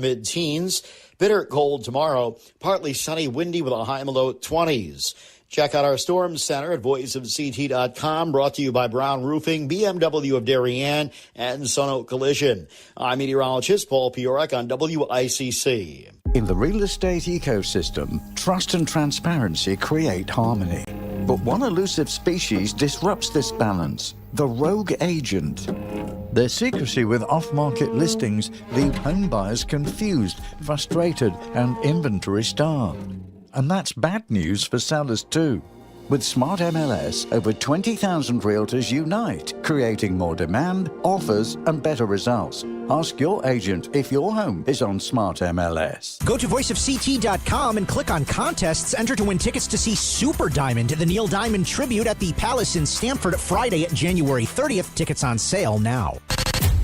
the mid-teens. Bitter cold tomorrow. Partly sunny, windy with a high in the low 20s. Check out our Storm Center at voiceofct.com, brought to you by Brown Roofing, BMW of Darien, and Sono Collision. I'm meteorologist Paul Piorek on WICC. In the real estate ecosystem, trust and transparency create harmony. But one elusive species disrupts this balance: the rogue agent. Their secrecy with off-market listings leave home buyers confused, frustrated, and inventory-starved. And that's bad news for sellers too. With Smart MLS, over 20,000 realtors unite, creating more demand, offers, and better results. Ask your agent if your home is on Smart MLS. Go to voiceofct.com and click on contests. Enter to win tickets to see Super Diamond, the Neil Diamond tribute at the Palace in Stamford Friday, January 30th. Tickets on sale now.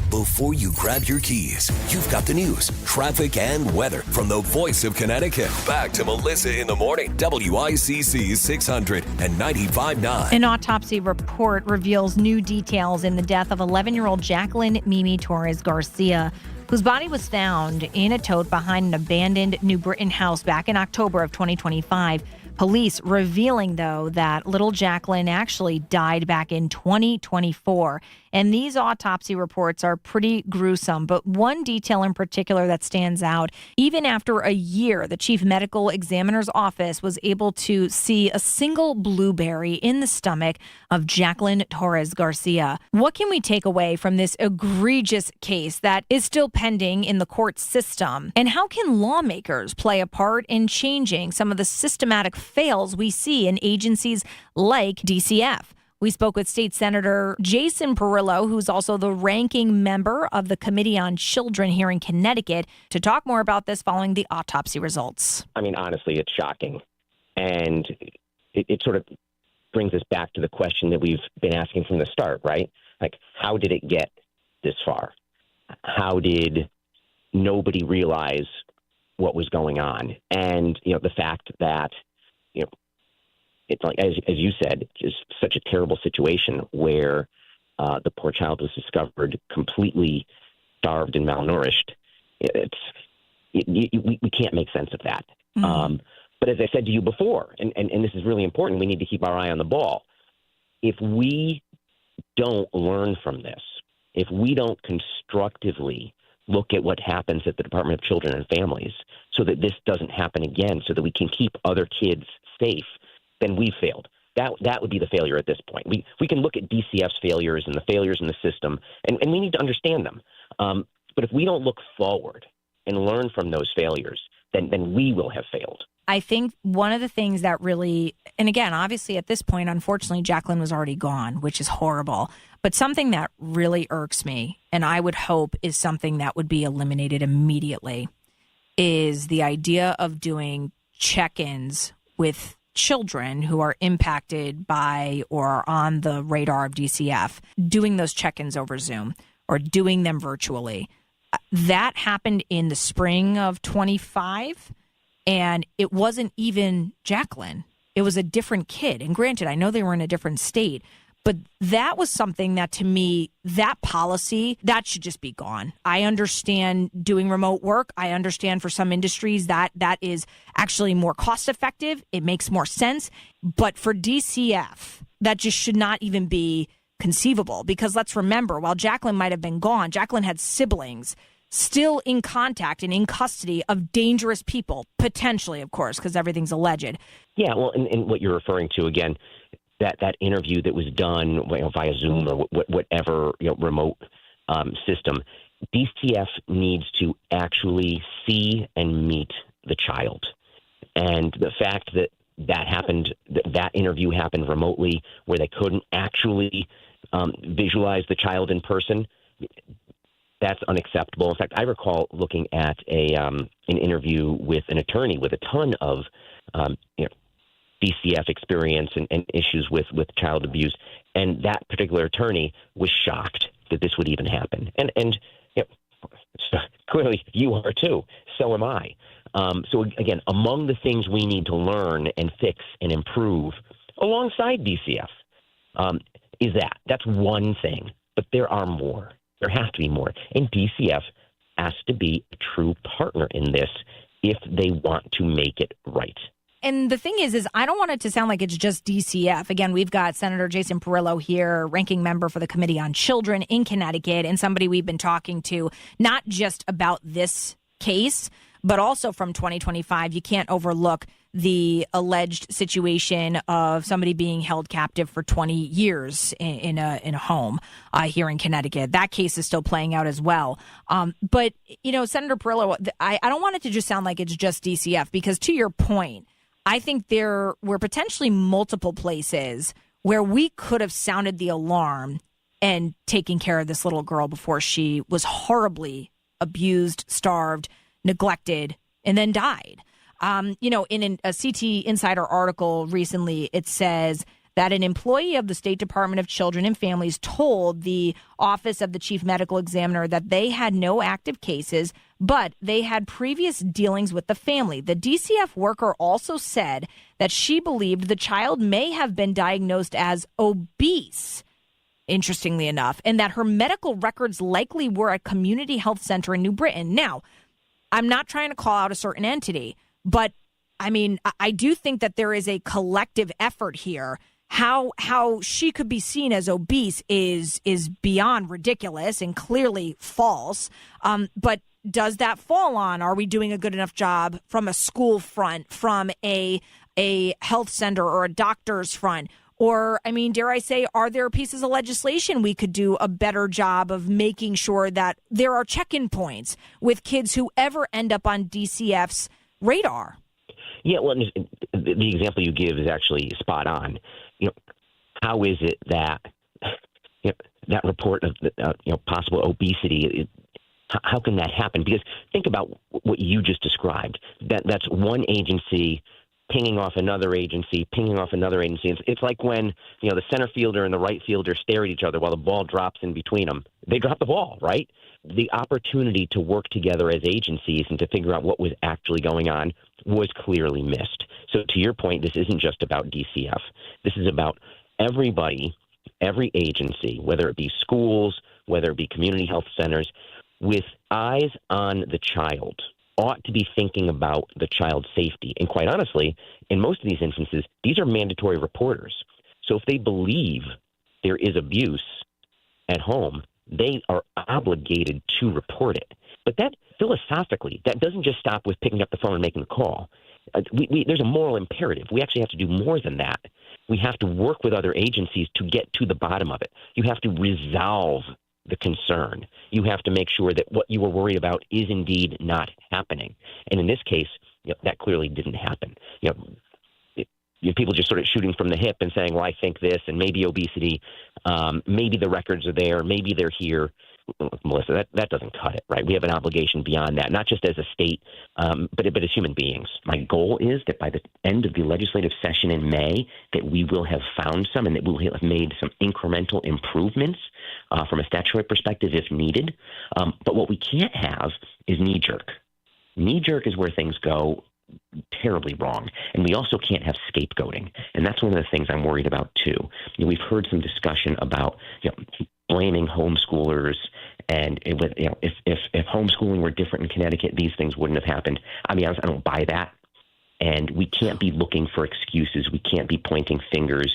Before you grab your keys, you've got the news, traffic, and weather from the voice of Connecticut. Back to Melissa in the morning, WICC 600 and 95.9. An autopsy report reveals new details in the death of 11-year-old Jacqueline Mimi Torres Garcia, whose body was found in a tote behind an abandoned New Britain house back in October of 2025. Police revealing, though, that little Jacqueline actually died back in 2024. And these autopsy reports are pretty gruesome. But one detail in particular that stands out: even after a year, the chief medical examiner's office was able to see a single blueberry in the stomach of Jacqueline Torres Garcia. What can we take away from this egregious case that is still pending in the court system? And how can lawmakers play a part in changing some of the systematic fails we see in agencies like DCF? We spoke with State Senator Jason Perillo, who's also the ranking member of the Committee on Children here in Connecticut, to talk more about this following the autopsy results. I mean, honestly, it's shocking. And it sort of brings us back to the question that we've been asking from the start, right? Like, how did it get this far? How did nobody realize what was going on? And, the fact that, it's like, as you said, just such a terrible situation where the poor child was discovered completely starved and malnourished. We can't make sense of that. Mm-hmm. But as I said to you before, and this is really important, we need to keep our eye on the ball. If we don't learn from this, if we don't constructively look at what happens at the Department of Children and Families so that this doesn't happen again, so that we can keep other kids safe, then we've failed. That would be the failure at this point. We can look at DCF's failures and the failures in the system, and we need to understand them. But if we don't look forward and learn from those failures, then we will have failed. I think one of the things that really, and again, obviously at this point, unfortunately, Jacqueline was already gone, which is horrible. But something that really irks me, and I would hope is something that would be eliminated immediately, is the idea of doing check-ins with children who are impacted by or are on the radar of DCF, doing those check-ins over Zoom or doing them virtually. That happened in the spring of 25, and it wasn't even Jacqueline. It was a different kid. And granted, I know they were in a different state, but that was something that, to me, that policy, that should just be gone. I understand doing remote work. I understand for some industries that is actually more cost effective. It makes more sense. But for DCF, that just should not even be conceivable, because let's remember, while Jacqueline might have been gone, Jacqueline had siblings still in contact and in custody of dangerous people, potentially, of course, because everything's alleged. Yeah, well, and what you're referring to, again, that interview that was done via Zoom or whatever remote system, DCF needs to actually see and meet the child. And the fact that happened, that interview happened remotely, where they couldn't actually visualize the child in person, that's unacceptable. In fact, I recall looking at an interview with an attorney with a ton of DCF experience and issues with child abuse, and that particular attorney was shocked that this would even happen. And clearly you are too. So am I. So again, among the things we need to learn and fix and improve alongside DCF that's one thing, but there are more. There has to be more. And DCF has to be a true partner in this if they want to make it right. And the thing is I don't want it to sound like it's just DCF. Again, we've got Senator Jason Perillo here, ranking member for the Committee on Children in Connecticut, and somebody we've been talking to, not just about this case, but also from 2025. You can't overlook the alleged situation of somebody being held captive for 20 years in a home here in Connecticut. That case is still playing out as well. But, Senator Perillo, I don't want it to just sound like it's just DCF, because to your point, I think there were potentially multiple places where we could have sounded the alarm and taken care of this little girl before she was horribly abused, starved, neglected, and then died. In a CT Insider article recently, it says that an employee of the State Department of Children and Families told the Office of the Chief Medical Examiner that they had no active cases, but they had previous dealings with the family. The DCF worker also said that she believed the child may have been diagnosed as obese, interestingly enough, and that her medical records likely were at a community health center in New Britain. Now, I'm not trying to call out a certain entity, but I do think that there is a collective effort here. How she could be seen as obese is beyond ridiculous and clearly false. But does that fall on, are we doing a good enough job from a school front, from a health center or a doctor's front? Or, dare I say, are there pieces of legislation we could do a better job of making sure that there are check-in points with kids who ever end up on DCF's radar? Yeah, well, the example you give is actually spot on. How is it that that report of possible obesity? How can that happen? Because think about what you just described. That's one agency pinging off another agency, pinging off another agency. It's like when the center fielder and the right fielder stare at each other while the ball drops in between them. They drop the ball, right? The opportunity to work together as agencies and to figure out what was actually going on was clearly missed. So to your point, this isn't just about DCF. This is about everybody, every agency, whether it be schools, whether it be community health centers, with eyes on the child, ought to be thinking about the child's safety. And quite honestly, in most of these instances, these are mandatory reporters. So if they believe there is abuse at home, they are obligated to report it. But that, philosophically, that doesn't just stop with picking up the phone and making the call. There's a moral imperative. We actually have to do more than that. We have to work with other agencies to get to the bottom of it. You have to resolve the concern. You have to make sure that what you were worried about is indeed not happening. And in this case, that clearly didn't happen. People just sort of shooting from the hip and saying, well, I think this, and maybe obesity, maybe the records are there, maybe they're here. Melissa, that doesn't cut it, right? We have an obligation beyond that, not just as a state, but as human beings. My goal is that by the end of the legislative session in May, that we will have found some and that we'll have made some incremental improvements from a statutory perspective if needed. But what we can't have is knee-jerk. Knee-jerk is where things go terribly wrong. And we also can't have scapegoating. And that's one of the things I'm worried about, too. We've heard some discussion about blaming homeschoolers, and if homeschooling were different in Connecticut, these things wouldn't have happened. I don't buy that. And we can't be looking for excuses. We can't be pointing fingers.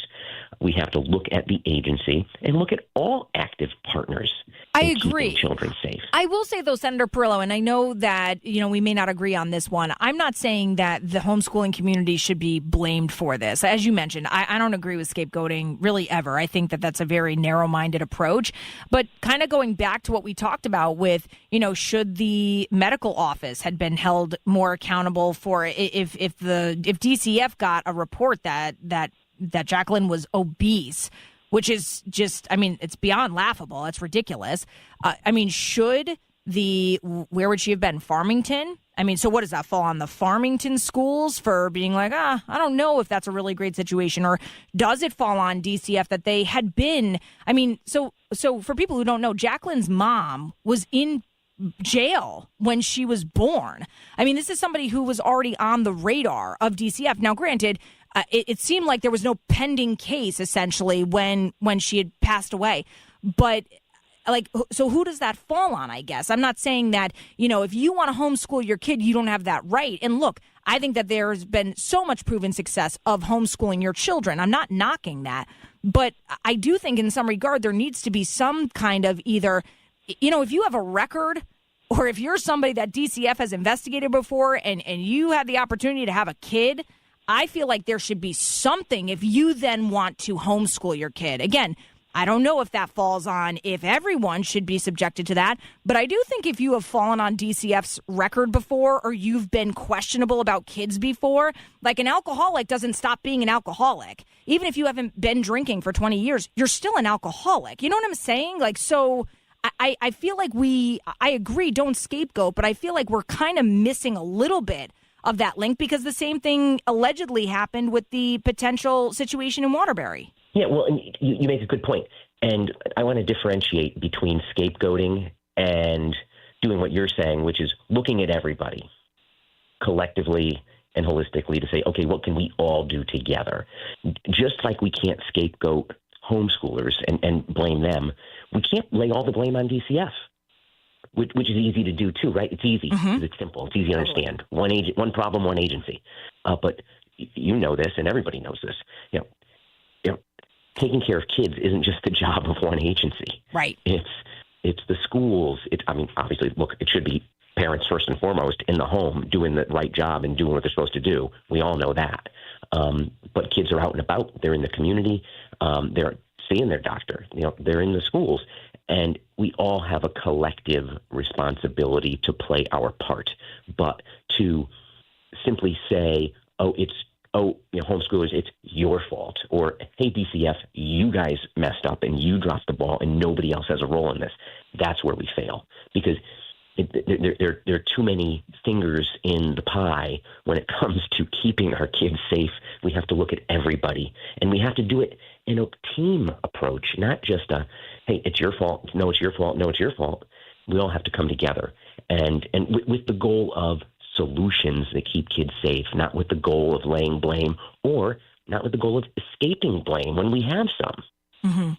We have to look at the agency and look at all active partners. I agree. Keeping children safe. I will say, though, Senator Perillo, and I know that, we may not agree on this one. I'm not saying that the homeschooling community should be blamed for this. As you mentioned, I don't agree with scapegoating really ever. I think that that's a very narrow-minded approach. But kind of going back to what we talked about with, should the medical office had been held more accountable for if DCF got a report that Jacqueline was obese, which is just, it's beyond laughable. It's ridiculous. Where would she have been? Farmington? So what does that fall on the Farmington schools for being like, I don't know if that's a really great situation, or does it fall on DCF that they had been, so for people who don't know, Jacqueline's mom was in jail when she was born. This is somebody who was already on the radar of DCF. Now, granted, it seemed like there was no pending case, essentially, when she had passed away. But, like, so who does that fall on, I guess? I'm not saying that, if you want to homeschool your kid, you don't have that right. And look, I think that there's been so much proven success of homeschooling your children. I'm not knocking that. But I do think in some regard there needs to be some kind of either, if you have a record or if you're somebody that DCF has investigated before and you had the opportunity to have a kid, I feel like there should be something if you then want to homeschool your kid. Again, I don't know if that falls on if everyone should be subjected to that, but I do think if you have fallen on DCF's record before or you've been questionable about kids before, like an alcoholic doesn't stop being an alcoholic. Even if you haven't been drinking for 20 years, you're still an alcoholic. You know what I'm saying? Like, so I feel like I agree, don't scapegoat, but I feel like we're kind of missing a little bit of that link because the same thing allegedly happened with the potential situation in Waterbury. Yeah, well, and you make a good point. And I want to differentiate between scapegoating and doing what you're saying, which is looking at everybody collectively and holistically to say, okay, what can we all do together? Just like we can't scapegoat homeschoolers and blame them, we can't lay all the blame on DCF, which is easy to do too, right? It's easy because it's simple. It's easy to understand. One problem, one agency. But you know this, and everybody knows this. Taking care of kids isn't just the job of one agency. Right. It's the schools. Obviously, look, it should be parents first and foremost in the home doing the right job and doing what they're supposed to do. We all know that. But kids are out and about. They're in the community. They're seeing their doctor. They're in the schools. And we all have a collective responsibility to play our part. But to simply say, homeschoolers, it's your fault. Or, hey, DCF, you guys messed up and you dropped the ball and nobody else has a role in this. That's where we fail. Because there are too many fingers in the pie when it comes to keeping our kids safe. We have to look at everybody. And we have to do it in a team approach, not just hey, it's your fault. No, it's your fault. No, it's your fault. We all have to come together. And with the goal of solutions that keep kids safe, not with the goal of laying blame or not with the goal of escaping blame when we have some. Mm-hmm.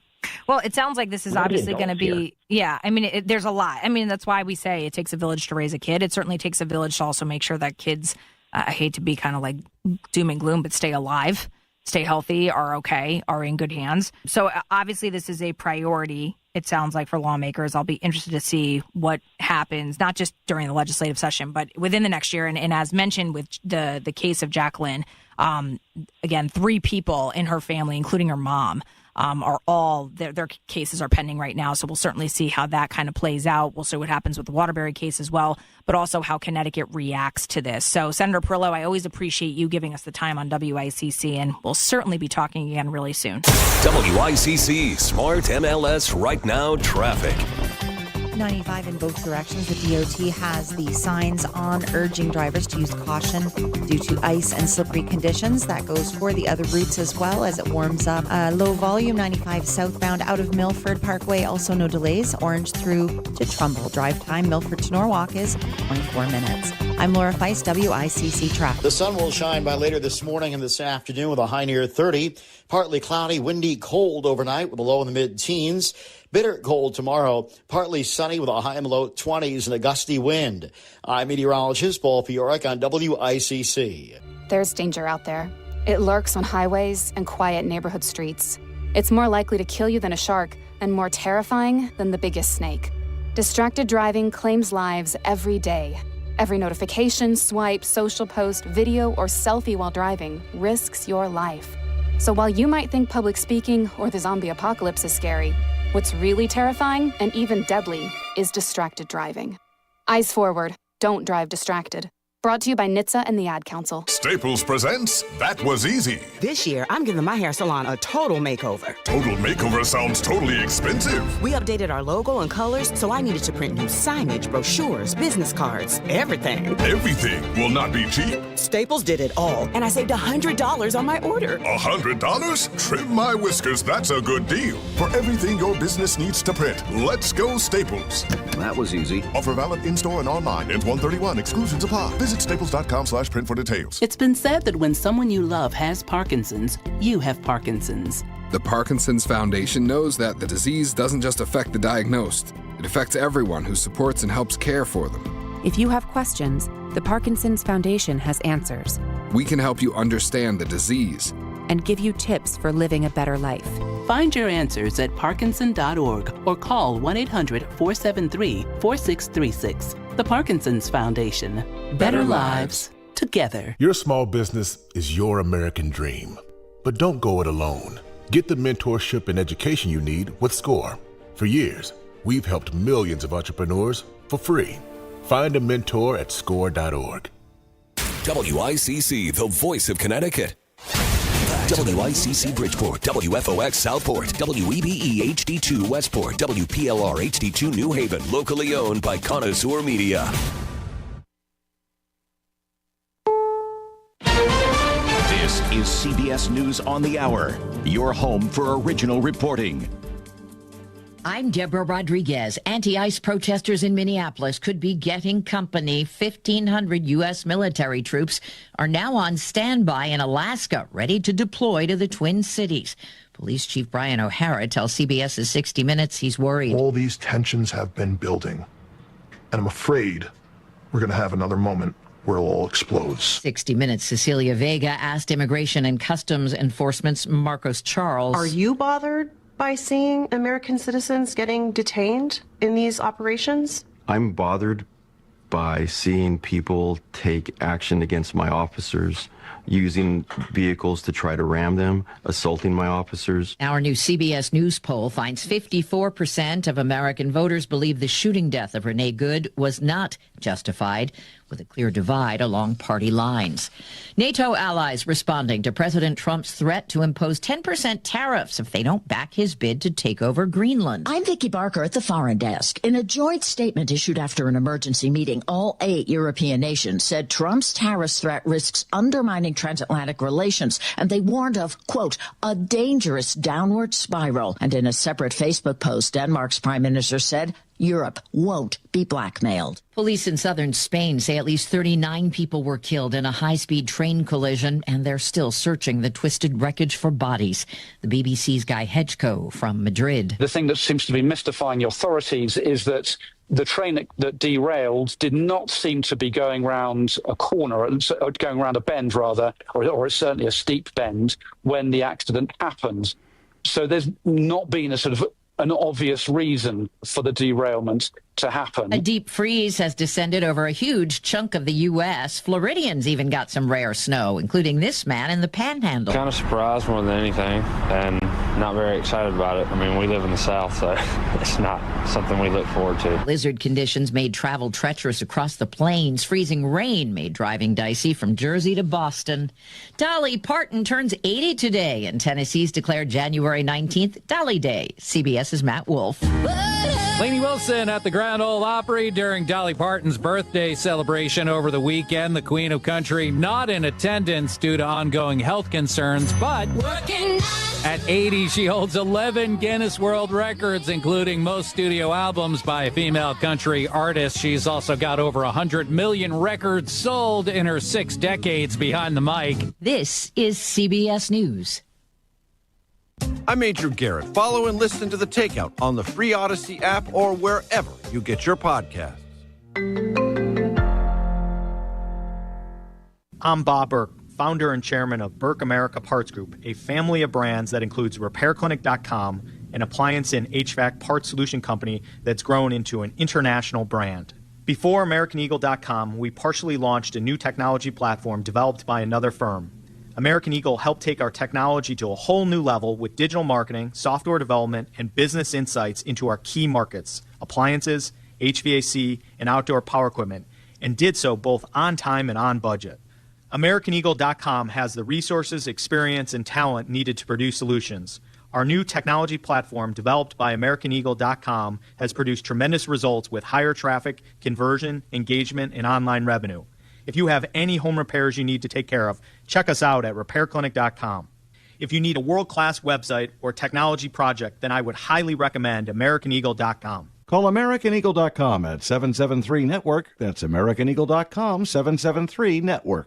Well, it sounds like this is obviously going to be, there's a lot. I mean, that's why we say it takes a village to raise a kid. It certainly takes a village to also make sure that kids, I hate to be kind of like doom and gloom, but stay alive, stay healthy, are okay, are in good hands. So obviously this is a priority, it sounds like, for lawmakers. I'll be interested to see what happens, not just during the legislative session, but within the next year. And as mentioned with the case of Jacqueline, again, 3 people in her family, including her mom, are all, their cases are pending right now. So we'll certainly see how that kind of plays out. We'll see what happens with the Waterbury case as well, but also how Connecticut reacts to this. So Senator Perillo, I always appreciate you giving us the time on WICC, and we'll certainly be talking again really soon. WICC Smart MLS Right Now Traffic. 95 in both directions. The DOT has the signs on urging drivers to use caution due to ice and slippery conditions. That goes for the other routes as well as it warms up. Low volume 95 southbound out of Milford Parkway. Also no delays. Orange through to Trumbull. Drive time Milford to Norwalk is 24 minutes. I'm Laura Feist, WICC Traffic. The sun will shine by later this morning and this afternoon with a high near 30. Partly cloudy, windy, cold overnight with a low in the mid-teens. Bitter cold tomorrow, partly sunny with a high and low 20s and a gusty wind. I'm meteorologist Paul Fioric on WICC. There's danger out there. It lurks on highways and quiet neighborhood streets. It's more likely to kill you than a shark and more terrifying than the biggest snake. Distracted driving claims lives every day. Every notification, swipe, social post, video, or selfie while driving risks your life. So while you might think public speaking or the zombie apocalypse is scary, what's really terrifying and even deadly is distracted driving. Eyes forward. Don't drive distracted. Brought to you by NHTSA and the Ad Council. Staples presents That Was Easy. This year, I'm giving my hair salon a total makeover. Total makeover sounds totally expensive. We updated our logo and colors, so I needed to print new signage, brochures, business cards, everything. Everything will not be cheap. Staples did it all, and I saved $100 on my order. $100? Trim my whiskers, that's a good deal. For everything your business needs to print, let's go Staples. That was easy. Offer valid in-store and online. Ends 1/31. Exclusions apply. Visit Visit staples.com/print for details. It's been said that when someone you love has Parkinson's, you have Parkinson's. The Parkinson's Foundation knows that the disease doesn't just affect the diagnosed. It affects everyone who supports and helps care for them. If you have questions, the Parkinson's Foundation has answers. We can help you understand the disease and give you tips for living a better life. Find your answers at parkinson.org or call 1-800-473-4636. The Parkinson's Foundation. Better lives together. Your small business is your American dream. But don't go it alone. Get the mentorship and education you need with SCORE. For years, we've helped millions of entrepreneurs for free. Find a mentor at score.org. WICC, the voice of Connecticut. WICC Bridgeport, WFOX Southport, WEBE HD2 Westport, WPLR HD2 New Haven, locally owned by Connoisseur Media. This is CBS News on the Hour, your home for original reporting. I'm Deborah Rodriguez. Anti-ICE protesters in Minneapolis could be getting company. 1,500 U.S. military troops are now on standby in Alaska, ready to deploy to the Twin Cities. Police Chief Brian O'Hara tells CBS's 60 Minutes he's worried. All these tensions have been building, and I'm afraid we're going to have another moment where it all explodes. 60 Minutes' Cecilia Vega asked Immigration and Customs Enforcement's Marcos Charles. Are you bothered by seeing American citizens getting detained in these operations? I'm bothered by seeing people take action against my officers, using vehicles to try to ram them, assaulting my officers. Our new CBS News poll finds 54% of American voters believe the shooting death of Renee Good was not justified, with a clear divide along party lines. NATO allies responding to President Trump's threat to impose 10% tariffs if they don't back his bid to take over Greenland. I'm Vicki Barker at the Foreign Desk. In a joint statement issued after an emergency meeting, all 8 European nations said Trump's tariffs threat risks undermining transatlantic relations, and they warned of, quote, a dangerous downward spiral. And in a separate Facebook post, Denmark's prime minister said Europe won't be blackmailed. Police in southern Spain say at least 39 people were killed in a high-speed train collision, and they're still searching the twisted wreckage for bodies. The BBC's Guy Hedgecoe from Madrid. The thing that seems to be mystifying the authorities is that the train that derailed did not seem to be going round a corner, or going around a bend, rather, or certainly a steep bend, when the accident happened. So there's not been a sort of an obvious reason for the derailment to happen. A deep freeze has descended over a huge chunk of the U.S. Floridians even got some rare snow, including this man in the Panhandle. Kind of surprised more than anything, and not very excited about it. I mean, we live in the South, so it's not something we look forward to. Blizzard conditions made travel treacherous across the plains. Freezing rain made driving dicey from Jersey to Boston. Dolly Parton turns 80 today, and Tennessee's declared January 19th Dolly Day. CBS's Matt Wolf. Lainey Wilson at the Grand Ole Opry during Dolly Parton's birthday celebration over the weekend. The Queen of Country not in attendance due to ongoing health concerns, but at 80, she holds 11 Guinness World Records, including most studio albums by a female country artist. She's also got over 100 million records sold in her 6 decades behind the mic. This is CBS News. I'm Andrew Garrett. Follow and listen to The Takeout on the free Odyssey app or wherever you get your podcasts. I'm Bob Burke, founder and chairman of Burke America Parts Group, a family of brands that includes RepairClinic.com, an appliance and HVAC parts solution company that's grown into an international brand. Before AmericanEagle.com, we partially launched a new technology platform developed by another firm. American Eagle helped take our technology to a whole new level with digital marketing, software development, and business insights into our key markets, appliances, HVAC, and outdoor power equipment, and did so both on time and on budget. AmericanEagle.com has the resources, experience, and talent needed to produce solutions. Our new technology platform, developed by AmericanEagle.com, has produced tremendous results with higher traffic, conversion, engagement, and online revenue. If you have any home repairs you need to take care of, check us out at RepairClinic.com. If you need a world-class website or technology project, then I would highly recommend AmericanEagle.com. Call AmericanEagle.com at 773-NETWORK. That's AmericanEagle.com, 773-NETWORK.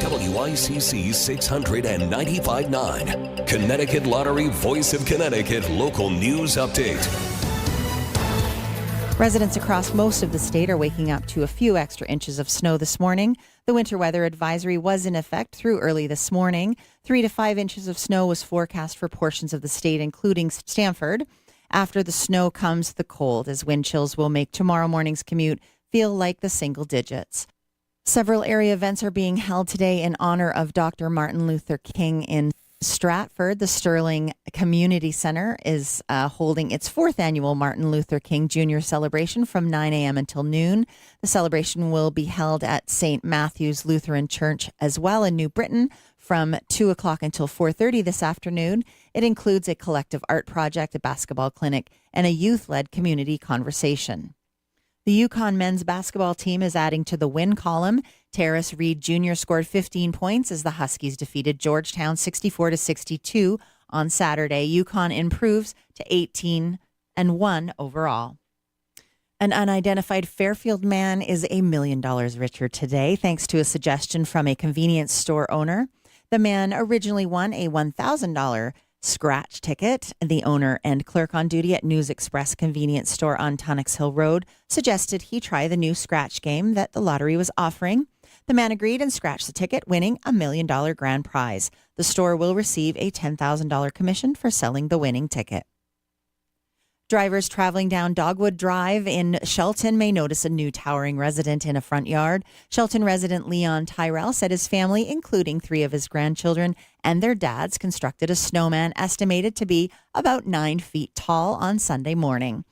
WICC 695.9, Connecticut Lottery Voice of Connecticut Local News Update. Residents across most of the state are waking up to a few extra inches of snow this morning. The winter weather advisory was in effect through early this morning. 3 to 5 inches of snow was forecast for portions of the state, including Stamford. After the snow comes the cold, as wind chills will make tomorrow morning's commute feel like the single digits. Several area events are being held today in honor of Dr. Martin Luther King in Stratford. The Sterling Community Center is holding its 4th annual Martin Luther King Jr. celebration from 9 a.m. until noon. The celebration will be held at St. Matthew's Lutheran Church as well in New Britain from 2 o'clock until 4:30 this afternoon. It includes a collective art project, a basketball clinic, and a youth-led community conversation. The Yukon men's basketball team is adding to the win column. Terrace Reed Jr. scored 15 points as the Huskies defeated Georgetown 64-62 on Saturday. Yukon improves to 18-1 overall. An unidentified Fairfield man is $1 million richer today thanks to a suggestion from a convenience store owner. The man originally won a $1,000 scratch ticket. The owner and clerk on duty at News Express convenience store on Tunnocks Hill Road suggested he try the new scratch game that the lottery was offering. The man agreed and scratched the ticket, winning $1 million grand prize. The store will receive a $10,000 commission for selling the winning ticket. Drivers traveling down Dogwood Drive in Shelton may notice a new towering resident in a front yard. Shelton resident Leon Tyrell said his family, including 3 of his grandchildren and their dads, constructed a snowman estimated to be about 9 feet tall on Sunday morning.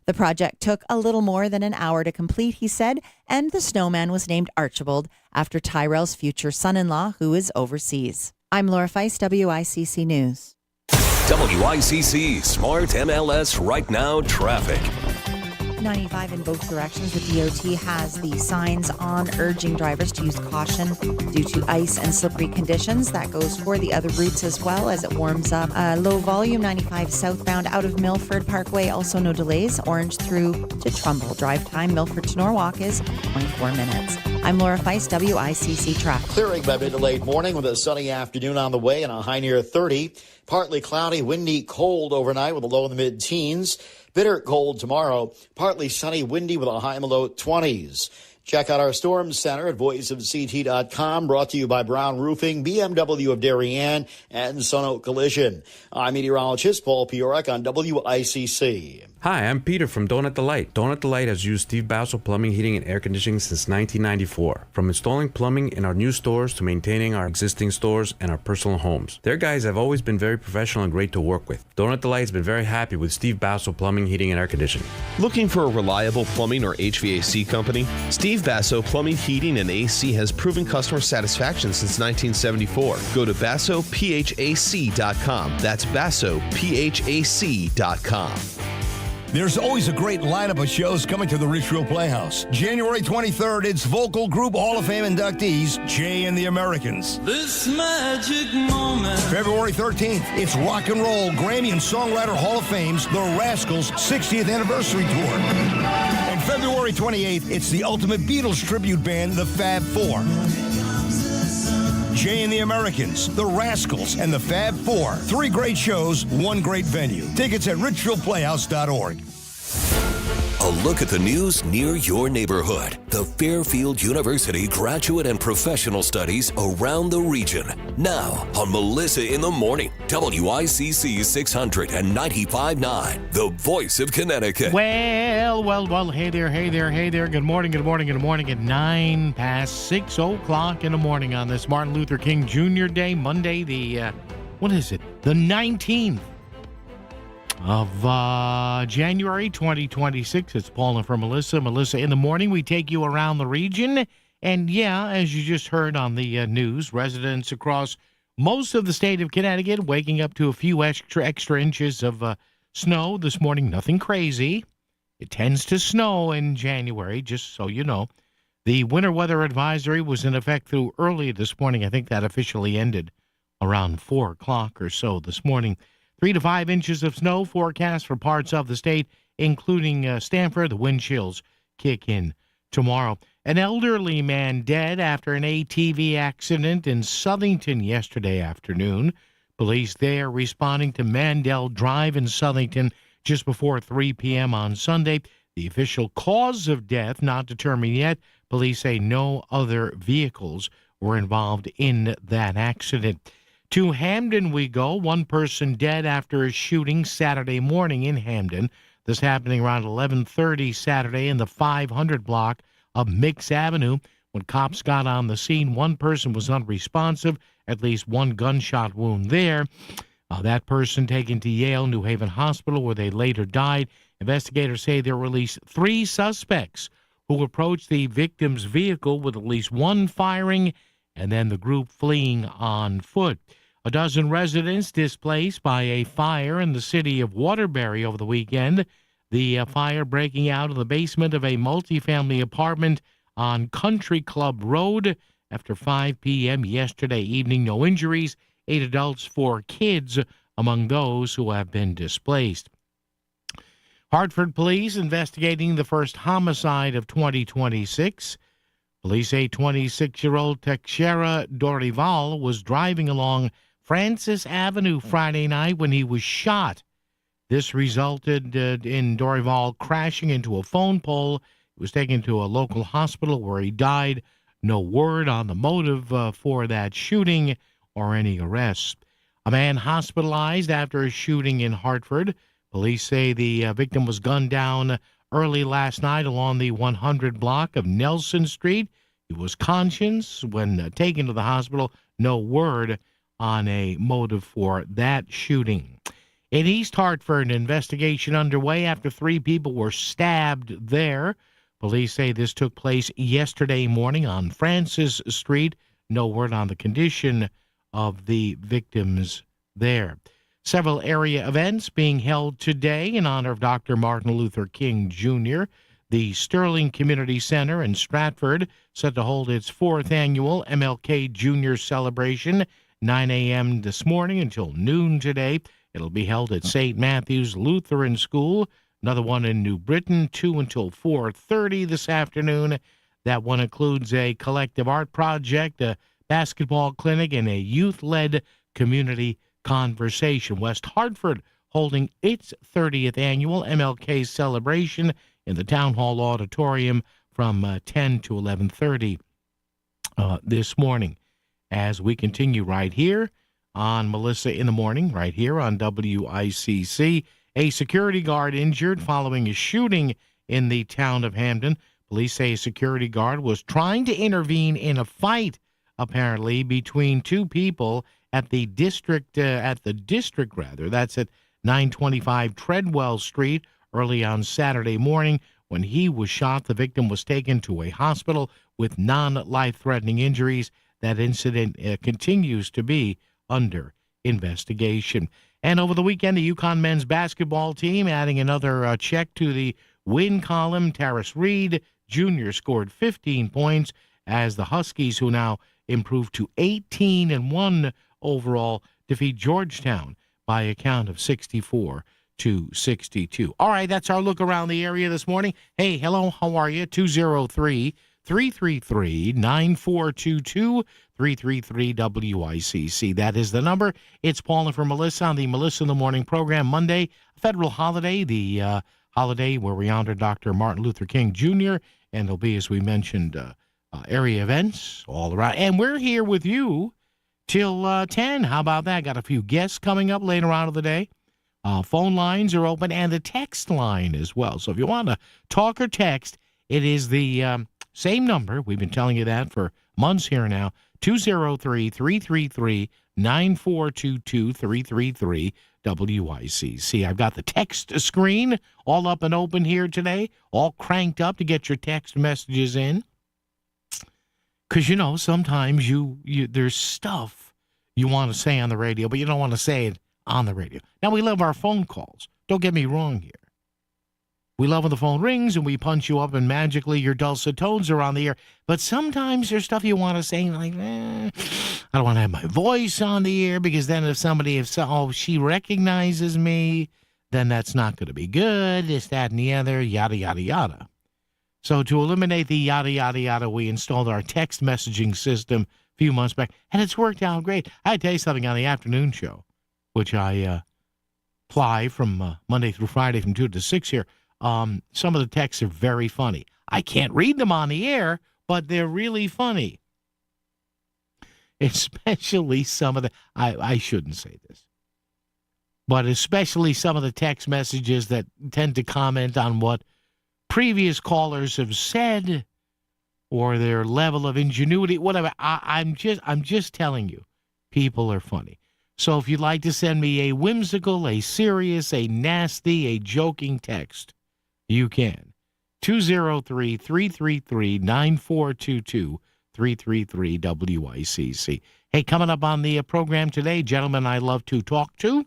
The project took a little more than an hour to complete, he said, and the snowman was named Archibald after Tyrell's future son-in-law, who is overseas. I'm Laura Feist, WICC News. WICC Smart MLS Right Now Traffic. 95 in both directions. The DOT has the signs on urging drivers to use caution due to ice and slippery conditions. That goes for the other routes as well as it warms up. Low volume 95 southbound out of Milford Parkway. Also no delays. Orange through to Trumbull. Drive time Milford to Norwalk is 24 minutes. I'm Laura Feist, WICC Traffic. Clearing by mid to late morning with a sunny afternoon on the way and a high near 30. Partly cloudy, windy, cold overnight with a low in the mid-teens. Bitter cold tomorrow. Partly sunny, windy with a high in the low 20s. Check out our Storm Center at voiceofct.com, brought to you by Brown Roofing, BMW of Darien, and Sono Collision. I'm meteorologist Paul Piorek on WICC. Hi, I'm Peter from Donut Delight. Donut Delight has used Steve Basso Plumbing, Heating, and Air Conditioning since 1994. From installing plumbing in our new stores to maintaining our existing stores and our personal homes. Their guys have always been very professional and great to work with. Donut Delight has been very happy with Steve Basso Plumbing, Heating, and Air Conditioning. Looking for a reliable plumbing or HVAC company? Steve Basso Plumbing, Heating, and AC has proven customer satisfaction since 1974. Go to BassoPHAC.com. That's BassoPHAC.com. There's always a great lineup of shows coming to the Richfield Playhouse. January 23rd, it's Vocal Group Hall of Fame inductees, Jay and the Americans. This magic moment. February 13th, it's Rock and Roll Grammy and Songwriter Hall of Fame's The Rascals' 60th Anniversary Tour. And February 28th, it's the Ultimate Beatles Tribute Band, the Fab Four. Jay and the Americans, the Rascals, and the Fab Four. 3 great shows, 1 great venue. Tickets at richfieldplayhouse.org. A look at the news near your neighborhood. The Fairfield University Graduate and Professional Studies around the region. Now on Melissa in the Morning, WICC 695.9, the voice of Connecticut. Well, hey there. Good morning at 9 past 6 o'clock in the morning on this Martin Luther King Jr. Day, Monday, the 19th of January 2026. It's Paul and for Melissa. Melissa in the Morning. We take you around the region. And yeah, as you just heard on the news, residents across most of the state of Connecticut waking up to a few extra inches of snow this morning. Nothing crazy. It tends to snow in January, just so you know. The winter weather advisory was in effect through early this morning. I think that officially ended around 4 o'clock or so this morning. 3 to 5 inches of snow forecast for parts of the state, including Stamford. The wind chills kick in tomorrow. An elderly man dead after an ATV accident in Southington yesterday afternoon. Police there responding to Mandel Drive in Southington just before 3 p.m. on Sunday. The official cause of death not determined yet. Police say no other vehicles were involved in that accident. To Hamden we go. One person dead after a shooting Saturday morning in Hamden. This happening around 11:30 Saturday in the 500 block of Mix Avenue. When cops got on the scene, one person was unresponsive, at least one gunshot wound there. That person taken to Yale New Haven Hospital, where they later died. Investigators say there were at least 3 suspects who approached the victim's vehicle with at least one firing, and then the group fleeing on foot. A dozen residents displaced by a fire in the city of Waterbury over the weekend. The fire breaking out in the basement of a multifamily apartment on Country Club Road after 5 p.m. yesterday evening. No injuries, 8 adults, 4 kids among those who have been displaced. Hartford police investigating the first homicide of 2026. Police say 26-year-old Teixeira Dorival was driving along Francis Avenue Friday night when he was shot. This resulted in Dorival crashing into a phone pole. He was taken to a local hospital where he died. No word on the motive for that shooting or any arrests. A man hospitalized after a shooting in Hartford. Police say the victim was gunned down early last night along the 100 block of Nelson Street. He was conscious when taken to the hospital. No word on a motive for that shooting. In East Hartford, an investigation underway after 3 people were stabbed there. Police say this took place yesterday morning on Francis Street. No word on the condition of the victims there. Several area events being held today in honor of Dr. Martin Luther King Jr. The Sterling Community Center in Stratford set to hold its 4th annual MLK Jr. celebration, 9 a.m. this morning until noon today. It'll be held at St. Matthew's Lutheran School. Another one in New Britain, 2 until 4:30 this afternoon. That one includes a collective art project, a basketball clinic, and a youth-led community conversation. West Hartford holding its 30th annual MLK celebration in the Town Hall Auditorium from 10 to 11:30 this morning. As we continue right here on Melissa in the Morning, right here on WICC. A security guard injured following a shooting in the town of Hamden. Police say a security guard was trying to intervene in a fight, apparently, between 2 people at the district, that's at 925 Treadwell Street early on Saturday morning. When he was shot, the victim was taken to a hospital with non-life-threatening injuries. That incident continues to be under investigation. And over the weekend, the UConn men's basketball team adding another check to the win column. Terrace Reed Jr. scored 15 points as the Huskies, who now improved to 18-1 overall, defeat Georgetown by a count of 64-62. All right, that's our look around the area this morning. Hey, hello, how are you? 203-333-9422, 333-WICC. That is the number. It's Paul and for Melissa on the Melissa in the Morning program. Monday, a federal holiday, the holiday where we honor Dr. Martin Luther King Jr., and there'll be, as we mentioned, area events all around. And we're here with you till 10. How about that? Got a few guests coming up later on of the day. Phone lines are open and the text line as well. So if you want to talk or text, it is the same number. We've been telling you that for months here now. 203-333-9422, 333-WICC. I've got the text screen all up and open here today, all cranked up to get your text messages in. Because, sometimes there's stuff you want to say on the radio, but you don't want to say it on the radio. Now, we love our phone calls. Don't get me wrong here. We love when the phone rings and we punch you up and magically your dulcet tones are on the air. But sometimes there's stuff you want to say like, I don't want to have my voice on the air because then if she recognizes me, then that's not going to be good. This, that, and the other, yada, yada, yada. So to eliminate the yada, yada, yada, we installed our text messaging system a few months back, and it's worked out great. I tell you something on the afternoon show, which I ply from Monday through Friday from 2 to 6 here. Some of the texts are very funny. I can't read them on the air, but they're really funny. Especially some of the, I shouldn't say this, but especially some of the text messages that tend to comment on what previous callers have said or their level of ingenuity, whatever. I'm just telling you, people are funny. So if you'd like to send me a whimsical, a serious, a nasty, a joking text, you can. 203-333-9422, 333-WICC. Hey, coming up on the program today, gentlemen I love to talk to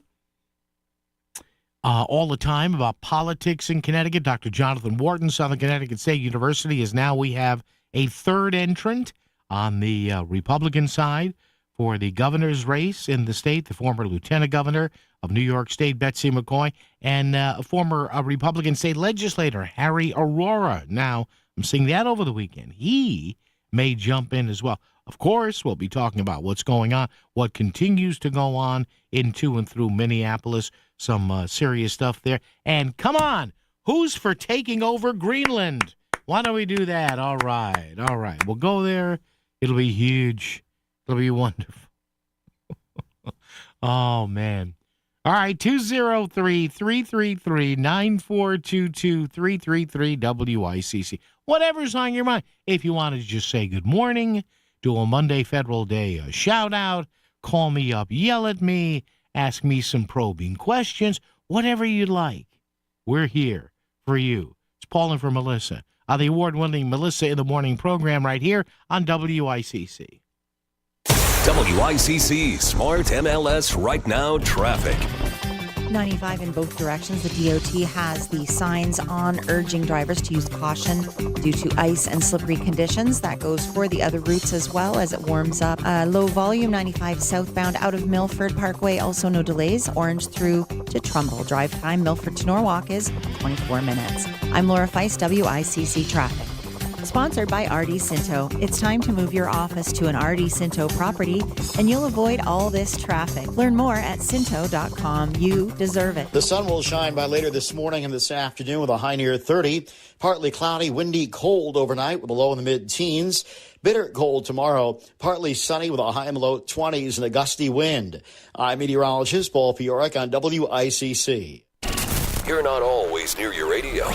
all the time about politics in Connecticut. Dr. Jonathan Wharton, Southern Connecticut State University, is now we have a third entrant on the Republican side for the governor's race in the state, the former lieutenant governor of New York State, Betsy McCoy, and a former Republican state legislator, Harry Aurora. Now, I'm seeing that over the weekend. He may jump in as well. Of course, we'll be talking about what's going on, what continues to go on into and through Minneapolis, some serious stuff there. And come on, who's for taking over Greenland? Why don't we do that? All right. We'll go there. It'll be huge. It'll be wonderful. Oh, man. All right, 203-333-9422, 333-WICC. Whatever's on your mind. If you want to just say good morning, do a Monday Federal Day shout-out, call me up, yell at me, ask me some probing questions, whatever you'd like. We're here for you. It's Paul and for Melissa, the award-winning Melissa in the Morning program right here on WICC. WICC Smart MLS Right Now Traffic. 95 in both directions. The DOT has the signs on urging drivers to use caution due to ice and slippery conditions. That goes for the other routes as well as it warms up. Low volume 95 southbound out of Milford Parkway. Also no delays. Orange through to Trumbull. Drive time Milford to Norwalk is 24 minutes. I'm Laura Feist, WICC Traffic. Sponsored by RD Cinto. It's time to move your office to an RD Cinto property, and you'll avoid all this traffic. Learn more at Cinto.com. You deserve it. The sun will shine by later this morning and this afternoon with a high near 30. Partly cloudy, windy, cold overnight with a low in the mid-teens. Bitter cold tomorrow. Partly sunny with a high and low 20s and a gusty wind. I'm meteorologist Paul Fioric on WICC. You're not always near your radio,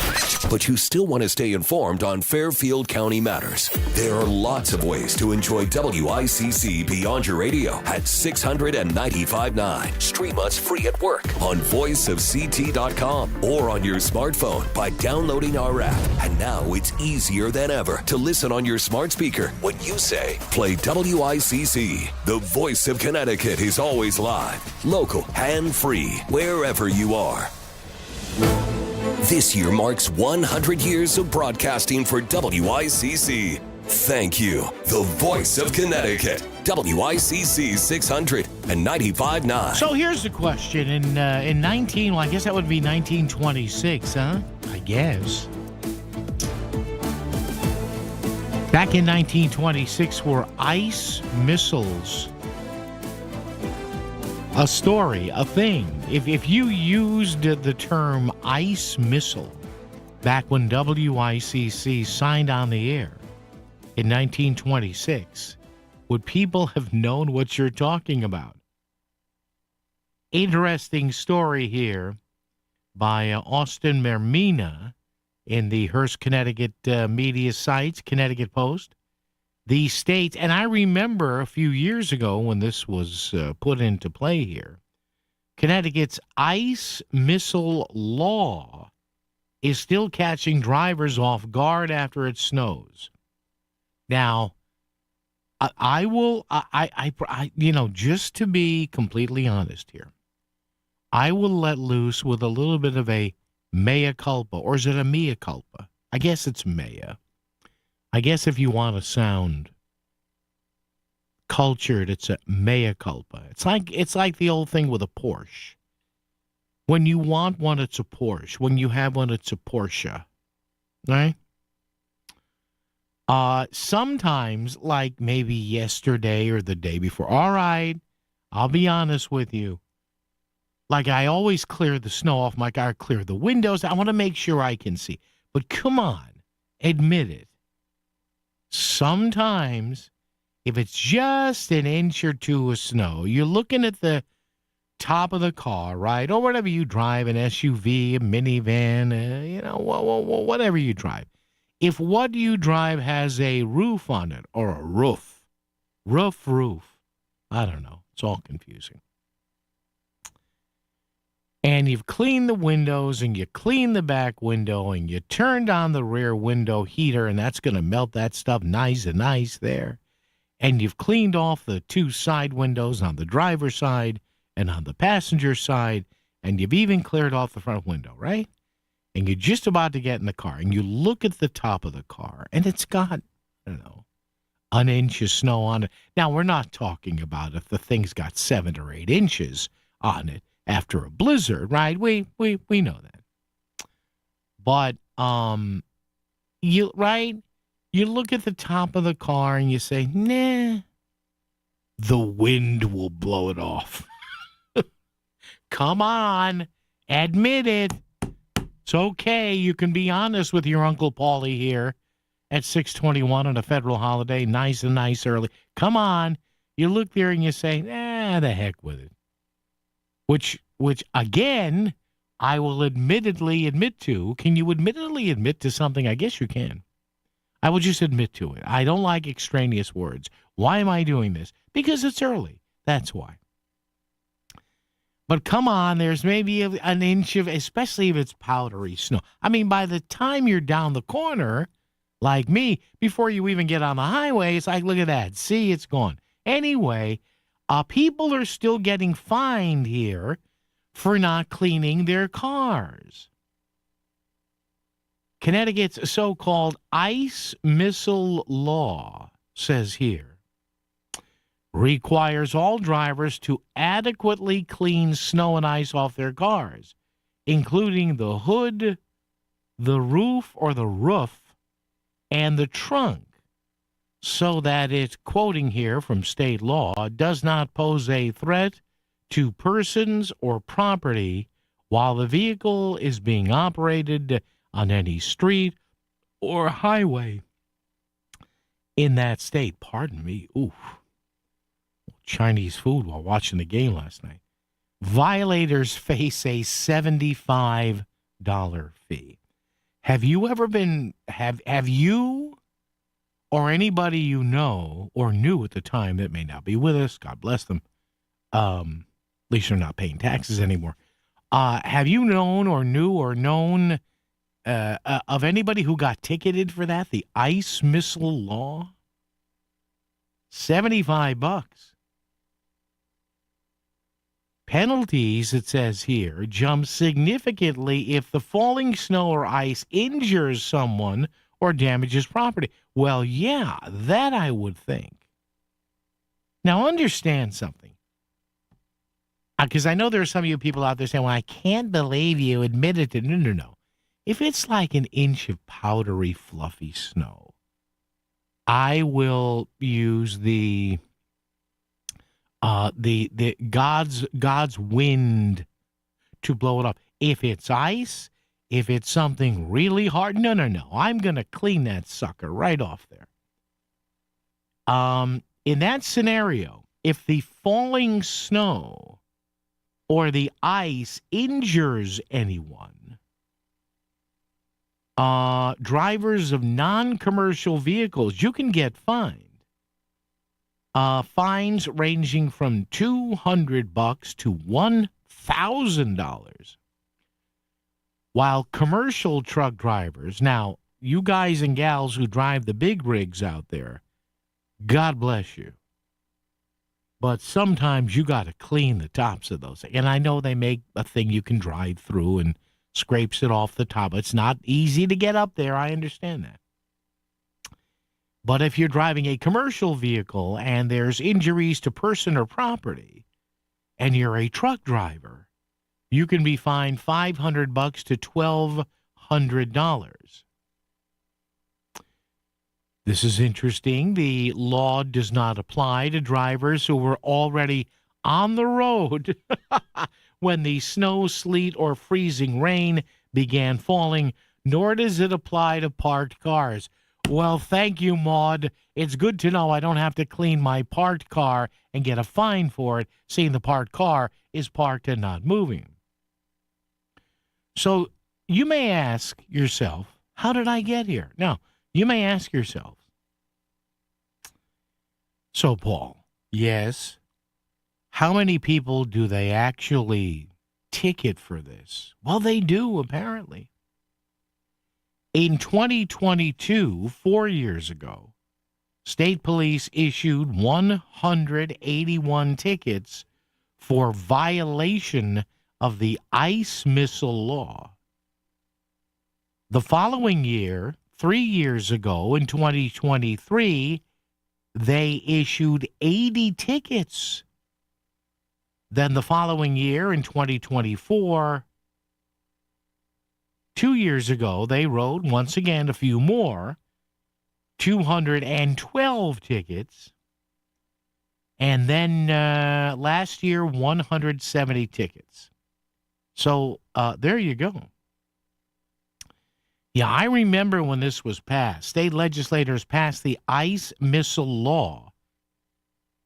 but you still want to stay informed on Fairfield County matters. There are lots of ways to enjoy WICC beyond your radio at 695.9. Stream us free at work on voiceofct.com or on your smartphone by downloading our app. And now it's easier than ever to listen on your smart speaker when you say, play WICC. The voice of Connecticut is always live, local, and free, wherever you are. This year marks 100 years of broadcasting for WICC. Thank you, the voice of Connecticut. WICC 695.9. So here's the question. In 1926, huh? I guess. Back in 1926 were ice missiles a story, a thing? If you used the term ice missile back when WICC signed on the air in 1926, would people have known what you're talking about? Interesting story here by Austin Mermina in the Hearst, Connecticut media sites, Connecticut Post. The state, and I remember a few years ago when this was put into play here, Connecticut's ice missile law is still catching drivers off guard after it snows. Now, I just to be completely honest here, I will let loose with a little bit of a Mea culpa, or is it a mea culpa? I guess it's mea. I guess if you want to sound cultured, it's a mea culpa. It's like the old thing with a Porsche. When you want one, it's a Porsche. When you have one, it's a Porsche. Right? Sometimes, like maybe yesterday or the day before, all right, I'll be honest with you. Like I always clear the snow off my car, clear the windows. I want to make sure I can see. But come on, admit it. Sometimes, if it's just an inch or two of snow, you're looking at the top of the car, right? Or whatever you drive, an SUV, a minivan, whatever you drive. If what you drive has a roof on it, or a roof, I don't know. It's all confusing. And you've cleaned the windows, and you cleaned the back window, and you turned on the rear window heater, and that's going to melt that stuff nice and nice there. And you've cleaned off the two side windows on the driver's side and on the passenger side, and you've even cleared off the front window, right? And you're just about to get in the car, and you look at the top of the car, and it's got, I don't know, an inch of snow on it. Now, we're not talking about if the thing's got 7 or 8 inches on it after a blizzard, right? We know that. But, you look at the top of the car, and you say, nah, the wind will blow it off. Come on, admit it. It's okay. You can be honest with your Uncle Paulie here at 6:21 on a federal holiday, nice and nice early. Come on. You look there and you say, the heck with it. Which again, I will admittedly admit to. Can you admittedly admit to something? I guess you can. I will just admit to it. I don't like extraneous words. Why am I doing this? Because it's early. That's why. But come on, there's maybe an inch of, especially if it's powdery snow. I mean, by the time you're down the corner, like me, before you even get on the highway, it's like, look at that. See, it's gone. Anyway, people are still getting fined here for not cleaning their cars. Connecticut's so-called ice missile law says here, requires all drivers to adequately clean snow and ice off their cars, including the hood, the roof, and the trunk, so that it, quoting here from state law, does not pose a threat to persons or property while the vehicle is being operated on any street or highway in that state. Pardon me. Oof. Chinese food while watching the game last night. Violators face a $75 fee. Have you ever been, have you or anybody you know or knew at the time that may not be with us, God bless them, at least they're not paying taxes anymore. Have you known or knew or known of anybody who got ticketed for that? The ice missile law? $75. Penalties, it says here, jump significantly if the falling snow or ice injures someone or damages property. Well, yeah, that I would think. Now, understand something. Because I know there are some of you people out there saying, well, I can't believe you admitted to. No. If it's like an inch of powdery, fluffy snow, I will use the God's wind to blow it up. If it's ice, if it's something really hard, no. I'm going to clean that sucker right off there. In that scenario, if the falling snow or the ice injures anyone, drivers of non-commercial vehicles, you can get fined. Fines ranging from $200 to $1,000. While commercial truck drivers, now, you guys and gals who drive the big rigs out there, God bless you. But sometimes you got to clean the tops of those. And I know they make a thing you can drive through and scrapes it off the top. It's not easy to get up there. I understand that. But if you're driving a commercial vehicle and there's injuries to person or property, and you're a truck driver, you can be fined $500 to $1,200. This is interesting. The law does not apply to drivers who were already on the road when the snow, sleet, or freezing rain began falling, nor does it apply to parked cars. Well, thank you, Maud. It's good to know I don't have to clean my parked car and get a fine for it, seeing the parked car is parked and not moving. So you may ask yourself, how did I get here? Now, you may ask yourself, so Paul, yes, how many people do they actually ticket for this? Well, they do, apparently. In 2022, 4 years ago, state police issued 181 tickets for violation of the ice missile law. The following year, 3 years ago, in 2023, they issued 80 tickets. Then the following year, in 2024, 2 years ago, they wrote, once again, a few more, 212 tickets. And then last year, 170 tickets. So there you go. Yeah, I remember when this was passed. State legislators passed the ice missile law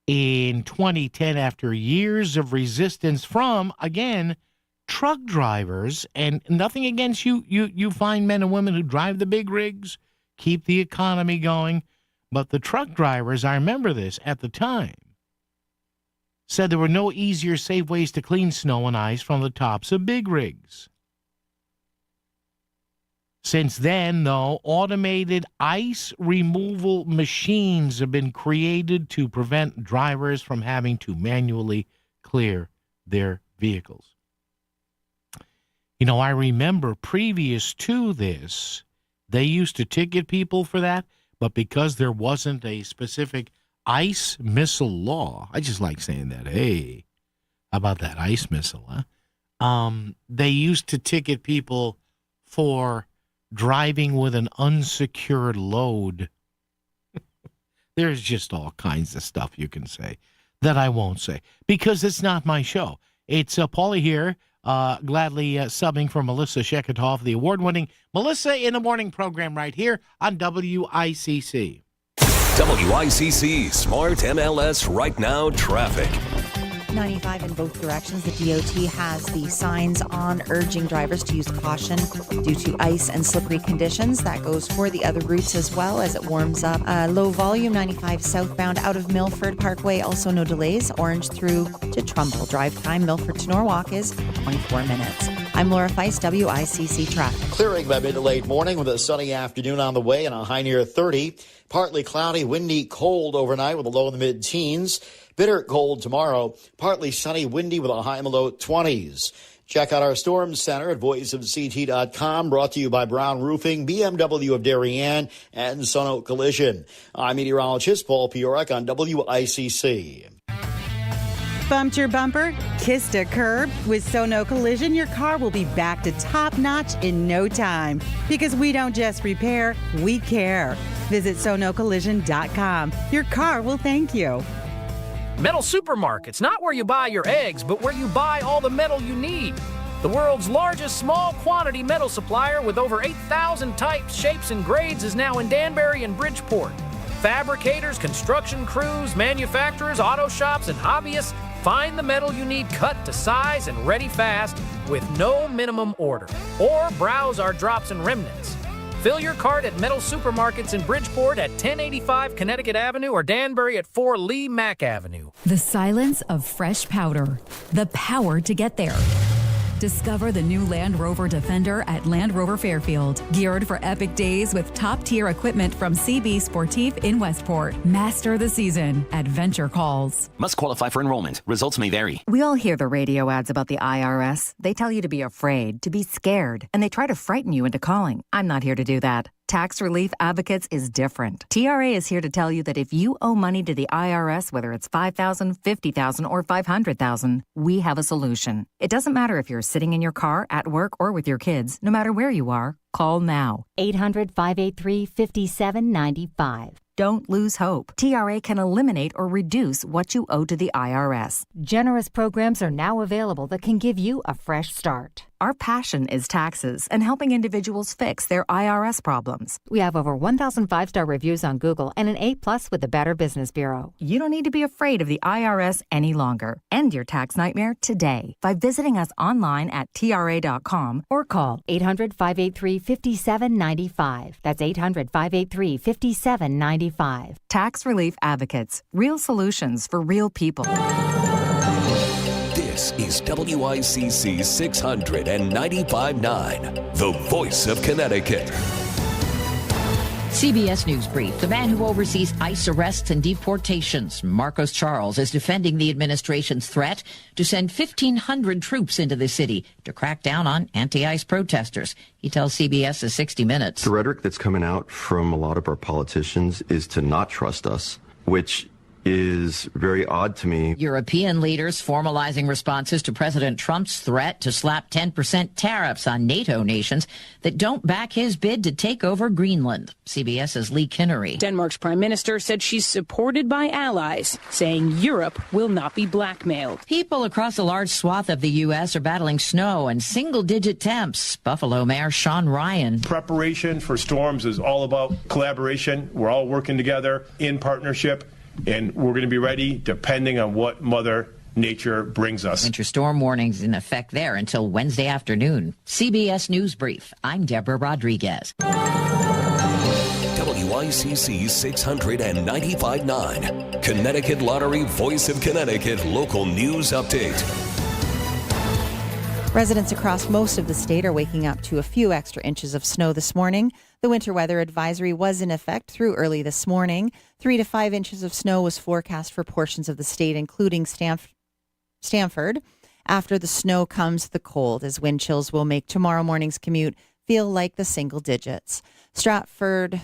in 2010 after years of resistance from, again, truck drivers. And nothing against you fine men and women who drive the big rigs, keep the economy going. But the truck drivers, I remember this at the time, said there were no easier, safe ways to clean snow and ice from the tops of big rigs. Since then, though, automated ice removal machines have been created to prevent drivers from having to manually clear their vehicles. You know, I remember previous to this, they used to ticket people for that, but because there wasn't a specific ice missile law, I just like saying that, hey, how about that ice missile, huh? They used to ticket people for driving with an unsecured load. There's just all kinds of stuff you can say that I won't say because it's not my show. It's Paulie here, gladly subbing for Melissa Sheketoff, the award-winning Melissa in the Morning program right here on WICC. WICC Smart MLS Right Now Traffic. 95 in both directions. The DOT has the signs on urging drivers to use caution due to ice and slippery conditions. That goes for the other routes as well as it warms up. Low volume 95 southbound out of Milford Parkway. Also no delays. Orange through to Trumbull. Drive time Milford to Norwalk is 24 minutes. I'm Laura Feist, WICC Traffic. Clearing by mid to late morning with a sunny afternoon on the way and a high near 30. Partly cloudy, windy, cold overnight with a low in the mid-teens. Bitter cold tomorrow. Partly sunny, windy with a high in the low 20s. Check out our Storm Center at voiceofct.com. Brought to you by Brown Roofing, BMW of Darien, and Sono Collision. I'm meteorologist Paul Piorek on WICC. Bumped your bumper? Kissed a curb? With Sono Collision, your car will be back to top notch in no time. Because we don't just repair, we care. Visit sonocollision.com. Your car will thank you. Metal Supermarket's not where you buy your eggs, but where you buy all the metal you need. The world's largest small quantity metal supplier with over 8,000 types, shapes, and grades is now in Danbury and Bridgeport. Fabricators, construction crews, manufacturers, auto shops, and hobbyists find the metal you need cut to size and ready fast with no minimum order. Or browse our drops and remnants. Fill your cart at Metal Supermarkets in Bridgeport at 1085 Connecticut Avenue or Danbury at 4 Lee Mack Avenue. The silence of fresh powder. The power to get there. Discover the new Land Rover Defender at Land Rover Fairfield. Geared for epic days with top-tier equipment from CB Sportif in Westport. Master the season. Adventure calls. Must qualify for enrollment. Results may vary. We all hear the radio ads about the IRS. They tell you to be afraid, to be scared, and they try to frighten you into calling. I'm not here to do that. Tax Relief Advocates is different. TRA is here to tell you that if you owe money to the IRS, whether it's $5,000, $50,000, or $500,000, we have a solution. It doesn't matter if you're sitting in your car, at work, or with your kids. No matter where you are, call now. 800-583-5795. Don't lose hope. TRA can eliminate or reduce what you owe to the IRS. Generous programs are now available that can give you a fresh start. Our passion is taxes and helping individuals fix their IRS problems. We have over 1,000 5-star reviews on Google and an A+ with the Better Business Bureau. You don't need to be afraid of the IRS any longer. End your tax nightmare today by visiting us online at TRA.com or call 800-583-5795. That's 800-583-5795. Tax Relief Advocates. Real solutions for real people. This is WICC 695.9, the voice of Connecticut. CBS News Brief. The man who oversees ICE arrests and deportations, Marcos Charles, is defending the administration's threat to send 1,500 troops into the city to crack down on anti-ICE protesters. He tells CBS's 60 Minutes. The rhetoric that's coming out from a lot of our politicians is to not trust us, which is very odd to me. European leaders formalizing responses to President Trump's threat to slap 10% tariffs on NATO nations that don't back his bid to take over Greenland. CBS's Lee Kinnery. Denmark's prime minister said she's supported by allies, saying Europe will not be blackmailed. People across a large swath of the U.S. are battling snow and single-digit temps. Buffalo Mayor Sean Ryan. Preparation for storms is all about collaboration. We're all working together in partnership. And we're going to be ready depending on what Mother Nature brings us. Winter storm warnings in effect there until Wednesday afternoon. CBS News Brief. I'm Deborah Rodriguez. WICC 695.9, Connecticut Lottery Voice of Connecticut Local News Update. Residents across most of the state are waking up to a few extra inches of snow this morning. The winter weather advisory was in effect through early this morning. 3 to 5 inches of snow was forecast for portions of the state, including Stamford. After the snow comes the cold, as wind chills will make tomorrow morning's commute feel like the single digits. Stratford.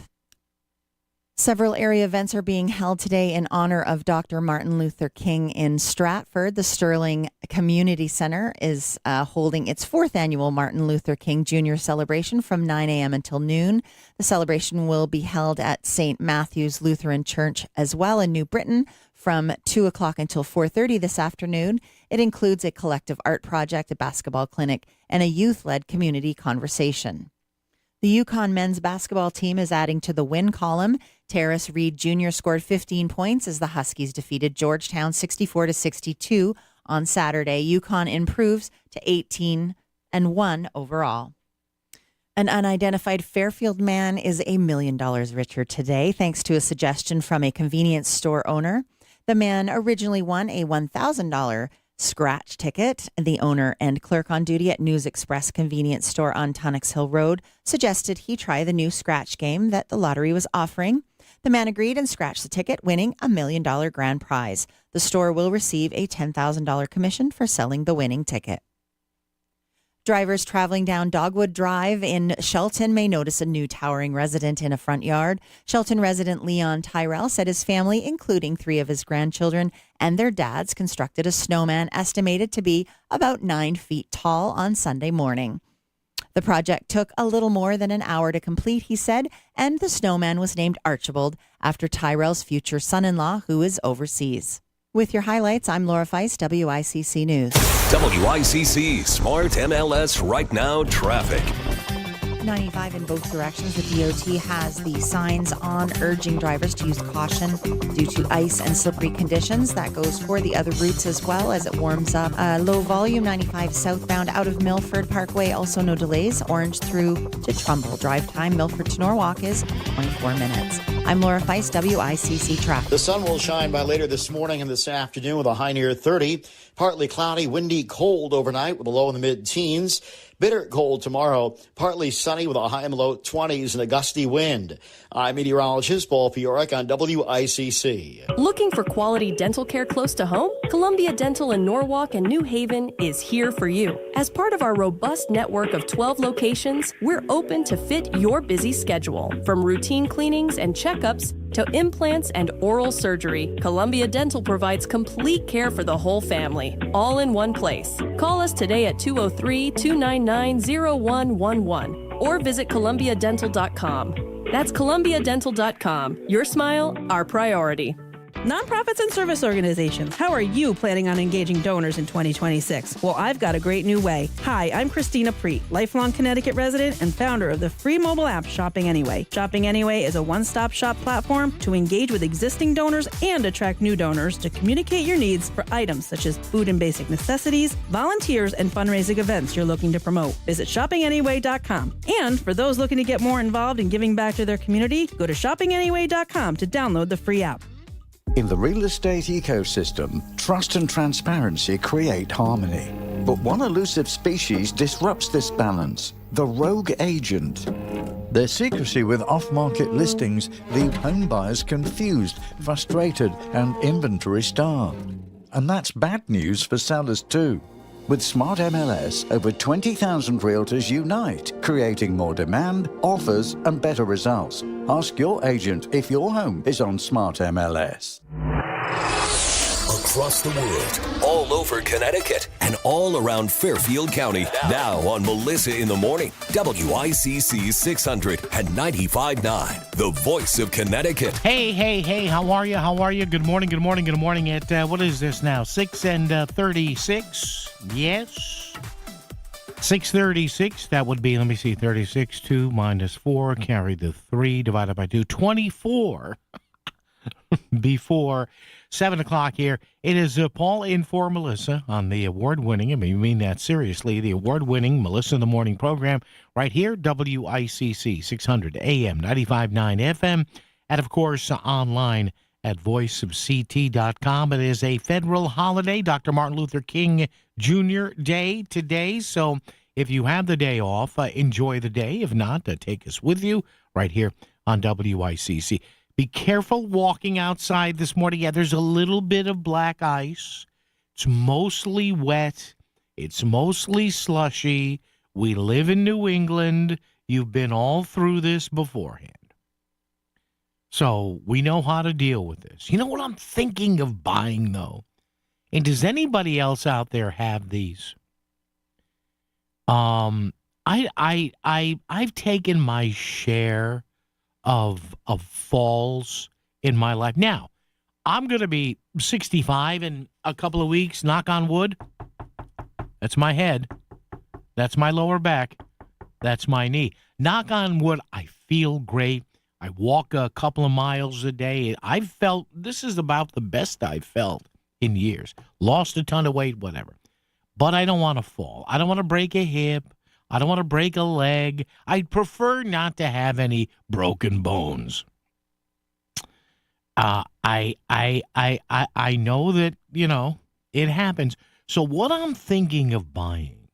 Several area events are being held today in honor of Dr. Martin Luther King in Stratford. The Sterling Community Center is holding its 4th annual Martin Luther King Jr. celebration from 9 a.m. until noon. The celebration will be held at St. Matthew's Lutheran Church as well in New Britain from 2 o'clock until 4:30 this afternoon. It includes a collective art project, a basketball clinic, and a youth-led community conversation. The Yukon men's basketball team is adding to the win column. Terrace Reed Jr. scored 15 points as the Huskies defeated Georgetown 64-62 on Saturday. Yukon improves to 18-1 overall. An unidentified Fairfield man is $1 million richer today, thanks to a suggestion from a convenience store owner. The man originally won a $1,000 scratch ticket. The owner and clerk on duty at News Express convenience store on Tunnocks Hill Road suggested he try the new scratch game that the lottery was offering. The man agreed and scratched the ticket, winning $1 million grand prize. The store will receive a $10,000 commission for selling the winning ticket. Drivers traveling down Dogwood Drive in Shelton may notice a new towering resident in a front yard. Shelton resident Leon Tyrell said his family, including 3 of his grandchildren and their dads, constructed a snowman estimated to be about 9 feet tall on Sunday morning. The project took a little more than an hour to complete, he said, and the snowman was named Archibald after Tyrell's future son-in-law, who is overseas. With your highlights, I'm Laura Feist, WICC News. WICC Smart MLS Right Now Traffic. 95 in both directions. The DOT has the signs on urging drivers to use caution due to ice and slippery conditions. That goes for the other routes as well as it warms up. Low volume 95 southbound out of Milford Parkway. Also no delays. Orange through to Trumbull. Drive time Milford to Norwalk is 24 minutes. I'm Laura Feist, WICC Traffic. The sun will shine by later this morning and this afternoon with a high near 30. Partly cloudy, windy, cold overnight with a low in the mid-teens. Bitter cold tomorrow, partly sunny with a high and low 20s and a gusty wind. I'm meteorologist Paul Fioric on WICC. Looking for quality dental care close to home? Columbia Dental in Norwalk and New Haven is here for you. As part of our robust network of 12 locations, we're open to fit your busy schedule. From routine cleanings and checkups to implants and oral surgery, Columbia Dental provides complete care for the whole family, all in one place. Call us today at 203-299-0111 or visit columbiadental.com. That's columbiadental.com. Your smile, our priority. Nonprofits and service organizations, how are you planning on engaging donors in 2026? Well, I've got a great new way. Hi, I'm Christina Preet, lifelong Connecticut resident and founder of the free mobile app Shopping Anyway. Shopping Anyway is a one-stop shop platform to engage with existing donors and attract new donors to communicate your needs for items such as food and basic necessities, volunteers, and fundraising events you're looking to promote. Visit shoppinganyway.com. And for those looking to get more involved in giving back to their community, go to shoppinganyway.com to download the free app. In the real estate ecosystem, trust and transparency create harmony. But one elusive species disrupts this balance: the rogue agent. Their secrecy with off-market listings leave home buyers confused, frustrated, and inventory-starved. And that's bad news for sellers too. With Smart MLS, over 20,000 realtors unite, creating more demand, offers, and better results. Ask your agent if your home is on Smart MLS. Across the world, all over Connecticut, and all around Fairfield County. Now on Melissa in the Morning, WICC 600 and 95.9, the voice of Connecticut. Hey, how are you? Good morning. At, what is this now, 6:36? Yes. 6:36, that would be, let me see, 36, 2 minus 4, carry the 3, divided by 2, 24 before 7 o'clock here. It is Paul in for Melissa on the award-winning, I mean that seriously, the award-winning Melissa in the Morning program right here, WICC 600 AM, 95.9 FM, and of course online at voiceofct.com. It is a federal holiday, Dr. Martin Luther King Jr. Day today, so if you have the day off, enjoy the day. If not, take us with you right here on WICC. Be careful walking outside this morning. Yeah, there's a little bit of black ice. It's mostly wet. It's mostly slushy. We live in New England. You've been all through this beforehand. So we know how to deal with this. You know what I'm thinking of buying, though? And does anybody else out there have these? I've taken my share of falls in my life. Now, I'm going to be 65 in a couple of weeks, knock on wood. That's my head. That's my lower back. That's my knee. Knock on wood, I feel great. I walk a couple of miles a day. I've felt, this is about the best I've felt in years. Lost a ton of weight, whatever. But I don't want to fall. I don't want to break a hip. I don't want to break a leg. I'd prefer not to have any broken bones. I know that, it happens. So what I'm thinking of buying,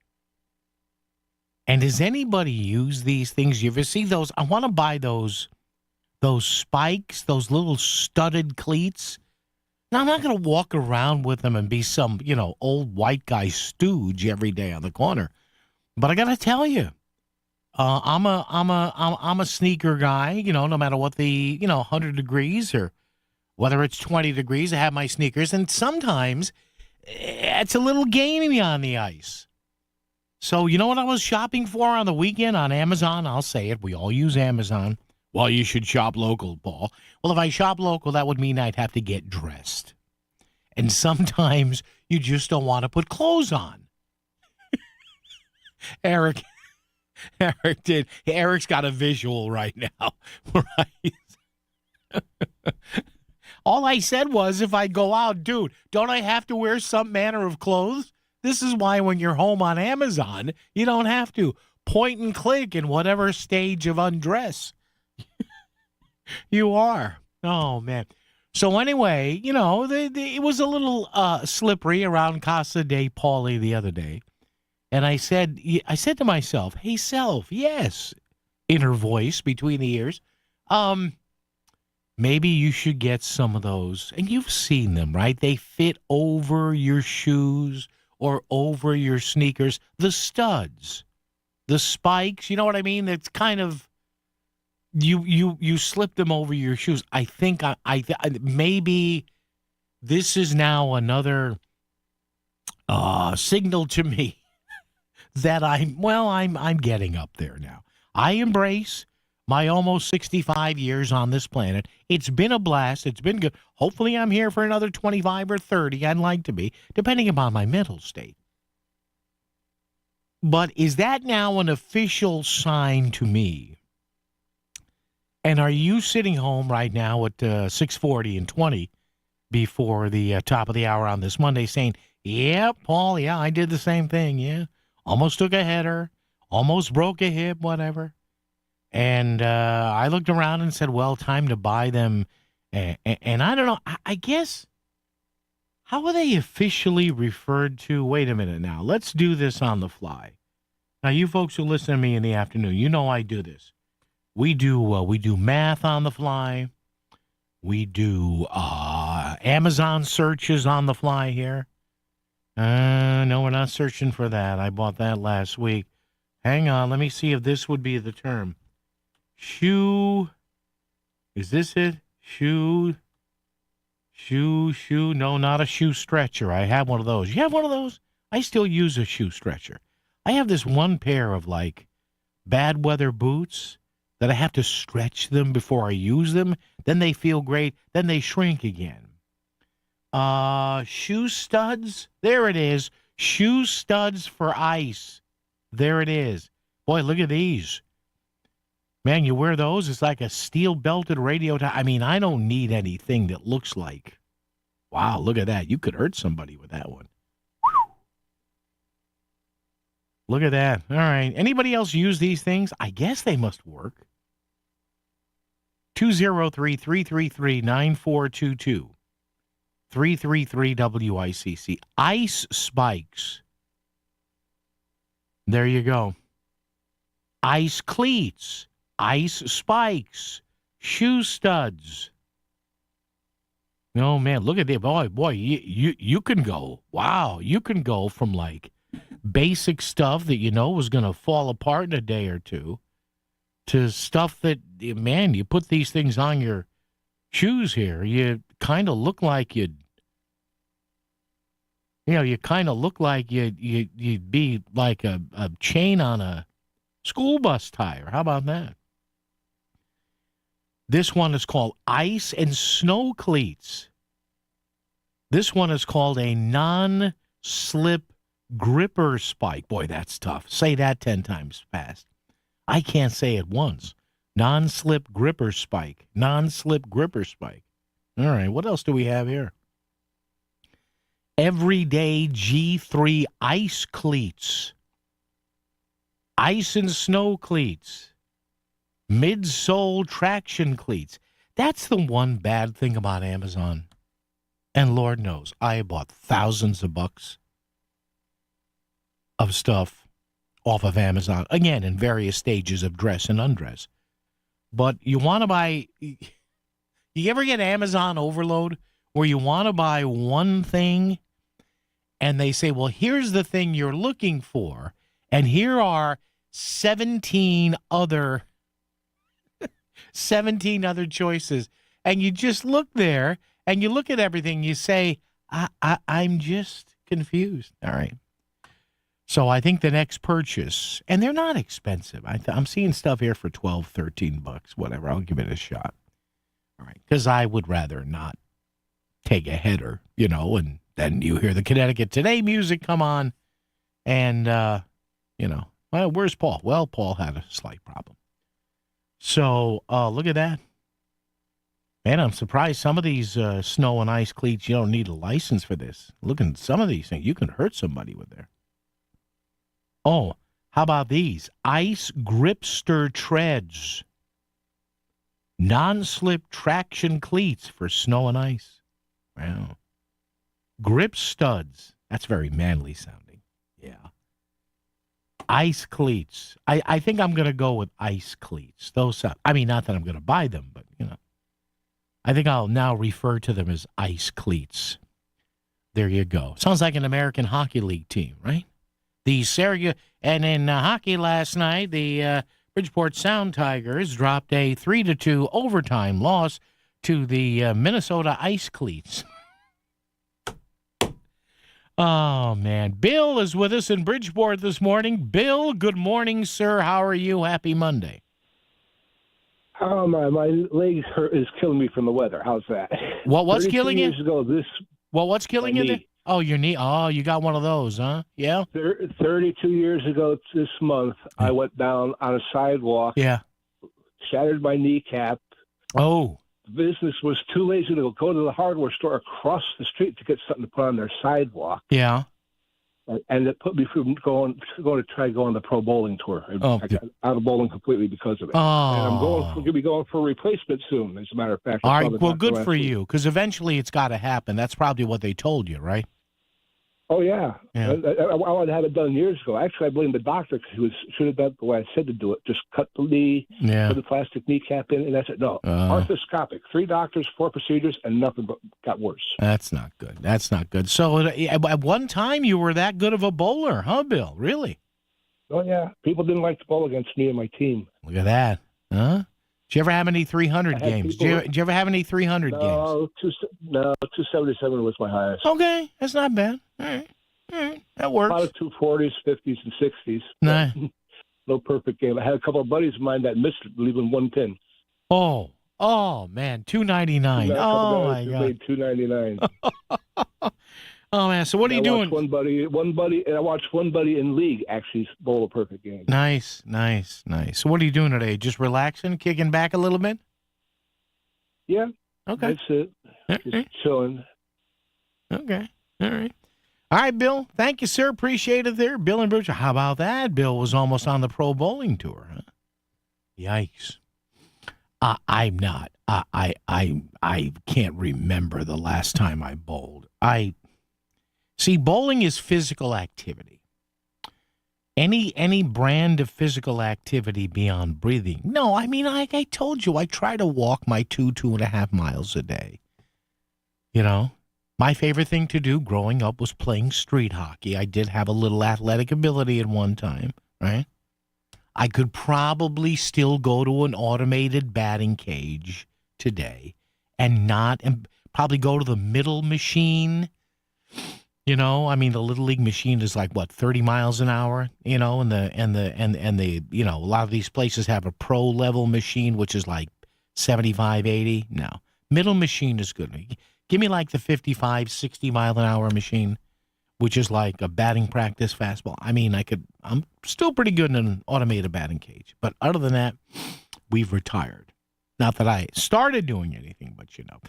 and does anybody use these things? You ever see those? I want to buy those spikes, those little studded cleats. Now, I'm not going to walk around with them and be some, old white guy stooge every day on the corner. But I got to tell you, I'm a sneaker guy, no matter what the, 100 degrees or whether it's 20 degrees, I have my sneakers. And sometimes it's a little gamey on the ice. So you know what I was shopping for on the weekend on Amazon? I'll say it. We all use Amazon. Well, you should shop local, Paul. Well, if I shop local, that would mean I'd have to get dressed. And sometimes you just don't want to put clothes on. Eric Eric did. Eric's got a visual right now. Right? All I said was, if I go out, dude, don't I have to wear some manner of clothes? This is why when you're home on Amazon, you don't have to point and click in whatever stage of undress you are. Oh, man. So anyway, you know, it was a little slippery around Casa de Pauli the other day. And I said to myself, hey, self, yes, inner voice between the ears, maybe you should get some of those. And you've seen them, right? They fit over your shoes or over your sneakers. The studs, the spikes, you know what I mean? It's kind of, you slip them over your shoes. I think maybe this is now another signal to me that I'm getting up there now. I embrace my almost 65 years on this planet. It's been a blast. It's been good. Hopefully I'm here for another 25 or 30. I'd like to be, depending upon my mental state. But is that now an official sign to me? And are you sitting home right now at 6:40 and 20 before the top of the hour on this Monday saying, yeah, Paul, yeah, I did the same thing, yeah. Almost took a header, almost broke a hip, whatever. And I looked around and said, well, time to buy them. And I don't know, I guess, how are they officially referred to? Wait a minute now. Let's do this on the fly. Now, you folks who listen to me in the afternoon, you know I do this. We do math on the fly. We do Amazon searches on the fly here. No, we're not searching for that. I bought that last week. Hang on, let me see if this would be the term. Shoe. Is this it? Shoe. No, not a shoe stretcher. I have one of those. You have one of those? I still use a shoe stretcher. I have this one pair of, like, bad weather boots that I have to stretch them before I use them. Then they feel great. Then they shrink again. Shoe studs. There it is. Shoe studs for ice. There it is. Boy, look at these. Man, you wear those, it's like a steel-belted radio. I mean, I don't need anything that looks like, wow, look at that. You could hurt somebody with that one. Whew. Look at that. All right. Anybody else use these things? I guess they must work. 203-333-9422. 333-WICC. Ice spikes. There you go. Ice cleats. Ice spikes. Shoe studs. No, man, look at that. Boy, you can go. Wow, you can go from, like, basic stuff that you know was going to fall apart in a day or two to stuff that, man, you put these things on your shoes here, you kind of look like you'd be like a chain on a school bus tire. How about that? This one is called ice and snow cleats. This one is called a non-slip gripper spike. Boy, that's tough. Say that 10 times fast. I can't say it once. Non-slip gripper spike. Non-slip gripper spike. All right, what else do we have here? Everyday G3 ice cleats. Ice and snow cleats. Midsole traction cleats. That's the one bad thing about Amazon. And Lord knows, I bought thousands of bucks of stuff off of Amazon. Again, in various stages of dress and undress. But you want to buy... You ever get Amazon overload where you want to buy one thing and they say, well, here's the thing you're looking for, and here are 17 other choices. And you just look there and you look at everything, you say, I'm just confused. All right. So I think the next purchase, and they're not expensive. I'm seeing stuff here for $12, $13, whatever. I'll give it a shot. All right. Because I would rather not take a header, you know, and then you hear the Connecticut Today music come on. And, you know, Well, where's Paul? Well, Paul had a slight problem. So look at that. Man, I'm surprised some of these snow and ice cleats, you don't need a license for this. Look at some of these things. You can hurt somebody with there. Oh, how about these? Ice Gripster treads. Non-slip traction cleats for snow and ice. Wow. Grip studs. That's very manly sounding. Yeah. Ice cleats. I think I'm going to go with ice cleats. Those sound, I mean, not that I'm going to buy them, but, you know. I think I'll now refer to them as ice cleats. There you go. Sounds like an American Hockey League team, right? And in hockey last night, the Bridgeport Sound Tigers dropped a 3-2 overtime loss to the Minnesota Ice Cleats. Oh, man. Bill is with us in Bridgeport this morning. Bill, good morning, sir. How are you? Happy Monday. Oh, my leg is killing me from the weather. How's that? What's killing you? Years ago, what's killing you? Oh, your knee. Oh, you got one of those, huh? Yeah? 32 years ago this month, I went down on a sidewalk. Yeah. Shattered my kneecap. Oh. The business was too lazy to go to the hardware store across the street to get something to put on their sidewalk. Yeah. And it put me from going to try to go on the pro bowling tour. I got out of bowling completely because of it. Oh. And I'm going to be going for a replacement soon, as a matter of fact. All right, well, good for you, because eventually it's got to happen. That's probably what they told you, right? Oh, yeah. Yeah. I wanted to have it done years ago. Actually, I blame the doctor because he should have done it the way I said to do it. Just cut the knee, put the plastic kneecap in, and that's it. No, arthroscopic. 3 doctors, 4 procedures, and nothing but got worse. That's not good. That's not good. So at one time you were that good of a bowler, huh, Bill? Really? Oh, yeah. People didn't like to bowl against me and my team. Look at that. Huh? Did you ever have any 300 games? Did you ever have any 300 games? No, 277 was my highest. Okay, that's not bad. All right. That works. A lot of 240s, 50s, and 60s. Nah. No perfect game. I had a couple of buddies of mine that missed it, leaving 110. Oh, man, 299. Oh, my God. Made 299. Oh, man, so what are you doing? One buddy, and I watched one buddy in league actually bowl a perfect game. Nice. So what are you doing today? Just relaxing, kicking back a little bit? Yeah. Okay. That's it. Just chilling. Okay. All right. All right, Bill. Thank you, sir. Appreciate it there. Bill and Bruce. How about that? Bill was almost on the pro bowling tour, huh? Yikes. I'm not. I can't remember the last time I bowled. See, bowling is physical activity. Any brand of physical activity beyond breathing. No, I mean, I told you, I try to walk my 2.5 miles a day. You know? My favorite thing to do growing up was playing street hockey. I did have a little athletic ability at one time, right? I could probably still go to an automated batting cage today and probably go to the middle machine. You know, I mean, the Little League machine is like, 30 miles an hour, you know, and the you know, a lot of these places have a pro level machine, which is like 75, 80. No, middle machine is good. Give me like the 55, 60 mile an hour machine, which is like a batting practice fastball. I mean, I'm still pretty good in an automated batting cage. But other than that, we've retired. Not that I started doing anything, but you know.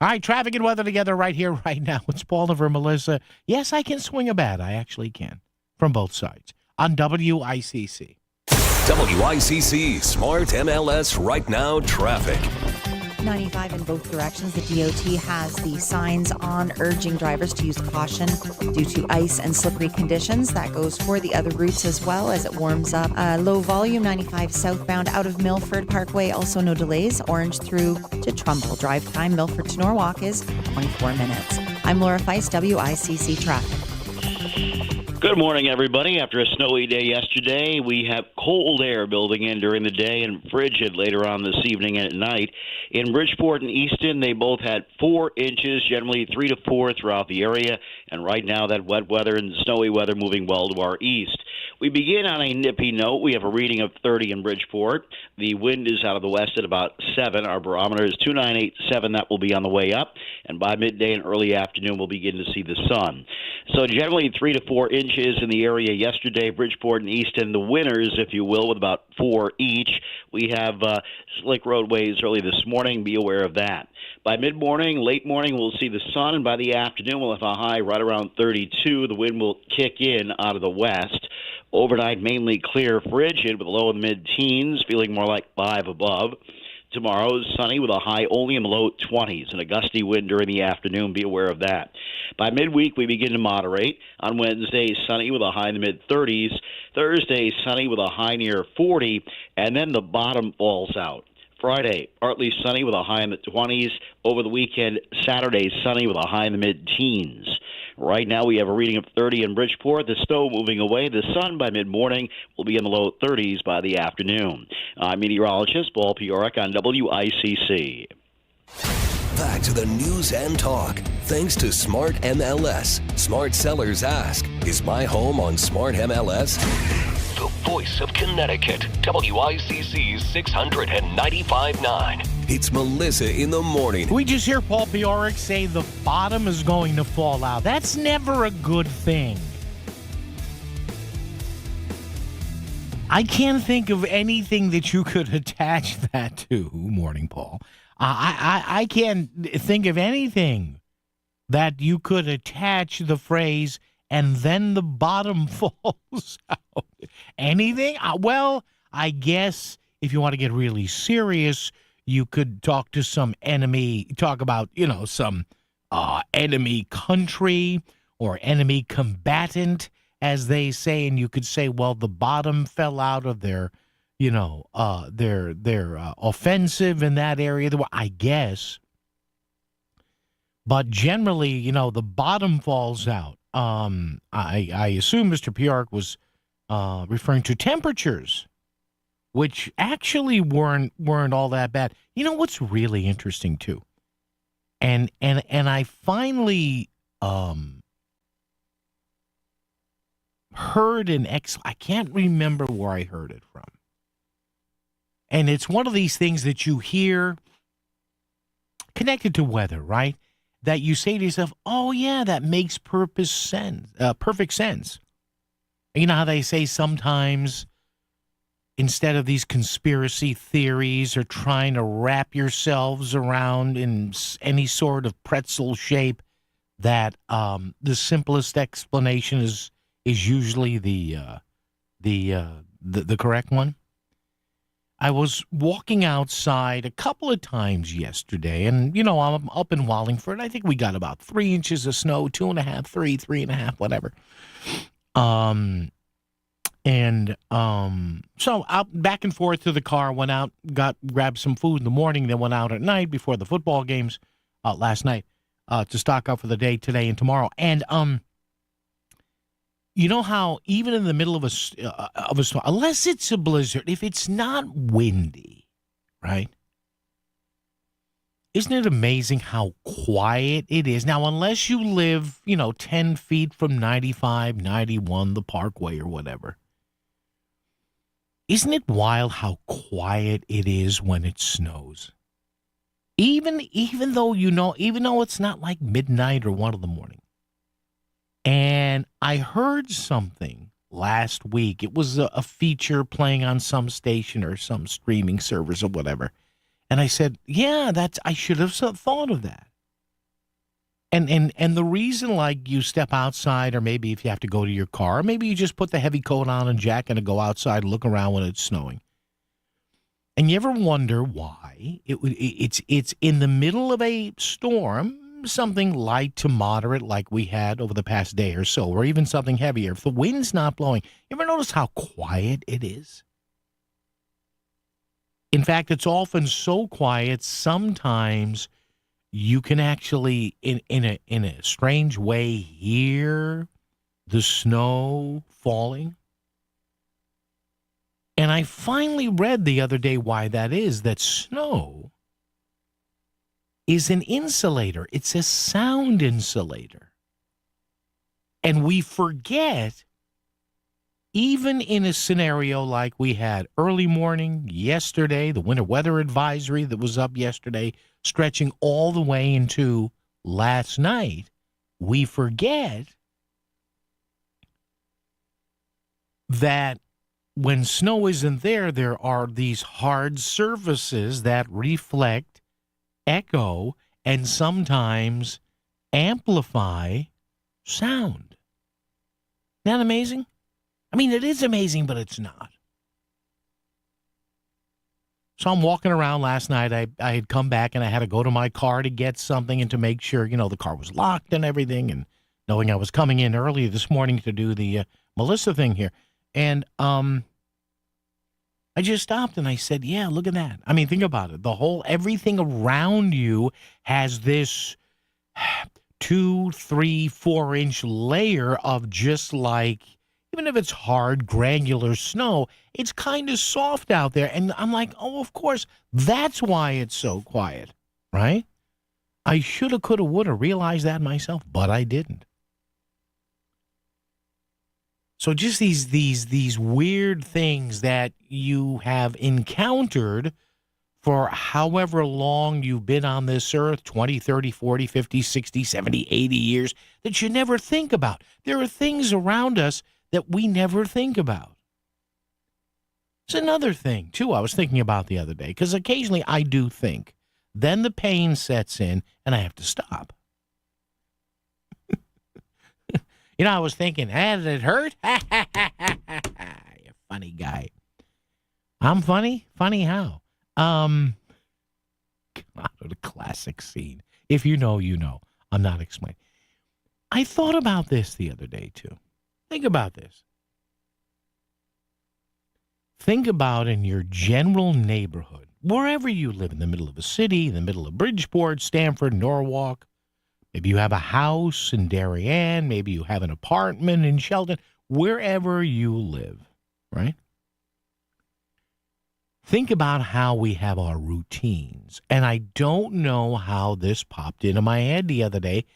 All right, traffic and weather together right here, right now. It's Paul over Melissa. Yes, I can swing a bat. I actually can. From both sides. On WICC. WICC Smart MLS Right Now Traffic. 95 in both directions. The DOT has the signs on urging drivers to use caution due to ice and slippery conditions. That goes for the other routes as well as it warms up. Low volume 95 southbound out of Milford Parkway. Also no delays. Orange through to Trumbull. Drive time Milford to Norwalk is 24 minutes. I'm Laura Feist, WICC Traffic. Good morning, everybody. After a snowy day yesterday, we have cold air building in during the day and frigid later on this evening and at night. In Bridgeport and Easton, they both had 4 inches, generally 3 to 4 throughout the area. And right now, that wet weather and snowy weather moving well to our east. We begin on a nippy note. We have a reading of 30 in Bridgeport. The wind is out of the west at about 7. Our barometer is 2987. That will be on the way up. And by midday and early afternoon, we'll begin to see the sun. So generally 3 to 4 inches in the area yesterday. Bridgeport and Easton, the winners, if you will, with about 4 each. We have slick roadways early this morning. Be aware of that. By mid-morning, late morning, we'll see the sun, and by the afternoon, we'll have a high right around 32. The wind will kick in out of the west. Overnight, mainly clear, frigid, with a low in the mid-teens, feeling more like 5 above. Tomorrow is sunny with a high only in the low 20s and a gusty wind during the afternoon. Be aware of that. By midweek, we begin to moderate. On Wednesday, sunny with a high in the mid-30s. Thursday, sunny with a high near 40, and then the bottom falls out. Friday, partly sunny with a high in the 20s. Over the weekend, Saturday, sunny with a high in the mid-teens. Right now, we have a reading of 30 in Bridgeport. The snow moving away. The sun by mid-morning will be in the low 30s by the afternoon. I'm meteorologist Paul Piorek on WICC. Back to the news and talk. Thanks to Smart MLS. Smart sellers ask, is my home on Smart MLS? The voice of Connecticut. WICC 695.9. It's Melissa in the morning. We just hear Paul Piorek say the bottom is going to fall out. That's never a good thing. I can't think of anything that you could attach that to. Morning, Paul. I can't think of anything that you could attach the phrase, and then the bottom falls out. Anything? Well, I guess if you want to get really serious, you could talk to some enemy, talk about, some enemy country or enemy combatant, as they say, and you could say, well, the bottom fell out of their offensive in that area. I guess. But generally, the bottom falls out. I assume Mr. Piorek was referring to temperatures, which actually weren't all that bad. You know what's really interesting too, and I finally heard I can't remember where I heard it from, and it's one of these things that you hear connected to weather, right? That you say to yourself, "Oh yeah, that makes perfect sense." You know how they say sometimes, instead of these conspiracy theories or trying to wrap yourselves around in any sort of pretzel shape, that the simplest explanation is usually the correct one. I was walking outside a couple of times yesterday, and, I'm up in Wallingford. I think we got about 3 inches of snow, 2.5, 3.5, whatever. So out back and forth to the car, went out, grabbed some food in the morning, then went out at night before the football games last night to stock up for the day today and tomorrow. And you know how even in the middle of a storm, unless it's a blizzard, if it's not windy, right? Isn't it amazing how quiet it is? Now, unless you live, 10 feet from 95, 91, the Parkway or whatever. Isn't it wild how quiet it is when it snows? Even though it's not like midnight or 1 a.m. And I heard something last week. It was a feature playing on some station or some streaming service or whatever. And I said, yeah, I should have thought of that. And the reason, like, you step outside, or maybe if you have to go to your car, or maybe you just put the heavy coat on and jacket and go outside and look around when it's snowing. And you ever wonder why it's in the middle of a storm, something light to moderate like we had over the past day or so, or even something heavier. If the wind's not blowing, you ever notice how quiet it is? In fact, it's often so quiet, sometimes you can actually, in a strange way, hear the snow falling. And I finally read the other day why that is, that snow is an insulator. It's a sound insulator. And we forget, even in a scenario like we had early morning yesterday, the winter weather advisory that was up yesterday, stretching all the way into last night, we forget that when snow isn't there, there are these hard surfaces that reflect, echo, and sometimes amplify sound. Isn't that amazing? I mean, it is amazing, but it's not. So I'm walking around last night. I had come back and I had to go to my car to get something and to make sure, the car was locked and everything, and knowing I was coming in early this morning to do the Melissa thing here. And I just stopped and I said, yeah, look at that. I mean, think about it. Everything around you has this 2, 3, 4-inch layer of just like, even if it's hard, granular snow, it's kind of soft out there. And I'm like, oh, of course, that's why it's so quiet, right? I shoulda, coulda, woulda realized that myself, but I didn't. So just these weird things that you have encountered for however long you've been on this earth, 20, 30, 40, 50, 60, 70, 80 years, that you never think about. There are things around us that we never think about. It's another thing, too, I was thinking about the other day, because occasionally I do think. Then the pain sets in, and I have to stop. I was thinking, did it hurt? You funny guy. I'm funny? Funny how? God, what a classic scene. If you know, you know. I'm not explaining. I thought about this the other day, too. Think about this. Think about in your general neighborhood, wherever you live, in the middle of a city, in the middle of Bridgeport, Stamford, Norwalk. Maybe you have a house in Darien. Maybe you have an apartment in Sheldon. Wherever you live, right? Think about how we have our routines. And I don't know how this popped into my head the other day.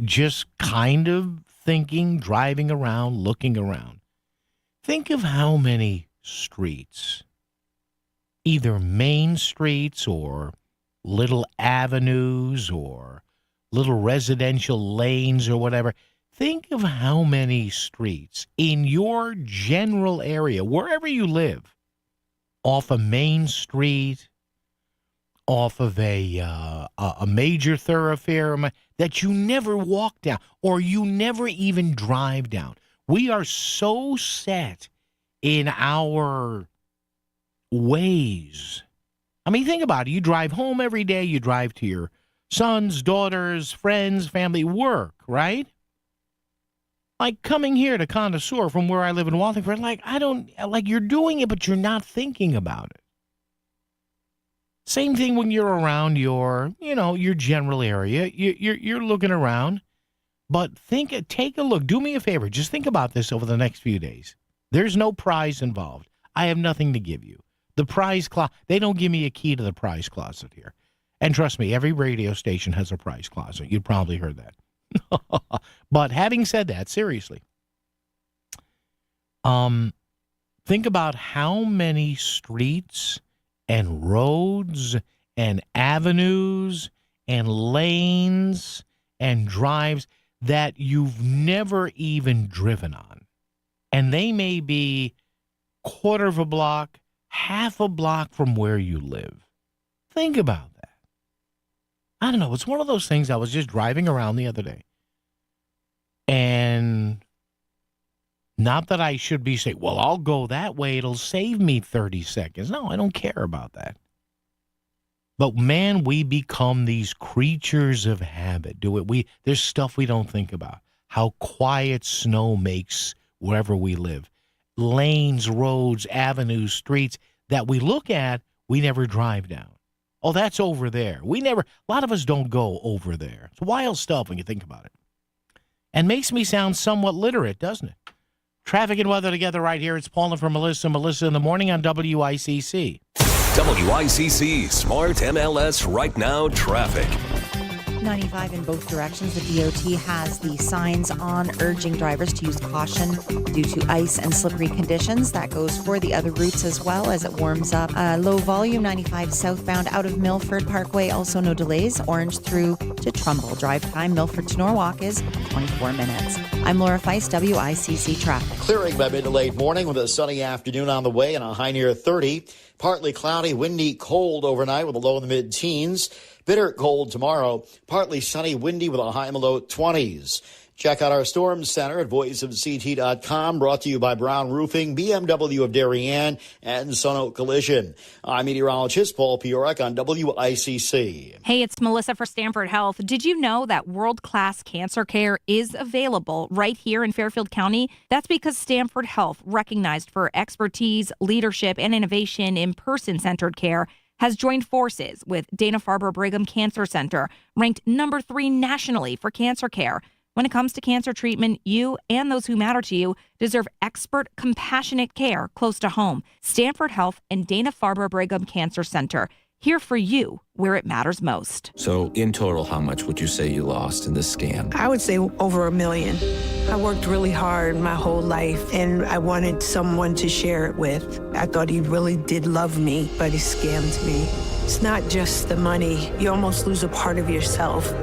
Just kind of thinking, driving around, looking around. Think of how many streets, either main streets or little avenues or little residential lanes or whatever. Think of how many streets in your general area, wherever you live, off a main street, off of a major thoroughfare that you never walk down or you never even drive down. We are so set in our ways. I mean, think about it. You drive home every day. You drive to your sons, daughters, friends, family, work, right? Like coming here to Connoisseur from where I live in Wallingford, you're doing it, but you're not thinking about it. Same thing when you're around your general area. You're looking around, but take a look. Do me a favor. Just think about this over the next few days. There's no prize involved. I have nothing to give you. The prize closet, they don't give me a key to the prize closet here. And trust me, every radio station has a prize closet. You've probably heard that. But having said that, seriously, think about how many streets and roads and avenues and lanes and drives that you've never even driven on. And they may be quarter of a block, half a block from where you live. Think about that. I don't know. It's one of those things. I was just driving around the other day. And not that I should be saying, well, I'll go that way. It'll save me 30 seconds. No, I don't care about that. But, man, we become these creatures of habit. There's stuff we don't think about. How quiet snow makes wherever we live. Lanes, roads, avenues, streets that we look at, we never drive down. Oh, that's over there. A lot of us don't go over there. It's wild stuff when you think about it. And makes me sound somewhat literate, doesn't it? Traffic and weather together right here. It's Paul and for Melissa. Melissa in the morning on WICC. WICC Smart MLS Right Now Traffic. 95 in both directions. The DOT has the signs on urging drivers to use caution due to ice and slippery conditions. That goes for the other routes as well as it warms up. Low volume 95 southbound out of Milford Parkway. Also no delays. Orange through to Trumbull. Drive time Milford to Norwalk is 24 minutes. I'm Laura Feist, WICC Traffic. Clearing by mid to late morning with a sunny afternoon on the way and a high near 30. Partly cloudy, windy, cold overnight with a low in the mid-teens. Bitter cold tomorrow. Partly sunny, windy with a high in the low 20s. Check out our Storm Center at voiceofct.com. Brought to you by Brown Roofing, BMW of Darien, and Sono Collision. I'm meteorologist Paul Piorek on WICC. Hey, it's Melissa for Stanford Health. Did you know that world-class cancer care is available right here in Fairfield County? That's because Stanford Health, recognized for expertise, leadership, and innovation in person-centered care, has joined forces with Dana-Farber Brigham Cancer Center, ranked number 3 nationally for cancer care. When it comes to cancer treatment, you and those who matter to you deserve expert, compassionate care close to home. Stanford Health and Dana-Farber Brigham Cancer Center, here for you where it matters most. So in total, how much would you say you lost in this scam? I would say over $1 million. I worked really hard my whole life, and I wanted someone to share it with. I thought he really did love me, but he scammed me. It's not just the money. You almost lose a part of yourself.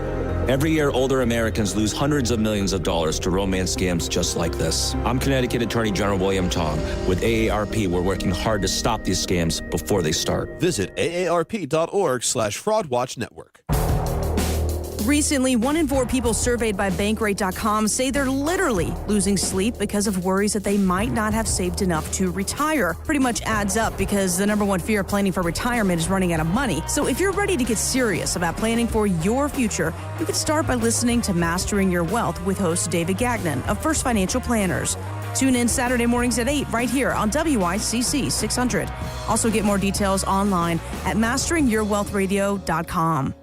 Every year, older Americans lose hundreds of millions of dollars to romance scams just like this. I'm Connecticut Attorney General William Tong. With AARP, we're working hard to stop these scams before they start. Visit aarp.org/fraudwatchnetwork. Recently, 1 in 4 people surveyed by Bankrate.com say they're literally losing sleep because of worries that they might not have saved enough to retire. Pretty much adds up because the number one fear of planning for retirement is running out of money. So if you're ready to get serious about planning for your future, you can start by listening to Mastering Your Wealth with host David Gagnon of First Financial Planners. Tune in Saturday mornings at 8 right here on WICC 600. Also get more details online at masteringyourwealthradio.com.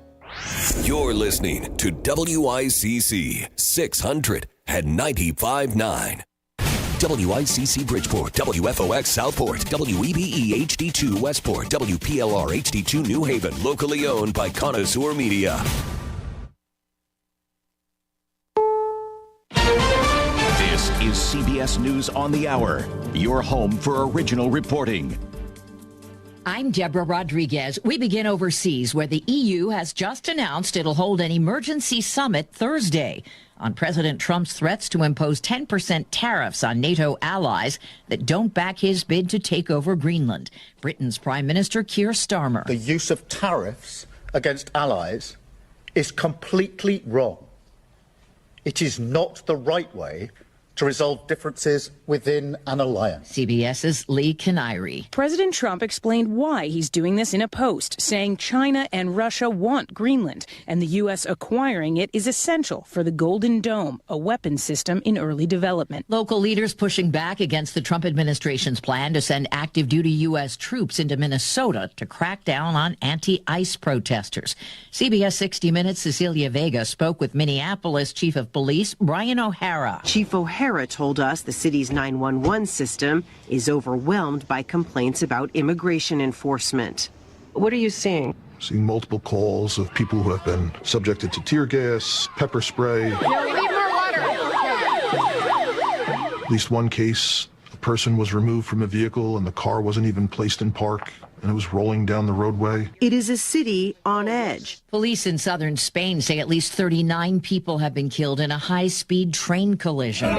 You're listening to WICC 600 at 95.9. WICC Bridgeport, WFOX Southport, WEBE HD2 Westport, WPLR HD2 New Haven, locally owned by Connoisseur Media. This is CBS News on the Hour, your home for original reporting. I'm Deborah Rodriguez. We begin overseas, where the EU has just announced it'll hold an emergency summit Thursday on President Trump's threats to impose 10% tariffs on NATO allies that don't back his bid to take over Greenland. Britain's Prime Minister Keir Starmer. The use of tariffs against allies is completely wrong. It is not the right way to resolve differences within an alliance. CBS's Lee Canary. President Trump explained why he's doing this in a post, saying China and Russia want Greenland, and the U.S. acquiring it is essential for the Golden Dome, a weapons system in early development. Local leaders pushing back against the Trump administration's plan to send active duty U.S. troops into Minnesota to crack down on anti-ICE protesters. CBS 60 Minutes' Cecilia Vega spoke with Minneapolis Chief of Police Brian O'Hara. Chief O'Hara told us the city's 911 system is overwhelmed by complaints about immigration enforcement. What are you seeing? Seeing multiple calls of people who have been subjected to tear gas, pepper spray. We need more water. At least one case, a person was removed from a vehicle and the car wasn't even placed in park, and it was rolling down the roadway. It is a city on edge. Police in southern Spain say at least 39 people have been killed in a high-speed train collision.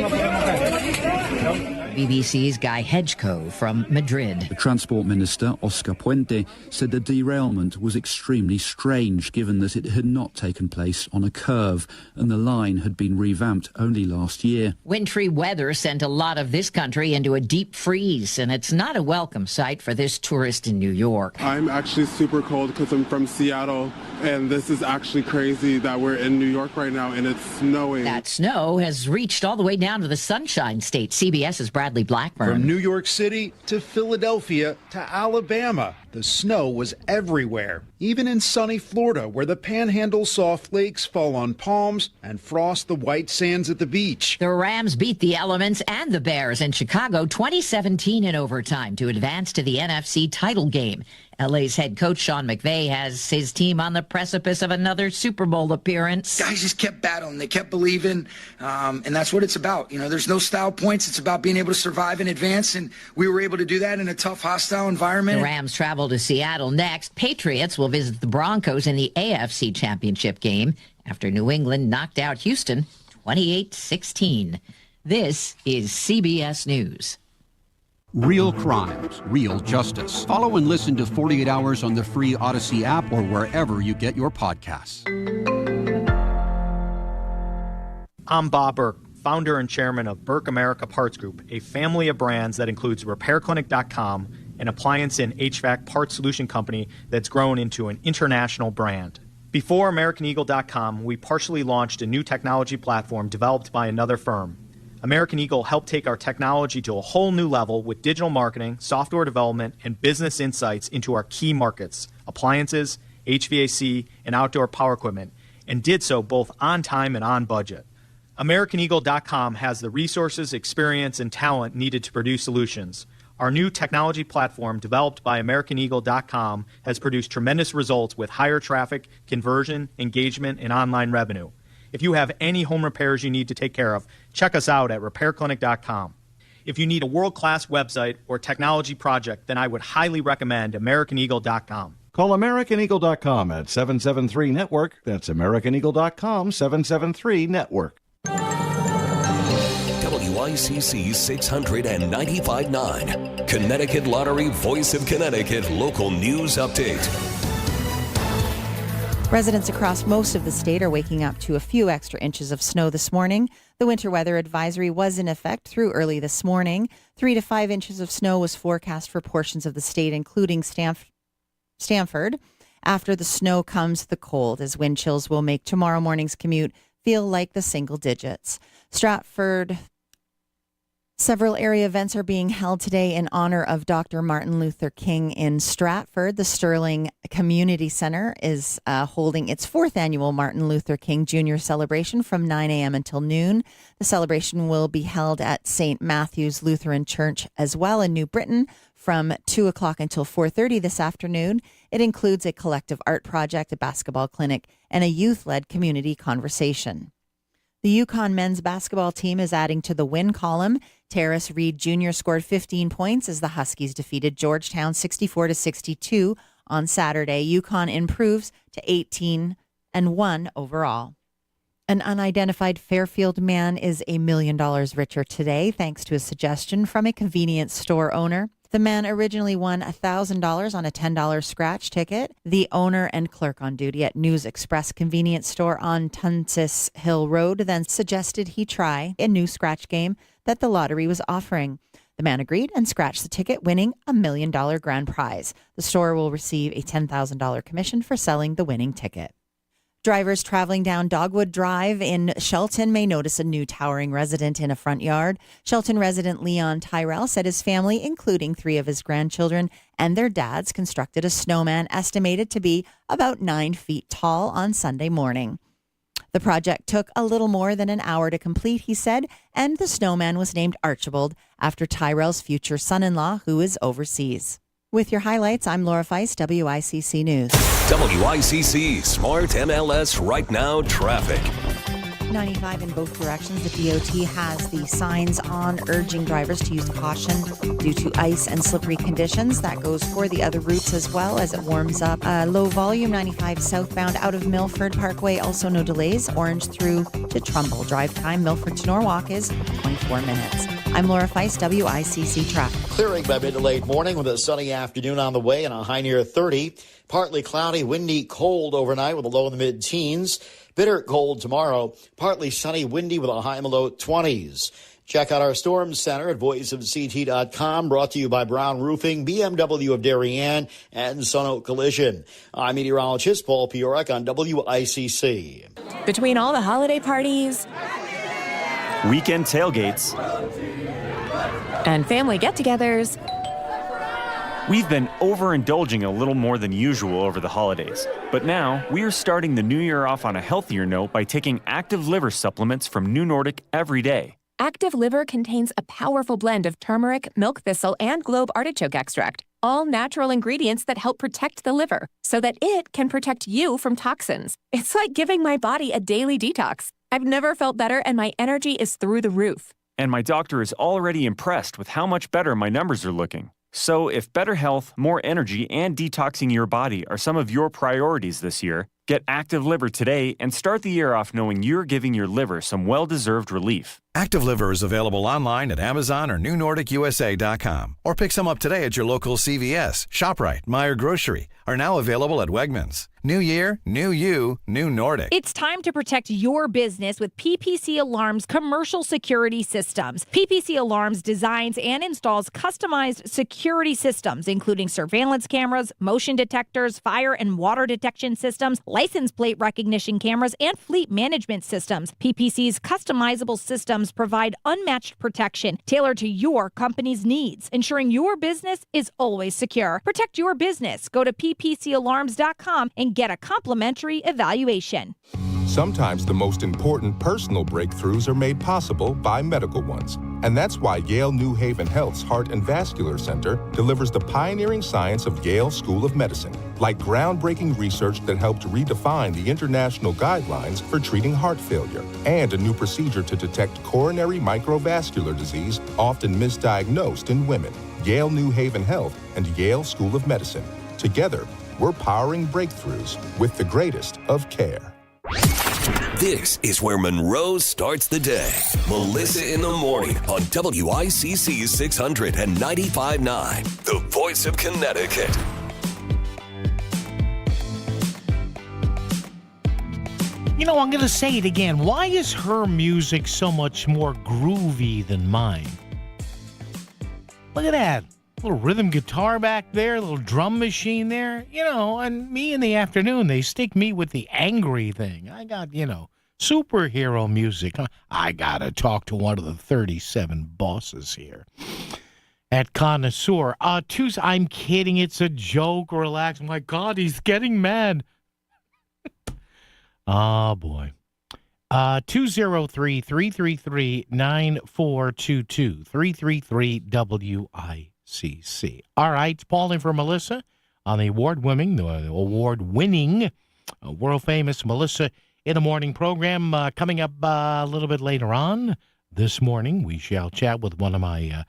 BBC's Guy Hedgecoe from Madrid. The Transport Minister, Oscar Puente, said the derailment was extremely strange given that it had not taken place on a curve and the line had been revamped only last year. Wintry weather sent a lot of this country into a deep freeze, and it's not a welcome sight for this tourist in New York. I'm actually super cold because I'm from Seattle, and this is actually crazy that we're in New York right now and it's snowing. That snow has reached all the way down to the Sunshine State. CBS's Bradley Blackburn. From New York City to Philadelphia to Alabama, The snow was everywhere, even in sunny Florida, where the Panhandle saw flakes fall on palms and frost the white sands at the beach. The Rams beat the Elements and the Bears in Chicago 2017 in overtime to advance to the NFC title game. LA's head coach Sean McVay has his team on the precipice of another Super Bowl appearance. Guys just kept battling. They kept believing, and that's what it's about. You know, there's no style points. It's about being able to survive and advance, and we were able to do that in a tough, hostile environment. The Rams travel to Seattle next. Patriots will visit the Broncos in the AFC Championship game after New England knocked out Houston 28-16. This is CBS News. Real crimes, real justice. Follow and listen to 48 Hours on the free Odyssey app or wherever you get your podcasts. I'm Bob Burke, founder and chairman of Burke America Parts Group, a family of brands that includes RepairClinic.com, an appliance and HVAC parts solution company that's grown into an international brand. Before AmericanEagle.com, we partially launched a new technology platform developed by another firm. American Eagle helped take our technology to a whole new level with digital marketing, software development, and business insights into our key markets, appliances, HVAC, and outdoor power equipment, and did so both on time and on budget. AmericanEagle.com has the resources, experience, and talent needed to produce solutions. Our new technology platform, developed by AmericanEagle.com, has produced tremendous results with higher traffic, conversion, engagement, and online revenue. If you have any home repairs you need to take care of, check us out at RepairClinic.com. If you need a world-class website or technology project, then I would highly recommend AmericanEagle.com. Call AmericanEagle.com at 773-NETWORK. That's AmericanEagle.com, 773-NETWORK. WICC 695.9, Connecticut Lottery Voice of Connecticut Local News Update. Residents across most of the state are waking up to a few extra inches of snow this morning. The winter weather advisory was in effect through early this morning. 3 to 5 inches of snow was forecast for portions of the state, including Stamford. After the snow comes the cold, as wind chills will make tomorrow morning's commute feel like the single digits. Stratford. Several area events are being held today in honor of Dr. Martin Luther King in Stratford. The Sterling Community Center is holding its 4th annual Martin Luther King Jr. celebration from 9 a.m. until noon. The celebration will be held at St. Matthew's Lutheran Church as well in New Britain from 2 o'clock until 4:30 this afternoon. It includes a collective art project, a basketball clinic, and a youth-led community conversation. The Yukon men's basketball team is adding to the win column. Terrace Reed Jr. scored 15 points as the Huskies defeated Georgetown 64-62 on Saturday. Yukon improves to 18-1 overall. An unidentified Fairfield man is $1 million richer today thanks to a suggestion from a convenience store owner. The man originally won $1,000 on a $10 scratch ticket. The owner and clerk on duty at News Express convenience store on Tunsis Hill Road then suggested he try a new scratch game that the lottery was offering. The man agreed and scratched the ticket, winning $1 million grand prize. The store will receive a $10,000 commission for selling the winning ticket. Drivers traveling down Dogwood Drive in Shelton may notice a new towering resident in a front yard. Shelton resident Leon Tyrell said his family, including 3 of his grandchildren and their dads, constructed a snowman estimated to be about 9 feet tall on Sunday morning. The project took a little more than an hour to complete, he said, and the snowman was named Archibald after Tyrell's future son-in-law, who is overseas. With your highlights, I'm Laura Feist, WICC News. WICC Smart MLS Right Now Traffic. 95 in both directions. The DOT has the signs on urging drivers to use caution due to ice and slippery conditions. That goes for the other routes as well as it warms up. Low volume 95 southbound out of Milford Parkway. Also no delays. Orange through to Trumbull. Drive time Milford to Norwalk is 24 minutes. I'm Laura Feist, WICC Traffic. Clearing by mid to late morning with a sunny afternoon on the way and a high near 30. Partly cloudy, windy, cold overnight with a low in the mid-teens. Bitter cold tomorrow. Partly sunny, windy with a high in the low 20s. Check out our Storm Center at voiceofct.com. Brought to you by Brown Roofing, BMW of Darien, and Sunoak Collision. I'm meteorologist Paul Piorek on WICC. Between all the holiday parties, weekend tailgates, and family get-togethers, We've been overindulging a little more than usual over the holidays, but now we are starting the new year off on a healthier note by taking Active Liver supplements from New Nordic every day. Active Liver contains a powerful blend of turmeric, milk thistle, and globe artichoke extract, all natural ingredients that help protect the liver so that it can protect you from toxins. It's like giving my body a daily detox. I've never felt better, and my energy is through the roof. And my doctor is already impressed with how much better my numbers are looking. So if better health, more energy, and detoxing your body are some of your priorities this year, get Active Liver today and start the year off knowing you're giving your liver some well-deserved relief. Active Liver is available online at Amazon or NewNordicUSA.com. Or pick some up today at your local CVS, ShopRite, Meijer Grocery, are now available at Wegmans. New year, new you, new Nordic. It's time to protect your business with PPC Alarms Commercial Security Systems. PPC Alarms designs and installs customized security systems, including surveillance cameras, motion detectors, fire and water detection systems, license plate recognition cameras, and fleet management systems. PPC's customizable systems provide unmatched protection tailored to your company's needs, ensuring your business is always secure. Protect your business. Go to ppcalarms.com and get a complimentary evaluation. Sometimes the most important personal breakthroughs are made possible by medical ones. And that's why Yale New Haven Health's Heart and Vascular Center delivers the pioneering science of Yale School of Medicine, like groundbreaking research that helped redefine the international guidelines for treating heart failure, and a new procedure to detect coronary microvascular disease, often misdiagnosed in women. Yale New Haven Health and Yale School of Medicine. Together, we're powering breakthroughs with the greatest of care. This is where Monroe starts the day. Melissa in the Morning on WICC 600 and 95.9, the voice of Connecticut. You know, I'm going to say it again. Why is her music so much more groovy than mine? Look at that. Little rhythm guitar back there, little drum machine there. You know, and me in the afternoon, they stick me with the angry thing. I got, superhero music. I got to talk to one of the 37 bosses here at Connoisseur. I'm kidding. It's a joke. Relax. My God, he's getting mad. Oh, boy. 203-333-9422. 333-WICC. All right, it's Paul in for Melissa on the award-winning, world-famous Melissa in the Morning program. Coming up a little bit later on this morning, we shall chat with one of my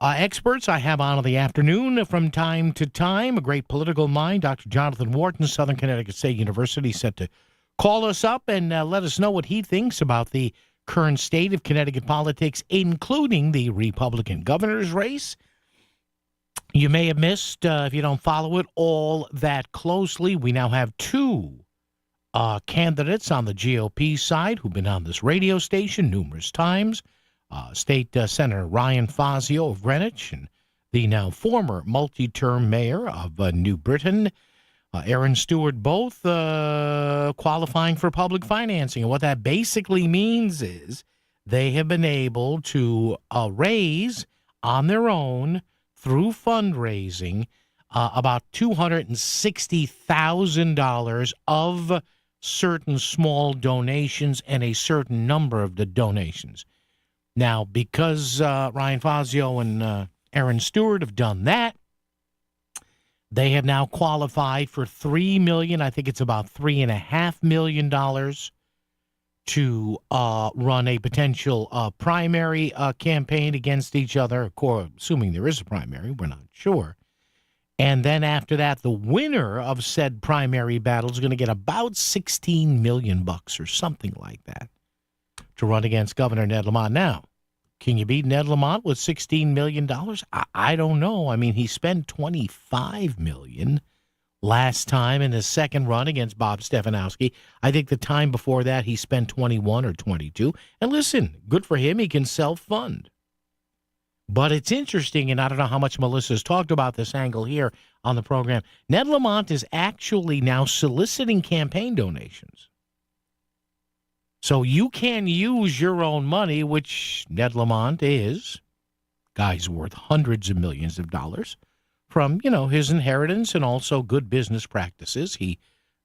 experts I have on in the afternoon from time to time. A great political mind, Dr. Jonathan Wharton, Southern Connecticut State University, set to call us up and let us know what he thinks about the current state of Connecticut politics, including the Republican governor's race. You may have missed, if you don't follow it all that closely, we now have two candidates on the GOP side who've been on this radio station numerous times. State Senator Ryan Fazio of Greenwich and the now former multi-term mayor of New Britain, Aaron Stewart, both qualifying for public financing. And what that basically means is they have been able to raise on their own through fundraising about $260,000 of certain small donations and a certain number of the donations. Now, because Ryan Fazio and Aaron Stewart have done that, they have now qualified for $3 million. I think it's about $3.5 million to run a potential primary campaign against each other. Of course, assuming there is a primary, we're not sure. And then after that, the winner of said primary battle is going to get about $16 million or something like that to run against Governor Ned Lamont. Now, can you beat Ned Lamont with $16 million? I don't know. I mean, he spent $25 million last time in his second run against Bob Stefanowski. I think the time before that he spent 21 or 22. And listen, good for him. He can self-fund. But it's interesting, and I don't know how much Melissa's talked about this angle here on the program. Ned Lamont is actually now soliciting campaign donations. So you can use your own money, which Ned Lamont is. Guy's worth hundreds of millions of dollars from, his inheritance and also good business practices. He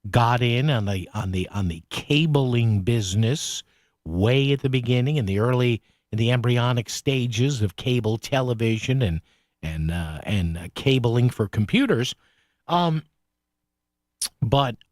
got in on the cabling business way at the beginning in the embryonic stages of cable television and cabling for computers. But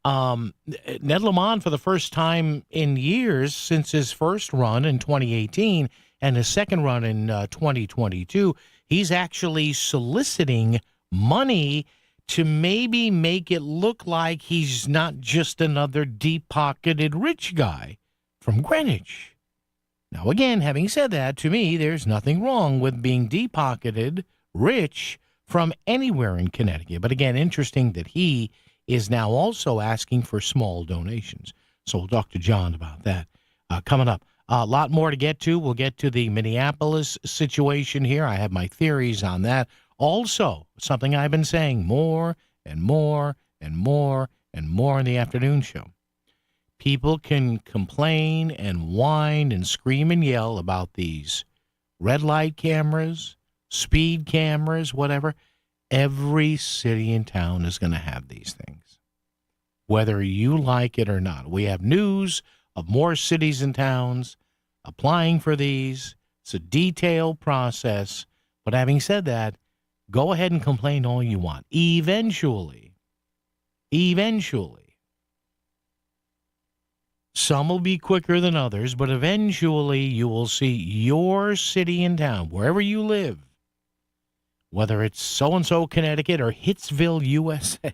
Ned Lamont, for the first time in years since his first run in 2018 and his second run in 2022, he's actually soliciting money to maybe make it look like he's not just another deep-pocketed rich guy from Greenwich. Now, again, having said that, to me, there's nothing wrong with being deep-pocketed rich from anywhere in Connecticut. But again, interesting that he is now also asking for small donations. So we'll talk to John about that coming up. A lot more to get to. We'll get to the Minneapolis situation here. I have my theories on that. Also, something I've been saying more and more and more and more in the afternoon show. People can complain and whine and scream and yell about these red light cameras, speed cameras, whatever. Every city and town is going to have these things, whether you like it or not. We have news of more cities and towns applying for these. It's a detailed process. But having said that, go ahead and complain all you want. Eventually, some will be quicker than others, but eventually you will see your city and town, wherever you live, whether it's so-and-so Connecticut or Hitsville, USA,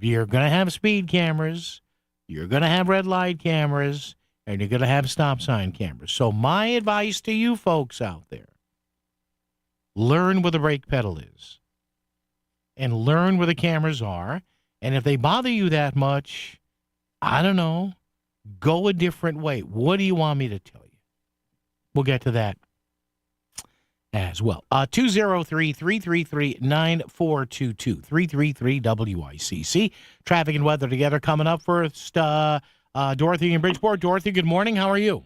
you're going to have speed cameras, you're going to have red light cameras, and you're going to have stop sign cameras. So my advice to you folks out there, learn where the brake pedal is and learn where the cameras are. And if they bother you that much, I don't know, go a different way. What do you want me to tell you? We'll get to that as well. 203-333-9422, 333-WICC. Traffic and weather together coming up first. Dorothy in Bridgeport. Dorothy, good morning. How are you?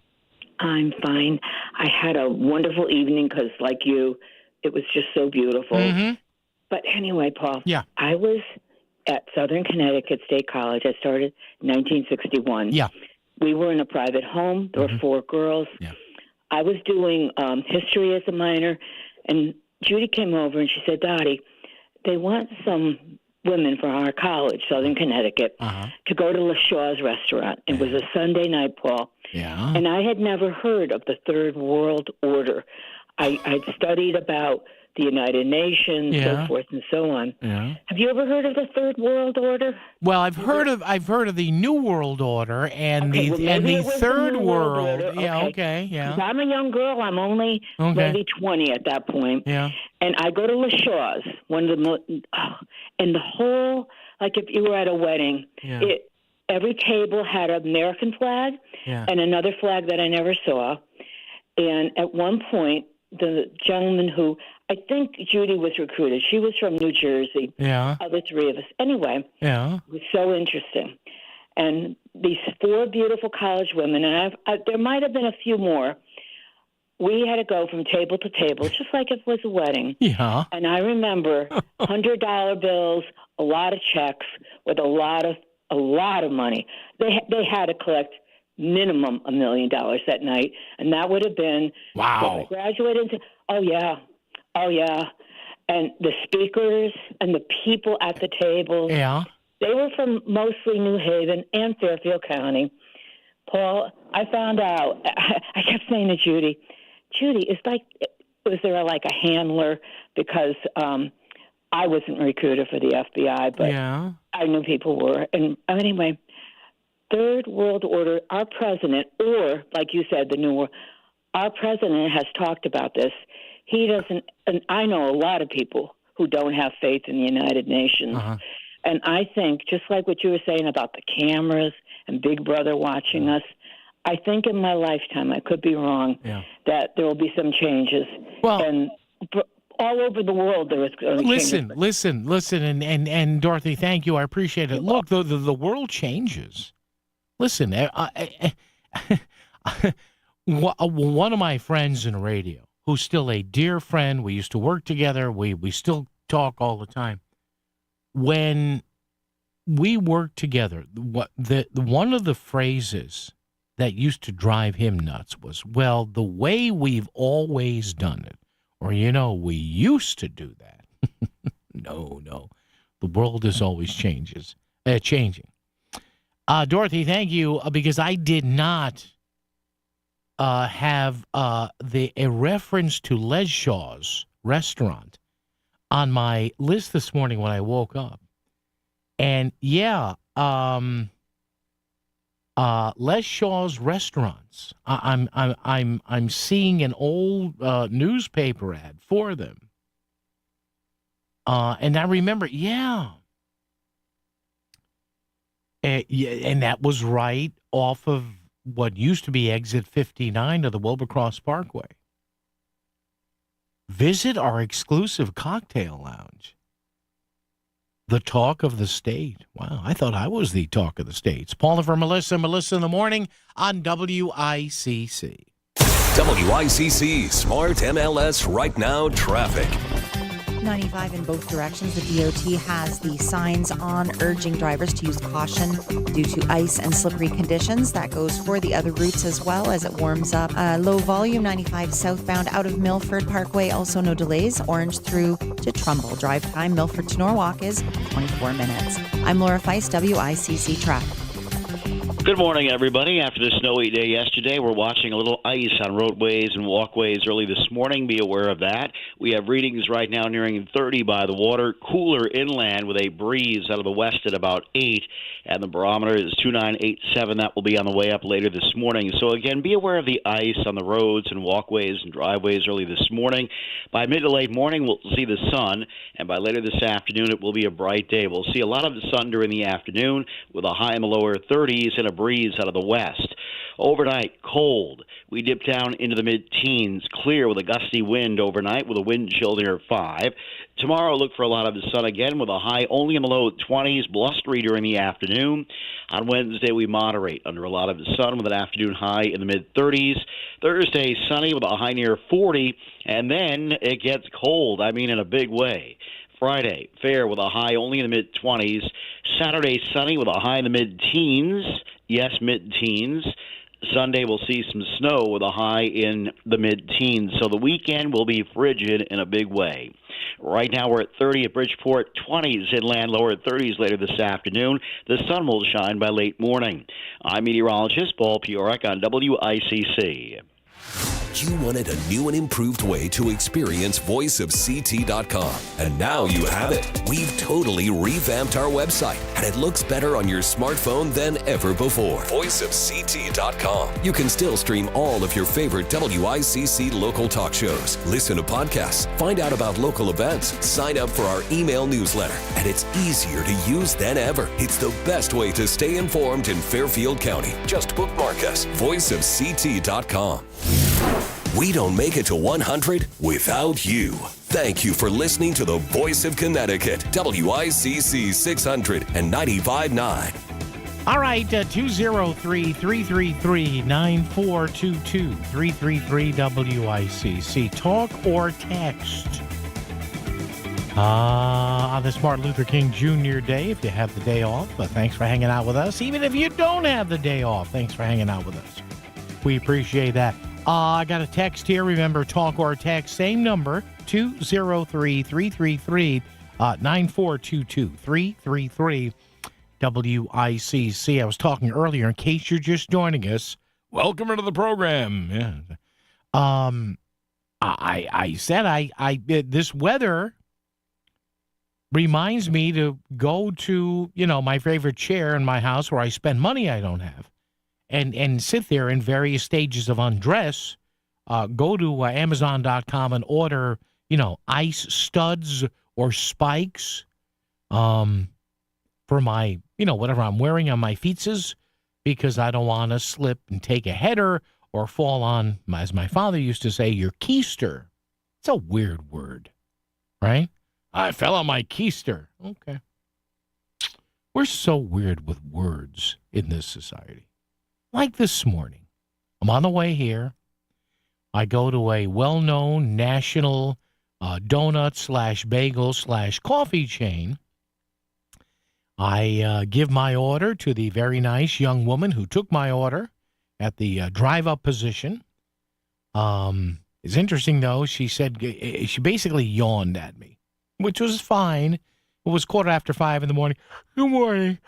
I'm fine. I had a wonderful evening because, like you, it was just so beautiful. Mm-hmm. But anyway, Paul, yeah. I was at Southern Connecticut State College. I started in 1961. Yeah. We were in a private home. There were 4 girls. Yeah. I was doing history as a minor, and Judy came over and she said, Dottie, they want some women from our college, Southern Connecticut, to go to LaShaw's restaurant. It was a Sunday night, Paul. Yeah. And I had never heard of the Third World Order. I'd studied about the United Nations, so forth and so on. Yeah. Have you ever heard of the Third World Order? Well, I've heard of the New World Order and Okay, the Third New World. Order. Yeah, okay, yeah. 'Cause I'm a young girl. I'm only maybe 20 at that point. Yeah. And I go to LaShaw's, one of the and the whole, like if you were at a wedding, every table had an American flag and another flag that I never saw. And at one point, the gentleman who I think Judy was recruited, she was from New Jersey. Yeah. The 3 of us. Anyway, it was so interesting. And these 4 beautiful college women, and there might have been a few more. We had to go from table to table, just like if it was a wedding. Yeah. And I remember $100 bills, a lot of checks with a lot of money. They had to collect minimum $1 million that night, and that would have been wow. I graduated. Oh yeah, and the speakers and the people at the table. Yeah, they were from mostly New Haven and Fairfield County. Paul, I found out. I kept saying to Judy, it's like, was there like a handler? Because I wasn't recruited for the FBI, but I knew people were. And anyway, Third World Order, our president, or like you said, the New World, our president has talked about this. He doesn't, and I know a lot of people who don't have faith in the United Nations. And I think, just like what you were saying about the cameras and Big Brother watching us, I think in my lifetime, I could be wrong, that there will be some changes. Well, and all over the world, there is changes. Listen, and Dorothy, thank you. I appreciate it. Look, the world changes. Listen, one of my friends in radio, who's still a dear friend, we used to work together, we still talk all the time. When we worked together, one of the phrases that used to drive him nuts was, well, the way we've always done it, or, we used to do that. No. The world is always changing. Dorothy, thank you, because I did not have a reference to Les Shaw's restaurant on my list this morning when I woke up. And Les Shaw's restaurants. I'm seeing an old newspaper ad for them. And I remember, and that was right off of what used to be exit 59 of the Wilbercross Parkway. Visit our exclusive cocktail lounge. The talk of the state. Wow, I thought I was the talk of the states. Paula for Melissa in the morning on WICC. WICC Smart MLS Right Now Traffic. 95 in both directions. The DOT has the signs on urging drivers to use caution due to ice and slippery conditions. That goes for the other routes as well as it warms up. Low volume 95 southbound out of Milford Parkway. Also no delays. Orange through to Trumbull. Drive time Milford to Norwalk is 24 minutes. I'm Laura Feist, WICC Traffic. Good morning, everybody. After the snowy day yesterday, we're watching a little ice on roadways and walkways early this morning. Be aware of that. We have readings right now nearing 30 by the water. Cooler inland with a breeze out of the west at about 8. And the barometer is 2987. That will be on the way up later this morning. So, again, be aware of the ice on the roads and walkways and driveways early this morning. By mid to late morning, we'll see the sun. And by later this afternoon, it will be a bright day. We'll see a lot of the sun during the afternoon with a high in the lower 30s and a breeze out of the west. Overnight, cold. We dip down into the mid-teens, clear with a gusty wind overnight with a wind chill near 5. Tomorrow, look for a lot of the sun again with a high only in the low 20s, blustery during the afternoon. On Wednesday, we moderate under a lot of the sun with an afternoon high in the mid-30s. Thursday, sunny with a high near 40, and then it gets cold, in a big way. Friday, fair with a high only in the mid-20s. Saturday, sunny with a high in the mid-teens. Yes, mid-teens. Sunday, we'll see some snow with a high in the mid-teens. So the weekend will be frigid in a big way. Right now, we're at 30 at Bridgeport, 20s inland, lower 30s later this afternoon. The sun will shine by late morning. I'm meteorologist Paul Piorek on WICC. You wanted a new and improved way to experience voiceofct.com, and now you have it. We've totally revamped our website, and it looks better on your smartphone than ever before. Voiceofct.com. You can still stream all of your favorite WICC local talk shows, listen to podcasts, find out about local events, sign up for our email newsletter, and it's easier to use than ever. It's the best way to stay informed in Fairfield County. Just bookmark us, voiceofct.com. We don't make it to 100 without you. Thank you for listening to the Voice of Connecticut, WICC 600 and 95.9. All right, 203-333-9422, 333-WICC. Talk or text. On this Martin Luther King Jr. Day, if you have the day off, thanks for hanging out with us. Even if you don't have the day off, thanks for hanging out with us. We appreciate that. I got a text here. Remember, talk or text. Same number, 203-333-9422, 333-WICC. I was talking earlier, in case you're just joining us, welcome into the program. Yeah. I said this weather reminds me to go to, my favorite chair in my house where I spend money I don't have. And sit there in various stages of undress, go to Amazon.com and order, ice studs or spikes for my, whatever I'm wearing on my feetses, because I don't want to slip and take a header or fall on, as my father used to say, your keister. It's a weird word, right? I fell on my keister. Okay. We're so weird with words in this society. Like this morning, I'm on the way here. I go to a well-known national donut/bagel/coffee chain. I give my order to the very nice young woman who took my order at the drive-up position. It's interesting, though. She said she basically yawned at me, which was fine. It was 5:15 in the morning. Good morning.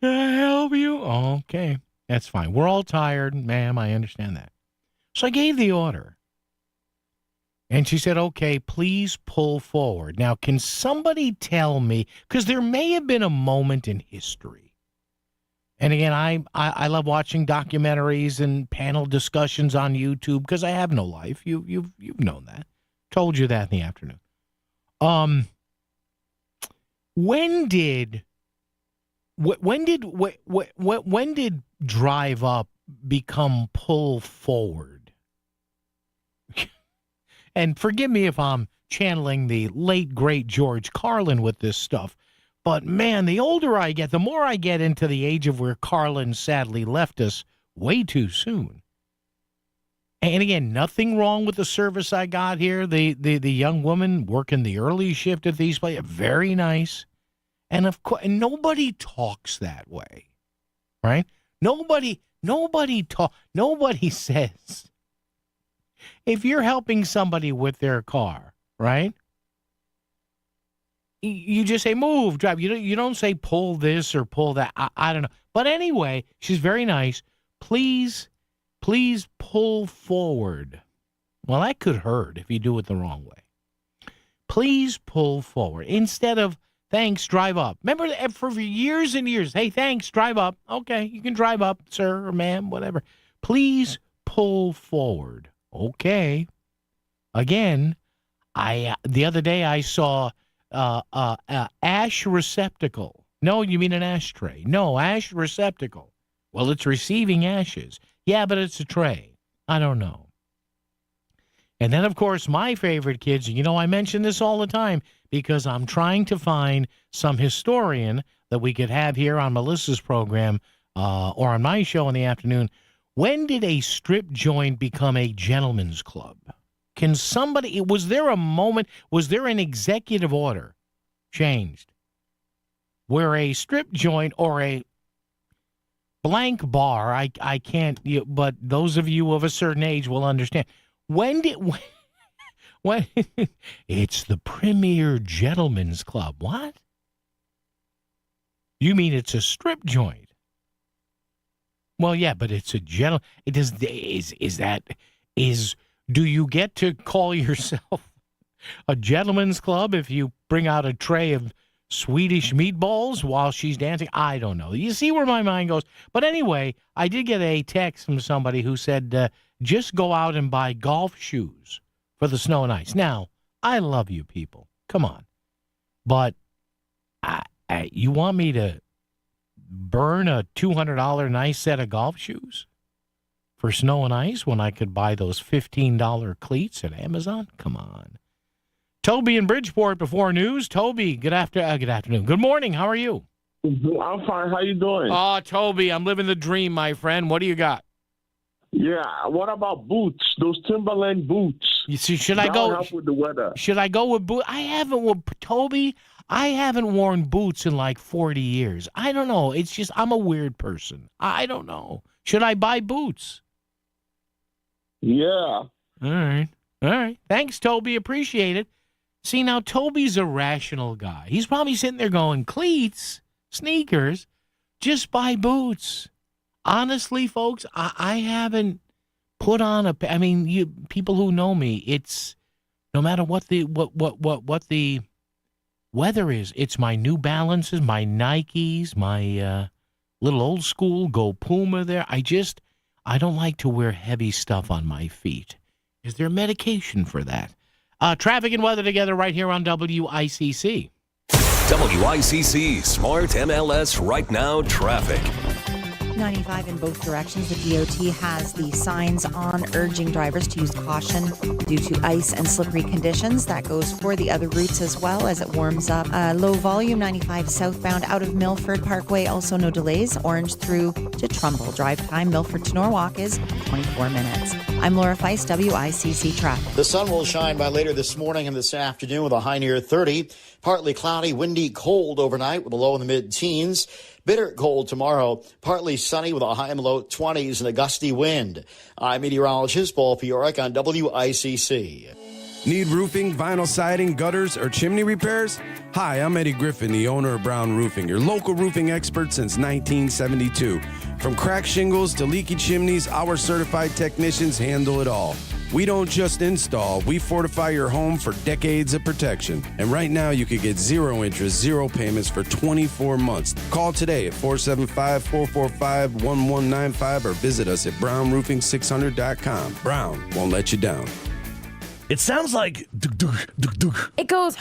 Can I help you? Okay, that's fine. We're all tired, ma'am. I understand that. So I gave the order. And she said, okay, please pull forward. Now, can somebody tell me, because there may have been a moment in history. And again, I love watching documentaries and panel discussions on YouTube because I have no life. You've known that. Told you that in the afternoon. When did drive up become pull forward? And forgive me if I'm channeling the late, great George Carlin with this stuff. But, man, the older I get, the more I get into the age of where Carlin sadly left us way too soon. And, again, nothing wrong with the service I got here. The young woman working the early shift at these places, very nice. And, of course, nobody talks that way, right? Nobody says, if you're helping somebody with their car, right? You just say, move, drive. You don't say pull this or pull that. I don't know. But anyway, she's very nice. Please pull forward. Well, that could hurt if you do it the wrong way. Please pull forward. Instead of, thanks, drive up. Remember, for years and years, hey, thanks, drive up. Okay, you can drive up, sir or ma'am, whatever. Please pull forward. Okay. Again, the other day I saw ash receptacle. No, you mean an ashtray. No, ash receptacle. Well, it's receiving ashes. Yeah, but it's a tray. I don't know. And then, of course, my favorite kids, I mention this all the time because I'm trying to find some historian that we could have here on Melissa's program or on my show in the afternoon. When did a strip joint become a gentleman's club? Can somebody, was there a moment, was there an executive order changed where a strip joint or a blank bar, I can't, but those of you of a certain age will understand. When it's the premier gentleman's club. What? You mean it's a strip joint? Well, yeah, but it's a do you get to call yourself a gentleman's club if you bring out a tray of Swedish meatballs while she's dancing? I don't know. You see where my mind goes. But anyway, I did get a text from somebody who said, just go out and buy golf shoes for the snow and ice. Now, I love you people. Come on. But you want me to burn a $200 nice set of golf shoes for snow and ice when I could buy those $15 cleats at Amazon? Come on. Toby in Bridgeport before news. Toby, good afternoon. Good morning. How are you? I'm fine. How you doing? Oh, Toby, I'm living the dream, my friend. What do you got? Yeah. What about boots? Those Timberland boots. You see, should I go help with the weather? Should I go with boots? Toby, I haven't worn boots in like 40 years. I don't know. It's just I'm a weird person. I don't know. Should I buy boots? Yeah. All right. Thanks, Toby. Appreciate it. See, now Toby's a rational guy. He's probably sitting there going, cleats, sneakers, just buy boots. Honestly, folks, I haven't put on you people who know me, it's no matter what the weather is, it's my New Balances, my Nikes, my little old school Go Puma there. I don't like to wear heavy stuff on my feet. Is there medication for that? Traffic and weather together right here on WICC. WICC Smart MLS Right Now Traffic. 95 in both directions. The DOT has the signs on urging drivers to use caution due to ice and slippery conditions. That goes for the other routes as well as it warms up. Low volume 95 southbound out of Milford Parkway. Also no delays. Orange through to Trumbull. Drive time Milford to Norwalk is 24 minutes. I'm Laura Feist, WICC Traffic. The sun will shine by later this morning and this afternoon with a high near 30. Partly cloudy, windy, cold overnight with a low in the mid-teens. Bitter cold tomorrow, partly sunny with a high in the low 20s and a gusty wind. I'm meteorologist Paul Fioric on WICC. Need roofing, vinyl siding, gutters, or chimney repairs? Hi, I'm Eddie Griffin, the owner of Brown Roofing, your local roofing expert since 1972. From cracked shingles to leaky chimneys, our certified technicians handle it all. We don't just install, we fortify your home for decades of protection. And right now you can get zero interest, zero payments for 24 months. Call today at 475-445-1195 or visit us at brownroofing600.com. Brown won't let you down. It sounds like It goes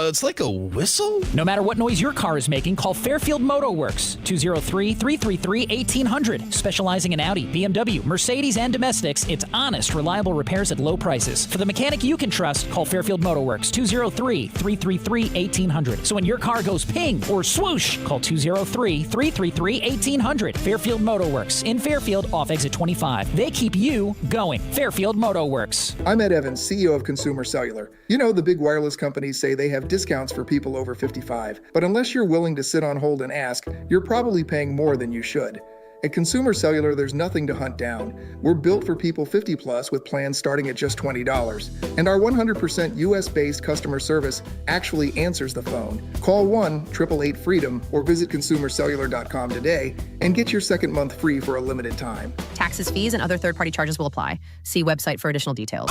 it's like a whistle? No matter what noise your car is making, call Fairfield Moto Works 203-333-1800. Specializing in Audi, BMW, Mercedes, and domestics, it's honest, reliable repairs at low prices. For the mechanic you can trust, call Fairfield Moto Works 203-333-1800. So when your car goes ping or swoosh, call 203-333-1800. Fairfield Moto Works in Fairfield off exit 25. They keep you going. Fairfield Moto Works. I'm Ed Evans, CEO of Consumer Cellular. You know, the big wireless companies say they have discounts for people over 55. But unless you're willing to sit on hold and ask, you're probably paying more than you should. At Consumer Cellular, there's nothing to hunt down. We're built for people 50 plus with plans starting at just $20. And our 100% US-based customer service actually answers the phone. Call 1-888-FREEDOM or visit consumercellular.com today and get your second month free for a limited time. Taxes, fees, and other third-party charges will apply. See website for additional details.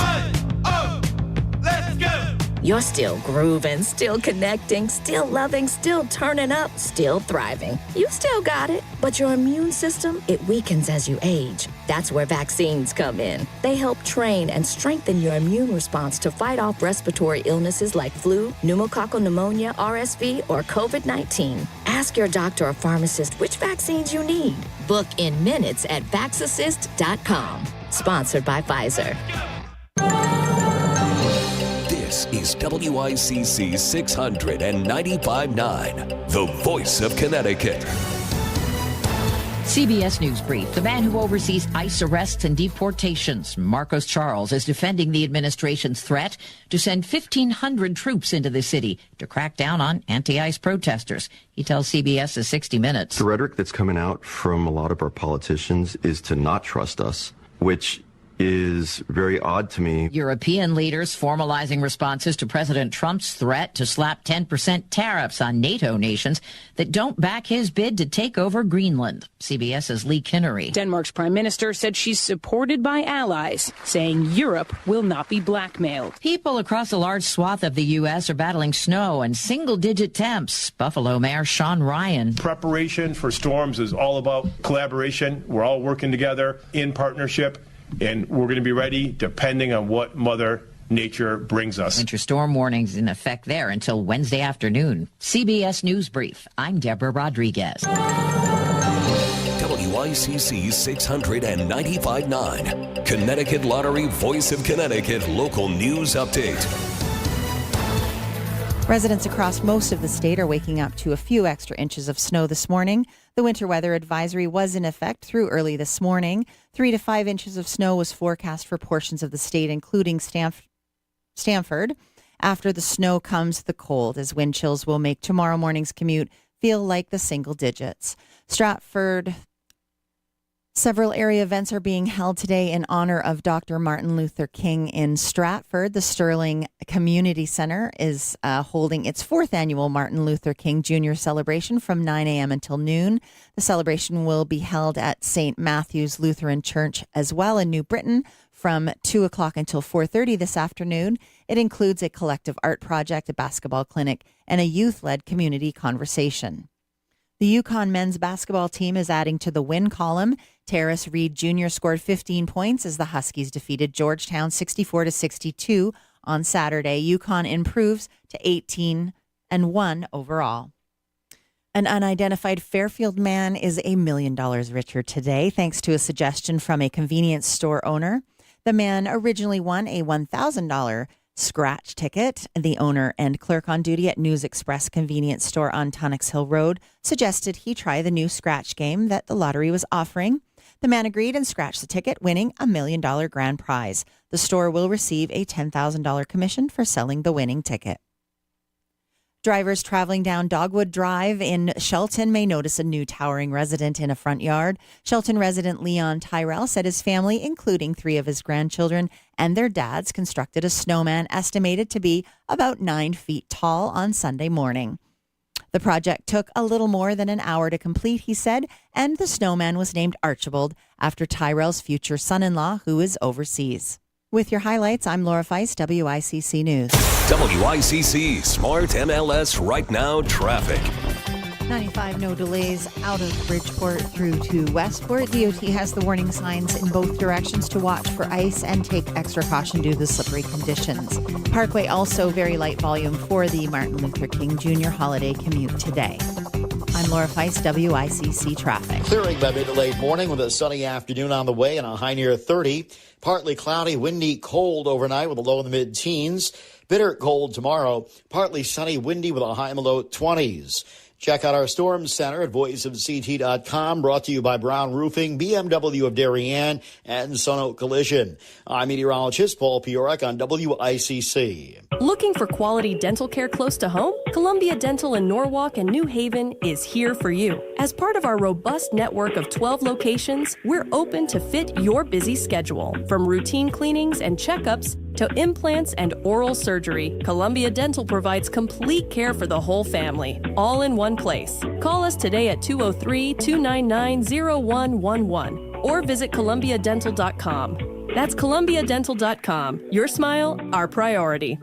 You're still grooving, still connecting, still loving, still turning up, still thriving. You still got it, but your immune system, it weakens as you age. That's where vaccines come in. They help train and strengthen your immune response to fight off respiratory illnesses like flu, pneumococcal pneumonia, RSV, or COVID-19. Ask your doctor or pharmacist which vaccines you need. Book in minutes at vaxassist.com. Sponsored by Pfizer. This is WICC 695.9, the voice of Connecticut. CBS News Brief. The man who oversees ICE arrests and deportations, Marcos Charles, is defending the administration's threat to send 1,500 troops into the city to crack down on anti-ICE protesters. He tells CBS's 60 Minutes. The rhetoric that's coming out from a lot of our politicians is to not trust us, which is very odd to me. European leaders formalizing responses to President Trump's threat to slap 10% tariffs on NATO nations that don't back his bid to take over Greenland. CBS's Lee Kinnery. Denmark's prime minister said she's supported by allies, saying Europe will not be blackmailed. People across a large swath of the U.S. are battling snow and single-digit temps. Buffalo Mayor Sean Ryan. Preparation for storms is all about collaboration. We're all working together in partnership. And we're going to be ready depending on what Mother Nature brings us. Winter storm warnings in effect there until Wednesday afternoon. CBS News Brief. I'm Deborah Rodriguez. WICC 695.9, Connecticut Lottery Voice of Connecticut Local News Update. Residents across most of the state are waking up to a few extra inches of snow this morning. The winter weather advisory was in effect through early this morning. 3 to 5 inches of snow was forecast for portions of the state, including Stamford. After the snow comes the cold, as wind chills will make tomorrow morning's commute feel like the single digits. Stratford. Several area events are being held today in honor of Dr. Martin Luther King in Stratford. The Sterling Community Center is holding its 4th annual Martin Luther King Jr. celebration from 9 a.m. until noon. The celebration will be held at St. Matthew's Lutheran Church as well in New Britain from 2 o'clock until 4:30 this afternoon. It includes a collective art project, a basketball clinic, and a youth-led community conversation. The Yukon men's basketball team is adding to the win column. Terrace Reed Jr. scored 15 points as the Huskies defeated Georgetown 64-62 on Saturday. Yukon improves to 18-1 overall. An unidentified Fairfield man is $1 million richer today thanks to a suggestion from a convenience store owner. The man originally won a $1,000 scratch ticket. The owner and clerk on duty at News Express convenience store on Tunnocks Hill Road suggested he try the new scratch game that the lottery was offering. The man agreed and scratched the ticket, winning $1 million grand prize. The store will receive a $10,000 commission for selling the winning ticket. Drivers traveling down Dogwood Drive in Shelton may notice a new towering resident in a front yard. Shelton resident Leon Tyrell said his family, including 3 of his grandchildren and their dads, constructed a snowman estimated to be about 9 feet tall on Sunday morning. The project took a little more than an hour to complete, he said, and the snowman was named Archibald after Tyrell's future son-in-law, who is overseas. With your highlights, I'm Laura Feist, WICC News. WICC Smart MLS Right Now Traffic. 95, no delays out of Bridgeport through to Westport. DOT has the warning signs in both directions to watch for ice and take extra caution due to the slippery conditions. Parkway also very light volume for the Martin Luther King Jr. holiday commute today. I'm Laura Feist, WICC Traffic. Clearing by mid to late morning with a sunny afternoon on the way and a high near 30. Partly cloudy, windy, cold overnight with a low in the mid-teens. Bitter cold tomorrow. Partly sunny, windy with a high in the low 20s. Check out our Storm Center at voiceofct.com, brought to you by Brown Roofing, BMW of Darien, and Sunoak Collision. I'm meteorologist Paul Piorek on WICC. Looking for quality dental care close to home? Columbia Dental in Norwalk and New Haven is here for you. As part of our robust network of 12 locations, we're open to fit your busy schedule. From routine cleanings and checkups to implants and oral surgery, Columbia Dental provides complete care for the whole family, all in one place. Call us today at 203-299-0111 or visit columbiadental.com. That's columbiadental.com. Your smile, our priority.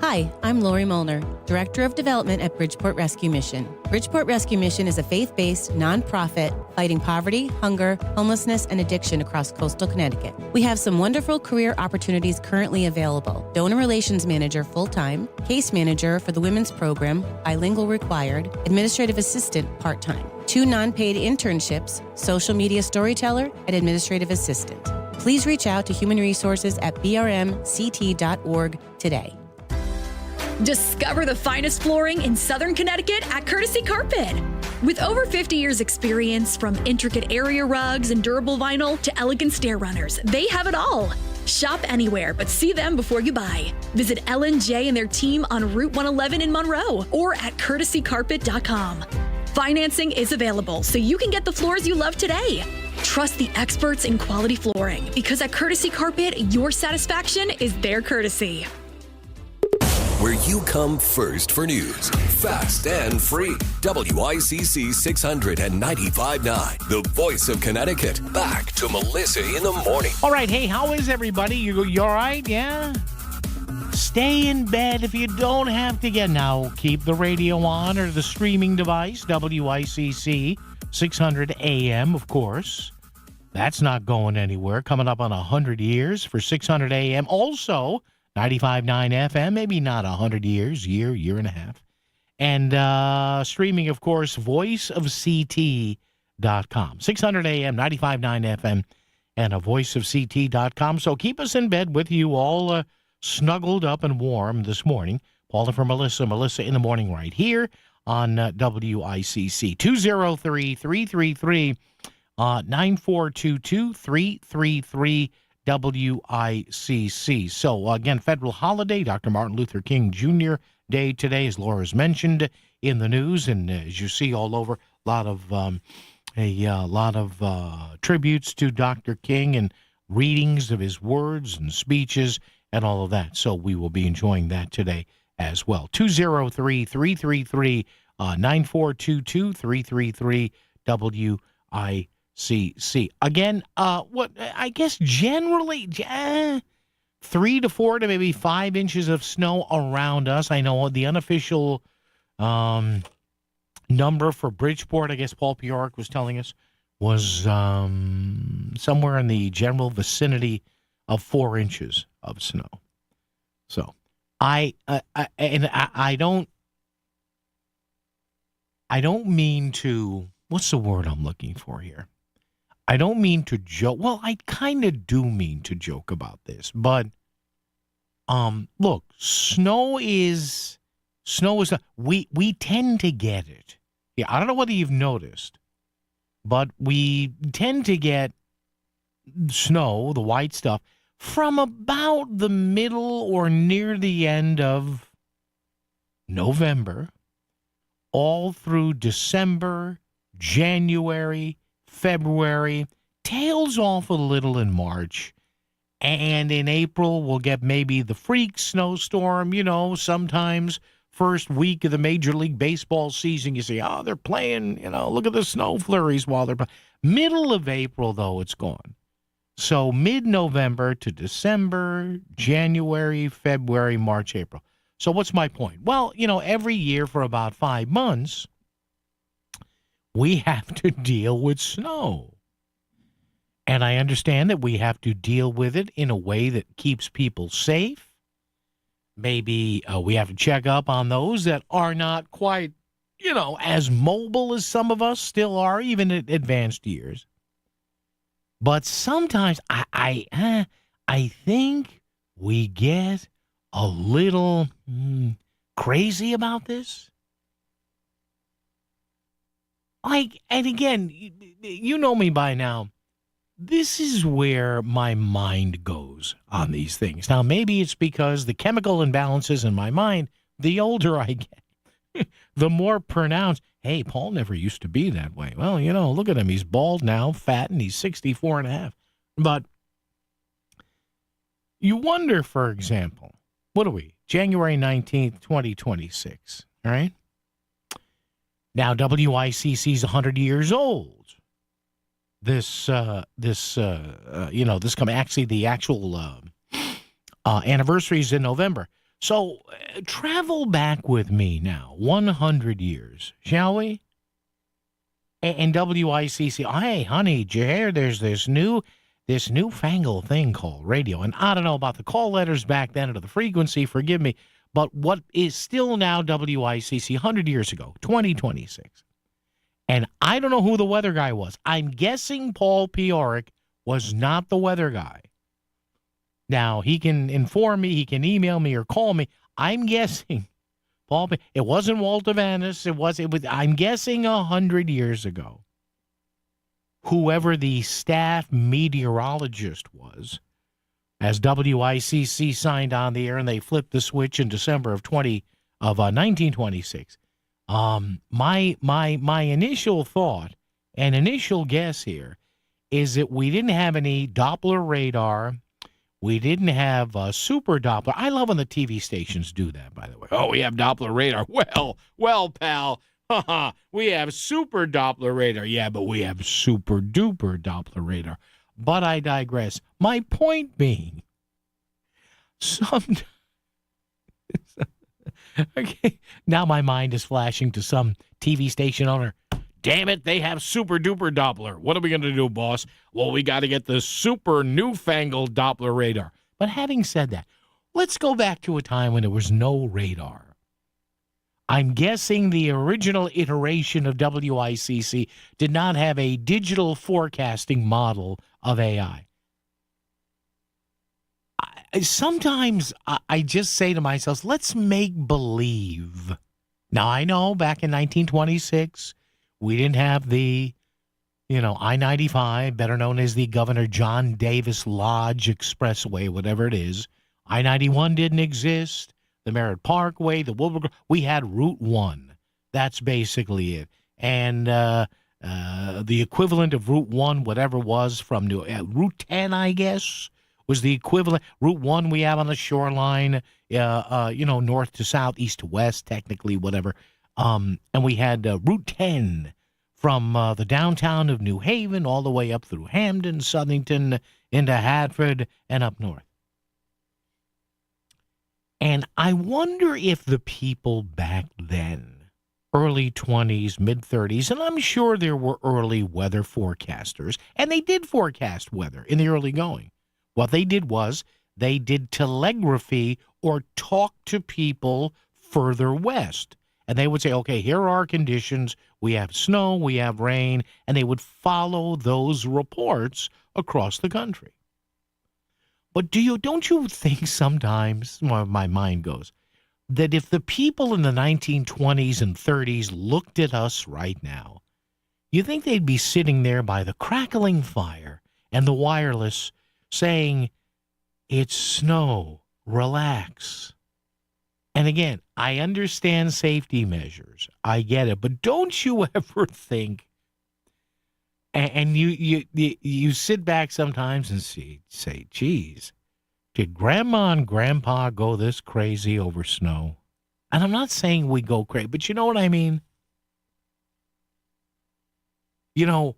Hi, I'm Lori Molnar, Director of Development at Bridgeport Rescue Mission. Bridgeport Rescue Mission is a faith-based nonprofit fighting poverty, hunger, homelessness, and addiction across coastal Connecticut. We have some wonderful career opportunities currently available. Donor Relations Manager full-time, Case Manager for the Women's Program, bilingual required, Administrative Assistant part-time. 2 non-paid internships, Social Media Storyteller, and Administrative Assistant. Please reach out to Human Resources at brmct.org today. Discover the finest flooring in Southern Connecticut at Courtesy Carpet. With over 50 years experience, from intricate area rugs and durable vinyl to elegant stair runners, they have it all. Shop anywhere, but see them before you buy. Visit L&J and their team on Route 111 in Monroe or at courtesycarpet.com. Financing is available, so you can get the floors you love today. Trust the experts in quality flooring, because at Courtesy Carpet, your satisfaction is their courtesy. Where you come first for news, fast and free. WICC 695.9, the voice of Connecticut. Back to Melissa in the morning. All right, hey, how is everybody? You all right? Yeah? Stay in bed if you don't have to get. Now, keep the radio on or the streaming device, WICC 600 AM, of course. That's not going anywhere. Coming up on 100 years for 600 AM. Also, 95.9 FM, maybe not 100 years, year and a half. And streaming, of course, voiceofct.com. 600 AM, 95.9 FM, and voiceofct.com. So keep us in bed with you all snuggled up and warm this morning. Paul and for Melissa in the morning right here on WICC. 203-333-9422, 333 WICC. So, again, federal holiday, Dr. Martin Luther King Jr. Day today, as Laura's mentioned in the news, and as you see all over, a lot of tributes to Dr. King and readings of his words and speeches and all of that. So we will be enjoying that today as well. 203-333-9422, 333 WICC. Again, what I guess generally 3 to 4 to maybe 5 inches of snow around us. I know the unofficial number for Bridgeport, I guess Paul Piorek was telling us, was somewhere in the general vicinity of 4 inches of snow. So I I don't mean to, what's the word I'm looking for here? I don't mean to joke. Well, I kind of do mean to joke about this, but look, snow is we tend to get it. Yeah, I don't know whether you've noticed, but we tend to get snow, the white stuff, from about the middle or near the end of November, all through December, January, February, tails off a little in March, and in April we'll get maybe the freak snowstorm, sometimes first week of the Major League Baseball season, you say, oh, they're playing, look at the snow flurries while they're playing. Middle of April, though, it's gone. So mid-November to December, January, February, March, April. So what's my point? Well, every year for about 5 months, we have to deal with snow. And I understand that we have to deal with it in a way that keeps people safe. Maybe we have to check up on those that are not quite, as mobile as some of us still are, even at advanced years. But sometimes I think we get a little crazy about this. And again, you know me by now. This is where my mind goes on these things. Now, maybe it's because the chemical imbalances in my mind, the older I get, the more pronounced. Hey, Paul never used to be that way. Well, look at him. He's bald now, fat, and he's 64 and a half. But you wonder, for example, what are we? January 19th, 2026, all right? Now, WICC is 100 years old. This coming, actually, the actual anniversary is in November. So travel back with me now, 100 years, shall we? And WICC, hey, honey, did you hear there's this newfangled thing called radio? And I don't know about the call letters back then or the frequency, forgive me, but what is still now WICC 100 years ago, 2026. And I don't know who the weather guy was. I'm guessing Paul Pioric was not the weather guy. Now, he can inform me, he can email me or call me. I'm guessing, Paul, it wasn't Walter Vanis. It was, I'm guessing 100 years ago. Whoever the staff meteorologist was, as WICC signed on the air and they flipped the switch in December of 1926. My initial thought and initial guess here is that we didn't have any Doppler radar. We didn't have super Doppler. I love when the TV stations do that, by the way. Oh, we have Doppler radar. Well, pal, we have super Doppler radar. Yeah, but we have super duper Doppler radar. But I digress. My point being, okay, now my mind is flashing to some TV station owner. Damn it, they have super duper Doppler. What are we going to do, boss? Well, we got to get the super newfangled Doppler radar. But having said that, let's go back to a time when there was no radar. I'm guessing the original iteration of WICC did not have a digital forecasting model of AI. Sometimes I just say to myself, let's make believe. Now, I know back in 1926, we didn't have the, I-95, better known as the Governor John Davis Lodge Expressway, whatever it is. I-91 didn't exist. The Merritt Parkway, the Wilbur. We had Route 1. That's basically it. And the equivalent of Route 1, whatever was from Route 10, I guess, was the equivalent. Route 1 we have on the shoreline, north to south, east to west, technically, whatever. And we had Route 10 from the downtown of New Haven all the way up through Hamden, Southington, into Hartford, and up north. And I wonder if the people back then, early 20s, mid-30s, and I'm sure there were early weather forecasters, and they did forecast weather in the early going. What they did was they did telegraphy or talk to people further west. and they would say, okay, here are our conditions. We have snow, we have rain, and they would follow those reports across the country. But don't you think sometimes, well, my mind goes, that if the people in the 1920s and 30s looked at us right now, you think they'd be sitting there by the crackling fire and the wireless saying, it's snow, relax. And again, I understand safety measures. I get it. But don't you ever think, and you sit back sometimes and say, geez, did Grandma and Grandpa go this crazy over snow? And I'm not saying we go crazy, but you know what I mean? You know,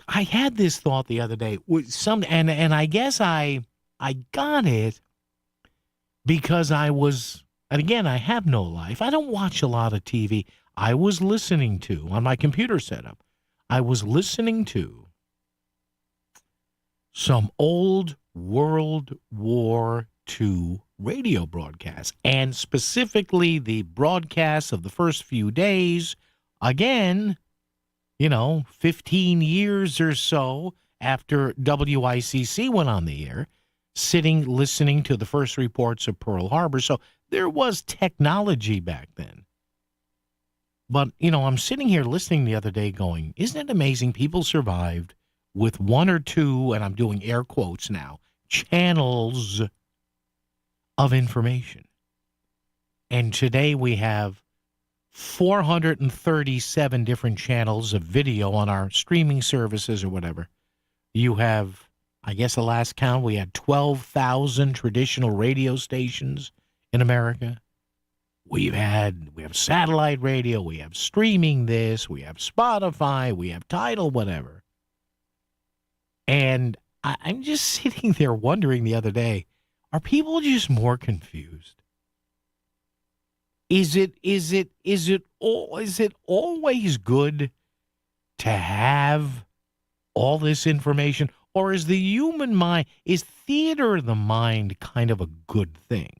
I had this thought the other day. And I guess I got it because I was, and again, I have no life. I don't watch a lot of TV. I was listening to, on my computer setup, I was listening to some old World War II radio broadcasts, and specifically the broadcasts of the first few days, again, 15 years or so after WICC went on the air, listening to the first reports of Pearl Harbor. So there was technology back then. But, I'm sitting here listening the other day going, isn't it amazing people survived with one or two, and I'm doing air quotes now, channels of information. And today we have 437 different channels of video on our streaming services or whatever. You have, I guess the last count, we had 12,000 traditional radio stations in America. We have satellite radio, we have streaming this, we have Spotify, we have Tidal, whatever. And I'm just sitting there wondering the other day, are people just more confused? Is it always good to have all this information, or is the human mind, is theater of the mind kind of a good thing?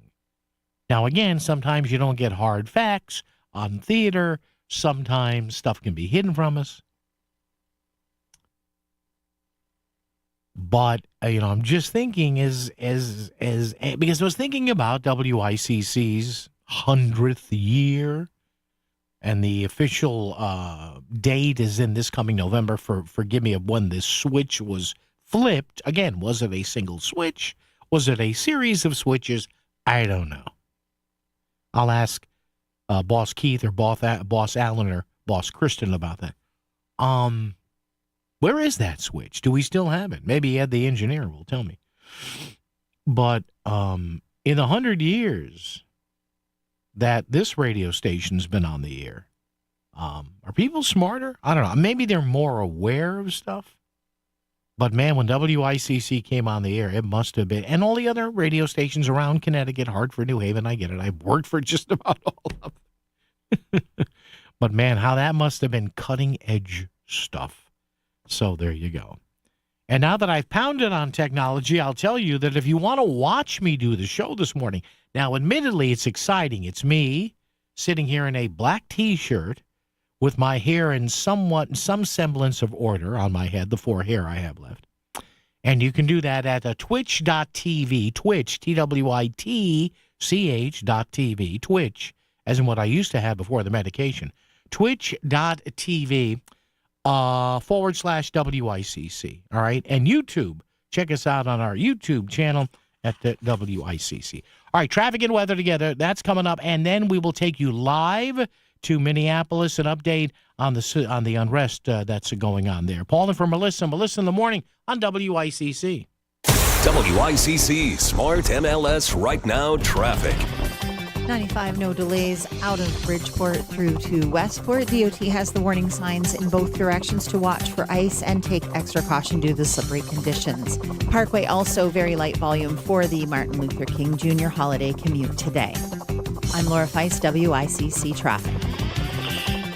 Now, again, sometimes you don't get hard facts on theater. Sometimes stuff can be hidden from us. But, I'm just thinking because I was thinking about WICC's 100th year, and the official date is in this coming November. Forgive me, of when this switch was flipped. Again, was it a single switch? Was it a series of switches? I don't know. I'll ask Boss Keith or Boss Allen or Boss Kristen about that. Where is that switch? Do we still have it? Maybe Ed the engineer will tell me. But in the 100 years that this radio station's been on the air, are people smarter? I don't know. Maybe they're more aware of stuff. But, man, when WICC came on the air, it must have been. And all the other radio stations around Connecticut, Hartford, New Haven, I get it. I've worked for just about all of them. But, man, how that must have been cutting-edge stuff. So there you go. And now that I've pounded on technology, I'll tell you that if you want to watch me do the show this morning, now, admittedly, it's exciting. It's me sitting here in a black T-shirt with my hair in some semblance of order on my head, the 4 hair I have left. And you can do that at twitch.tv, Twitch, TWITCH.tv, Twitch, as in what I used to have before the medication, twitch.tv /WICC, all right? And YouTube, check us out on our YouTube channel at the WICC. All right, traffic and weather together, that's coming up, and then we will take you live to Minneapolis, an update on the unrest that's going on there. Paul and for Melissa in the morning on WICC. WICC Smart MLS Right Now traffic. 95, no delays out of Bridgeport through to Westport. DOT has the warning signs in both directions to watch for ice and take extra caution due to the slippery conditions. Parkway also very light volume for the Martin Luther King Jr. holiday commute today. I'm Laura Feist, WICC Traffic.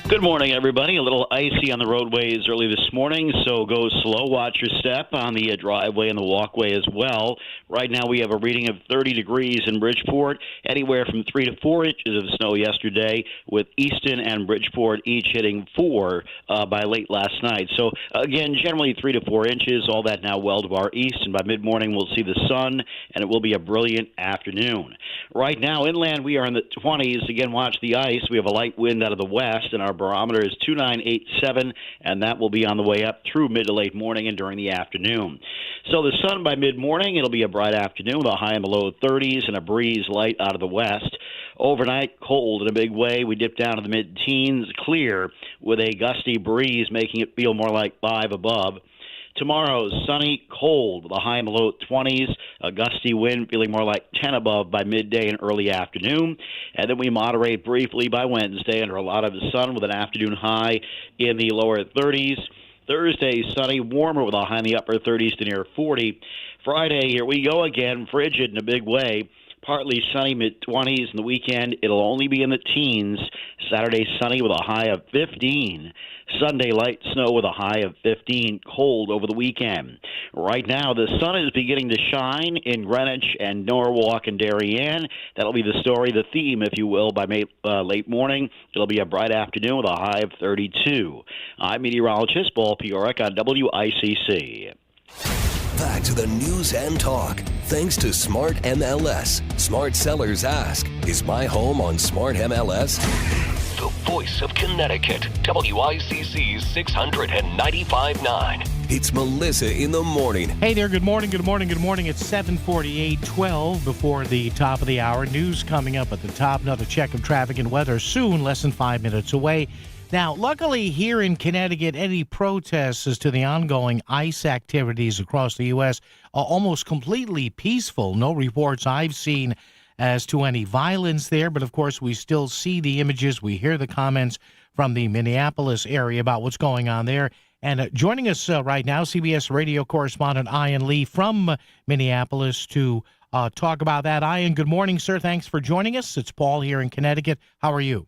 Good morning, everybody. A little icy on the roadways early this morning, so go slow. Watch your step on the driveway and the walkway as well. Right now we have a reading of 30 degrees in Bridgeport, anywhere from 3 to 4 inches of snow yesterday, with Easton and Bridgeport each hitting 4 by late last night. So, again, generally 3 to 4 inches, all that now well to our east, and by mid-morning we'll see the sun, and it will be a brilliant afternoon. Right now, inland, we are in the 20s. Again, watch the ice. We have a light wind out of the west, and our barometer is 2987, and that will be on the way up through mid to late morning and during the afternoon. So the sun by mid-morning, it'll be a bright afternoon with a high in the low 30s and a breeze light out of the west. Overnight, cold in a big way. We dip down to the mid-teens, clear with a gusty breeze making it feel more like 5 above. Tomorrow, sunny, cold with a high in the low 20s, a gusty wind feeling more like 10 above by midday and early afternoon. And then we moderate briefly by Wednesday under a lot of the sun with an afternoon high in the lower 30s. Thursday, sunny, warmer with a high in the upper 30s to near 40. Friday, here we go again, frigid in a big way. Partly sunny, mid-20s. In the weekend, it'll only be in the teens. Saturday, sunny with a high of 15. Sunday, light snow with a high of 15. Cold over the weekend. Right now, the sun is beginning to shine in Greenwich and Norwalk and Darien. That'll be the story, the theme, if you will, by late morning. It'll be a bright afternoon with a high of 32. I'm meteorologist Paul Piorek on WICC. Back to the news and talk. Thanks to Smart MLS. Smart sellers ask, is my home on Smart MLS? The voice of Connecticut. WICC 695.9. It's Melissa in the morning. Hey there, good morning, good morning, good morning. It's 7:48, 12 before the top of the hour. News coming up at the top. Another check of traffic and weather soon, less than 5 minutes away. Now, luckily here in Connecticut, any protests as to the ongoing ICE activities across the U.S. are almost completely peaceful. No reports I've seen as to any violence there, but of course we still see the images. We hear the comments from the Minneapolis area about what's going on there. And joining us right now, CBS radio correspondent Ian Lee from Minneapolis to talk about that. Ian, good morning, sir. Thanks for joining us. It's Paul here in Connecticut. How are you?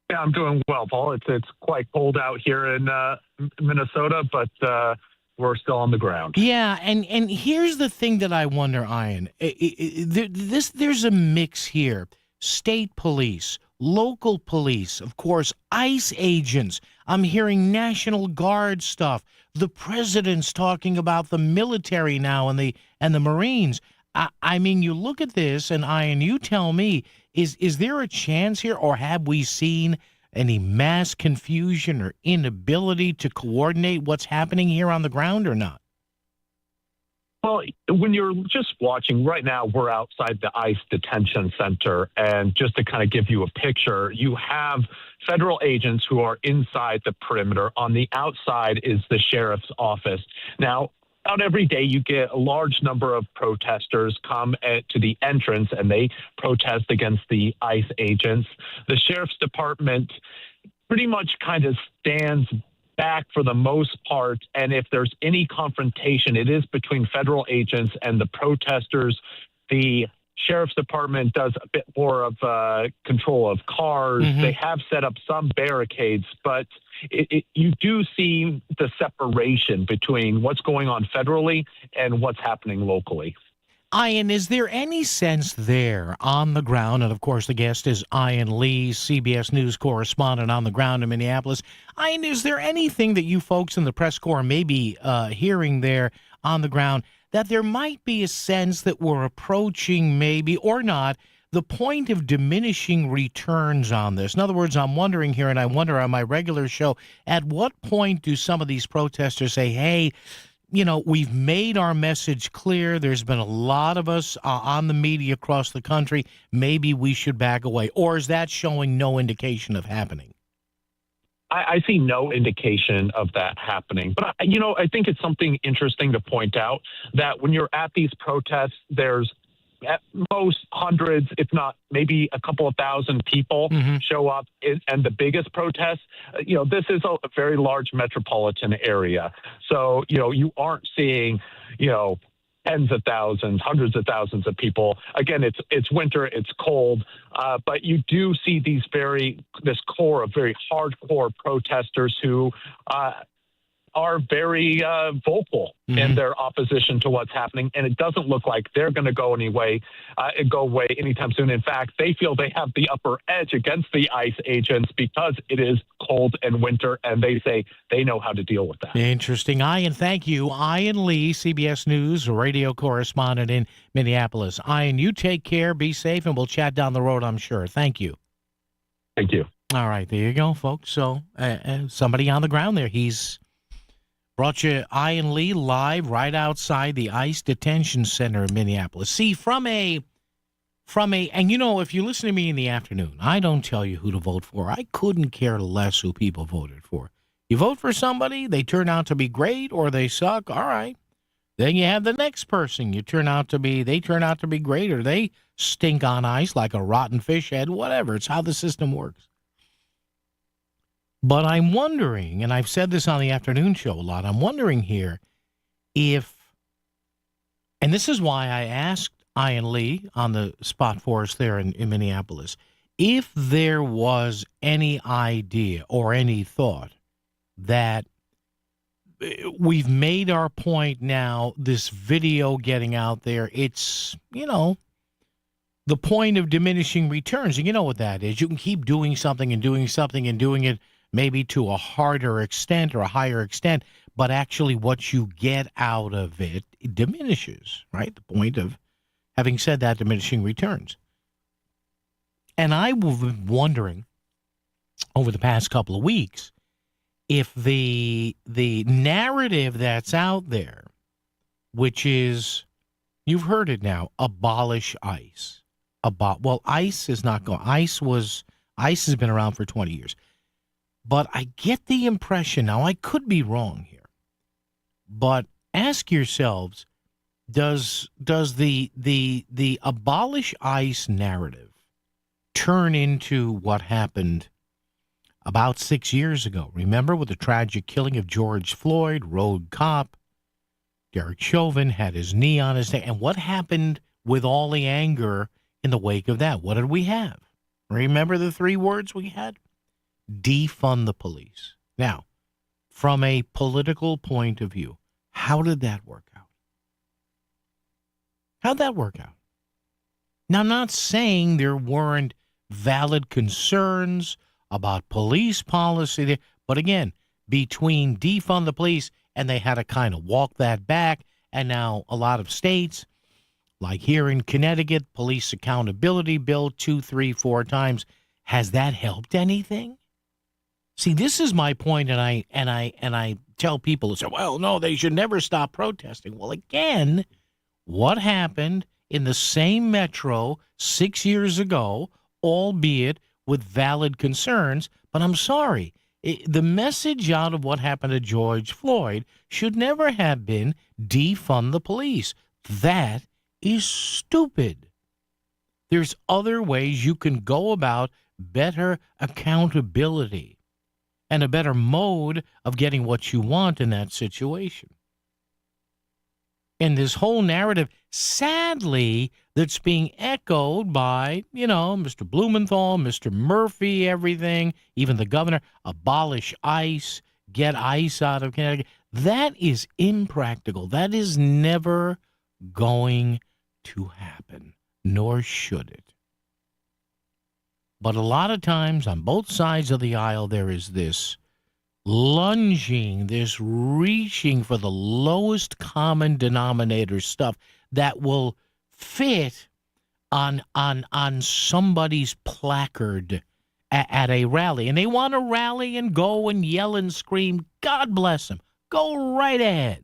Yeah, I'm doing well, Paul. It's quite cold out here in Minnesota, but we're still on the ground. Yeah, and here's the thing that I wonder, Ian. There's a mix here. State police, local police, of course, ICE agents. I'm hearing National Guard stuff. The president's talking about the military now and the Marines. I mean, you look at this, and Ian, you tell me, is there a chance here, or have we seen any mass confusion or inability to coordinate what's happening here on the ground or not? Well, when you're just watching, right now we're outside the ICE detention center, and just to kind of give you a picture, you have federal agents who are inside the perimeter. On the outside is the sheriff's office. Now, about every day, you get a large number of protesters come to the entrance, and they protest against the ICE agents. The sheriff's department pretty much kind of stands back for the most part, and if there's any confrontation, it is between federal agents and the protesters. The sheriff's department does a bit more of control of cars. Mm-hmm. They have set up some barricades, but you do see the separation between what's going on federally and what's happening locally. Ian, is there any sense there on the ground, and of course the guest is Ian Lee, CBS News correspondent on the ground in Minneapolis. Ian, is there anything that you folks in the press corps may be hearing there on the ground that there might be a sense that we're approaching maybe, or not, the point of diminishing returns on this? In other words, I'm wondering here, and I wonder on my regular show, at what point do some of these protesters say, hey, you know, we've made our message clear. There's been a lot of us on the media across the country. Maybe we should back away. Or is that showing no indication of happening? I see no indication of that happening. But, you know, I think it's something interesting to point out that when you're at these protests, there's at most hundreds, if not maybe a couple of thousand people show up. And the biggest protest, you know, this is a very large metropolitan area. So, you know, you aren't seeing, you know, tens of thousands, hundreds of thousands of people. Again, it's winter, it's cold, but you do see this core of very hardcore protesters who are very vocal in their opposition to what's happening, and it doesn't look like they're going to go away anytime soon. In fact, they feel they have the upper edge against the ICE agents because it is cold and winter, and they say they know how to deal with that. Interesting. Ian, thank you. Ian Lee, CBS News radio correspondent in Minneapolis. Ian, you take care, be safe, and we'll chat down the road, I'm sure. Thank you. Thank you. All right, there you go, folks. So somebody on the ground there. He's brought you Ian Lee live right outside the ICE detention center in Minneapolis. See, and if you listen to me in the afternoon, I don't tell you who to vote for. I couldn't care less who people voted for. You vote for somebody, they turn out to be great or they suck, all right. Then you have the next person. They turn out to be great or they stink on ice like a rotten fish head, whatever. It's how the system works. But I'm wondering, and I've said this on the afternoon show a lot, I'm wondering here if, and this is why I asked Ian Lee on the spot for us there in Minneapolis, if there was any idea or any thought that we've made our point now, this video getting out there, it's, the point of diminishing returns. And you know what that is. You can keep doing something and doing it maybe to a harder extent or a higher extent, but actually what you get out of it diminishes, right? The point of having said that, diminishing returns. And I was wondering over the past couple of weeks if the narrative that's out there, which is, you've heard it now, abolish ICE. ICE is not going. ICE has been around for 20 years. But I get the impression, now I could be wrong here, but ask yourselves, does the abolish ICE narrative turn into what happened about 6 years ago? Remember, with the tragic killing of George Floyd, road cop, Derek Chauvin had his knee on his neck. And what happened with all the anger in the wake of that? What did we have? Remember the three words we had? Defund the police. Now, from a political point of view, how did that work out? How'd that work out? Now, I'm not saying there weren't valid concerns about police policy there, but again, between defund the police and they had to kind of walk that back, and now a lot of states, like here in Connecticut, police accountability bill 2, 3, 4 times. Has that helped anything? See, this is my point, and I tell people to say, well, no, they should never stop protesting. Well, again, what happened in the same metro 6 years ago, albeit with valid concerns? But I'm sorry, the message out of what happened to George Floyd should never have been defund the police. That is stupid. There's other ways you can go about better accountability and a better mode of getting what you want in that situation. And this whole narrative, sadly, that's being echoed by, Mr. Blumenthal, Mr. Murphy, everything, even the governor, abolish ICE, get ICE out of Connecticut. That is impractical. That is never going to happen, nor should it. But a lot of times on both sides of the aisle, there is this lunging, this reaching for the lowest common denominator stuff that will fit on somebody's placard at a rally. And they want to rally and go and yell and scream. God bless them. Go right ahead.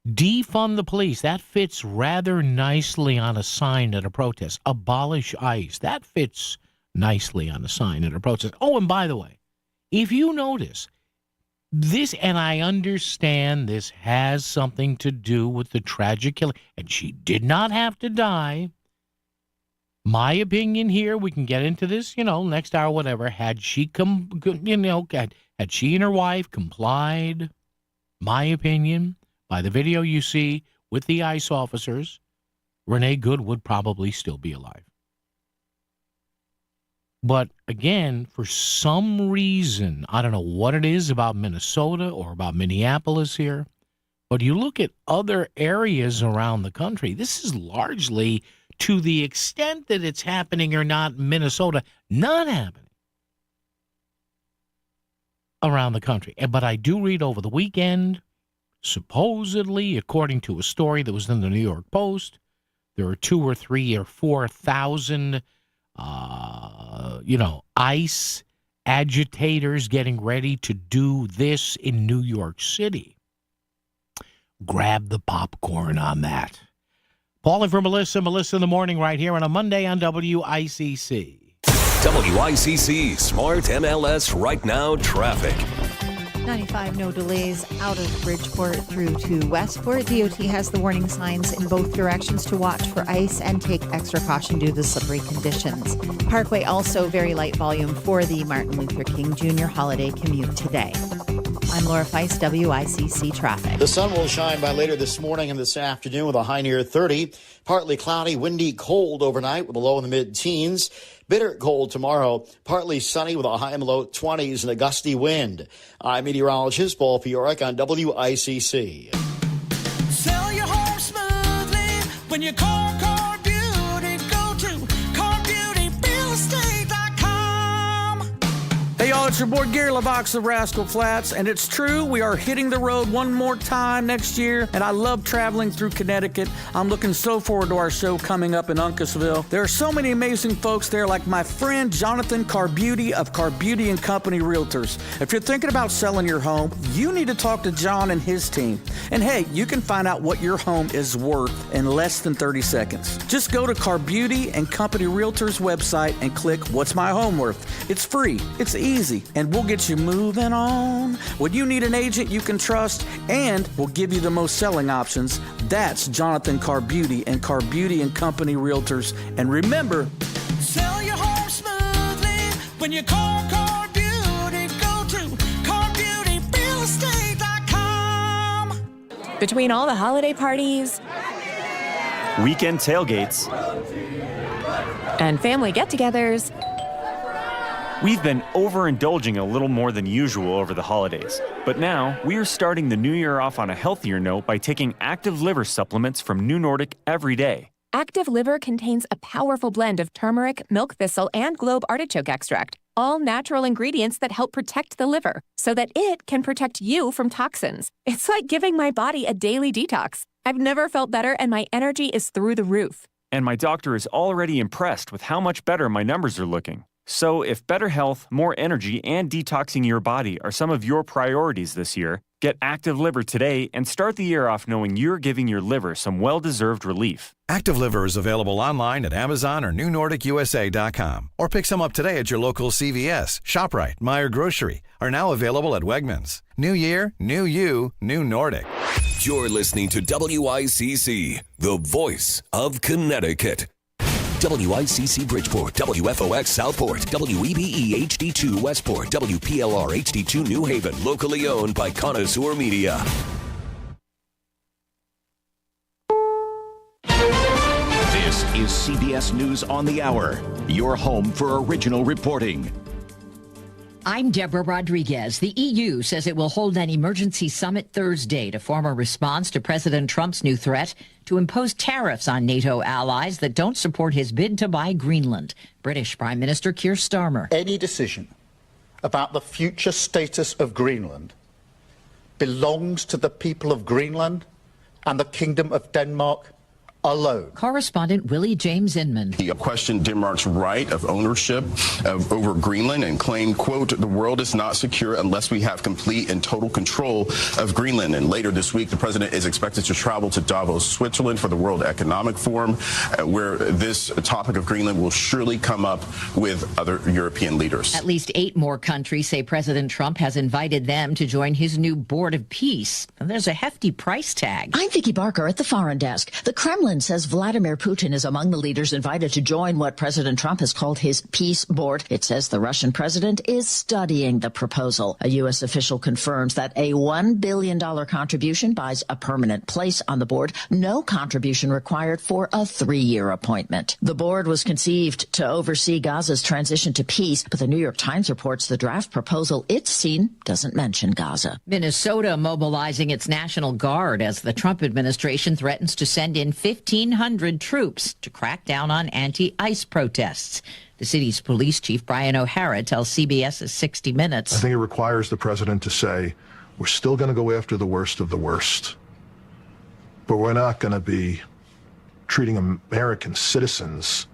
Defund the police. That fits rather nicely on a sign at a protest. Abolish ICE. That fits nicely on a sign at a protest. Oh, and by the way, if you notice, this, and I understand this has something to do with the tragic killing, and she did not have to die. My opinion here, we can get into this, next hour, whatever. Had she had she and her wife complied, my opinion, by the video you see with the ICE officers, Renee Good would probably still be alive. But again, for some reason, I don't know what it is about Minnesota or about Minneapolis here, but you look at other areas around the country, this is largely, to the extent that it's happening or not, Minnesota, not happening around the country. But I do read over the weekend, supposedly, according to a story that was in the New York Post, there are 2,000 or 3,000 or 4,000 ICE agitators getting ready to do this in New York City. Grab the popcorn on that. Paulie for Melissa. Melissa in the morning right here on a Monday on WICC. WICC Smart MLS Right Now Traffic. 95, no delays out of Bridgeport through to Westport. DOT has the warning signs in both directions to watch for ice and take extra caution due to the slippery conditions. Parkway also very light volume for the Martin Luther King Jr. holiday commute today. I'm Laura Feist, WICC Traffic. The sun will shine by later this morning and this afternoon with a high near 30. Partly cloudy, windy, cold overnight with a low in the mid-teens. Bitter cold tomorrow. Partly sunny with a high and low 20s and a gusty wind. I'm meteorologist Paul Fioric on WICC. Sell your home smoothly when you call Car Beauty. Go to CarBeautyRealEstate.com. Hey y'all, it's your boy Gary LaVox of Rascal Flats, and it's true, we are hitting the road one more time next year, and I love traveling through Connecticut. I'm looking so forward to our show coming up in Uncasville. There are so many amazing folks there, like my friend Jonathan Carbeauty of Carbeauty & Company Realtors. If you're thinking about selling your home, you need to talk to John and his team. And hey, you can find out what your home is worth in less than 30 seconds. Just go to Carbeauty & Company Realtors website and click What's My Home Worth? It's free, it's easy, and we'll get you moving on. When you need an agent you can trust, and we'll give you the most selling options, that's Jonathan Carbeauty and Carbeauty & Company Realtors. And remember, Sell your home smoothly when you call Car Beauty. Go to CarBeautyRealEstate.com. Between all the holiday parties, weekend tailgates, and family get-togethers, we've been overindulging a little more than usual over the holidays. But now, we are starting the new year off on a healthier note by taking Active Liver supplements from New Nordic every day. Active Liver contains a powerful blend of turmeric, milk thistle, and globe artichoke extract, all natural ingredients that help protect the liver so that it can protect you from toxins. It's like giving my body a daily detox. I've never felt better, and my energy is through the roof. And my doctor is already impressed with how much better my numbers are looking. So if better health, more energy, and detoxing your body are some of your priorities this year, get Active Liver today and start the year off knowing you're giving your liver some well-deserved relief. Active Liver is available online at Amazon or NewNordicUSA.com. Or pick some up today at your local CVS, ShopRite, Meijer Grocery, are now available at Wegmans. New year, new you, new Nordic. You're listening to WICC, the voice of Connecticut. WICC Bridgeport, WFOX Southport, WEBE HD2 Westport, WPLR HD2 New Haven, locally owned by Connoisseur Media. This is CBS News on the Hour, your home for original reporting. I'm Deborah Rodriguez. The EU says it will hold an emergency summit Thursday to form a response to President Trump's new threat to impose tariffs on NATO allies that don't support his bid to buy Greenland. British Prime Minister Keir Starmer. Any decision about the future status of Greenland belongs to the people of Greenland and the Kingdom of Denmark alone. Correspondent Willie James Inman. He questioned Denmark's right of ownership over Greenland and claimed, quote, the world is not secure unless we have complete and total control of Greenland. And later this week, the president is expected to travel to Davos, Switzerland for the World Economic Forum, where this topic of Greenland will surely come up with other European leaders. At least 8 more countries say President Trump has invited them to join his new Board of Peace. And there's a hefty price tag. I'm Vicki Barker at the Foreign Desk. The Kremlin Kremlin says Vladimir Putin is among the leaders invited to join what President Trump has called his peace board. It says the Russian president is studying the proposal. A U.S. official confirms that a $1 billion contribution buys a permanent place on the board. No contribution required for a 3-year appointment. The board was conceived to oversee Gaza's transition to peace, but the New York Times reports the draft proposal it's seen doesn't mention Gaza. Minnesota mobilizing its National Guard as the Trump administration threatens to send in 1,500 troops to crack down on anti-ICE protests. The city's police chief, Brian O'Hara, tells CBS's 60 Minutes. I think it requires the president to say, we're still going to go after the worst of the worst, but we're not going to be treating American citizens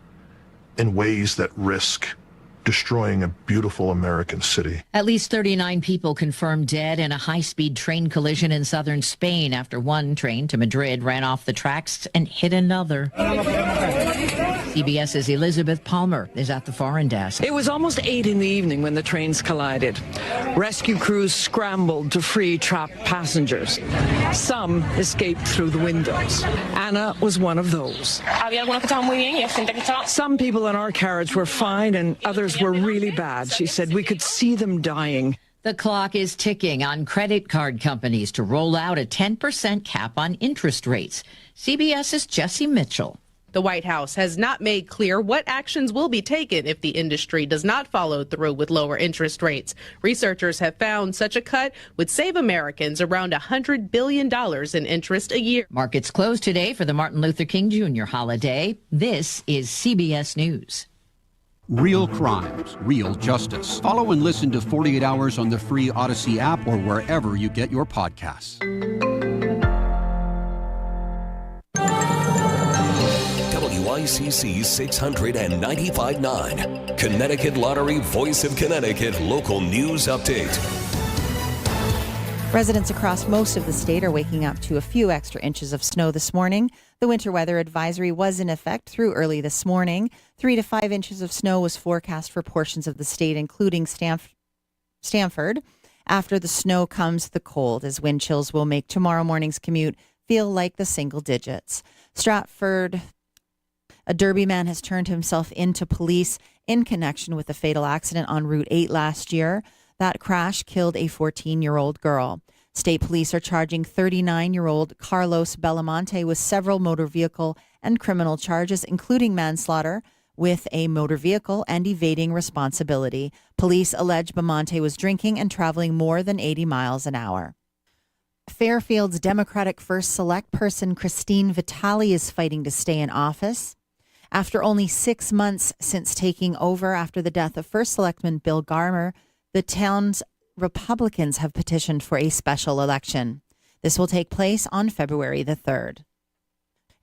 in ways that risk destroying a beautiful American city. At least 39 people confirmed dead in a high-speed train collision in southern Spain after one train to Madrid ran off the tracks and hit another. CBS's Elizabeth Palmer is at the foreign desk. It was almost 8 in the evening when the trains collided. Rescue crews scrambled to free trapped passengers. Some escaped through the windows. Anna was one of those. Some people in our carriage were fine and others were really bad. She said we could see them dying. The clock is ticking on credit card companies to roll out a 10% cap on interest rates. CBS's Jesse Mitchell. The White House has not made clear what actions will be taken if the industry does not follow through with lower interest rates. Researchers have found such a cut would save Americans around $100 billion in interest a year. Markets closed today for the Martin Luther King Jr. holiday. This is CBS News. Real crimes, real justice. Follow and listen to 48 Hours on the free Odyssey app or wherever you get your podcasts. WICC 695.9, Connecticut Lottery Voice of Connecticut Local News Update. Residents across most of the state are waking up to a few extra inches of snow this morning. The winter weather advisory was in effect through early this morning. 3 to 5 inches of snow was forecast for portions of the state, including Stamford. After the snow comes the cold, as wind chills will make tomorrow morning's commute feel like the single digits. Stratford, a Derby man has turned himself into police in connection with a fatal accident on Route 8 last year. That crash killed a 14-year-old girl. State police are charging 39-year-old Carlos Belamonte with several motor vehicle and criminal charges, including manslaughter with a motor vehicle and evading responsibility. Police allege Belamonte was drinking and traveling more than 80 miles an hour. Fairfield's Democratic First Select Person Christine Vitale is fighting to stay in office. After only 6 months since taking over after the death of First Selectman Bill Garmer, the town's Republicans have petitioned for a special election. This will take place on February the 3rd.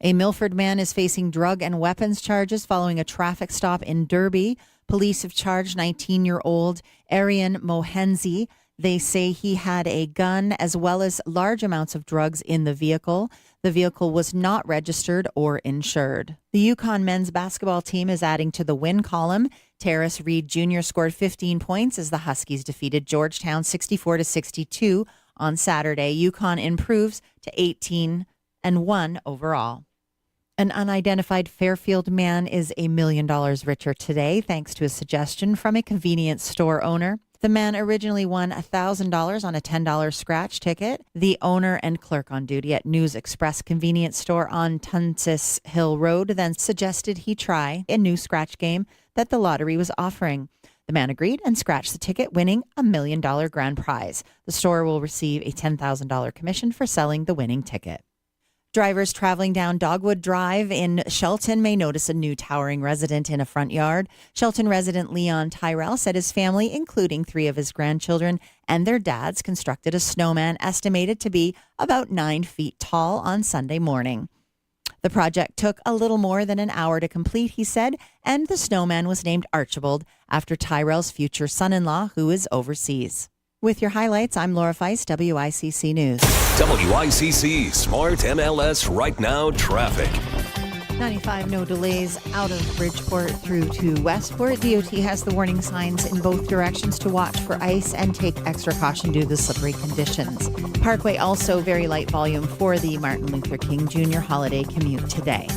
A Milford man is facing drug and weapons charges following a traffic stop in Derby. Police have charged 19-year-old Arian Mohenzi. They say he had a gun as well as large amounts of drugs in the vehicle. The vehicle was not registered or insured. The Yukon men's basketball team is adding to the win column. Terrace Reed Jr. scored 15 points as the Huskies defeated Georgetown 64-62 on Saturday. Yukon improves to 18-1 overall. An unidentified Fairfield man is $1 million richer today thanks to a suggestion from a convenience store owner. The man originally won $1,000 on a $10 scratch ticket. The owner and clerk on duty at News Express convenience store on Tunsis Hill Road then suggested he try a new scratch game that the lottery was offering. The man agreed and scratched the ticket, winning $1 million grand prize. The store will receive a $10,000 commission for selling the winning ticket. Drivers traveling down Dogwood Drive in Shelton may notice a new towering resident in a front yard. Shelton resident Leon Tyrell said his family, including 3 of his grandchildren and their dads, constructed a snowman estimated to be about 9 feet tall on Sunday morning. The project took a little more than an hour to complete, he said, and the snowman was named Archibald after Tyrell's future son-in-law, who is overseas. With your highlights, I'm Laura Feist, WICC News. WICC Smart MLS Right Now Traffic. 95, no delays out of Bridgeport through to Westport. DOT has the warning signs in both directions to watch for ice and take extra caution due to the slippery conditions. Parkway also very light volume for the Martin Luther King Jr. holiday commute today.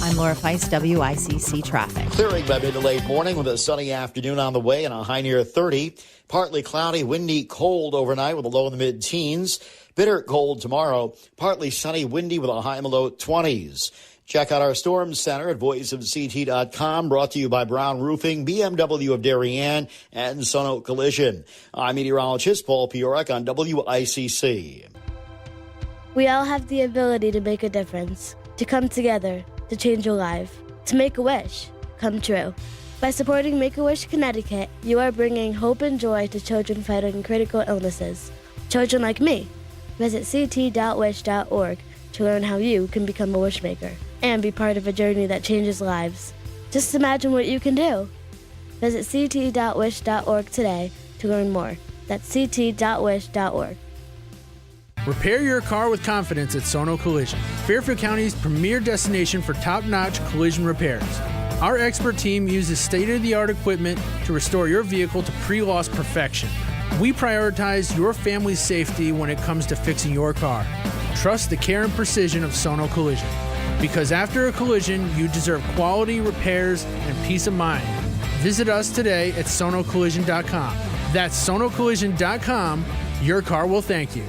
I'm Laura Feist, WICC Traffic. Clearing by mid to late morning with a sunny afternoon on the way and a high near 30. Partly cloudy, windy, cold overnight with a low in the mid-teens. Bitter cold tomorrow. Partly sunny, windy with a high in the low 20s. Check out our Storm Center at voiceofct.com, brought to you by Brown Roofing, BMW of Darien, and Sono Collision. I'm meteorologist Paul Piorek on WICC. We all have the ability to make a difference, to come together, to change a life, to make a wish come true. By supporting Make-A-Wish Connecticut, you are bringing hope and joy to children fighting critical illnesses. Children like me. Visit ct.wish.org to learn how you can become a wishmaker and be part of a journey that changes lives. Just imagine what you can do. Visit ct.wish.org today to learn more. That's ct.wish.org. Repair your car with confidence at Sono Collision, Fairfield County's premier destination for top-notch collision repairs. Our expert team uses state-of-the-art equipment to restore your vehicle to pre-loss perfection. We prioritize your family's safety when it comes to fixing your car. Trust the care and precision of Sono Collision. Because after a collision, you deserve quality repairs and peace of mind. Visit us today at sonocollision.com. That's sonocollision.com. Your car will thank you.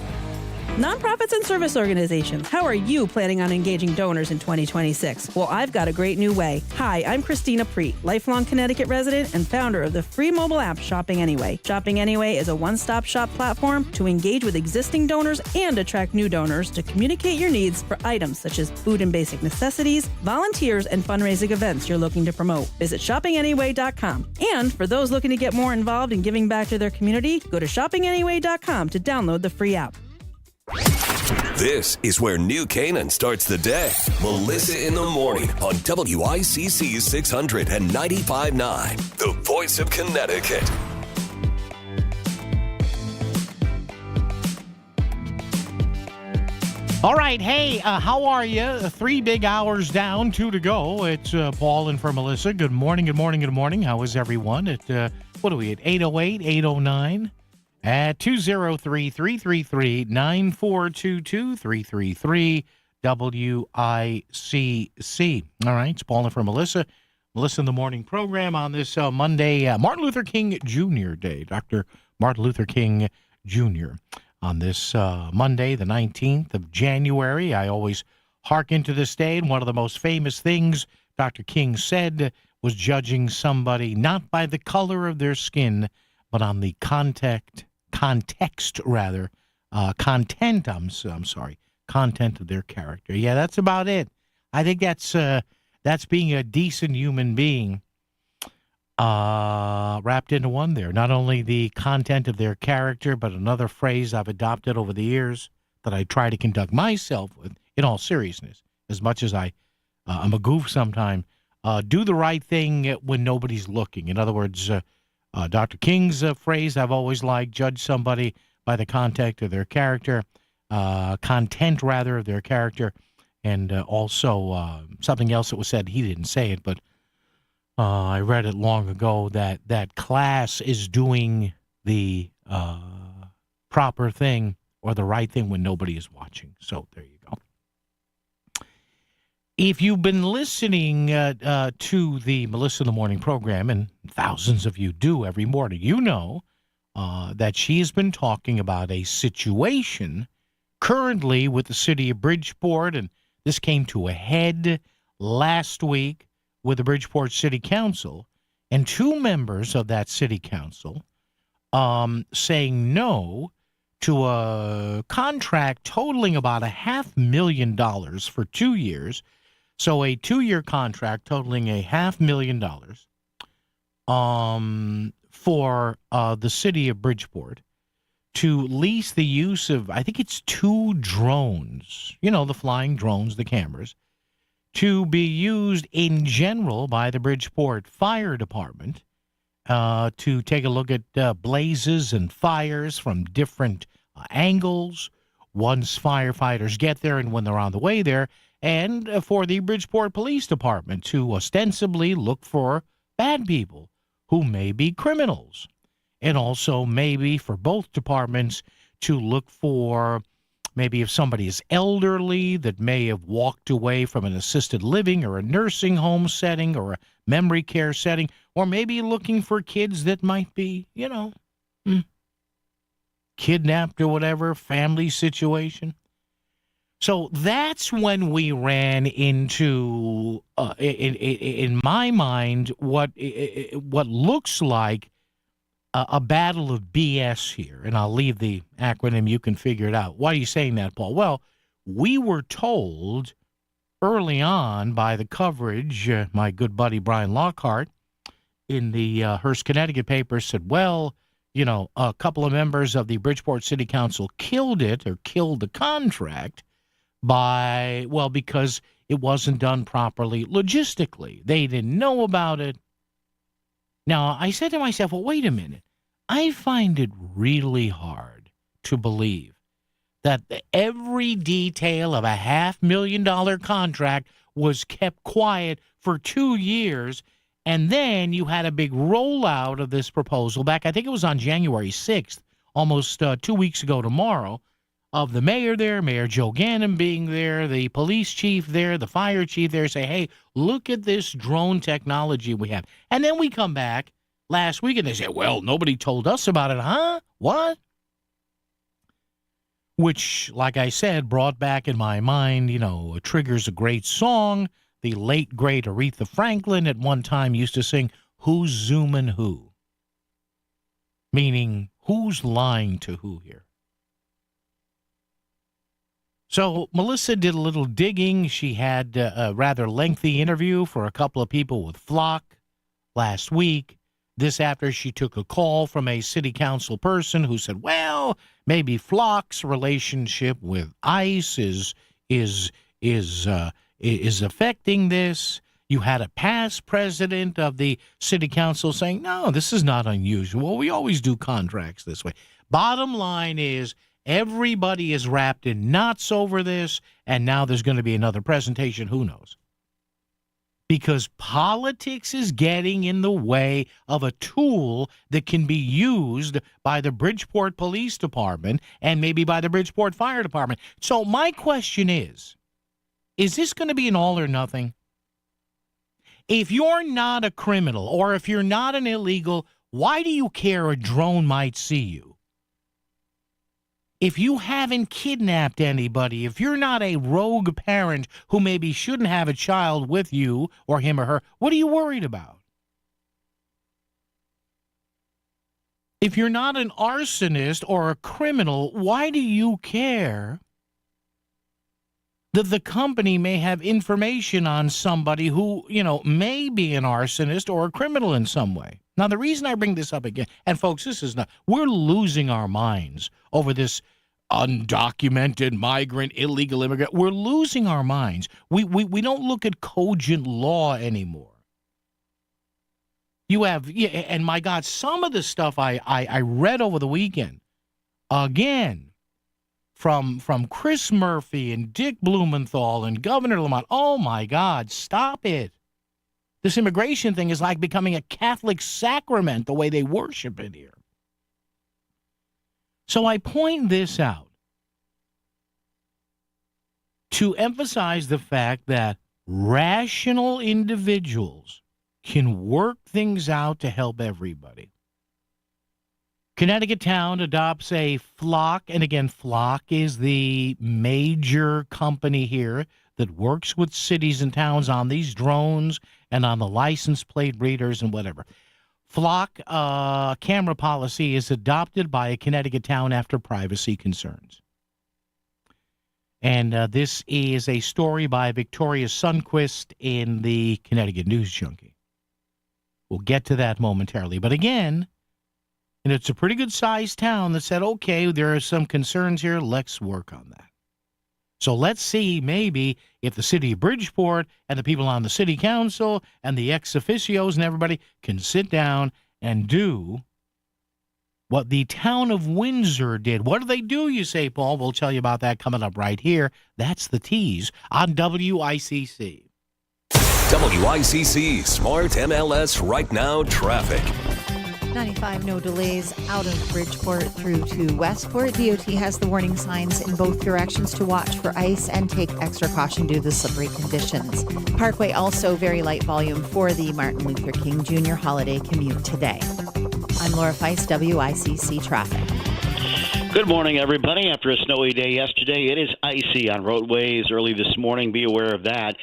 Nonprofits and service organizations, how are you planning on engaging donors in 2026? Well, I've got a great new way. Hi, I'm Christina Preet, lifelong Connecticut resident and founder of the free mobile app Shopping Anyway. Shopping Anyway is a one-stop shop platform to engage with existing donors and attract new donors to communicate your needs for items such as food and basic necessities, volunteers, and fundraising events you're looking to promote. Visit shoppinganyway.com. And for those looking to get more involved in giving back to their community, go to shoppinganyway.com to download the free app. This is where New Canaan starts the day. Melissa in the morning on WICC 600 and 95.9, the voice of Connecticut. All right, hey, how are you? 3 big hours down, 2 to go. It's Paul and for Melissa. Good morning, good morning, good morning. How is everyone? At what are we at? 808, 809? At 203-333-9422, 333-WICC. All right, it's Paul and for Melissa. Melissa in the morning program on this Monday, Martin Luther King Jr. Day. Dr. Martin Luther King Jr. On this Monday, the 19th of January. I always hearken to this day, and one of the most famous things Dr. King said was judging somebody not by the color of their skin, but on the content of their character. Yeah, that's about it. I think that's being a decent human being wrapped into one there. Not only the content of their character, but another phrase I've adopted over the years that I try to conduct myself with, in all seriousness, as much as I'm a goof sometime, do the right thing when nobody's looking. In other words, Dr. King's phrase I've always liked, judge somebody by the content of their character, content of their character, and also something else that was said. He didn't say it, but I read it long ago that class is doing the proper thing or the right thing when nobody is watching. So there you go. If you've been listening to the Melissa in the Morning program, and thousands of you do every morning, you know that she has been talking about a situation currently with the city of Bridgeport, and this came to a head last week with the Bridgeport City Council, and 2 members of that city council saying no to a contract totaling about $500,000 for 2 years. So a 2-year contract totaling $500,000 for the city of Bridgeport to lease the use of, I think it's 2 drones, the flying drones, the cameras, to be used in general by the Bridgeport Fire Department to take a look at blazes and fires from different angles once firefighters get there and when they're on the way there, and for the Bridgeport Police Department to ostensibly look for bad people who may be criminals, and also maybe for both departments to look for maybe if somebody is elderly that may have walked away from an assisted living or a nursing home setting or a memory care setting, or maybe looking for kids that might be, kidnapped or whatever, family situation. So that's when we ran into, in my mind, what looks like a battle of BS here. And I'll leave the acronym. You can figure it out. Why are you saying that, Paul? Well, we were told early on by the coverage, my good buddy Brian Lockhart in the Hearst, Connecticut paper said, well, a couple of members of the Bridgeport City Council killed the contract because it wasn't done properly logistically. They didn't know about it. Now, I said to myself, well, wait a minute. I find it really hard to believe that every detail of a $500,000 contract was kept quiet for 2 years, and then you had a big rollout of this proposal back, I think it was on January 6th, almost 2 weeks ago tomorrow, of the mayor there, Mayor Joe Gannon being there, the police chief there, the fire chief there, say, hey, look at this drone technology we have. And then we come back last week and they say, well, nobody told us about it, huh? What? Which, like I said, brought back in my mind, triggers a great song. The late, great Aretha Franklin at one time used to sing, who's zooming who? Meaning, who's lying to who here? So Melissa did a little digging. She had a rather lengthy interview for a couple of people with Flock last week. This after she took a call from a city council person who said, well, maybe Flock's relationship with ICE is affecting this. You had a past president of the city council saying, no, this is not unusual. We always do contracts this way. Bottom line is, everybody is wrapped in knots over this, and now there's going to be another presentation. Who knows? Because politics is getting in the way of a tool that can be used by the Bridgeport Police Department and maybe by the Bridgeport Fire Department. So my question is this going to be an all or nothing? If you're not a criminal or if you're not an illegal, why do you care a drone might see you? If you haven't kidnapped anybody, if you're not a rogue parent who maybe shouldn't have a child with you or him or her, what are you worried about? If you're not an arsonist or a criminal, why do you care that the company may have information on somebody who, may be an arsonist or a criminal in some way? Now, the reason I bring this up again, and folks, we're losing our minds over this undocumented migrant, illegal immigrant. We're losing our minds. We don't look at cogent law anymore. You have, and my God, some of the stuff I read over the weekend, again, from Chris Murphy and Dick Blumenthal and Governor Lamont, oh my God, stop it. This immigration thing is like becoming a Catholic sacrament, the way they worship it here. So I point this out to emphasize the fact that rational individuals can work things out to help everybody. Connecticut Town adopts a Flock, and again, Flock is the major company here that works with cities and towns on these drones and on the license plate readers and whatever. Flock camera policy is adopted by a Connecticut town after privacy concerns. And this is a story by Victoria Sundquist in the Connecticut News Junkie. We'll get to that momentarily. But again, and it's a pretty good-sized town that said, okay, there are some concerns here. Let's work on that. So let's see maybe if the city of Bridgeport and the people on the city council and the ex officios and everybody can sit down and do what the town of Windsor did. What do they do, you say, Paul? We'll tell you about that coming up right here. That's the tease on WICC. WICC Smart MLS Right Now traffic. 95, no delays out of Bridgeport through to Westport. DOT has the warning signs in both directions to watch for ice and take extra caution due to the slippery conditions. Parkway also very light volume for the Martin Luther King Jr. holiday commute today. I'm Laura Feist, WICC Traffic. Good morning, everybody. After a snowy day yesterday, it is icy on roadways early this morning. Be aware of that.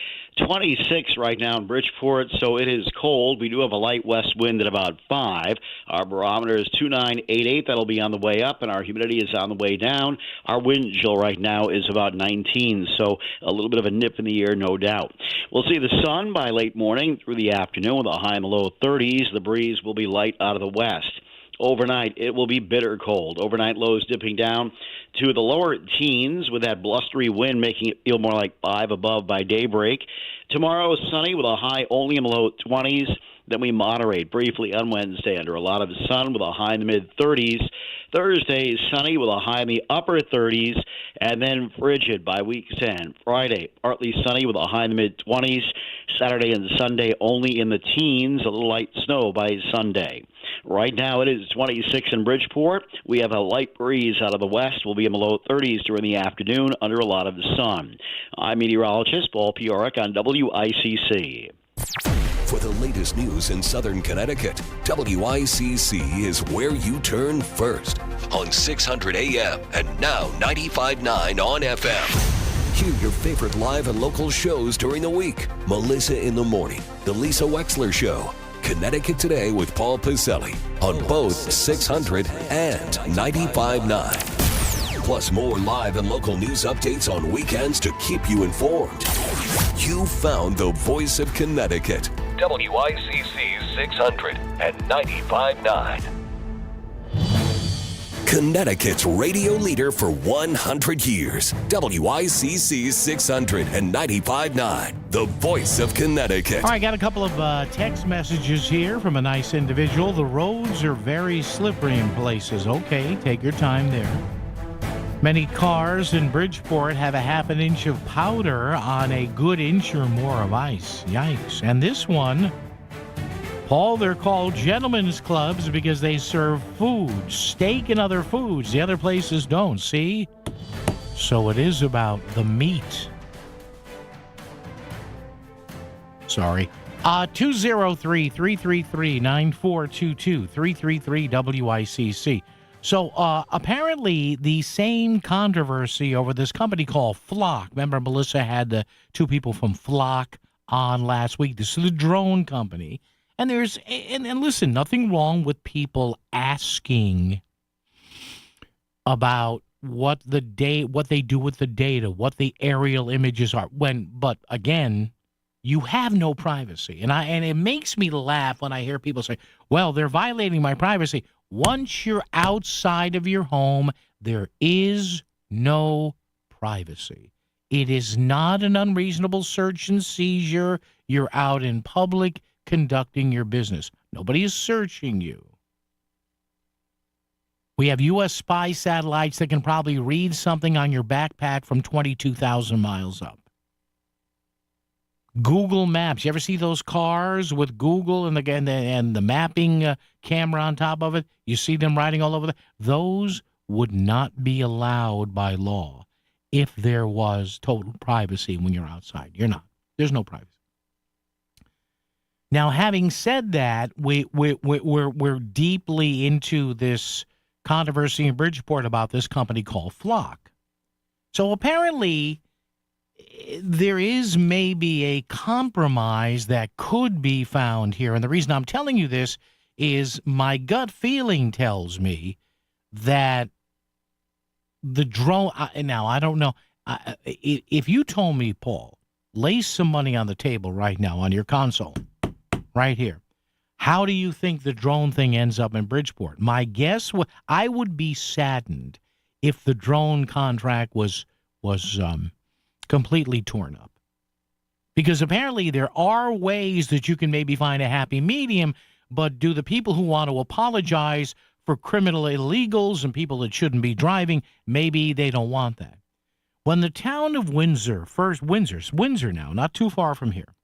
26 right now in Bridgeport, so it is cold. We do have a light west wind at about 5. Our barometer is 2988. That'll be on the way up, and our humidity is on the way down. Our wind chill right now is about 19, so a little bit of a nip in the air, no doubt. We'll see the sun by late morning through the afternoon with a high in the low 30s. The breeze will be light out of the west. Overnight, it will be bitter cold. Overnight lows dipping down to the lower teens with that blustery wind making it feel more like 5 above by daybreak. Tomorrow is sunny with a high only in the low 20s. Then we moderate briefly on Wednesday under a lot of sun with a high in the mid-30s. Thursday is sunny with a high in the upper 30s, and then frigid by week's end. Friday, partly sunny with a high in the mid-20s. Saturday and Sunday only in the teens, a little light snow by Sunday. Right now it is 26 in Bridgeport. We have a light breeze out of the west. We'll be in the low 30s during the afternoon under a lot of the sun. I'm meteorologist Paul Pioric on WICC. For the latest news in Southern Connecticut, WICC is where you turn first on 600 AM and now 95.9 on FM. Hear your favorite live and local shows during the week. Melissa in the Morning, The Lisa Wexler Show, Connecticut Today with Paul Piselli on both 600 and 95.9. Plus more live and local news updates on weekends to keep you informed. You found the voice of Connecticut. WICC 600 and 95.9. Connecticut's radio leader for 100 years. WICC 600 and 95.9. The voice of Connecticut. All right, got a couple of text messages here from a nice individual. The roads are very slippery in places. Okay, take your time there. Many cars in Bridgeport have a half an inch of powder on a good inch or more of ice. Yikes. And this one, Paul, they're called gentlemen's clubs because they serve food, steak and other foods. The other places don't, see? So it is about the meat. Sorry. 203-333-9422, 333-WICC. So apparently the same controversy over this company called Flock. Remember Melissa had the two people from Flock on last week. This is the drone company. And there's and listen, nothing wrong with people asking about what they do with the data, what the aerial images are. But again, you have no privacy. And it makes me laugh when I hear people say, well, they're violating my privacy. Once you're outside of your home, there is no privacy. It is not an unreasonable search and seizure. You're out in public conducting your business. Nobody is searching you. We have U.S. spy satellites that can probably read something on your backpack from 22,000 miles up. Google Maps. You ever see those cars with Google and the mapping camera on top of it? You see them riding all over those would not be allowed by law if there was total privacy when you're outside. You're not. There's no privacy. Now, having said that, we're deeply into this controversy in Bridgeport about this company called Flock. So apparently, there is maybe a compromise that could be found here. And the reason I'm telling you this is my gut feeling tells me that the drone, now I don't know, if you told me, Paul, lay some money on the table right now on your console, right here, how do you think the drone thing ends up in Bridgeport? My guess, I would be saddened if the drone contract was completely torn up. Because apparently there are ways that you can maybe find a happy medium, but do the people who want to apologize for criminal illegals and people that shouldn't be driving. Maybe they don't want that. When the town of Windsor now, not too far from here,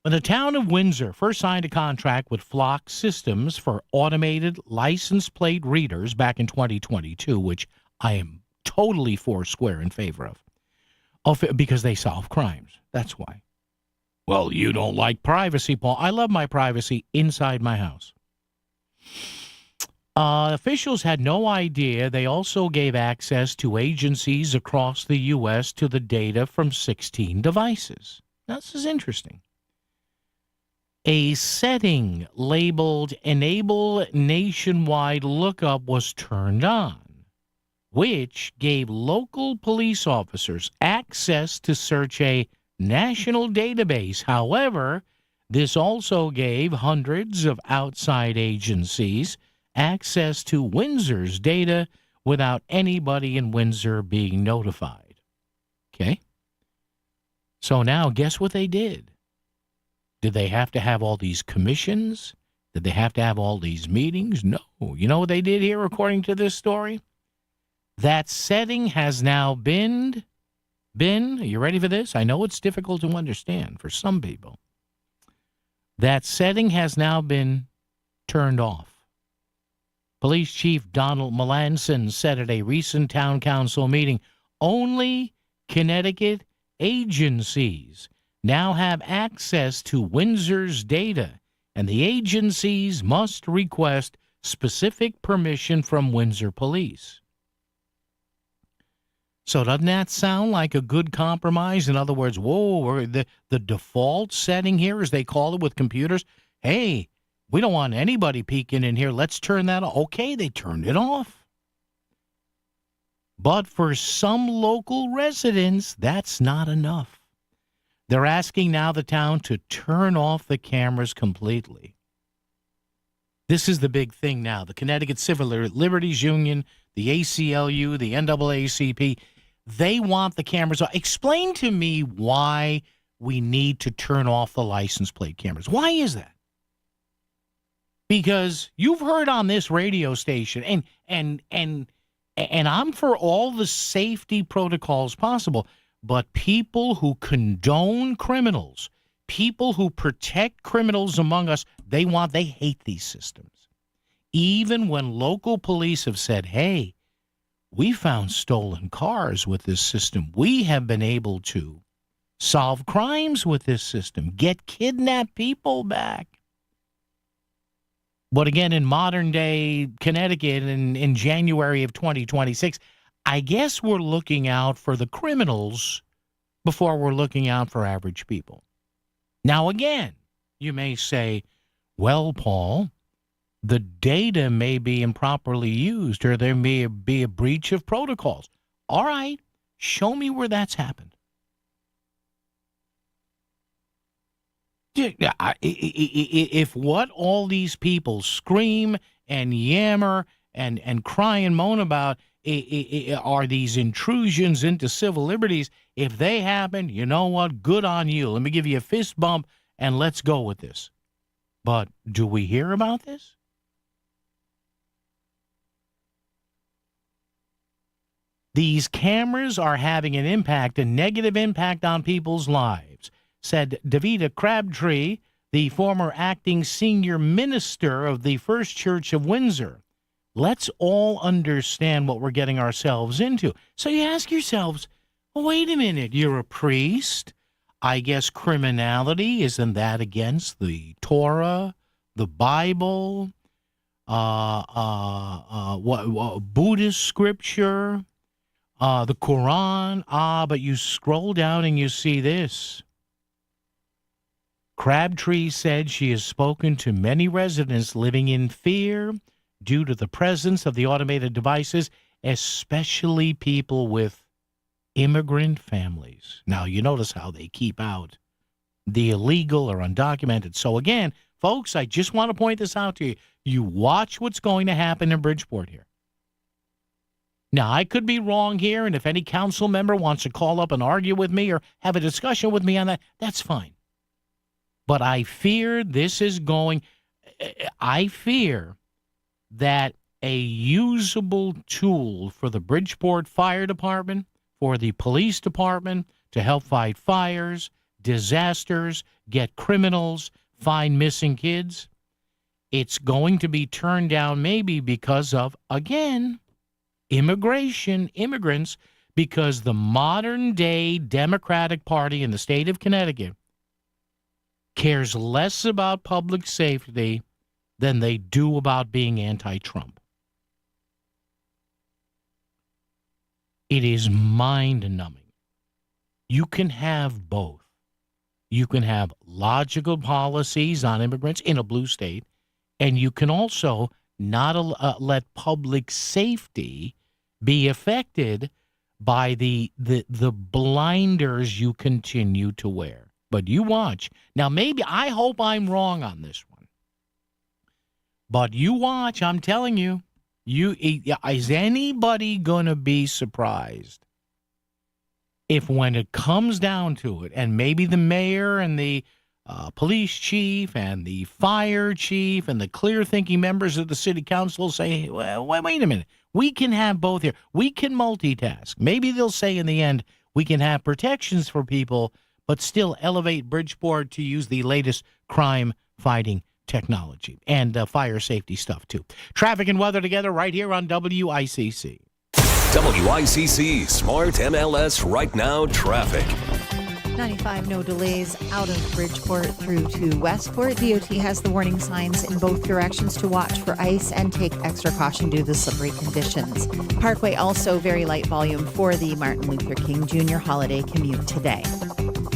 when the town of Windsor first signed a contract with Flock Systems for automated license plate readers back in 2022, which I am totally foursquare in favor of, because they solve crimes. That's why. Well, you don't like privacy, Paul. I love my privacy inside my house. Officials had no idea they also gave access to agencies across the U.S. to the data from 16 devices. Now, this is interesting. A setting labeled Enable Nationwide Lookup was turned on, which gave local police officers access to search a national database. However, this also gave hundreds of outside agencies access to Windsor's data without anybody in Windsor being notified. Okay? So now, guess what they did? Did they have to have all these commissions? Did they have to have all these meetings? No. You know what they did here, according to this story? That setting has now been, are you ready for this? I know it's difficult to understand for some people. That setting has now been turned off. Police Chief Donald Melanson said at a recent town council meeting, only Connecticut agencies now have access to Windsor's data, and the agencies must request specific permission from Windsor Police. So doesn't that sound like a good compromise? In other words, the default setting here, as they call it with computers, hey, we don't want anybody peeking in here. Let's turn that off. Okay, they turned it off. But for some local residents, that's not enough. They're asking now the town to turn off the cameras completely. This is the big thing now. The Connecticut Civil Liberties Union, the ACLU, the NAACP, they want the cameras off. Explain to me why we need to turn off the license plate cameras. Why is that? Because you've heard on this radio station, and I'm for all the safety protocols possible, but people who condone criminals, people who protect criminals among us, they hate these systems. Even when local police have said, hey, we found stolen cars with this system. We have been able to solve crimes with this system, get kidnapped people back. But again, in modern-day Connecticut in January of 2026, I guess we're looking out for the criminals before we're looking out for average people. Now, again, you may say, well, Paul, the data may be improperly used or there may be a breach of protocols. All right, show me where that's happened. If what all these people scream and yammer and cry and moan about are these intrusions into civil liberties, if they happen, you know what? Good on you. Let me give you a fist bump and let's go with this. But do we hear about this? These cameras are having an impact, a negative impact on people's lives, said Davida Crabtree, the former acting senior minister of the First Church of Windsor. Let's all understand what we're getting ourselves into. So you ask yourselves, well, wait a minute, you're a priest? I guess criminality, isn't that against the Torah, the Bible, Buddhist scripture, the Quran? But you scroll down and you see this. Crabtree said she has spoken to many residents living in fear due to the presence of the automated devices, especially people with immigrant families. Now, you notice how they keep out the illegal or undocumented. So again, folks, I just want to point this out to you. You watch what's going to happen in Bridgeport here. Now, I could be wrong here, and if any council member wants to call up and argue with me or have a discussion with me on that, that's fine. But I fear this is going, I fear that a usable tool for the Bridgeport Fire Department, for the police department to help fight fires, disasters, get criminals, find missing kids, it's going to be turned down maybe because of, again, immigrants, because the modern-day Democratic Party in the state of Connecticut cares less about public safety than they do about being anti-Trump. It is mind-numbing. You can have both. You can have logical policies on immigrants in a blue state, and you can also not let public safety be affected by the blinders you continue to wear. But you watch. Now, maybe, I hope I'm wrong on this one. But you watch, I'm telling you. Is anybody going to be surprised if when it comes down to it, and maybe the mayor and the police chief and the fire chief and the clear-thinking members of the city council say, well, wait a minute, we can have both here. We can multitask. Maybe they'll say in the end, we can have protections for people, but still elevate Bridgeport to use the latest crime-fighting technology and fire safety stuff, too. Traffic and weather together right here on WICC. WICC Smart MLS Right Now Traffic. 95, no delays out of Bridgeport through to Westport. DOT has the warning signs in both directions to watch for ice and take extra caution due to the slippery conditions. Parkway also very light volume for the Martin Luther King Jr. holiday commute today.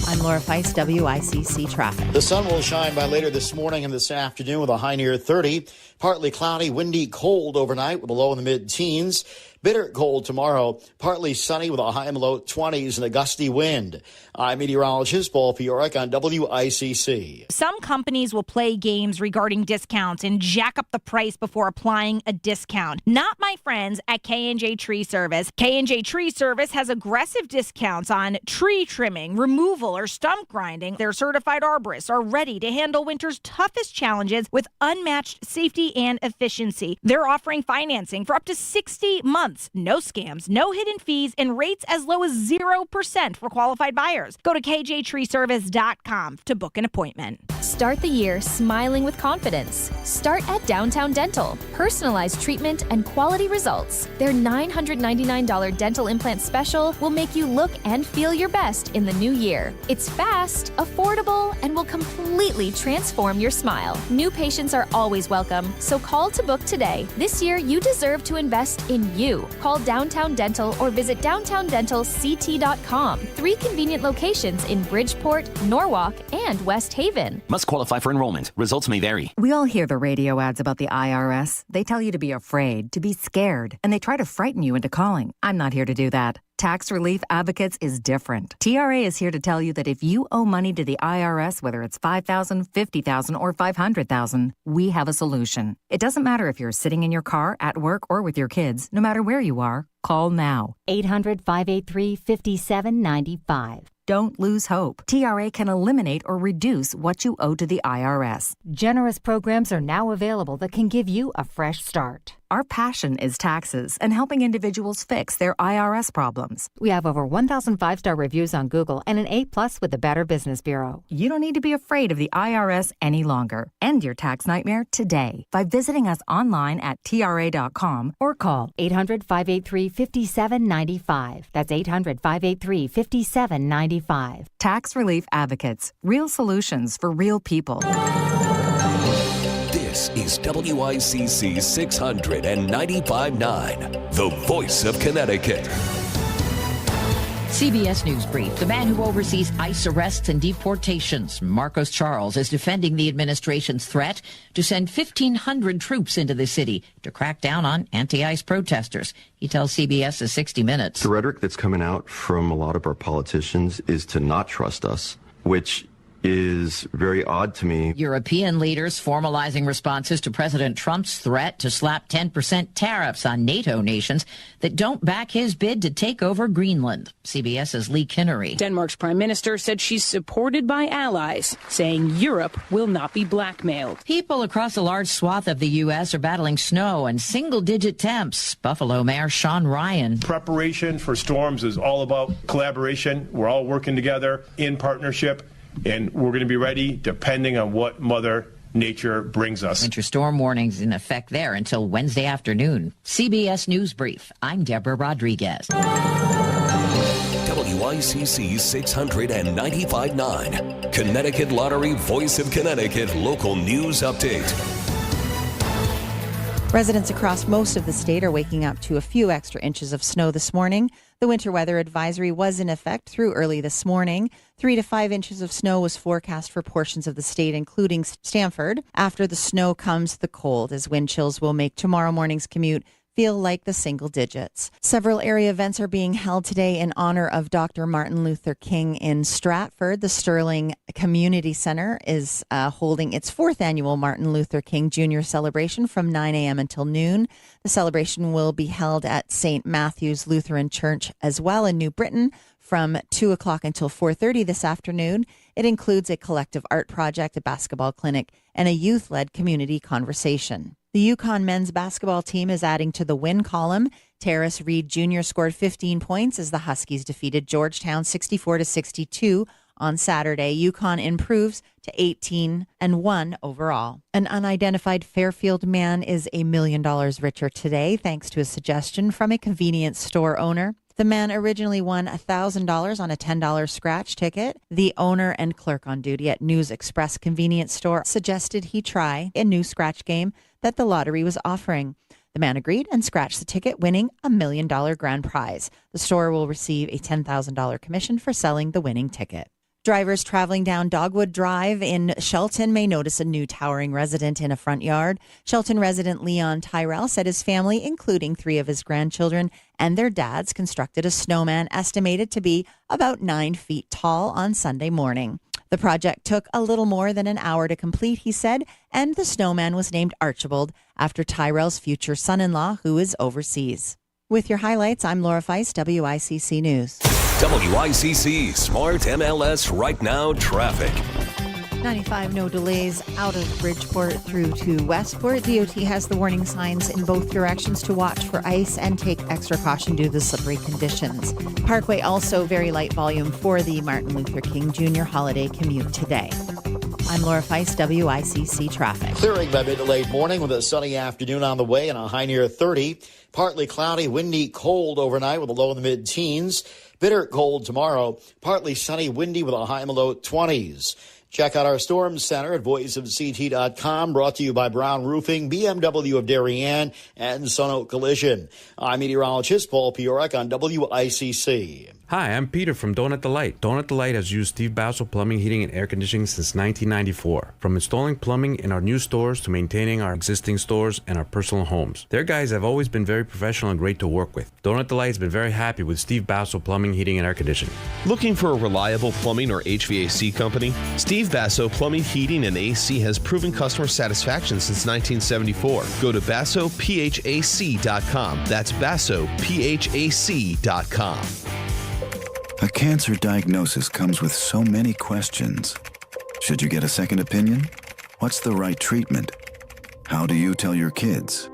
I'm Laura Feist, WICC Traffic. The sun will shine by later this morning and this afternoon with a high near 30. Partly cloudy, windy, cold overnight with a low in the mid-teens. Bitter cold tomorrow, partly sunny with a high in the low 20s and a gusty wind. I'm meteorologist Paul Fioric on WICC. Some companies will play games regarding discounts and jack up the price before applying a discount. Not my friends at K&J Tree Service. K&J Tree Service has aggressive discounts on tree trimming, removal, or stump grinding. Their certified arborists are ready to handle winter's toughest challenges with unmatched safety and efficiency. They're offering financing for up to 60 months. No scams, no hidden fees, and rates as low as 0% for qualified buyers. Go to kjtreeservice.com to book an appointment. Start the year smiling with confidence. Start at Downtown Dental. Personalized treatment and quality results. Their $999 dental implant special will make you look and feel your best in the new year. It's fast, affordable, and will completely transform your smile. New patients are always welcome, so call to book today. This year, you deserve to invest in you. Call Downtown Dental or visit downtowndentalct.com. 3 convenient locations in Bridgeport, Norwalk, and West Haven. Must qualify for enrollment. Results may vary. We all hear the radio ads about the IRS. They tell you to be afraid, to be scared, and they try to frighten you into calling. I'm not here to do that. Tax Relief Advocates is different. TRA is here to tell you that if you owe money to the IRS, whether it's $5,000, $50,000, or $500,000, we have a solution. It doesn't matter if you're sitting in your car, at work, or with your kids. No matter where you are, call now. 800-583-5795. Don't lose hope. TRA can eliminate or reduce what you owe to the IRS. Generous programs are now available that can give you a fresh start. Our passion is taxes and helping individuals fix their IRS problems. We have over 1,000 5-star reviews on Google and an A+ with the Better Business Bureau. You don't need to be afraid of the IRS any longer. End your tax nightmare today by visiting us online at TRA.com or call 800-583-5795. That's 800-583-5795. Tax Relief Advocates. Real solutions for real people. This is WICC 695.9, the voice of Connecticut. CBS News Brief. The man who oversees ICE arrests and deportations, Marcos Charles, is defending the administration's threat to send 1,500 troops into the city to crack down on anti-ICE protesters. He tells CBS's 60 Minutes. The rhetoric that's coming out from a lot of our politicians is to not trust us, which is very odd to me. European leaders formalizing responses to President Trump's threat to slap 10% tariffs on NATO nations that don't back his bid to take over Greenland. CBS's Lee Kinnery. Denmark's prime minister said she's supported by allies, saying Europe will not be blackmailed. People across a large swath of the U.S. are battling snow and single-digit temps. Buffalo Mayor Sean Ryan. Preparation for storms is all about collaboration. We're all working together in partnership. And we're going to be ready depending on what Mother Nature brings us. Winter storm warnings in effect there until Wednesday afternoon. CBS News Brief. I'm Deborah Rodriguez. WICC 695.9. Connecticut Lottery Voice of Connecticut Local News Update. Residents across most of the state are waking up to a few extra inches of snow this morning. The winter weather advisory was in effect through early this morning. 3 to 5 inches of snow was forecast for portions of the state, including Stamford. After the snow comes the cold, as wind chills will make tomorrow morning's commute feel like the single digits. Several area events are being held today in honor of Dr. Martin Luther King in Stratford. The Sterling Community Center is holding its 4th annual Martin Luther King Jr. celebration from 9 a.m. until noon. The celebration will be held at St. Matthew's Lutheran Church as well in New Britain from 2 o'clock until 4:30 this afternoon. It includes a collective art project, a basketball clinic, and a youth-led community conversation. The Yukon men's basketball team is adding to the win column. Terrace Reed Jr. scored 15 points as the Huskies defeated Georgetown 64-62 on Saturday. Yukon improves to 18-1 overall. An unidentified Fairfield man is $1 million richer today thanks to a suggestion from a convenience store owner. The man originally won $1,000 on a $10 scratch ticket. The owner and clerk on duty at News Express convenience store suggested he try a new scratch game that the lottery was offering. The man agreed and scratched the ticket, winning $1 million grand prize. The store will receive a $10,000 commission for selling the winning ticket. Drivers traveling down Dogwood Drive in Shelton may notice a new towering resident in a front yard. Shelton resident Leon Tyrell said his family, including 3 of his grandchildren and their dads, constructed a snowman estimated to be about 9 feet tall on Sunday morning. The project took a little more than an hour to complete, he said, and the snowman was named Archibald after Tyrell's future son-in-law, who is overseas. With your highlights, I'm Laura Feist, WICC News. WICC Smart MLS Right Now Traffic. 95, no delays out of Bridgeport through to Westport. DOT has the warning signs in both directions to watch for ice and take extra caution due to the slippery conditions. Parkway also very light volume for the Martin Luther King Jr. holiday commute today. I'm Laura Feist, WICC Traffic. Clearing by mid to late morning with a sunny afternoon on the way and a high near 30. Partly cloudy, windy, cold overnight with a low in the mid-teens. Bitter cold tomorrow. Partly sunny, windy with a high in the low 20s. Check out our Storm Center at voiceofct.com, brought to you by Brown Roofing, BMW of Darien, and Sono Collision. I'm meteorologist Paul Piorek on WICC. Hi, I'm Peter from Donut Delight. Donut Delight has used Steve Basso Plumbing, Heating, and Air Conditioning since 1994. From installing plumbing in our new stores to maintaining our existing stores and our personal homes. Their guys have always been very professional and great to work with. Donut Delight has been very happy with Steve Basso Plumbing, Heating, and Air Conditioning. Looking for a reliable plumbing or HVAC company? Steve Basso Plumbing, Heating, and AC has proven customer satisfaction since 1974. Go to BassoPHAC.com. That's BassoPHAC.com. A cancer diagnosis comes with so many questions. Should you get a second opinion? What's the right treatment? How do you tell your kids?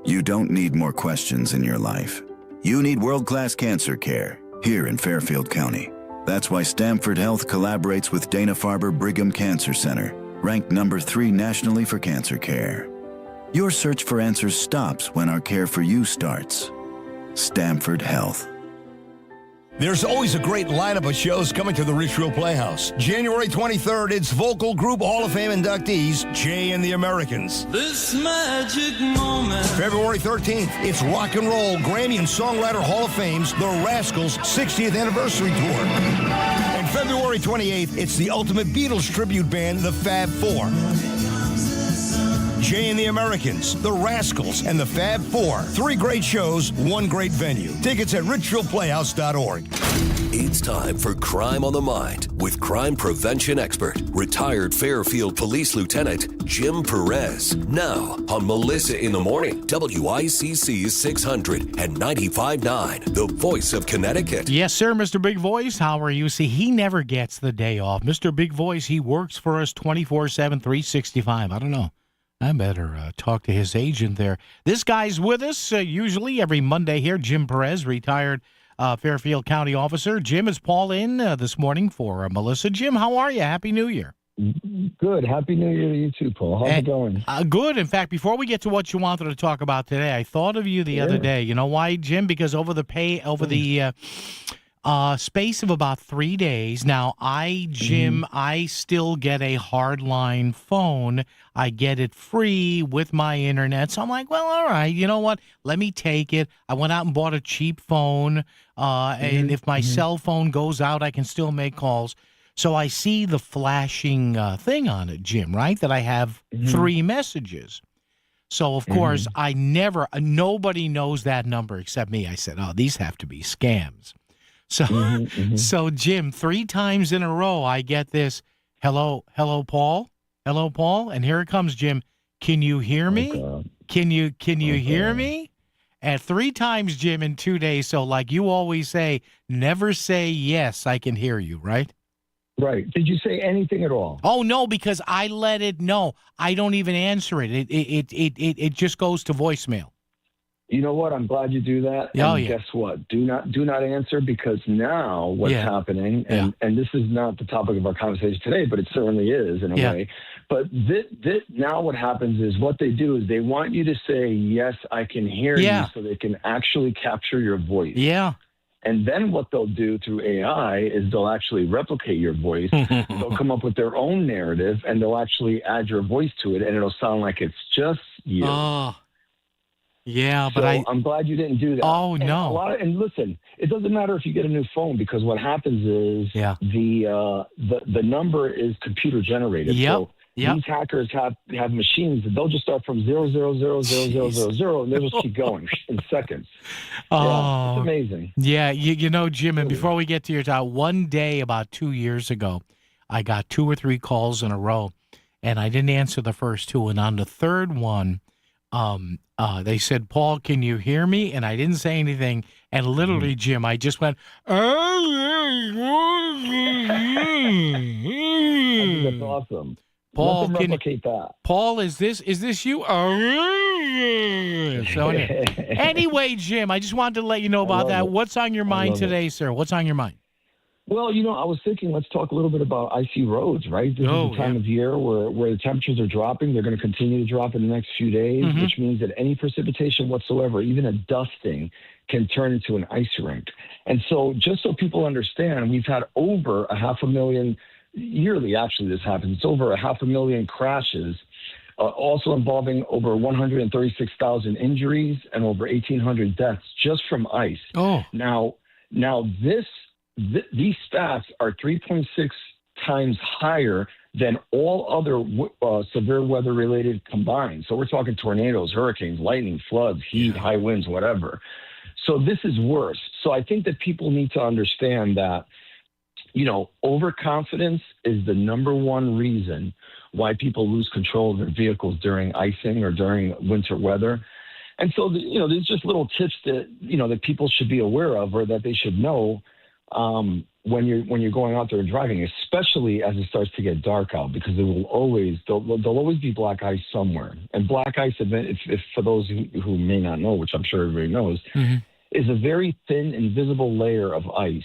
You don't need more questions in your life. You need world-class cancer care here in Fairfield County. That's why Stamford Health collaborates with Dana-Farber Brigham Cancer Center, ranked number 3 nationally for cancer care. Your search for answers stops when our care for you starts. Stamford Health. There's always a great lineup of shows coming to the Richfield Playhouse. January 23rd, it's Vocal Group Hall of Fame inductees, Jay and the Americans. This magic moment. February 13th, it's Rock and Roll Grammy and Songwriter Hall of Fame's The Rascals' 60th Anniversary Tour. And February 28th, it's the Ultimate Beatles Tribute Band, the Fab Four. Jay and the Americans, The Rascals, and the Fab Four. 3 great shows, 1 great venue. Tickets at richfieldplayhouse.org. It's time for Crime on the Mind with crime prevention expert, retired Fairfield Police Lieutenant Jim Perez. Now on Melissa in the Morning, WICC 600 and 95.9, the voice of Connecticut. Yes, sir, Mr. Big Voice. How are you? See, he never gets the day off. Mr. Big Voice, he works for us 24/7, 365. I don't know. I better talk to his agent there. This guy's with us usually every Monday here. Jim Perez, retired Fairfield County officer. Jim, is Paul in this morning for Melissa? Jim, how are you? Happy New Year. Good. Happy New Year to you too, Paul. How's it going? Good. In fact, before we get to what you wanted to talk about today, I thought of you the other day. You know why, Jim? Because over the space of about 3 days now, Jim, I still get a hardline phone. I get it free with my internet. So I'm like, well, all right, you know what? Let me take it. I went out and bought a cheap phone. And if my cell phone goes out, I can still make calls. So I see the flashing thing on it, Jim, right? That I have 3 messages. So, of course, nobody knows that number except me. I said, oh, these have to be scams. So, so Jim, 3 times in a row, I get this, hello, Paul, and here it comes, Jim. Can you hear me? Can you hear me? And 3 times, Jim, in 2 days. So, like you always say, never say yes, I can hear you, right? Right. Did you say anything at all? Oh no, because I let it know. I don't even answer it. It just goes to voicemail. You know what? I'm glad you do that. Oh, and guess what? Do not answer, because now what's happening, and this is not the topic of our conversation today, but it certainly is in a way. But this now what happens is what they do is they want you to say, yes, I can hear you, so they can actually capture your voice. Yeah. And then what they'll do through AI is they'll actually replicate your voice. They'll come up with their own narrative, and they'll actually add your voice to it, and it'll sound like it's just you. Oh. Yeah, but so I'm glad you didn't do that. Oh, no. And listen, it doesn't matter if you get a new phone, because what happens is the number is computer generated. So these hackers have machines that they'll just start from 0000000, and they'll just keep going in seconds. Oh, it's amazing. Yeah, you know, Jim, and before we get to your talk, one day about 2 years ago, I got 2 or 3 calls in a row, and I didn't answer the first 2. And on the third one, they said, Paul, can you hear me? And I didn't say anything. And literally, Jim, I just went, That's awesome. Paul, let them replicate that. Paul, is this you? So anyway, Jim, I just wanted to let you know about that. What's on your mind today, sir? What's on your mind? Well, you know, I was thinking, let's talk a little bit about icy roads, right? This is the time of year where the temperatures are dropping. They're going to continue to drop in the next few days, which means that any precipitation whatsoever, even a dusting, can turn into an ice rink. And so just so people understand, we've had over 500,000, yearly actually this happens, it's over 500,000 crashes, also involving over 136,000 injuries and over 1,800 deaths just from ice. Oh. Now these stats are 3.6 times higher than all other severe weather-related combined. So we're talking tornadoes, hurricanes, lightning, floods, heat, high winds, whatever. So this is worse. So I think that people need to understand that, you know, overconfidence is the number one reason why people lose control of their vehicles during icing or during winter weather. And so, you know, there's just little tips that, you know, that people should be aware of, or that they should know when you're going out there and driving, especially as it starts to get dark out, because there'll always be black ice somewhere. And black ice, if for those who may not know, which I'm sure everybody knows, is a very thin, invisible layer of ice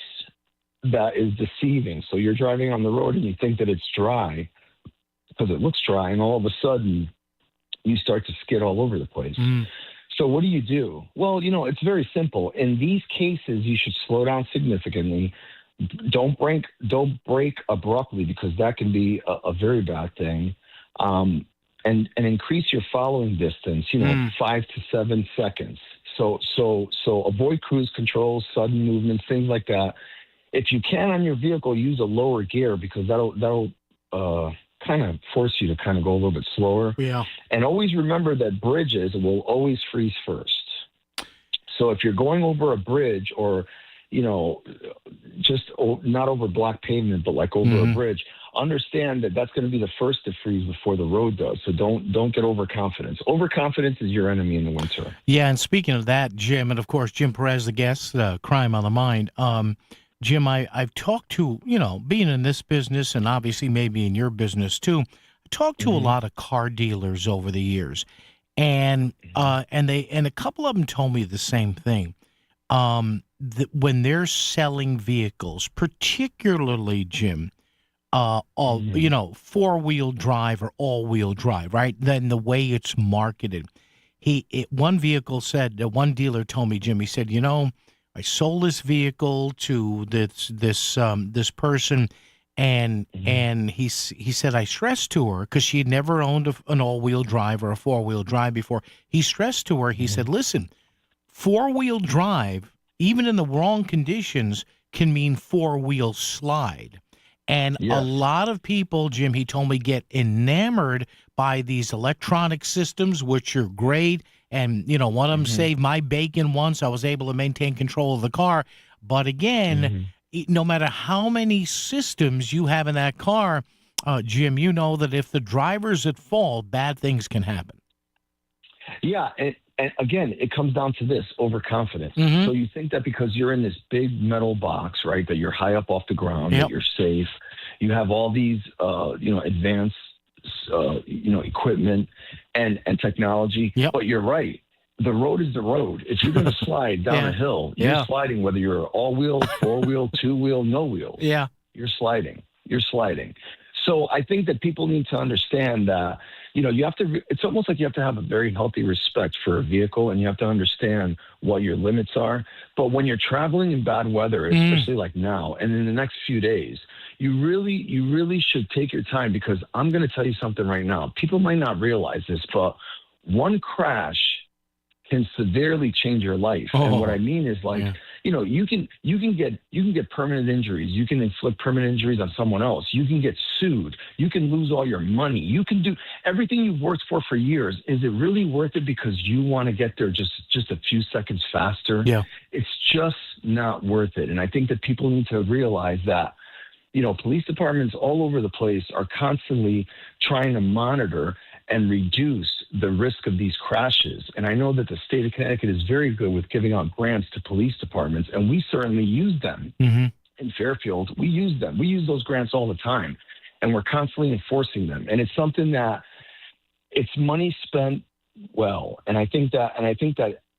that is deceiving. So you're driving on the road and you think that it's dry because it looks dry, and all of a sudden you start to skid all over the place. So what do you do? Well, you know, it's very simple. In these cases, you should slow down significantly. Don't brake abruptly, because that can be a very bad thing. And increase your following distance, 5 to 7 seconds. So avoid cruise control, sudden movements, things like that. If you can on your vehicle, use a lower gear, because that'll kind of force you to kind of go a little bit slower. Yeah. And always remember that bridges will always freeze first. So if you're going over a bridge, or just not over block pavement, but like over a bridge, understand that that's going to be the first to freeze before the road does. So don't get overconfidence. Overconfidence is your enemy in the winter. Yeah, and speaking of that, Jim, and of course, Jim Perez, the guest, Crime on the Mind. Jim, I've talked to, being in this business and obviously maybe in your business too, I talked to a lot of car dealers over the years. And a couple of them told me the same thing. That when they're selling vehicles, particularly, Jim, four-wheel drive or all-wheel drive, right? Then the way it's marketed. One dealer told me, Jim, he said, I sold this vehicle to this person, and he said I stressed to her because she had never owned an all-wheel drive or a four-wheel drive before. He stressed to her, he said, listen, four-wheel drive, even in the wrong conditions, can mean four-wheel slide. And a lot of people, Jim, he told me, get enamored by these electronic systems, which are great. And, one of them saved my bacon once. I was able to maintain control of the car. But again, no matter how many systems you have in that car, Jim, you know that if the driver's at fault, bad things can happen. Yeah, and again, it comes down to this, overconfidence. So you think that because you're in this big metal box, right, that you're high up off the ground, that you're safe, you have all these, advanced, equipment and technology. But you're right. The road is the road. If you're going to slide down a hill, you're sliding, whether you're all-wheel, four-wheel, two-wheel, no wheels. Yeah. You're sliding. So I think that people need to understand that, you have to, it's almost like you have to have a very healthy respect for a vehicle, and you have to understand what your limits are. But when you're traveling in bad weather, especially like now and in the next few days, you really should take your time, because I'm going to tell you something right now. People might not realize this, but one crash can severely change your life. And what I mean is you can get permanent injuries. You can inflict permanent injuries on someone else. You can get sued. You can lose all your money. You can do everything you've worked for years. Is it really worth it because you want to get there just a few seconds faster? Yeah. It's just not worth it. And I think that people need to realize that, police departments all over the place are constantly trying to monitor and reduce the risk of these crashes. And I know that the state of Connecticut is very good with giving out grants to police departments, and we certainly use them. In Fairfield, we use them. We use those grants all the time, and we're constantly enforcing them. And it's something that it's money spent well. And I think that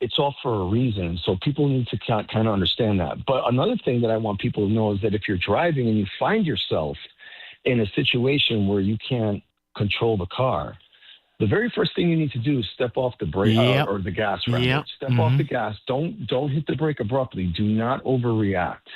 it's all for a reason. So people need to kind of understand that. But another thing that I want people to know is that if you're driving and you find yourself in a situation where you can't control the car, the very first thing you need to do is step off the brake or the gas. Step off the gas. Don't hit the brake abruptly. Do not overreact.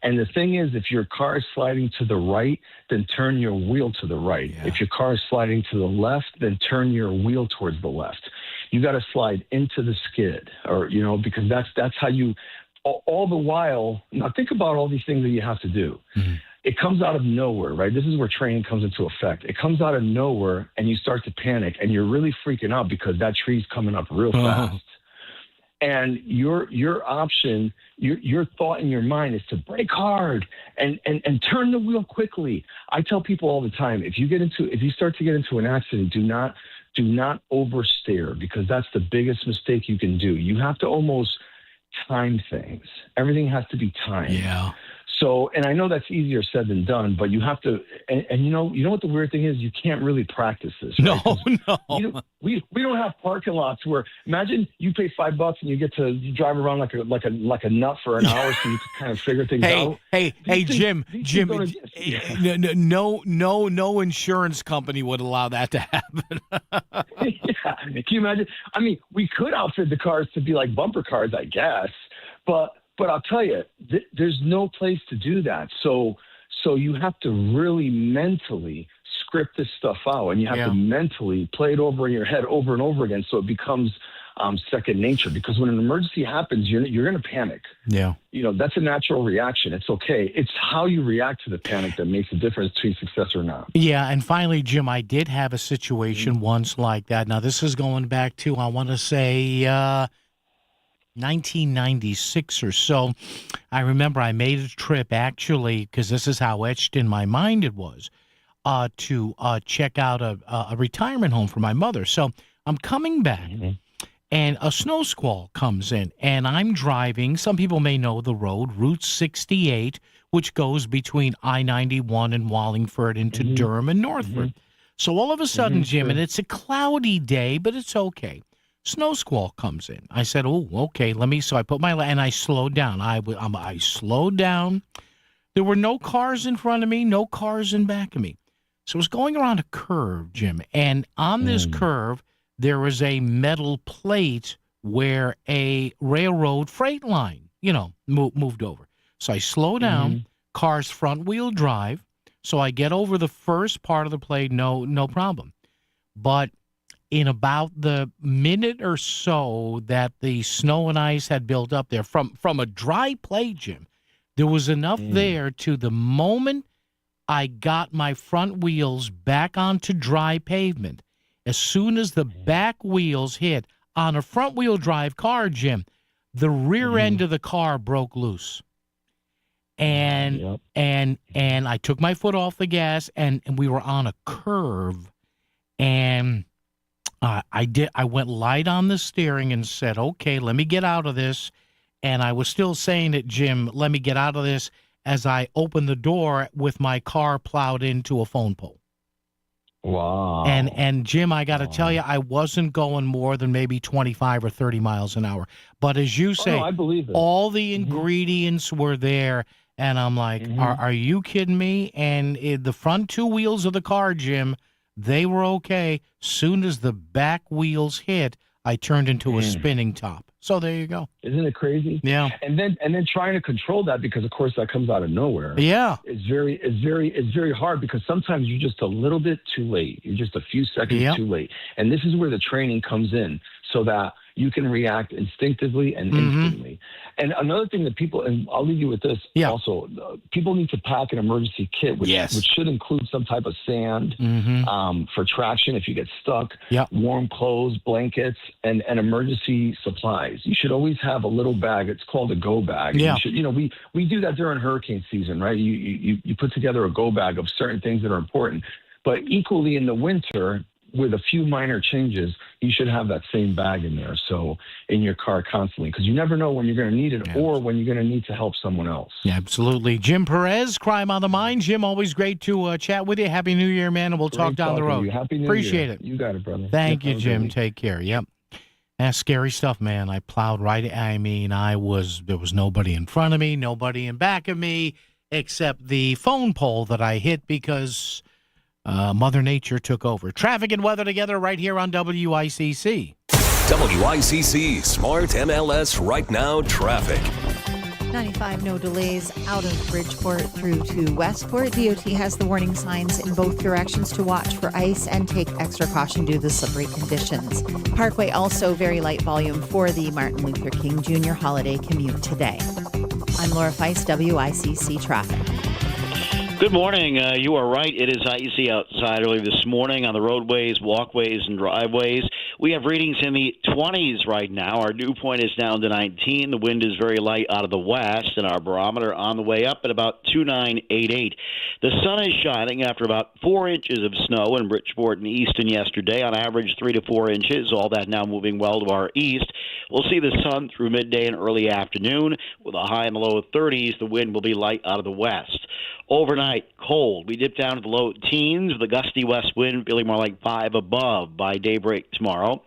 And the thing is, if your car is sliding to the right, then turn your wheel to the right. If your car is sliding to the left, then turn your wheel towards the left. You got to slide into the skid, or because that's how you. All the while, now think about all these things that you have to do. It comes out of nowhere, right? This is where training comes into effect. It comes out of nowhere, and you start to panic, and you're really freaking out because that tree's coming up real fast. And your option, your thought in your mind is to brake hard and turn the wheel quickly. I tell people all the time, if you start to get into an accident, do not oversteer, because that's the biggest mistake you can do. You have to almost time things. Everything has to be timed. Yeah. So, and I know that's easier said than done, but you have to, and you know what the weird thing is? You can't really practice this. Right? No. We don't have parking lots where, imagine you pay $5 and you get to drive around like a nut for an hour, so you can kind of figure things out. Hey, Jim, no insurance company would allow that to happen. Yeah. Can you imagine? I mean, we could outfit the cars to be like bumper cars, I guess, but I'll tell you, there's no place to do that. So you have to really mentally script this stuff out, and you have to mentally play it over in your head over and over again, so it becomes second nature. Because when an emergency happens, you're going to panic. Yeah. That's a natural reaction. It's okay. It's how you react to the panic that makes the difference between success or not. Yeah, and finally, Jim, I did have a situation once like that. Now, this is going back to, I want to say, 1996 or so, I remember I made a trip, actually, because this is how etched in my mind it was, to check out a retirement home for my mother. So I'm coming back, and a snow squall comes in, and I'm driving. Some people may know the road, Route 68, which goes between I-91 and Wallingford into Durham and Northford. So all of a sudden, Jim, and it's a cloudy day, but it's okay. Snow squall comes in. I said, oh, okay, so I put and I slowed down. I slowed down. There were no cars in front of me, no cars in back of me. So I was going around a curve, Jim, and on this curve, there was a metal plate where a railroad freight line, moved over. So I slow down, car's front wheel drive. So I get over the first part of the plate, no problem. But in about the minute or so that the snow and ice had built up there from a dry plate, Jim, there was enough there to the moment I got my front wheels back onto dry pavement. As soon as the back wheels hit on a front wheel drive car, Jim, the rear end of the car broke loose. And I took my foot off the gas, and we were on a curve, and I went light on the steering and said, okay, let me get out of this. And I was still saying it, Jim, let me get out of this, as I opened the door with my car plowed into a phone pole. Wow. And Jim, I got to tell you, I wasn't going more than maybe 25 or 30 miles an hour. But as you say, I believe it. All the ingredients were there. And I'm like, are you kidding me? And the front two wheels of the car, Jim, they were okay. Soon as the back wheels hit, I turned into a spinning top. So there you go. Isn't it crazy? Yeah. And then trying to control that, because of course that comes out of nowhere. Yeah. It's very hard, because sometimes you're just a little bit too late. You're just a few seconds too late. And this is where the training comes in, so that you can react instinctively and instantly. And another thing that people, and I'll leave you with this also, people need to pack an emergency kit, which should include some type of sand for traction if you get stuck, warm clothes, blankets, and emergency supplies. You should always have a little bag. It's called a go bag. Yeah. We do that during hurricane season, right? You put together a go bag of certain things that are important. But equally in the winter, with a few minor changes, you should have that same bag in there, so in your car constantly, because you never know when you're going to need it or when you're going to need to help someone else. Yeah, absolutely. Jim Perez, Crime on the Mind. Jim, always great to chat with you. Happy New Year, man, and we'll talk down the road. Happy New Appreciate Year. it. You got it, brother. Thank you, Jim. Take care. Yep. That's scary stuff, man. I plowed right. I mean, there was nobody in front of me, nobody in back of me, except the phone pole that I hit because Mother Nature took over. Traffic and weather together right here on WICC. WICC Smart MLS Right Now Traffic. 95, no delays out of Bridgeport through to Westport. DOT has the warning signs in both directions to watch for ice and take extra caution due to the slippery conditions. Parkway also very light volume for the Martin Luther King Jr. holiday commute today. I'm Laura Feist, WICC Traffic. Good morning. You are right. It is icy outside early this morning on the roadways, walkways, and driveways. We have readings in the 20s right now. Our dew point is down to 19. The wind is very light out of the west, and our barometer on the way up at about 2988. The sun is shining after about 4 inches of snow in Bridgeport and Easton yesterday, on average 3 to 4 inches. All that now moving well to our east. We'll see the sun through midday and early afternoon with a high in the low 30s. The wind will be light out of the west. Overnight, cold. We dip down to the low teens with a gusty west wind, feeling more like 5 above by daybreak tomorrow.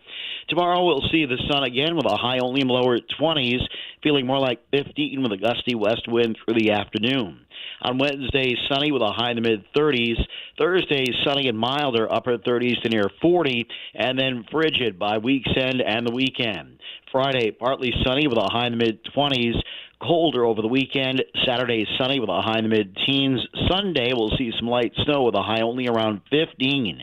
Tomorrow, we'll see the sun again with a high only in the lower 20s, feeling more like 15 with a gusty west wind through the afternoon. On Wednesday, sunny with a high in the mid-30s. Thursday, sunny and milder, upper 30s to near 40, and then frigid by week's end and the weekend. Friday, partly sunny with a high in the mid-20s. Colder over the weekend. Saturday, sunny with a high in the mid-teens. Sunday, we'll see some light snow with a high only around 15.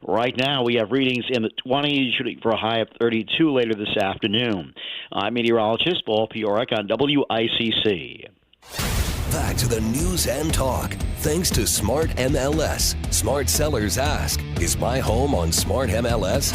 Right now, we have readings in the 20s, shooting for a high of 32 later this afternoon. I'm meteorologist Paul Piorek on WICC. Back to the news and talk. Thanks to Smart MLS. Smart sellers ask, is my home on Smart MLS?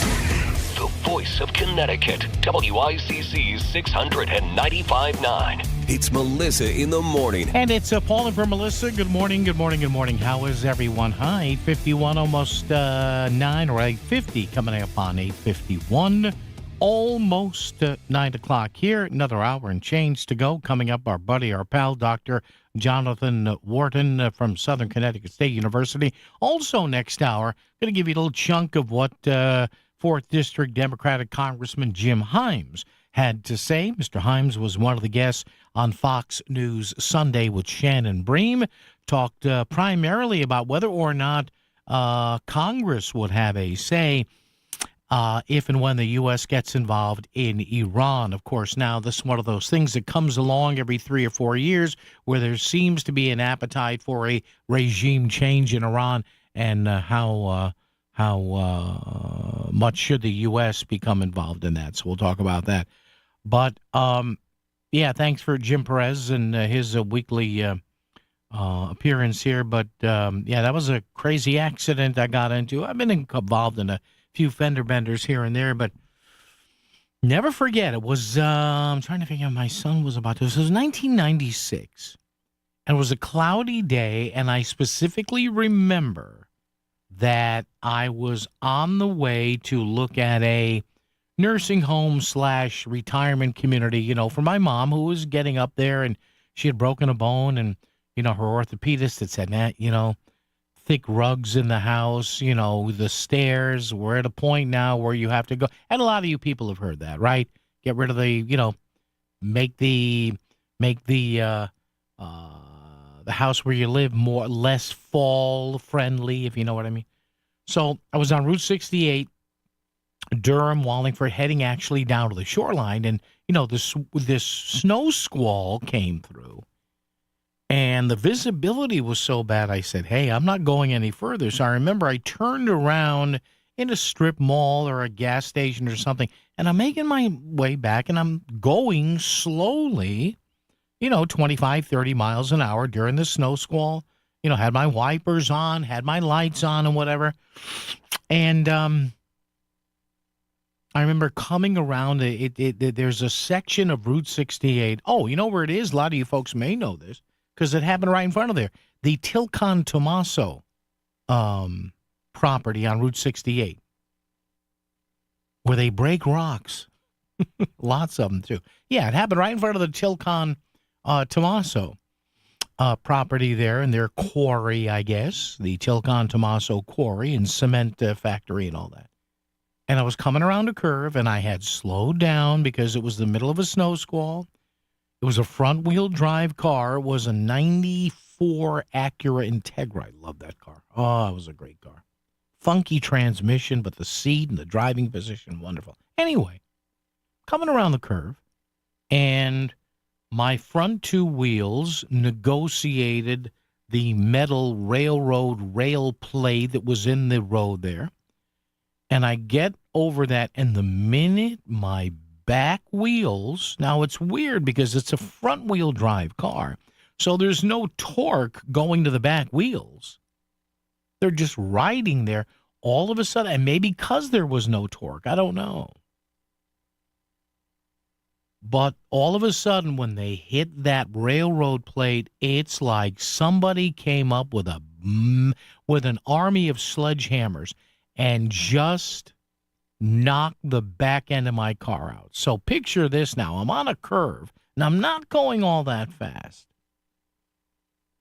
The voice of Connecticut. WICC 695.9. It's Melissa in the morning. And it's Paul and for Melissa. Good morning, good morning, good morning. How is everyone? Hi, 8:51, almost 9, or 8:50, coming up on 8:51. Almost 9 o'clock here. Another hour and change to go. Coming up, our buddy, our pal, Dr. Jonathan Wharton from Southern Connecticut State University. Also next hour, going to give you a little chunk of what 4th District Democratic Congressman Jim Himes had to say. Mr. Himes was one of the guests on Fox News Sunday with Shannon Bream. Talked primarily about whether or not Congress would have a say if and when the U.S. gets involved in Iran. Of course, now this is one of those things that comes along every 3 or 4 years where there seems to be an appetite for a regime change in Iran, and how much should the U.S. become involved in that. So we'll talk about that. But, yeah, thanks for Jim Perez and his weekly appearance here. But, yeah, that was a crazy accident I got into. I've been involved in a few fender benders here and there, but never forget, it was, I'm trying to figure out, my son was about to, this was 1996, and it was a cloudy day, and I specifically remember that I was on the way to look at a nursing home / retirement community, you know, for my mom, who was getting up there, and she had broken a bone, and, you know, her orthopedist had said, Matt, you know, thick rugs in the house, you know, the stairs, we're at a point now where you have to go. And a lot of you people have heard that, right? Get rid of the, you know, make the house where you live less fall friendly, if you know what I mean. So I was on Route 68, Durham, Wallingford, heading actually down to the shoreline, and, you know, this snow squall came through. And the visibility was so bad, I said, hey, I'm not going any further. So I remember I turned around in a strip mall or a gas station or something, and I'm making my way back, and I'm going slowly, you know, 25, 30 miles an hour during the snow squall. You know, had my wipers on, had my lights on and whatever. And I remember coming around, there's a section of Route 68. Oh, you know where it is? A lot of you folks may know this, because it happened right in front of there. The Tilcon Tomaso property on Route 68, where they break rocks. Lots of them, too. Yeah, it happened right in front of the Tilcon Tomaso property there, and their quarry, I guess, the Tilcon Tomaso quarry and cement factory and all that. And I was coming around a curve, and I had slowed down because it was the middle of a snow squall. It was a front-wheel drive car. It was a 94 Acura Integra. I love that car. Oh, it was a great car. Funky transmission, but the seat and the driving position, wonderful. Anyway, coming around the curve, and my front two wheels negotiated the metal railroad rail plate that was in the road there. And I get over that, and the minute my back wheels, now it's weird because it's a front wheel drive car, so there's no torque going to the back wheels. They're just riding there. All of a sudden, and maybe because there was no torque, I don't know. But all of a sudden, when they hit that railroad plate, it's like somebody came up with an army of sledgehammers and just knocked the back end of my car out. So picture this now. I'm on a curve, and I'm not going all that fast.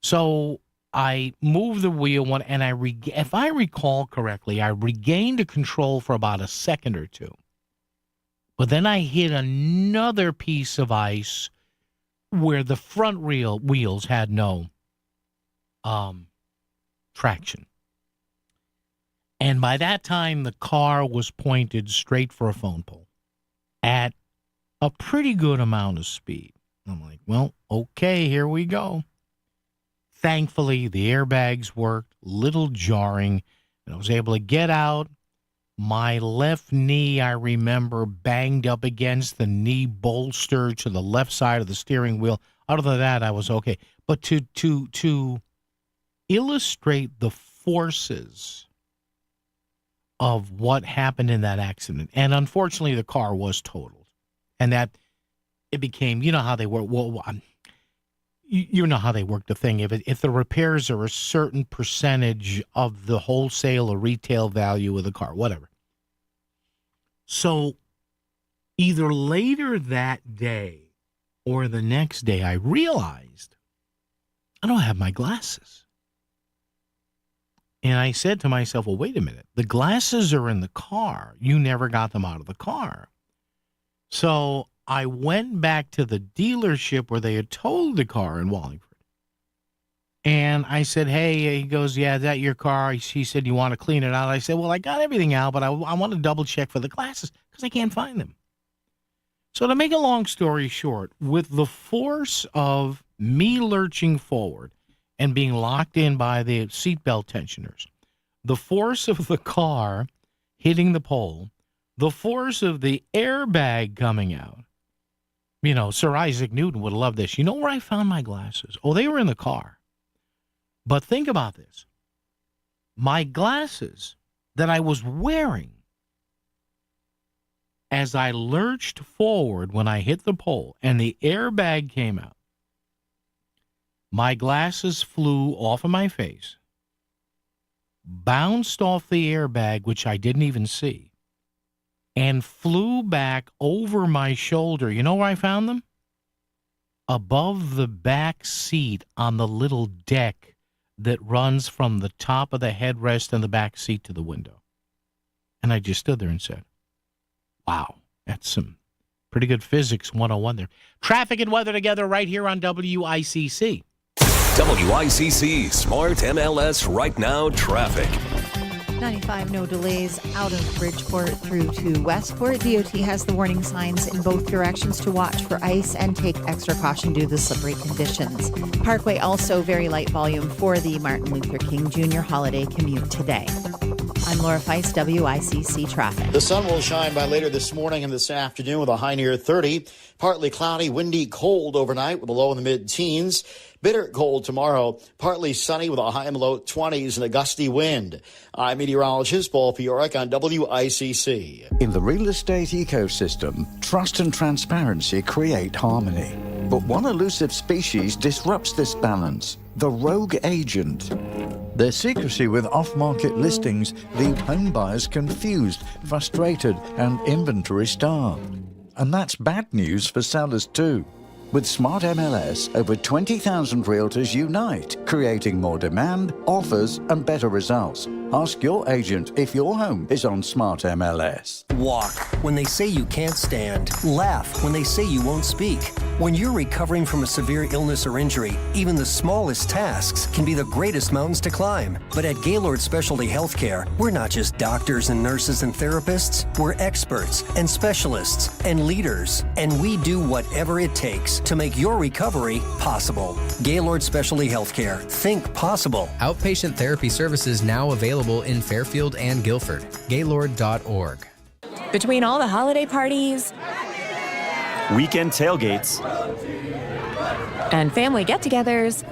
So I move the wheel, and if I recall correctly, I regained the control for about a second or two. But then I hit another piece of ice where the front wheels had no traction. And by that time, the car was pointed straight for a phone pole at a pretty good amount of speed. I'm like, well, okay, here we go. Thankfully, the airbags worked, little jarring, and I was able to get out. My left knee, I remember, banged up against the knee bolster to the left side of the steering wheel. Other than that, I was okay. But to illustrate the forces of what happened in that accident. And unfortunately, the car was totaled. And that it became, you know how they work. Well, you know how they work the thing. If the repairs are a certain percentage of the wholesale or retail value of the car, whatever. So either later that day or the next day, I realized I don't have my glasses. And I said to myself, well, wait a minute. The glasses are in the car. You never got them out of the car. So I went back to the dealership where they had totaled the car in Wallingford. And I said, hey, he goes, yeah, is that your car? He said, you want to clean it out? I said, well, I got everything out, but I want to double check for the glasses because I can't find them. So to make a long story short, with the force of me lurching forward and being locked in by the seatbelt tensioners, the force of the car hitting the pole, the force of the airbag coming out. You know, Sir Isaac Newton would love this. You know where I found my glasses? Oh, they were in the car. But think about this. My glasses that I was wearing as I lurched forward when I hit the pole and the airbag came out, my glasses flew off of my face, bounced off the airbag, which I didn't even see, and flew back over my shoulder. You know where I found them? Above the back seat on the little deck that runs from the top of the headrest and the back seat to the window. And I just stood there and said, wow, that's some pretty good physics 101 there. Traffic and weather together right here on WICC. WICC Smart MLS Right Now Traffic. 95, no delays out of Bridgeport through to Westport. DOT has the warning signs in both directions to watch for ice and take extra caution due to the slippery conditions. Parkway also very light volume for the Martin Luther King Jr. holiday commute today. I'm Laura Feist, WICC Traffic. The sun will shine by later this morning and this afternoon with a high near 30. Partly cloudy, windy, cold overnight with a low in the mid-teens. Bitter cold tomorrow, partly sunny with a high and low 20s and a gusty wind. I'm meteorologist Paul Fioric on WICC. In the real estate ecosystem, trust and transparency create harmony. But one elusive species disrupts this balance, the rogue agent. Their secrecy with off-market listings leave home buyers confused, frustrated, and inventory starved. And that's bad news for sellers too. With Smart MLS, over 20,000 realtors unite, creating more demand, offers, and better results. Ask your agent if your home is on Smart MLS. Walk when they say you can't stand. Laugh when they say you won't speak. When you're recovering from a severe illness or injury, even the smallest tasks can be the greatest mountains to climb. But at Gaylord Specialty Healthcare, we're not just doctors and nurses and therapists. We're experts and specialists and leaders. And we do whatever it takes to make your recovery possible. Gaylord Specialty Healthcare. Think possible. Outpatient therapy services now available in Fairfield and Guilford. Gaylord.org. Between all the holiday parties, weekend tailgates, and family get-togethers,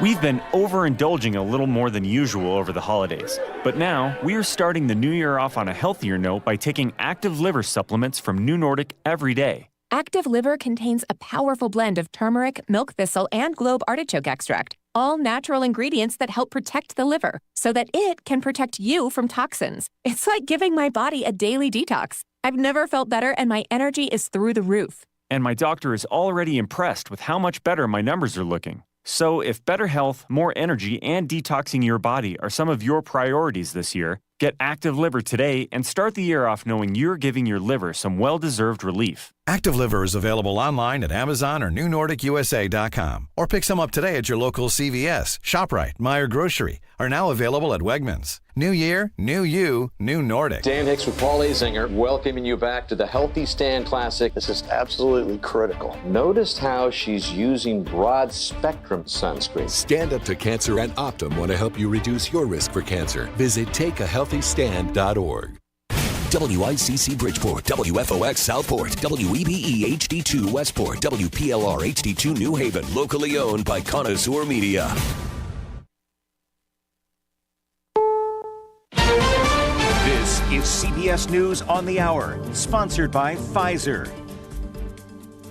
we've been overindulging a little more than usual over the holidays. But now, we are starting the new year off on a healthier note by taking Active Liver supplements from New Nordic every day. Active Liver contains a powerful blend of turmeric, milk thistle, and globe artichoke extract, all natural ingredients that help protect the liver so that it can protect you from toxins. It's like giving my body a daily detox. I've never felt better, and my energy is through the roof. And my doctor is already impressed with how much better my numbers are looking. So if better health, more energy, and detoxing your body are some of your priorities this year, get Active Liver today and start the year off knowing you're giving your liver some well-deserved relief. Active Liver is available online at Amazon or NewNordicUSA.com. Or pick some up today at your local CVS, ShopRite, Meijer Grocery. Are now available at Wegmans. New year, new you, new Nordic. Dan Hicks with Paul Azinger, welcoming you back to the Healthy Stand Classic. This is absolutely critical. Notice how she's using broad spectrum sunscreen. Stand Up to Cancer and Optum want to help you reduce your risk for cancer. Visit takeahealthystand.org. WICC Bridgeport, WFOX Southport, WEBE HD2 Westport, WPLR HD2 New Haven, locally owned by Connoisseur Media. is CBS News on the Hour, sponsored by Pfizer.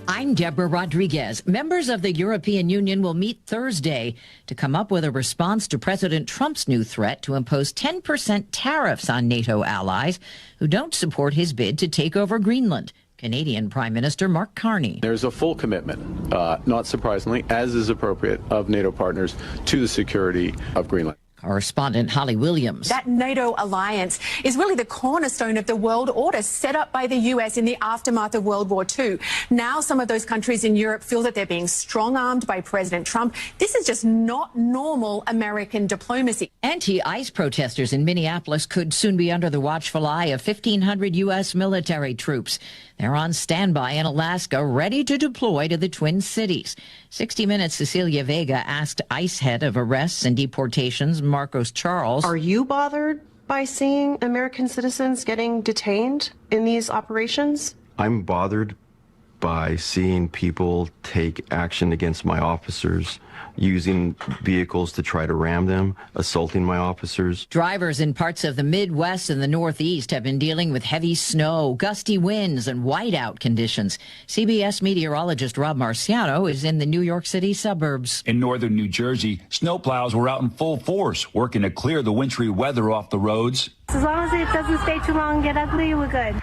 I'm Deborah Rodriguez. Members of the European Union will meet Thursday to come up with a response to President Trump's new threat to impose 10% tariffs on NATO allies who don't support his bid to take over Greenland. Canadian Prime Minister Mark Carney. There's a full commitment, not surprisingly, as is appropriate, of NATO partners to the security of Greenland. Correspondent Holly Williams. That NATO alliance is really the cornerstone of the world order set up by the U.S. in the aftermath of World War II. Now some of those countries in Europe feel that they're being strong-armed by President Trump. This is just not normal American diplomacy. Anti-ICE protesters in Minneapolis could soon be under the watchful eye of 1,500 U.S. military troops. They're on standby in Alaska, ready to deploy to the Twin Cities. 60 Minutes' Cecilia Vega asked ICE head of arrests and deportations, Marcos Charles. Are you bothered by seeing American citizens getting detained in these operations? I'm bothered by seeing people take action against my officers, using vehicles to try to ram them, assaulting my officers. Drivers in parts of the Midwest and the Northeast have been dealing with heavy snow, gusty winds, and whiteout conditions. CBS meteorologist Rob Marciano is in the New York City suburbs. In northern New Jersey, snowplows were out in full force, working to clear the wintry weather off the roads. As long as it doesn't stay too long and get ugly, we're good.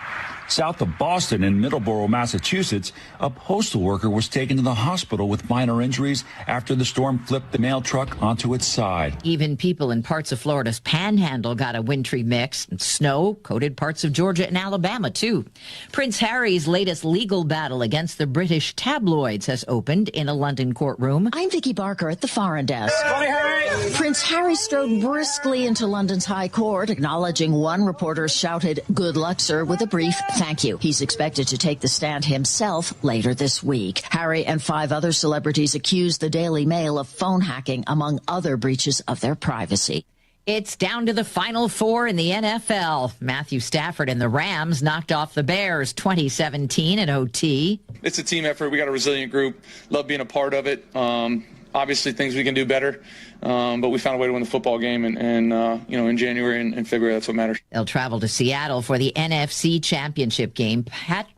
South of Boston in Middleborough, Massachusetts, a postal worker was taken to the hospital with minor injuries after the storm flipped the mail truck onto its side. Even people in parts of Florida's panhandle got a wintry mix. Snow coated parts of Georgia and Alabama, too. Prince Harry's latest legal battle against the British tabloids has opened in a London courtroom. I'm Vicky Barker at the Foreign Desk. Prince Harry strode briskly into London's High Court, acknowledging one reporter shouted, "Good luck, sir," with a brief thank you. He's expected to take the stand himself later this week. Harry and 5 other celebrities accused the Daily Mail of phone hacking, among other breaches of their privacy. It's down to the Final Four in the NFL. Matthew Stafford and the Rams knocked off the Bears 2017 at OT. It's a team effort. We got a resilient group. Love being a part of it. Obviously, things we can do better, but we found a way to win the football game, and in January and February, that's what matters. They'll travel to Seattle for the NFC Championship game.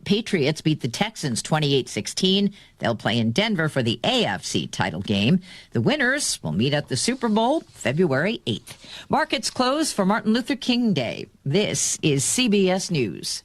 Patriots beat the Texans 28-16. They'll play in Denver for the AFC title game. The winners will meet at the Super Bowl February 8th. Markets close for Martin Luther King Day. This is CBS News.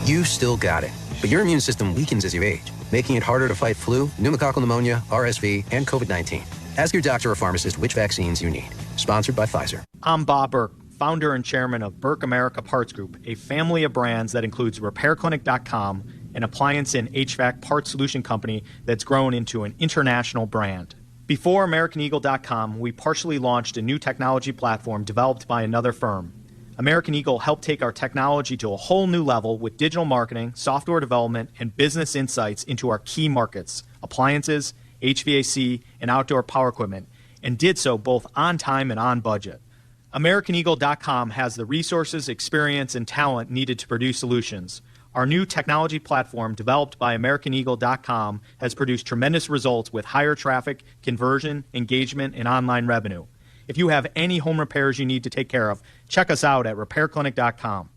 You still got it, but your immune system weakens as you age, making it harder to fight flu, pneumococcal pneumonia, RSV, and COVID-19. Ask your doctor or pharmacist which vaccines you need. Sponsored by Pfizer. I'm Bob Burke, founder and chairman of Burke America Parts Group, a family of brands that includes RepairClinic.com, an appliance and HVAC parts solution company that's grown into an international brand. Before AmericanEagle.com, we partially launched a new technology platform developed by another firm. American Eagle helped take our technology to a whole new level with digital marketing, software development, and business insights into our key markets, appliances, HVAC, and outdoor power equipment, and did so both on time and on budget. AmericanEagle.com has the resources, experience, and talent needed to produce solutions. Our new technology platform, developed by AmericanEagle.com, has produced tremendous results with higher traffic, conversion, engagement, and online revenue. If you have any home repairs you need to take care of, check us out at RepairClinic.com.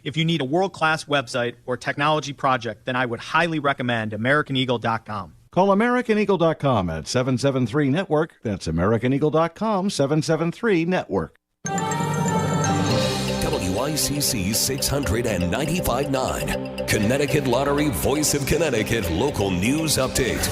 If you need a world-class website or technology project, then I would highly recommend AmericanEagle.com. Call AmericanEagle.com at 773-NETWORK. That's AmericanEagle.com, 773-NETWORK. WICC 695.9, Connecticut Lottery Voice of Connecticut Local News Update.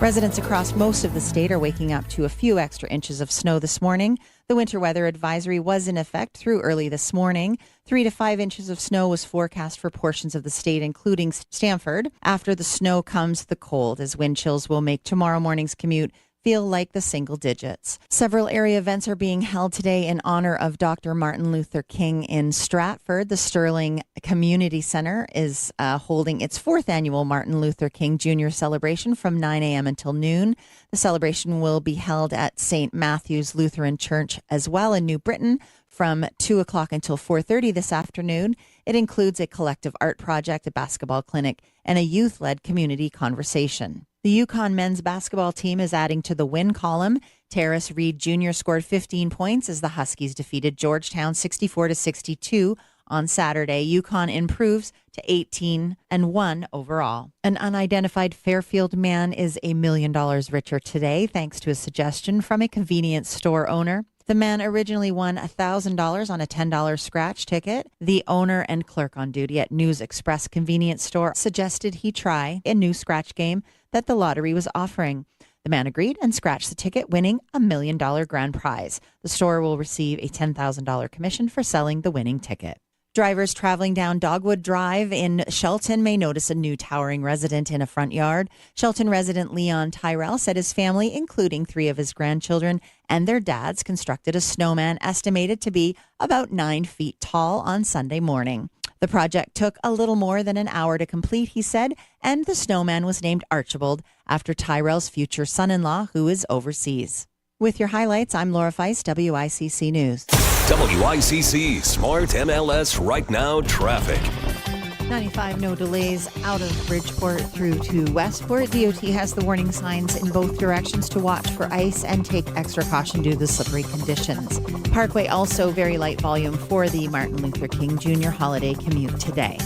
Residents across most of the state are waking up to a few extra inches of snow this morning. The winter weather advisory was in effect through early this morning. 3 to 5 inches of snow was forecast for portions of the state, including Stamford. After the snow comes the cold, as wind chills will make tomorrow morning's commute feel like the single digits. Several area events are being held today in honor of Dr. Martin Luther King in Stratford. The Sterling Community Center is holding its 4th annual Martin Luther King Jr. celebration from 9 a.m. until noon. The celebration will be held at St. Matthew's Lutheran Church as well in New Britain from 2 o'clock until 4:30 this afternoon. It includes a collective art project, a basketball clinic, and a youth-led community conversation. The Yukon men's basketball team is adding to the win column. Terrace Reed Jr. scored 15 points as the Huskies defeated Georgetown 64-62 on Saturday. UConn improves to 18-1 overall. An unidentified Fairfield man is $1 million richer today thanks to a suggestion from a convenience store owner. The man originally won $1,000 on a $10 scratch ticket. The owner and clerk on duty at News Express convenience store suggested he try a new scratch game that the lottery was offering. The man agreed and scratched the ticket, winning $1 million grand prize. The store will receive a $10,000 commission for selling the winning ticket. Drivers traveling down Dogwood Drive in Shelton may notice a new towering resident in a front yard. Shelton resident Leon Tyrell said his family, including 3 of his grandchildren and their dads, constructed a snowman estimated to be about 9 feet tall on Sunday morning. The project took a little more than an hour to complete, he said, and the snowman was named Archibald after Tyrell's future son-in-law, who is overseas. With your highlights, I'm Laura Feist, WICC News. WICC Smart MLS Right Now Traffic. 95, no delays out of Bridgeport through to Westport. DOT has the warning signs in both directions to watch for ice and take extra caution due to the slippery conditions. Parkway also very light volume for the Martin Luther King Jr. holiday commute today.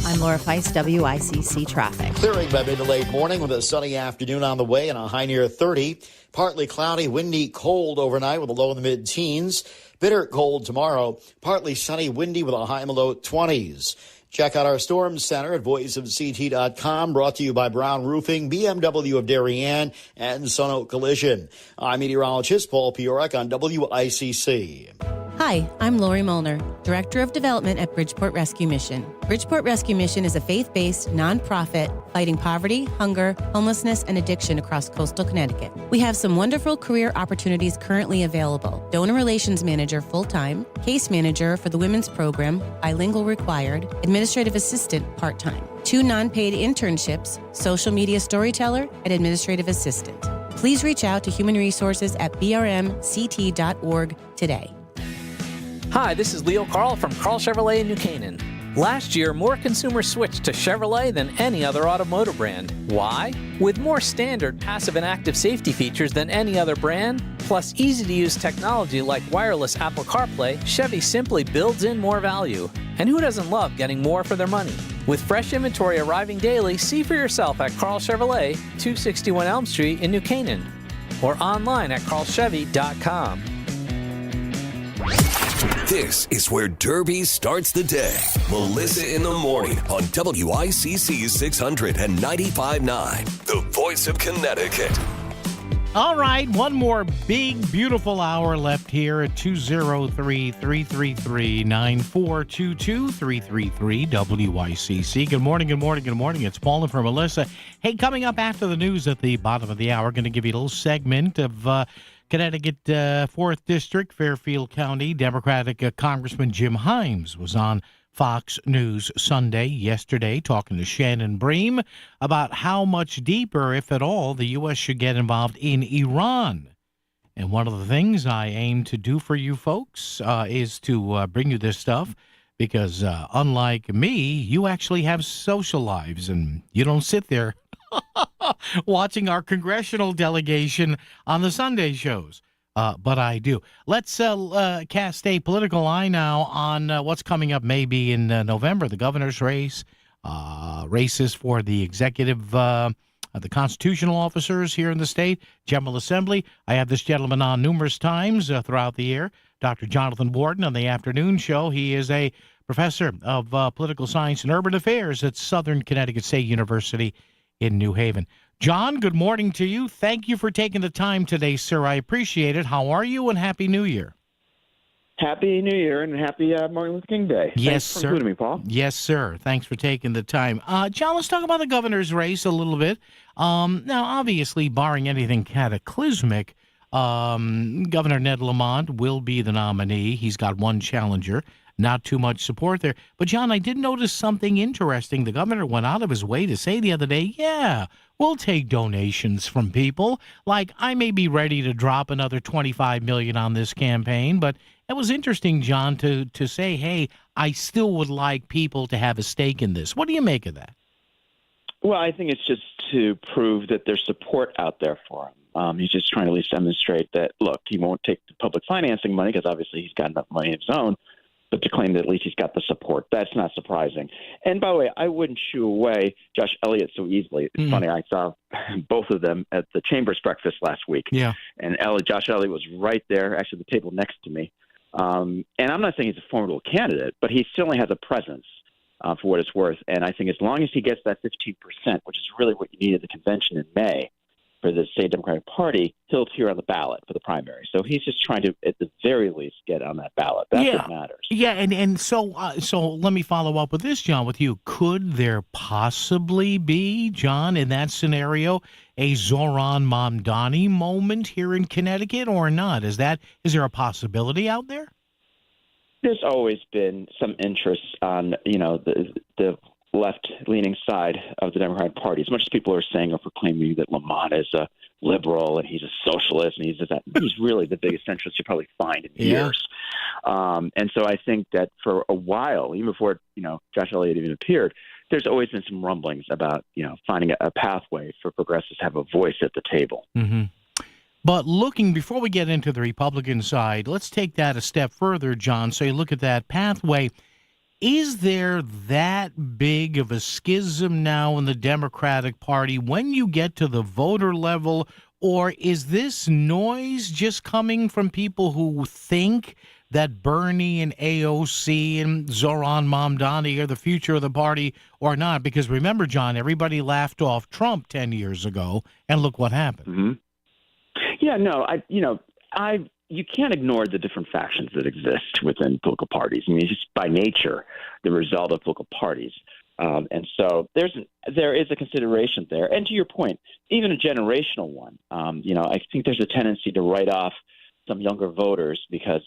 I'm Laura Feist, WICC Traffic. Clearing by mid to late morning with a sunny afternoon on the way and a high near 30. Partly cloudy, windy, cold overnight with a low in the mid-teens. Bitter cold tomorrow. Partly sunny, windy with a high in the low 20s. Check out our Storm Center at voiceofct.com, brought to you by Brown Roofing, BMW of Darien, and Sono Collision. I'm meteorologist Paul Piorek on WICC. Hi, I'm Lori Molnar, Director of Development at Bridgeport Rescue Mission. Bridgeport Rescue Mission is a faith-based nonprofit fighting poverty, hunger, homelessness, and addiction across coastal Connecticut. We have some wonderful career opportunities currently available. Donor Relations Manager full-time, Case Manager for the Women's Program, bilingual required, Administrative Assistant part-time, 2 non-paid internships, Social Media Storyteller, and Administrative Assistant. Please reach out to Human Resources at brmct.org today. Hi, this is Leo Carl from Carl Chevrolet in New Canaan. Last year, more consumers switched to Chevrolet than any other automotive brand. Why? With more standard passive and active safety features than any other brand, plus easy-to-use technology like wireless Apple CarPlay, Chevy simply builds in more value. And who doesn't love getting more for their money? With fresh inventory arriving daily, see for yourself at Carl Chevrolet, 261 Elm Street in New Canaan, or online at carlchevy.com. This is where Derby starts the day. Melissa in the morning on WICC 600 and 95.9, the voice of Connecticut. All right, one more big, beautiful hour left here at 203-333-9422, 333 WICC. Good morning, good morning, good morning. It's Paul and for Melissa. Hey, coming up after the news at the bottom of the hour, going to give you a little segment of Connecticut 4th District, Fairfield County. Democratic Congressman Jim Himes was on Fox News Sunday yesterday talking to Shannon Bream about how much deeper, if at all, the U.S. should get involved in Iran. And one of the things I aim to do for you folks is to bring you this stuff because unlike me, you actually have social lives and you don't sit there watching our congressional delegation on the Sunday shows. But I do. Let's cast a political eye now on what's coming up maybe in November, the governor's race, races for the executive, the constitutional officers here in the state, General Assembly. I have this gentleman on numerous times throughout the year, Dr. Jonathan Warden on the afternoon show. He is a professor of political science and urban affairs at Southern Connecticut State University in New Haven. John, good morning to you. Thank you for taking the time today, sir. I appreciate it. How are you, and Happy New Year? Happy New Year and happy Martin Luther King Day. Yes, Thanks for sir. including me, Paul. Yes, sir. Thanks for taking the time. John, let's talk about the governor's race a little bit. Now, obviously, barring anything cataclysmic, Governor Ned Lamont will be the nominee. He's got one challenger. Not too much support there. But, John, I did notice something interesting. The governor went out of his way to say the other day, yeah, we'll take donations from people. Like, I may be ready to drop another $25 million on this campaign, but it was interesting, John, to say, hey, I still would like people to have a stake in this. What do you make of that? Well, I think it's just to prove that there's support out there for him. He's just trying to at least demonstrate that, look, he won't take the public financing money because obviously he's got enough money of his own, but to claim that at least he's got the support, that's not surprising. And by the way, I wouldn't shoo away Josh Elliott so easily. It's funny, I saw both of them at the Chambers breakfast last week. Yeah. And Josh Elliott was right there, actually the table next to me. And I'm not saying he's a formidable candidate, but he certainly has a presence for what it's worth. And I think as long as he gets that 15%, which is really what you need at the convention in May for the state Democratic Party, he'll appear on the ballot for the primary. So he's just trying to, at the very least, get on that ballot. That's what matters. Yeah, and so let me follow up with this, John, with you. Could there possibly be, John, in that scenario, a Zohran Mamdani moment here in Connecticut or not? Is there a possibility out there? There's always been some interest on, the left-leaning side of the Democratic Party. As much as people are saying or proclaiming that Lamont is a liberal and he's a socialist and he's really the biggest centrist you probably find in years. And so I think that for a while, even before Josh Elliott even appeared, there's always been some rumblings about finding a pathway for progressives to have a voice at the table. Mm-hmm. But before we get into the Republican side, let's take that a step further, John. So you look at that pathway. Is there that big of a schism now in the Democratic Party when you get to the voter level, or is this noise just coming from people who think that Bernie and AOC and Zohran Mamdani are the future of the party or not? Because remember, John, everybody laughed off Trump 10 years ago, and look what happened. Mm-hmm. Yeah, no, you can't ignore the different factions that exist within political parties. I mean, it's just by nature the result of political parties. And so there is a consideration there. And to your point, even a generational one, I think there's a tendency to write off some younger voters because,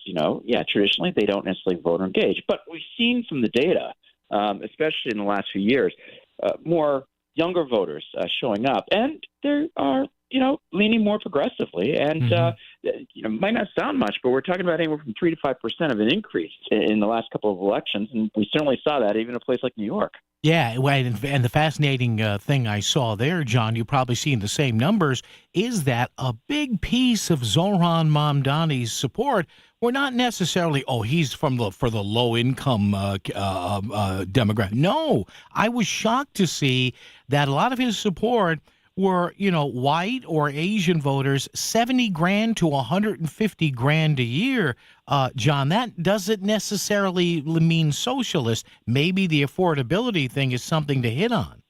traditionally they don't necessarily vote or engage. But we've seen from the data, especially in the last few years, more younger voters showing up. And there are leaning more progressively, and might not sound much, but we're talking about anywhere from 3 to 5% of an increase in the last couple of elections, and we certainly saw that even in a place like New York. Yeah, and the fascinating thing I saw there, John, you've probably seen the same numbers, is that a big piece of Zohran Mamdani's support were not necessarily, he's for the low-income demographic. No, I was shocked to see that a lot of his support were, white or Asian voters, $70,000 to $150,000 a year. John, that doesn't necessarily mean socialist. Maybe the affordability thing is something to hit on.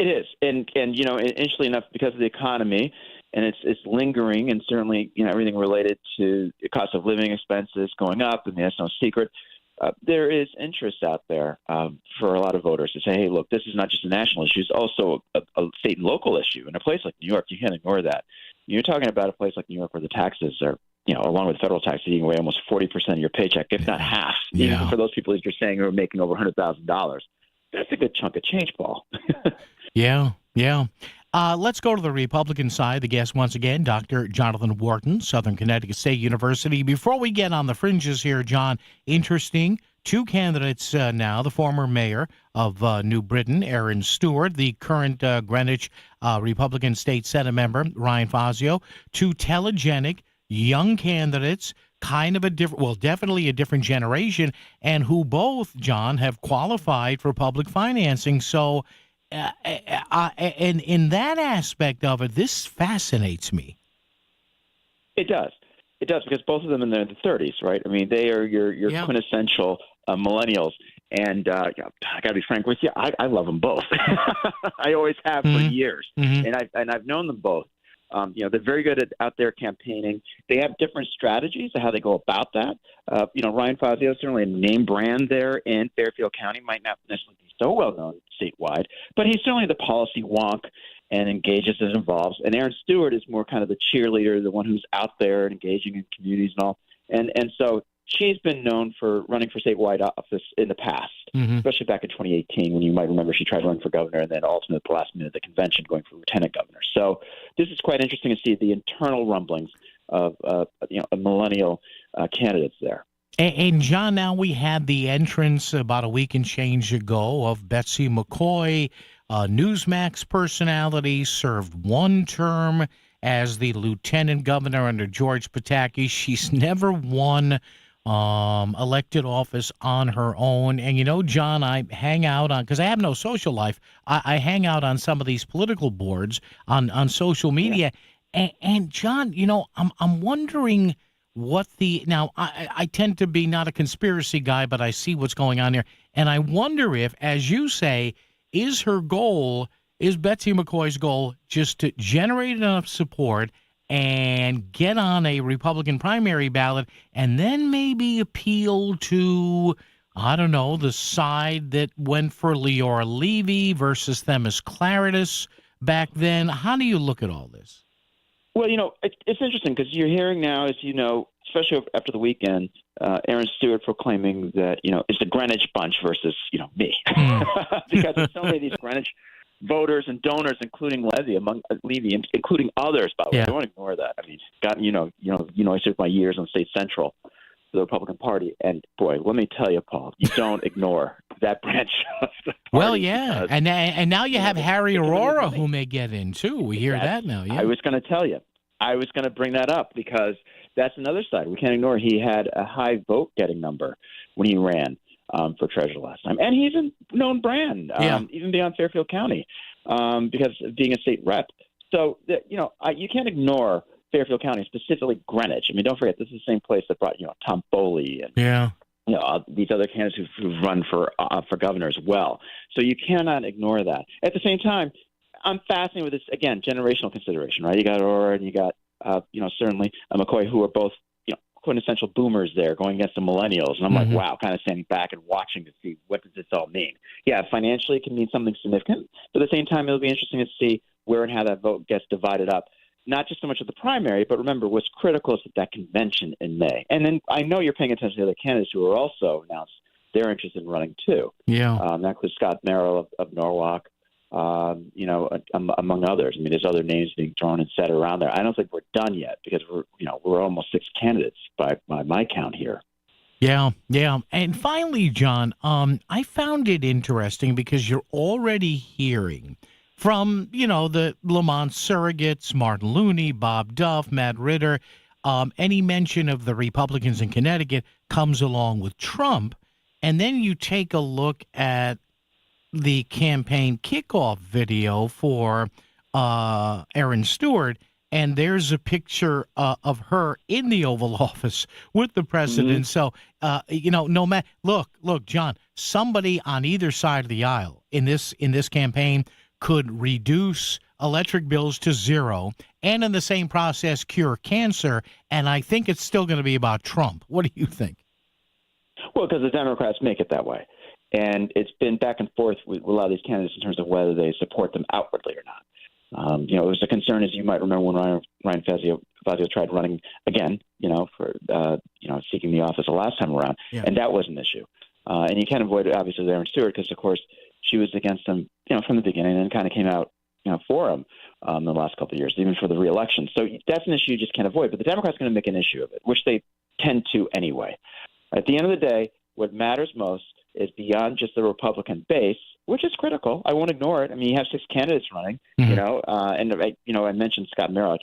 It is, and interestingly enough, because of the economy, and it's lingering, and certainly everything related to the cost of living expenses going up, and that's no secret. There is interest out there for a lot of voters to say, hey, look, this is not just a national issue. It's also a state and local issue. In a place like New York, you can't ignore that. You're talking about a place like New York where the taxes are, along with federal taxes, eating away almost 40% of your paycheck, if not half. Yeah. Even for those people that you're saying who are making over $100,000. That's a good chunk of change, Paul. Yeah. Let's go to the Republican side. The guest, once again, Dr. Jonathan Wharton, Southern Connecticut State University. Before we get on the fringes here, John, interesting. Two candidates now, the former mayor of New Britain, Aaron Stewart, the current Greenwich Republican State Senate member, Ryan Fazio, two telegenic young candidates, kind of definitely a different generation, and who both, John, have qualified for public financing. So, and in that aspect of it, this fascinates me. It does, because both of them in their 30s, right? I mean, they are your quintessential millennials. And I got to be frank with you, I love them both. I always have for years, and I've known them both. They're very good at out there campaigning. They have different strategies of how they go about that. Ryan Fazio is certainly a name brand there in Fairfield County, might not necessarily be so well known statewide, but he's certainly the policy wonk and engages and involves. And Aaron Stewart is more kind of the cheerleader, the one who's out there and engaging in communities and all. And so she's been known for running for statewide office in the past, especially back in 2018, when you might remember she tried to run for governor and then ultimately at the last minute of the convention going for lieutenant governor. So this is quite interesting to see the internal rumblings of a millennial candidates there. And John, now we had the entrance about a week and change ago of Betsy McCoy. Newsmax personality, served one term as the lieutenant governor under George Pataki. She's never won elected office on her own. And, you know, John, I hang out on, because I have no social life, I hang out on some of these political boards on social media. Yeah. And John, you know, I'm wondering what now, I tend to be not a conspiracy guy, but I see what's going on here. And I wonder if, as you say, is Betsy McCoy's goal just to generate enough support and get on a Republican primary ballot and then maybe appeal to, I don't know, the side that went for Leora Levy versus Themis Claridis back then? How do you look at all this? Well, you know, it's interesting because you're hearing now, as you know, especially after the weekend, Aaron Stewart proclaiming that, you know, it's the Greenwich bunch versus, you know, me. Because there's so many of these Greenwich voters and donors, including Levy, including others, by the way. Don't ignore that. I mean, I served my years on State Central for the Republican Party, and boy, let me tell you, Paul, you don't ignore that branch of the party. Well, yeah, and now you have Harry Aurora who may get in too. We hear that now. Yeah, I was going to tell you. I was going to bring that up because that's another side we can't ignore. He had a high vote-getting number when he ran for treasurer last time. And he's a known brand, even beyond Fairfield County, because of being a state rep. So, you can't ignore Fairfield County, specifically Greenwich. I mean, don't forget, this is the same place that brought, Tom Foley and these other candidates who've run for governor as well. So you cannot ignore that. At the same time, I'm fascinated with this, again, generational consideration, right? You got Aurora and you got, certainly McCoy, who are both, quintessential boomers there going against the millennials. And I'm like, wow, kind of standing back and watching to see what does this all mean. Yeah, financially it can mean something significant. But at the same time, it'll be interesting to see where and how that vote gets divided up. Not just so much of the primary, but remember, what's critical is that convention in May. And then I know you're paying attention to the other candidates who are also announced they're interested in running too. Yeah. That includes Scott Merrill of Norwalk. Among others. I mean, there's other names being thrown and set around there. I don't think we're done yet because we're almost 6 candidates by my count here. Yeah. And finally, John, I found it interesting because you're already hearing from, the Lamont surrogates, Martin Looney, Bob Duff, Matt Ritter, any mention of the Republicans in Connecticut comes along with Trump. And then you take a look at the campaign kickoff video for Aaron Stewart, and there's a picture of her in the Oval Office with the president. So, no matter look, John, somebody on either side of the aisle in this campaign could reduce electric bills to zero, and in the same process cure cancer. And I think it's still going to be about Trump. What do you think? Well, because the Democrats make it that way. And it's been back and forth with a lot of these candidates in terms of whether they support them outwardly or not. It was a concern, as you might remember, when Ryan Fazio tried running again, for seeking the office the last time around, and that was an issue. And you can't avoid it, obviously, Aaron Stewart, because of course she was against him, from the beginning, and kind of came out, for him the last couple of years, even for the reelection. So that's an issue you just can't avoid. But the Democrats are going to make an issue of it, which they tend to anyway. At the end of the day, what matters most is beyond just the Republican base, which is critical. I won't ignore it. I mean, you have 6 candidates running, and I mentioned Scott Merrill. I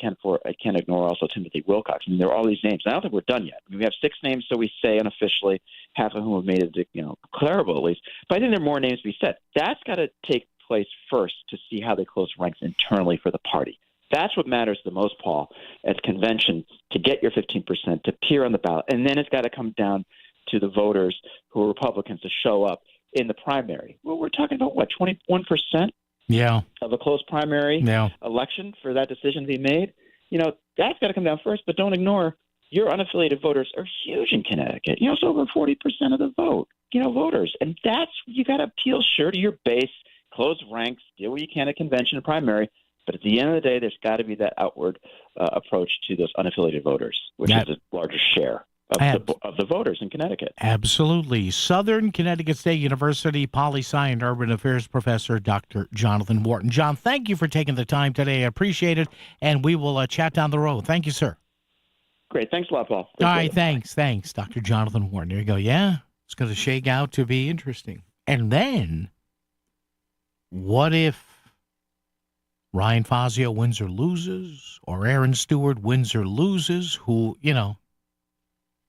can't ignore also Timothy Wilcox. I mean, there are all these names. I don't think we're done yet. I mean, we have 6 names, so we say unofficially, half of whom have made it, declarable at least. But I think there are more names to be said. That's got to take place first to see how they close ranks internally for the party. That's what matters the most, Paul, at convention, to get your 15%, to appear on the ballot. And then it's got to come down to the voters who are Republicans to show up in the primary. Well, we're talking about, 21% of a close primary election for that decision to be made? That's got to come down first, but don't ignore your unaffiliated voters are huge in Connecticut. It's over 40% of the voters. And that's, you got to appeal to your base, close ranks, do what you can at convention and primary. But at the end of the day, there's got to be that outward approach to those unaffiliated voters, which is the largest share of the voters in Connecticut. Absolutely. Southern Connecticut State University Poli-Sci and Urban Affairs Professor Dr. Jonathan Wharton. John, thank you for taking the time today. I appreciate it, and we will chat down the road. Thank you, sir. Great. Thanks a lot, Paul. All right, thanks, Dr. Jonathan Wharton. There you go. Yeah, it's going to shake out to be interesting. And then what if Ryan Fazio wins or loses, or Aaron Stewart wins or loses,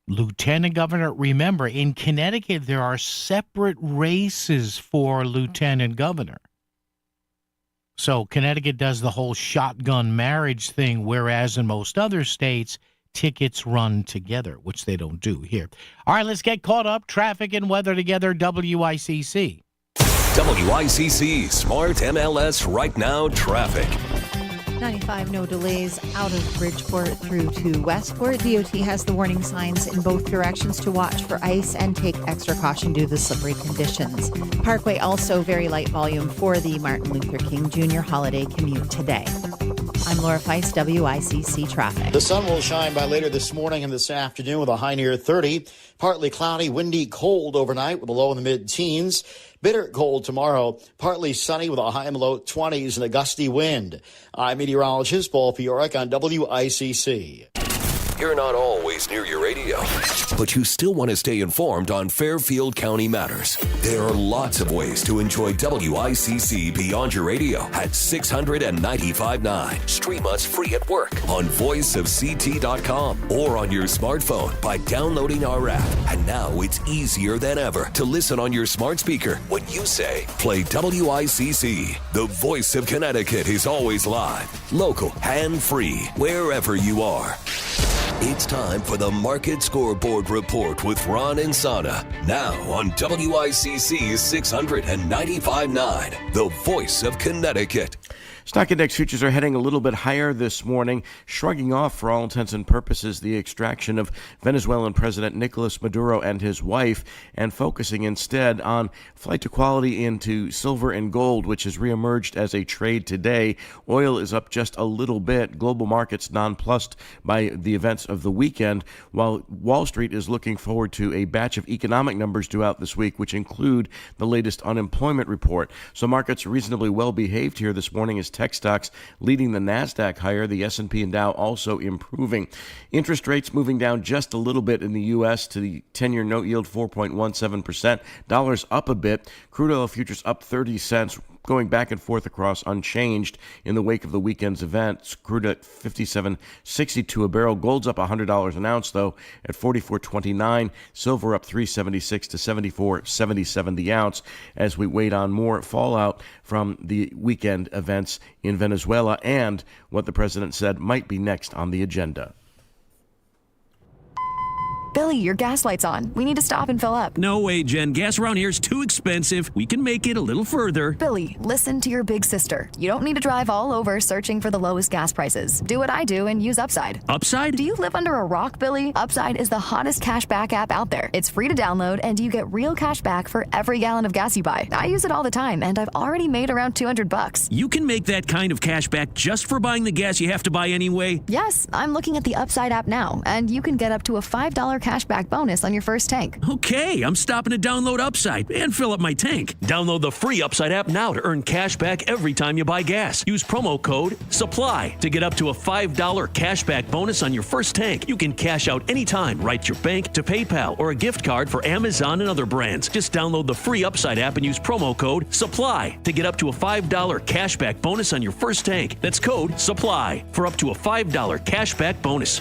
lieutenant governor? Remember, in Connecticut, there are separate races for lieutenant governor. So Connecticut does the whole shotgun marriage thing, whereas in most other states, tickets run together, which they don't do here. All right, let's get caught up. Traffic and weather together, WICC. WICC Smart MLS Right Now Traffic. 95, no delays out of Bridgeport through to Westport. DOT has the warning signs in both directions to watch for ice and take extra caution due to the slippery conditions. Parkway also very light volume for the Martin Luther King Jr. holiday commute today. I'm Laura Feist, WICC Traffic. The sun will shine by later this morning and this afternoon with a high near 30. Partly cloudy, windy, cold overnight with a low in the mid-teens. Bitter cold tomorrow. Partly sunny with a high in the low 20s and a gusty wind. I'm meteorologist Paul Fioric on WICC. You're not always near your radio, but you still want to stay informed on Fairfield County matters. There are lots of ways to enjoy WICC beyond your radio at 695.9. Stream us free at work on voiceofct.com or on your smartphone by downloading our app. And now it's easier than ever to listen on your smart speaker when you say, play WICC. The voice of Connecticut is always live, local, and free, wherever you are. It's time for the Market Scoreboard Report with Ron and Sana. Now on WICC 695.9, the voice of Connecticut. Stock index futures are heading a little bit higher this morning, shrugging off, for all intents and purposes, the extraction of Venezuelan President Nicolas Maduro and his wife, and focusing instead on flight to quality into silver and gold, which has reemerged as a trade today. Oil is up just a little bit. Global markets nonplussed by the events of the weekend, while Wall Street is looking forward to a batch of economic numbers due out this week, which include the latest unemployment report. So markets reasonably well behaved here this morning as tech stocks leading the NASDAQ higher, the S&P and Dow also improving. Interest rates moving down just a little bit in the U.S. to the 10-year note yield 4.17%. Dollars up a bit. Crude oil futures up 30 cents. Going back and forth across unchanged in the wake of the weekend's events. Crude at $57.62 a barrel. Gold's up $100 an ounce, though, at $44.29. Silver up $3.76 to $74.77 the ounce as we wait on more fallout from the weekend events in Venezuela and what the president said might be next on the agenda. Billy, your gas light's on. We need to stop and fill up. No way, Jen. Gas around here is too expensive. We can make it a little further. Billy, listen to your big sister. You don't need to drive all over searching for the lowest gas prices. Do what I do and use Upside. Upside? Do you live under a rock, Billy? Upside is the hottest cashback app out there. It's free to download, and you get real cash back for every gallon of gas you buy. I use it all the time, and I've already made around $200. You can make that kind of cash back just for buying the gas you have to buy anyway? Yes, I'm looking at the Upside app now, and you can get up to a $5 cashback bonus on your first tank. Okay, I'm stopping to download Upside and fill up my tank. Download the free Upside app now to earn cash back every time you buy gas. Use promo code SUPPLY to get up to a $5 cashback bonus on your first tank. You can cash out anytime right to your bank, to PayPal, or a gift card for Amazon and other brands. Just download the free Upside app and use promo code SUPPLY to get up to a $5 cashback bonus on your first tank. That's code SUPPLY for up to a $5 cashback bonus.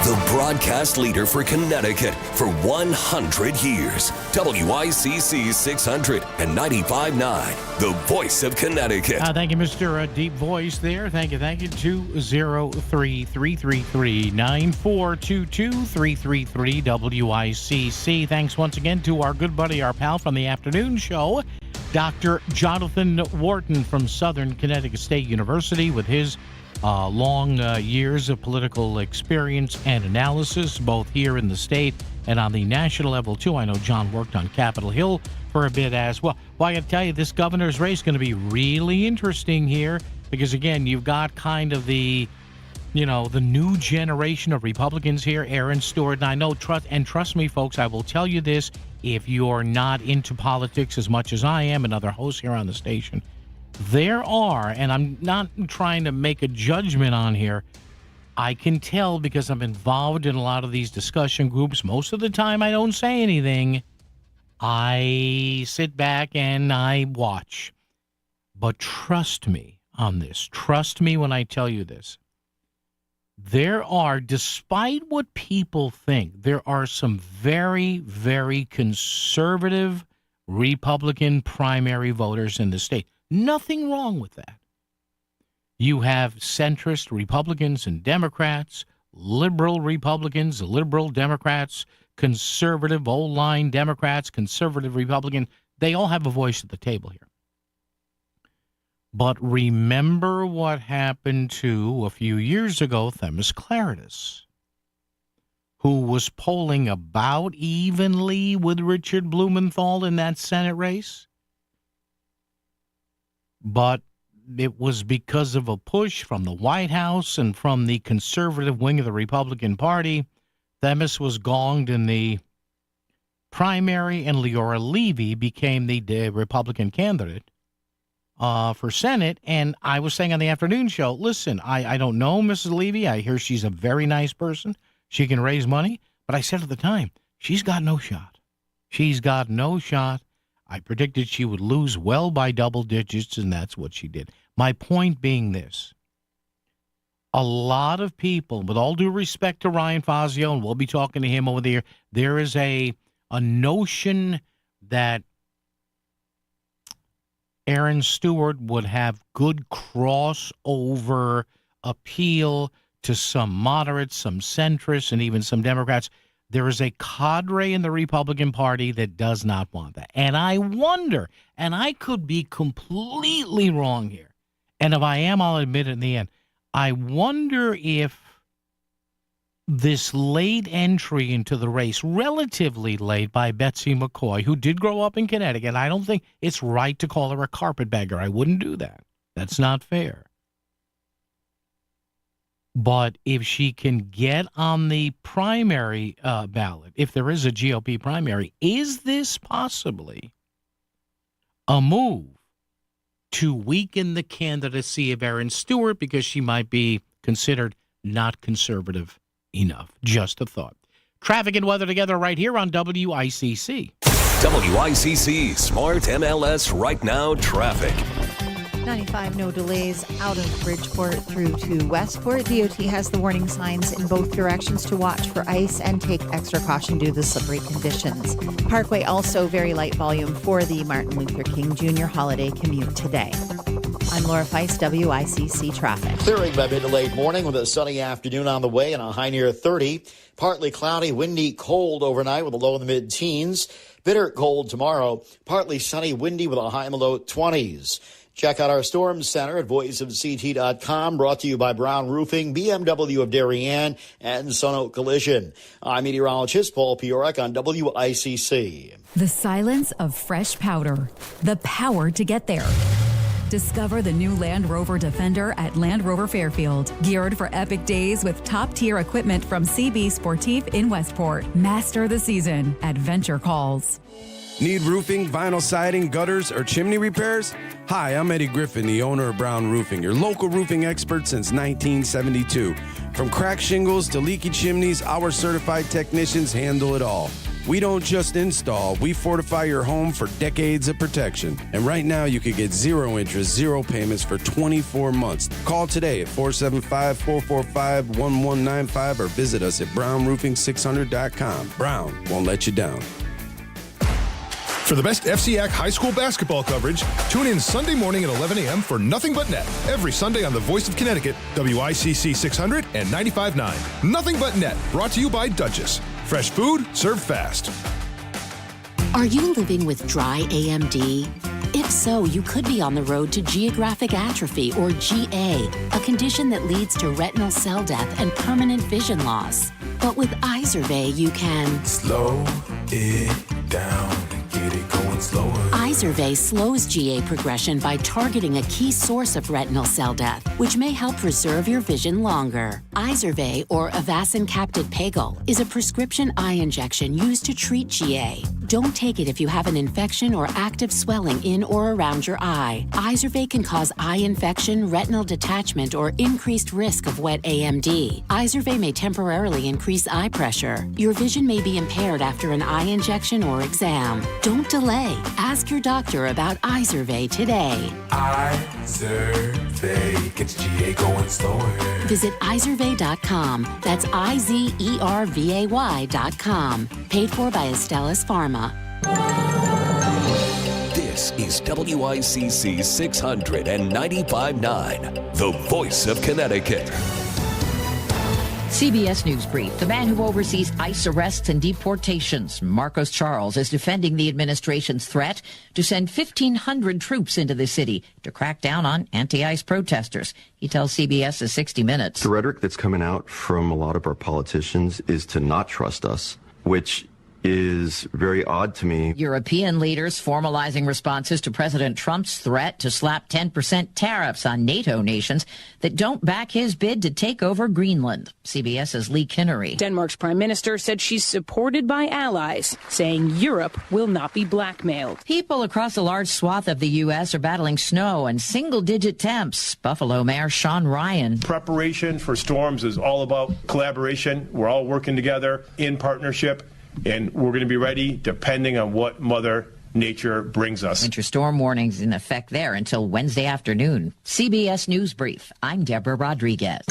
The broadcast leader for Connecticut for 100 years. WICC 695.9, the voice of Connecticut. Thank you, Mr. Deep Voice there. Thank you. 203-333-9422-333 WICC. Thanks once again to our good buddy, our pal from the afternoon show, Dr. Jonathan Wharton from Southern Connecticut State University, with his long years of political experience and analysis, both here in the state and on the national level, too. I know John worked on Capitol Hill for a bit as well. Well, I got to tell you, this governor's race is going to be really interesting here because, again, you've got kind of the new generation of Republicans here, Aaron Stewart. And I know, trust me, folks, I will tell you this, if you're not into politics as much as I am and other hosts here on the station, there are, and I'm not trying to make a judgment on here, I can tell because I'm involved in a lot of these discussion groups. Most of the time I don't say anything. I sit back and I watch. But trust me on this. Trust me when I tell you this. There are, despite what people think, there are some very, very conservative Republican primary voters in the state. Nothing wrong with that. You have centrist Republicans and Democrats, liberal Republicans, liberal Democrats, conservative old-line Democrats, conservative Republican. They all have a voice at the table here. But remember what happened to, a few years ago, Themis Claridis, who was polling about evenly with Richard Blumenthal in that Senate race? But it was because of a push from the White House and from the conservative wing of the Republican Party. Themis was gonged in the primary, and Leora Levy became the Republican candidate for Senate. And I was saying on the afternoon show, listen, I don't know Mrs. Levy. I hear she's a very nice person. She can raise money. But I said at the time, she's got no shot. She's got no shot. I predicted she would lose well by double digits, and that's what she did. My point being this. A lot of people, with all due respect to Ryan Fazio, and we'll be talking to him over there, there is a notion that Aaron Stewart would have good crossover appeal to some moderates, some centrists, and even some Democrats. There is a cadre in the Republican Party that does not want that. And I wonder, and I could be completely wrong here, and if I am, I'll admit it in the end, I wonder if this late entry into the race, relatively late, by Betsy McCoy, who did grow up in Connecticut, I don't think it's right to call her a carpetbagger. I wouldn't do that. That's not fair. But if she can get on the primary ballot, if there is a GOP primary, is this possibly a move to weaken the candidacy of Aaron Stewart because she might be considered not conservative enough? Just a thought. Traffic and weather together right here on WICC. WICC Smart MLS Right Now Traffic. 95, no delays out of Bridgeport through to Westport. DOT has the warning signs in both directions to watch for ice and take extra caution due to the slippery conditions. Parkway also very light volume for the Martin Luther King Jr. holiday commute today. I'm Laura Feist, WICC Traffic. Clearing by mid to late morning with a sunny afternoon on the way and a high near 30. Partly cloudy, windy, cold overnight with a low in the mid-teens. Bitter cold tomorrow. Partly sunny, windy with a high in the low 20s. Check out our Storm Center at voiceofct.com, brought to you by Brown Roofing, BMW of Darien, and Sunoco Collision. I'm meteorologist Paul Piorek on WICC. The silence of fresh powder, the power to get there. Discover the new Land Rover Defender at Land Rover Fairfield. Geared for epic days with top-tier equipment from CB Sportif in Westport. Master the season. Adventure calls. Need roofing, vinyl siding, gutters, or chimney repairs? Hi, I'm Eddie Griffin, the owner of Brown Roofing, your local roofing expert since 1972. From cracked shingles to leaky chimneys, our certified technicians handle it all. We don't just install, we fortify your home for decades of protection. And right now, you can get zero interest, zero payments for 24 months. Call today at 475-445-1195 or visit us at brownroofing600.com. Brown won't let you down. For the best FCAC high school basketball coverage, tune in Sunday morning at 11 a.m. for Nothing But Net. Every Sunday on the Voice of Connecticut, WICC 600 and 95.9. Nothing But Net, brought to you by Duchess. Fresh food, served fast. Are you living with dry AMD? If so, you could be on the road to geographic atrophy, or GA, a condition that leads to retinal cell death and permanent vision loss. But with Izervay, you can slow it down. Get it going slower. Izervay slows GA progression by targeting a key source of retinal cell death, which may help preserve your vision longer. Izervay, or Avastin Captid Pagel, is a prescription eye injection used to treat GA. Don't take it if you have an infection or active swelling in or around your eye. Izervay can cause eye infection, retinal detachment, or increased risk of wet AMD. Izervay may temporarily increase eye pressure. Your vision may be impaired after an eye injection or exam. Don't delay. Ask your doctor about Izervay today. Izervay gets GA going slower. Visit Izervay.com. That's IZERVAY.com. Paid for by Astellas Pharma. This is WICC 695.9, the voice of Connecticut. CBS News Brief. The man who oversees ICE arrests and deportations, Marcos Charles, is defending the administration's threat to send 1,500 troops into the city to crack down on anti-ICE protesters. He tells CBS's 60 Minutes. The rhetoric that's coming out from a lot of our politicians is to not trust us, which is very odd to me. European leaders formalizing responses to President Trump's threat to slap 10% tariffs on NATO nations that don't back his bid to take over Greenland. CBS's Lee Kinnery. Denmark's prime minister said she's supported by allies, saying Europe will not be blackmailed. People across a large swath of the U.S. are battling snow and single-digit temps. Buffalo Mayor Sean Ryan. Preparation for storms is all about collaboration. We're all working together in partnership. And we're going to be ready depending on what Mother Nature brings us. Winter storm warnings in effect there until Wednesday afternoon. CBS News Brief. I'm Deborah Rodriguez.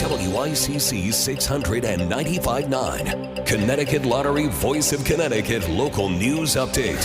WICC 695.9, Connecticut Lottery Voice of Connecticut Local News Update.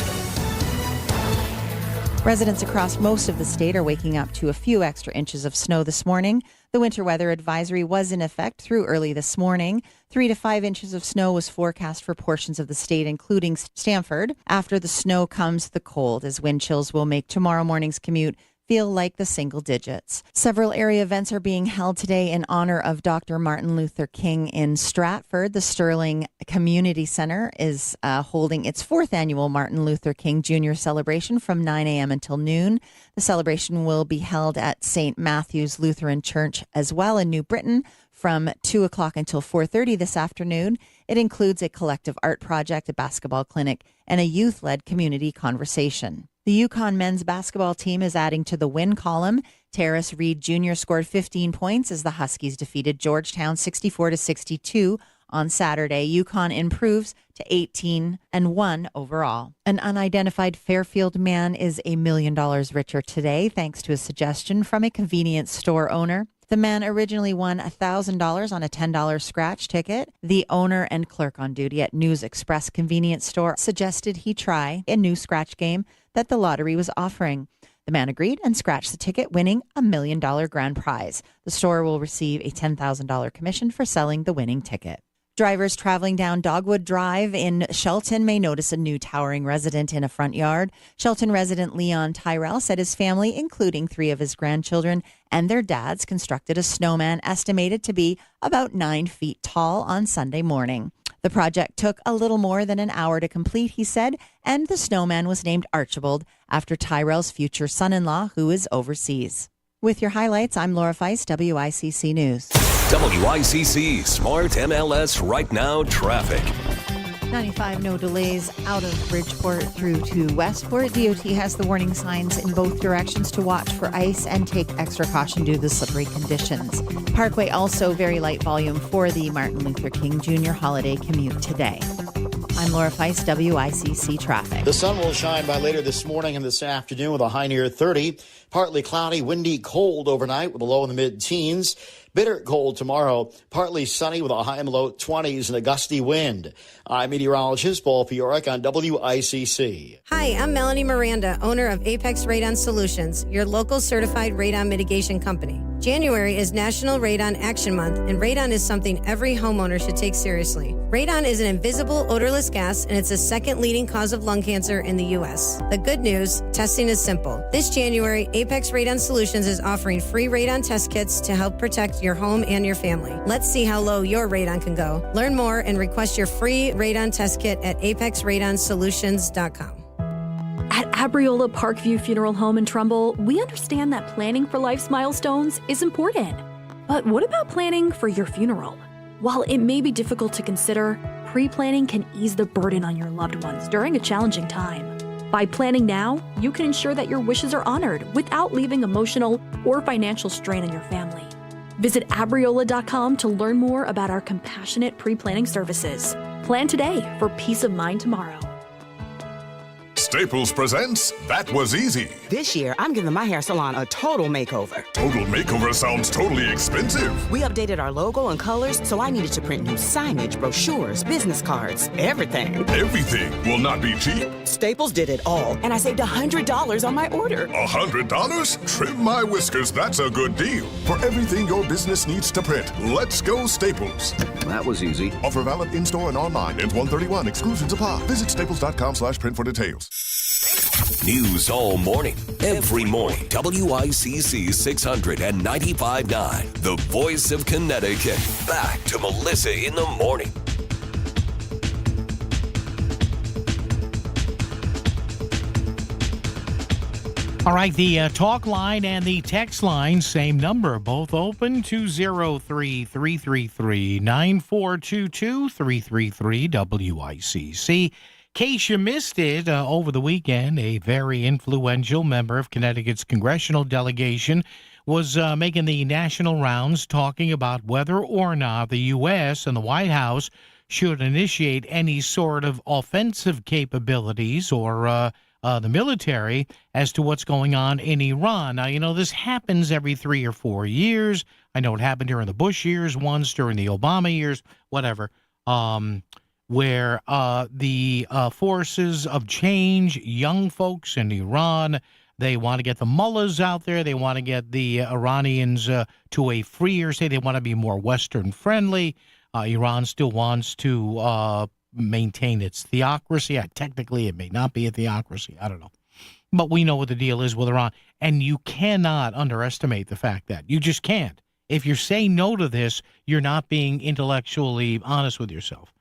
Residents across most of the state are waking up to a few extra inches of snow this morning. The winter weather advisory was in effect through early this morning. 3 to 5 inches of snow was forecast for portions of the state, including Stamford. After the snow comes the cold, as wind chills will make tomorrow morning's commute feel like the single digits. Several area events are being held today in honor of Dr. Martin Luther King in Stratford. The Sterling Community Center is holding its 4th annual Martin Luther King Jr. celebration from 9 a.m. until noon. The celebration will be held at St. Matthew's Lutheran Church as well in New Britain from 2 o'clock until 4:30 this afternoon. It includes a collective art project, a basketball clinic, and a youth-led community conversation. The Yukon men's basketball team is adding to the win column. Terrace Reed Jr. scored 15 points as the Huskies defeated Georgetown 64-62 on Saturday. Yukon improves to 18-1 overall. An unidentified Fairfield man is $1 million richer today thanks to a suggestion from a convenience store owner. The man originally won $1,000 on a $10 scratch ticket. The owner and clerk on duty at News Express convenience store suggested he try a new scratch game that the lottery was offering. The man agreed and scratched the ticket, winning $1 million grand prize. The store will receive a $10,000 commission for selling the winning ticket. Drivers traveling down Dogwood Drive in Shelton may notice a new towering resident in a front yard. Shelton resident Leon Tyrell said his family, including 3 of his grandchildren and their dads, constructed a snowman estimated to be about 9 feet tall on Sunday morning. The project took a little more than an hour to complete, he said, and the snowman was named Archibald after Tyrell's future son-in-law, who is overseas. With your highlights, I'm Laura Feist, WICC News. WICC Smart MLS Right Now Traffic. 95, no delays out of Bridgeport through to Westport. DOT has the warning signs in both directions to watch for ice and take extra caution due to the slippery conditions. Parkway also very light volume for the Martin Luther King Jr. holiday commute today. I'm Laura Feist, WICC Traffic. The sun will shine by later this morning and this afternoon with a high near 30. Partly cloudy, windy, cold overnight with a low in the mid-teens. Bitter cold tomorrow, partly sunny with a high in the low 20s and a gusty wind. I'm meteorologist Paul Fioric on WICC. Hi, I'm Melanie Miranda, owner of Apex Radon Solutions, your local certified radon mitigation company. January is National Radon Action Month, and radon is something every homeowner should take seriously. Radon is an invisible, odorless gas, and it's the second leading cause of lung cancer in the U.S. The good news, testing is simple. This January, Apex Radon Solutions is offering free radon test kits to help protect your home and your family. Let's see how low your radon can go. Learn more and request your free radon test kit at apexradonsolutions.com. At Abriola Parkview Funeral Home in Trumbull, we understand that planning for life's milestones is important. But what about planning for your funeral? While it may be difficult to consider, pre-planning can ease the burden on your loved ones during a challenging time. By planning now, you can ensure that your wishes are honored without leaving emotional or financial strain on your family. Visit Abriola.com to learn more about our compassionate pre-planning services. Plan today for peace of mind tomorrow. Staples presents That Was Easy. This year, I'm giving my hair salon a total makeover. Total makeover sounds totally expensive. We updated our logo and colors, so I needed to print new signage, brochures, business cards, everything. Everything will not be cheap. Staples did it all, and I saved $100 on my order. $100? Trim my whiskers, that's a good deal. For everything your business needs to print, let's go Staples. That was easy. Offer valid in-store and online. Ends 1/31. Exclusions apply. Visit staples.com/print for details. News all morning, every morning. WICC 600 and 95.9, the voice of Connecticut. Back to Melissa in the morning. All right, the talk line and the text line, same number, both open, 203-333-9422-333-WICC. Case you missed it, over the weekend, a very influential member of Connecticut's congressional delegation was making the national rounds talking about whether or not the U.S. and the White House should initiate any sort of offensive capabilities or the military as to what's going on in Iran. Now, you know, this happens every 3 or 4 years. I know it happened during the Bush years, once during the Obama years, whatever. Where the forces of change, young folks in Iran, they want to get the mullahs out there. They want to get the Iranians to a freer state. They want to be more Western friendly. Iran still wants to maintain its theocracy. Technically, it may not be a theocracy. I don't know. But we know what the deal is with Iran. And you cannot underestimate the fact that. You just can't. If you say no to this, you're not being intellectually honest with yourself.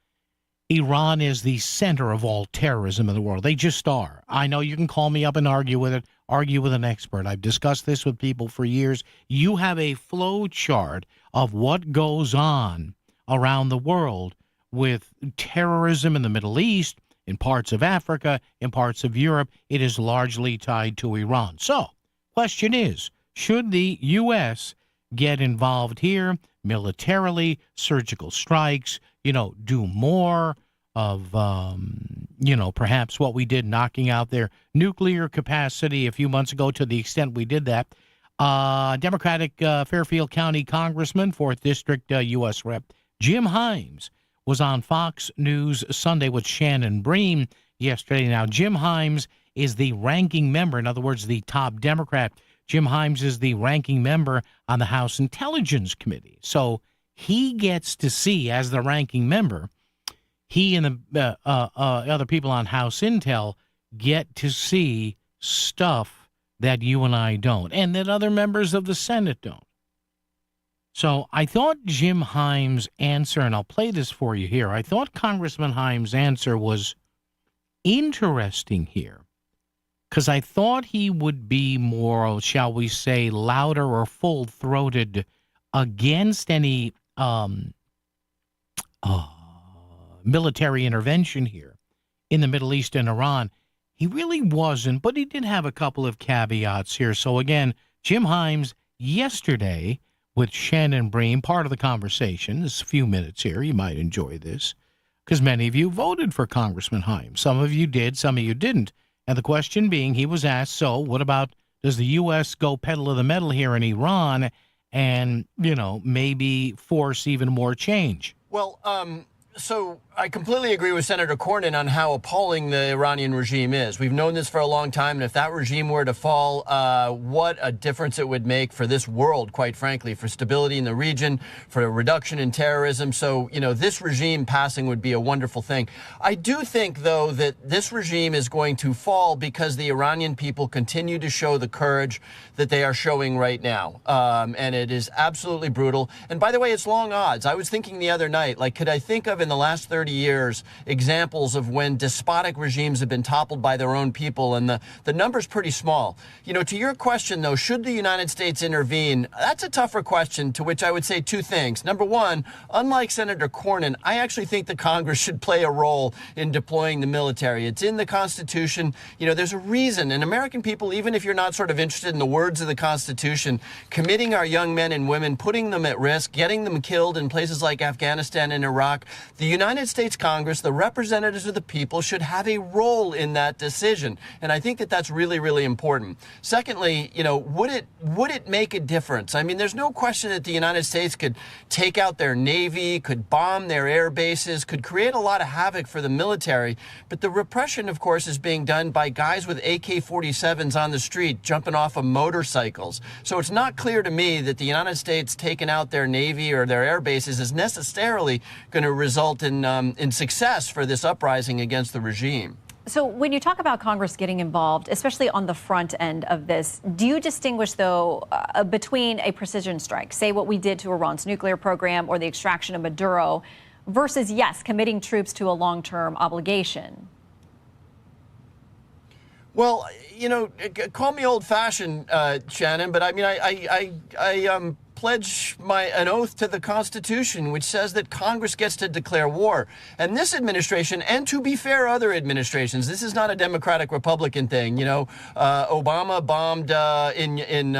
Iran is the center of all terrorism in the world. They just are. I know you can call me up and argue with it, argue with an expert. I've discussed this with people for years. You have a flow chart of what goes on around the world with terrorism in the Middle East, in parts of Africa, in parts of Europe. It is largely tied to Iran. So, question is, should the U.S. get involved here militarily, surgical strikes, do more of, perhaps what we did, knocking out their nuclear capacity a few months ago to the extent we did that. Democratic Fairfield County Congressman, 4th District U.S. Rep. Jim Himes was on Fox News Sunday with Shannon Bream yesterday. Now, Jim Himes is the ranking member, in other words, the top Democrat. Jim Himes is the ranking member on the House Intelligence Committee. So he gets to see, as the ranking member, he and the other people on House Intel get to see stuff that you and I don't, and that other members of the Senate don't. So I thought Jim Himes' answer, and I'll play this for you here, I thought Congressman Himes' answer was interesting here, because I thought he would be more, shall we say, louder or full-throated against any military intervention here in the Middle East and Iran. He really wasn't, but he did have a couple of caveats here. So again, Jim Himes yesterday with Shannon Bream, part of the conversation. There's a few minutes here. You might enjoy this because many of you voted for Congressman Himes. Some of you did, some of you didn't. And the question being, he was asked, so what about, does the U.S. go pedal to the metal here in Iran and, maybe force even more change? Well, so I completely agree with Senator Cornyn on how appalling the Iranian regime is. We've known this for a long time, and if that regime were to fall, what a difference it would make for this world, quite frankly, for stability in the region, for a reduction in terrorism. So, this regime passing would be a wonderful thing. I do think, though, that this regime is going to fall because the Iranian people continue to show the courage that they are showing right now. And it is absolutely brutal. And by the way, it's long odds. I was thinking the other night, could I think of in the last 30 years examples of when despotic regimes have been toppled by their own people, and the number's pretty small. To your question, though, should the United States intervene? That's a tougher question, to which I would say two things. Number one, unlike Senator Cornyn, I actually think the Congress should play a role in deploying the military. It's in the Constitution. There's a reason, and American people, even if you're not sort of interested in the words of the Constitution, committing our young men and women, putting them at risk, getting them killed in places like Afghanistan and Iraq, the United States Congress, the representatives of the people, should have a role in that decision. And I think that that's really, really important. Secondly, would it make a difference? I mean, there's no question that the United States could take out their Navy, could bomb their air bases, could create a lot of havoc for the military. But the repression, of course, is being done by guys with AK-47s on the street, jumping off of motorcycles. So it's not clear to me that the United States taking out their Navy or their air bases is necessarily going to result in success for this uprising against the regime. So when you talk about Congress getting involved, especially on the front end of this, do you distinguish, though, between a precision strike, say what we did to Iran's nuclear program or the extraction of Maduro, versus, yes, committing troops to a long-term obligation? Well, call me old-fashioned, Shannon, but I mean, I pledge an oath to the Constitution, which says that Congress gets to declare war. And this administration, and to be fair, other administrations, this is not a Democratic-Republican thing. Obama bombed in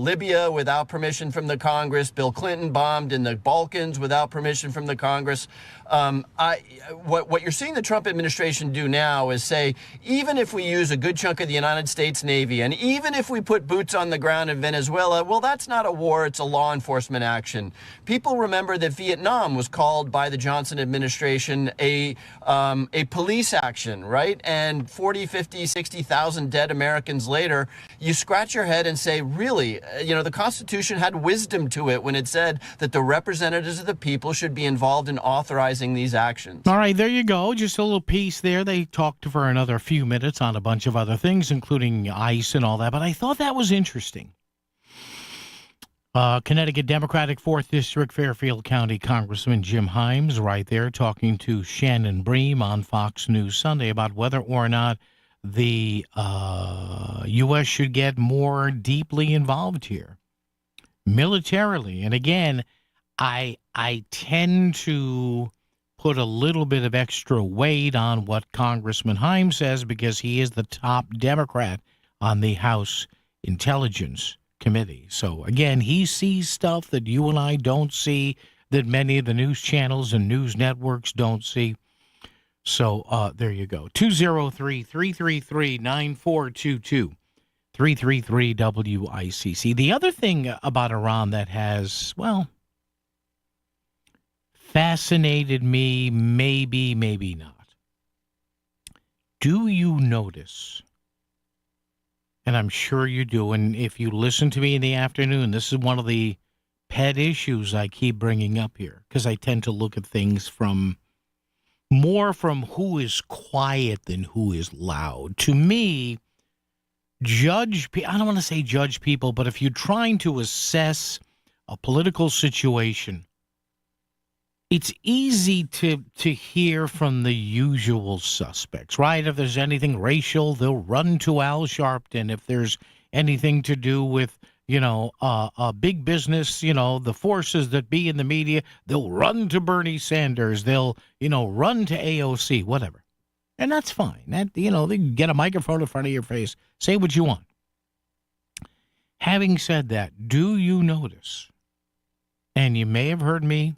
Libya without permission from the Congress. Bill Clinton bombed in the Balkans without permission from the Congress. What you're seeing the Trump administration do now is say, even if we use a good chunk of the United States Navy, and even if we put boots on the ground in Venezuela, well, that's not a war, it's a law enforcement action. People remember that Vietnam was called by the Johnson administration a police action, right? And 40, 50, 60,000 dead Americans later, you scratch your head and say, really, the Constitution had wisdom to it when it said that the representatives of the people should be involved in authorizing these actions. All right, there you go. Just a little piece there. They talked for another few minutes on a bunch of other things, including ICE and all that, but I thought that was interesting. Connecticut Democratic 4th District, Fairfield County Congressman Jim Himes right there talking to Shannon Bream on Fox News Sunday about whether or not the U.S. should get more deeply involved here militarily. And again, I tend to put a little bit of extra weight on what Congressman Himes says because he is the top Democrat on the House Intelligence Committee. So, again, he sees stuff that you and I don't see, that many of the news channels and news networks don't see. So, there you go. 203-333-9422. 333-WICC. The other thing about Iran that has, well, fascinated me, maybe not. Do you notice, and I'm sure you do, and if you listen to me in the afternoon, this is one of the pet issues I keep bringing up here, because I tend to look at things from who is quiet than who is loud. To me, I don't want to say judge people, but if you're trying to assess a political situation, it's easy to hear from the usual suspects, right? If there's anything racial, they'll run to Al Sharpton. If there's anything to do with, big business, the forces that be in the media, they'll run to Bernie Sanders. They'll, run to AOC, whatever. And that's fine. That, they can get a microphone in front of your face. Say what you want. Having said that, do you notice, and you may have heard me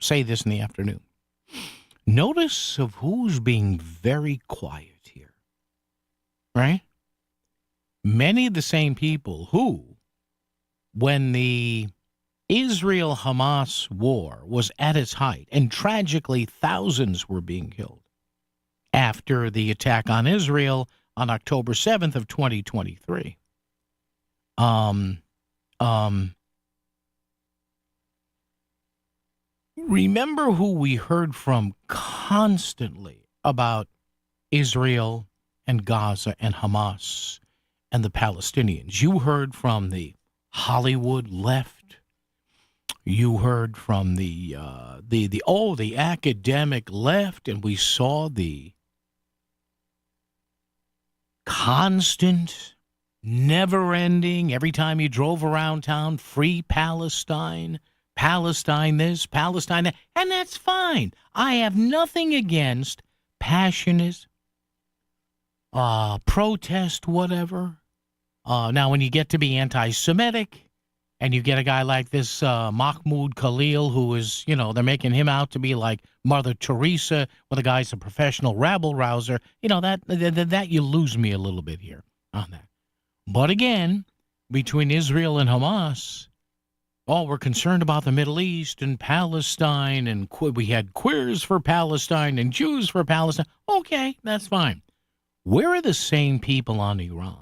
say this in the afternoon. Notice of who's being very quiet here, right? Many of the same people who, when the Israel-Hamas war was at its height, and tragically thousands were being killed after the attack on Israel on October 7th of 2023. Remember who we heard from constantly about Israel and Gaza and Hamas and the Palestinians. You heard from the Hollywood left. You heard from the academic left, and we saw the constant, never-ending, every time you drove around town, free Palestine, Palestine this, Palestine that, and that's fine. I have nothing against passionate, protest, whatever. Now, when you get to be anti-Semitic, and you get a guy like this Mahmoud Khalil, who is, they're making him out to be like Mother Teresa, when the guy's a professional rabble-rouser, that you lose me a little bit here on that. But again, between Israel and Hamas, we're concerned about the Middle East and Palestine, and we had queers for Palestine and Jews for Palestine. Okay, that's fine. Where are the same people on Iran?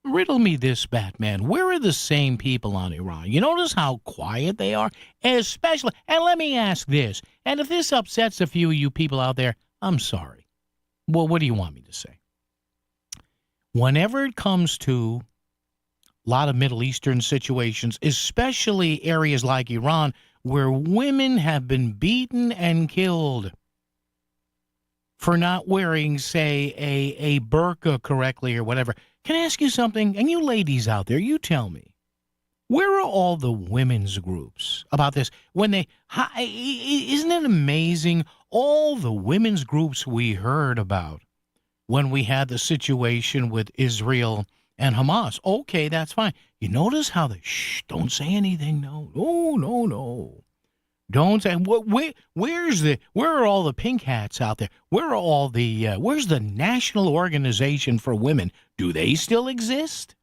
Riddle me this, Batman. Where are the same people on Iran? You notice how quiet they are? Especially, and let me ask this, and if this upsets a few of you people out there, I'm sorry. Well, what do you want me to say? Whenever it comes to a lot of Middle Eastern situations, especially areas like Iran, where women have been beaten and killed for not wearing, say, a burqa correctly or whatever. Can I ask you something? And you ladies out there, you tell me, where are all the women's groups about this? Isn't it amazing all the women's groups we heard about when we had the situation with Israel and Hamas? Okay, that's fine. You notice how they don't say anything? No. Don't say. Where are all the pink hats out there? Where are all the? Where's the National Organization for Women? Do they still exist?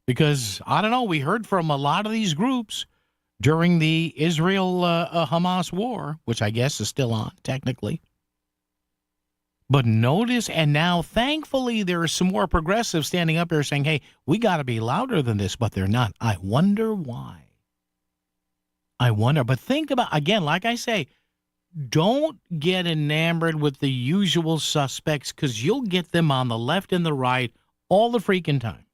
Because I don't know. We heard from a lot of these groups during the Israel-Hamas war, which I guess is still on technically. But notice, and now thankfully there are some more progressives standing up here saying, "Hey, we got to be louder than this," but they're not. I wonder why. But think about, again, like I say, don't get enamored with the usual suspects, because you'll get them on the left and the right all the freaking time.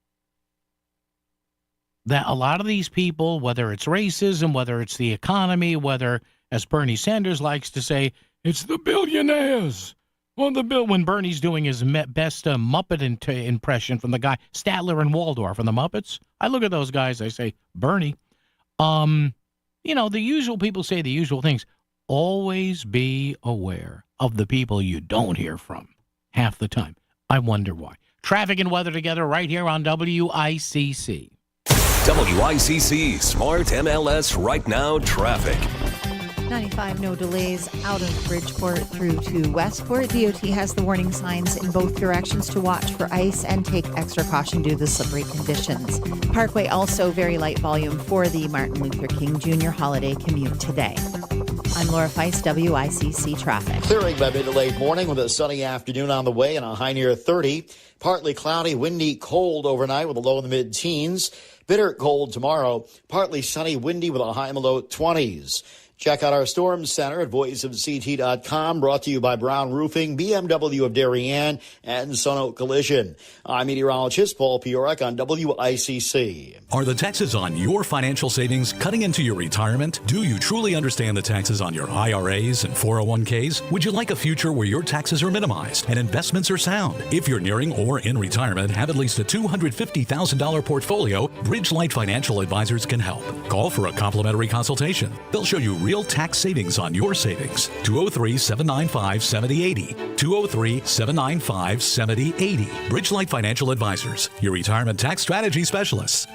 That a lot of these people, whether it's racism, whether it's the economy, whether, as Bernie Sanders likes to say, it's the billionaires. Well, when Bernie's doing his best Muppet impression from the guy, Statler and Waldorf from the Muppets, I look at those guys, I say, Bernie, the usual people say the usual things. Always be aware of the people you don't hear from half the time. I wonder why. Traffic and weather together right here on WICC. WICC Smart MLS Right Now Traffic. 95, no delays out of Bridgeport through to Westport. DOT has the warning signs in both directions to watch for ice and take extra caution due to the slippery conditions. Parkway also very light volume for the Martin Luther King Jr. holiday commute today. I'm Laura Feist, WICC Traffic. Clearing by mid to late morning with a sunny afternoon on the way and a high near 30. Partly cloudy, windy, cold overnight with a low in the mid-teens. Bitter cold tomorrow. Partly sunny, windy with a high in the low 20s. Check out our Storm Center at voiceofct.com, brought to you by Brown Roofing, BMW of Darien, and Sunoco Collision. I'm meteorologist Paul Piorek on WICC. Are the taxes on your financial savings cutting into your retirement? Do you truly understand the taxes on your IRAs and 401ks? Would you like a future where your taxes are minimized and investments are sound? If you're nearing or in retirement, have at least a $250,000 portfolio, Bridgelight Financial Advisors can help. Call for a complimentary consultation. They'll show you real tax savings on your savings. 203-795-7080. 203-795-7080. Bridgelight Financial Advisors, your retirement tax strategy specialists.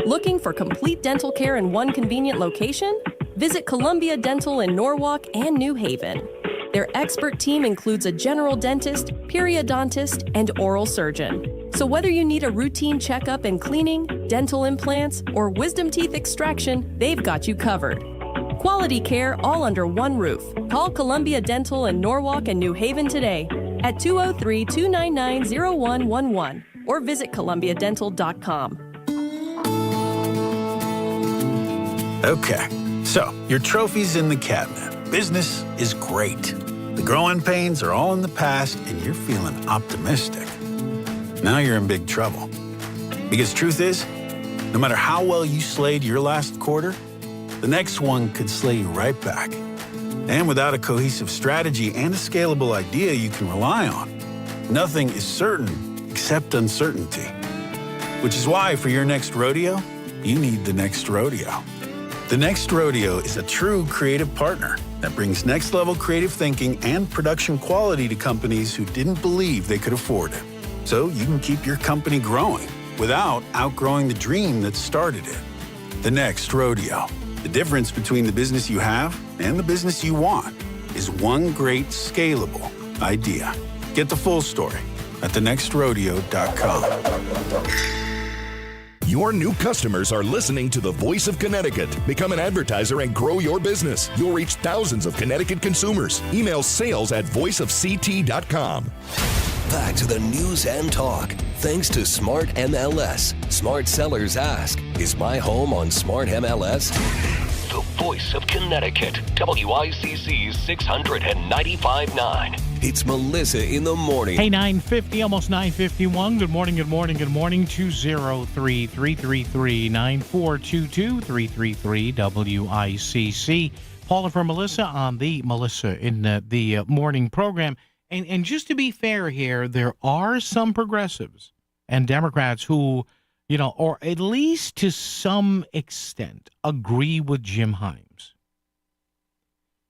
Looking for complete dental care in one convenient location? Visit Columbia Dental in Norwalk and New Haven. Their expert team includes a general dentist, periodontist, and oral surgeon. So whether you need a routine checkup and cleaning, dental implants, or wisdom teeth extraction, they've got you covered. Quality care all under one roof. Call Columbia Dental in Norwalk and New Haven today at 203-299-0111 or visit columbiadental.com. Okay, so your trophy's in the cabinet. Business is great. The growing pains are all in the past and you're feeling optimistic. Now you're in big trouble. Because truth is, No matter how well you slayed your last quarter, the next one could slay you right back. And without a cohesive strategy and a scalable idea you can rely on, nothing is certain except uncertainty. Which is why for your next rodeo, you need The Next Rodeo. The Next Rodeo is a true creative partner that brings next-level creative thinking and production quality to companies who didn't believe they could afford it. So you can keep your company growing without outgrowing the dream that started it. The Next Rodeo. The difference between the business you have and the business you want is one great scalable idea. Get the full story at thenextrodeo.com. Your new customers are listening to the Voice of Connecticut. Become an advertiser and grow your business. You'll reach thousands of Connecticut consumers. Email sales@voiceofct.com. Back to the news and talk. Thanks to Smart MLS. Smart sellers ask, is my home on Smart MLS? The Voice of Connecticut. WICC 695.9. It's Melissa in the morning. Hey, 9:50, almost 9:51. Good morning, good morning, good morning. 203-333-9422, 333 WICC. Paula for Melissa on the Melissa in the morning program. And just to be fair here, there are some progressives and Democrats who, or at least to some extent, agree with Jim Himes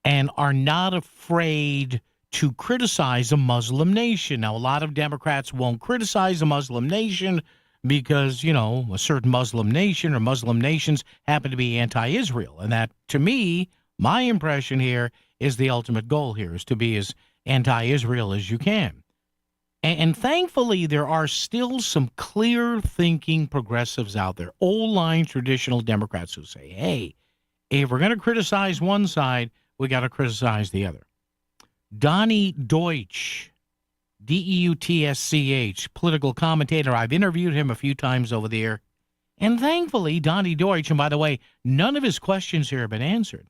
and are not afraid to criticize a Muslim nation. Now, a lot of Democrats won't criticize a Muslim nation because, a certain Muslim nation or Muslim nations happen to be anti-Israel. And that, to me, my impression here is the ultimate goal here is to be as anti-Israel as you can. And thankfully, there are still some clear-thinking progressives out there, old-line traditional Democrats who say, hey, if we're going to criticize one side, we got to criticize the other. Donnie Deutsch, Deutsch, political commentator. I've interviewed him a few times over the air. And thankfully, Donnie Deutsch, and by the way, none of his questions here have been answered.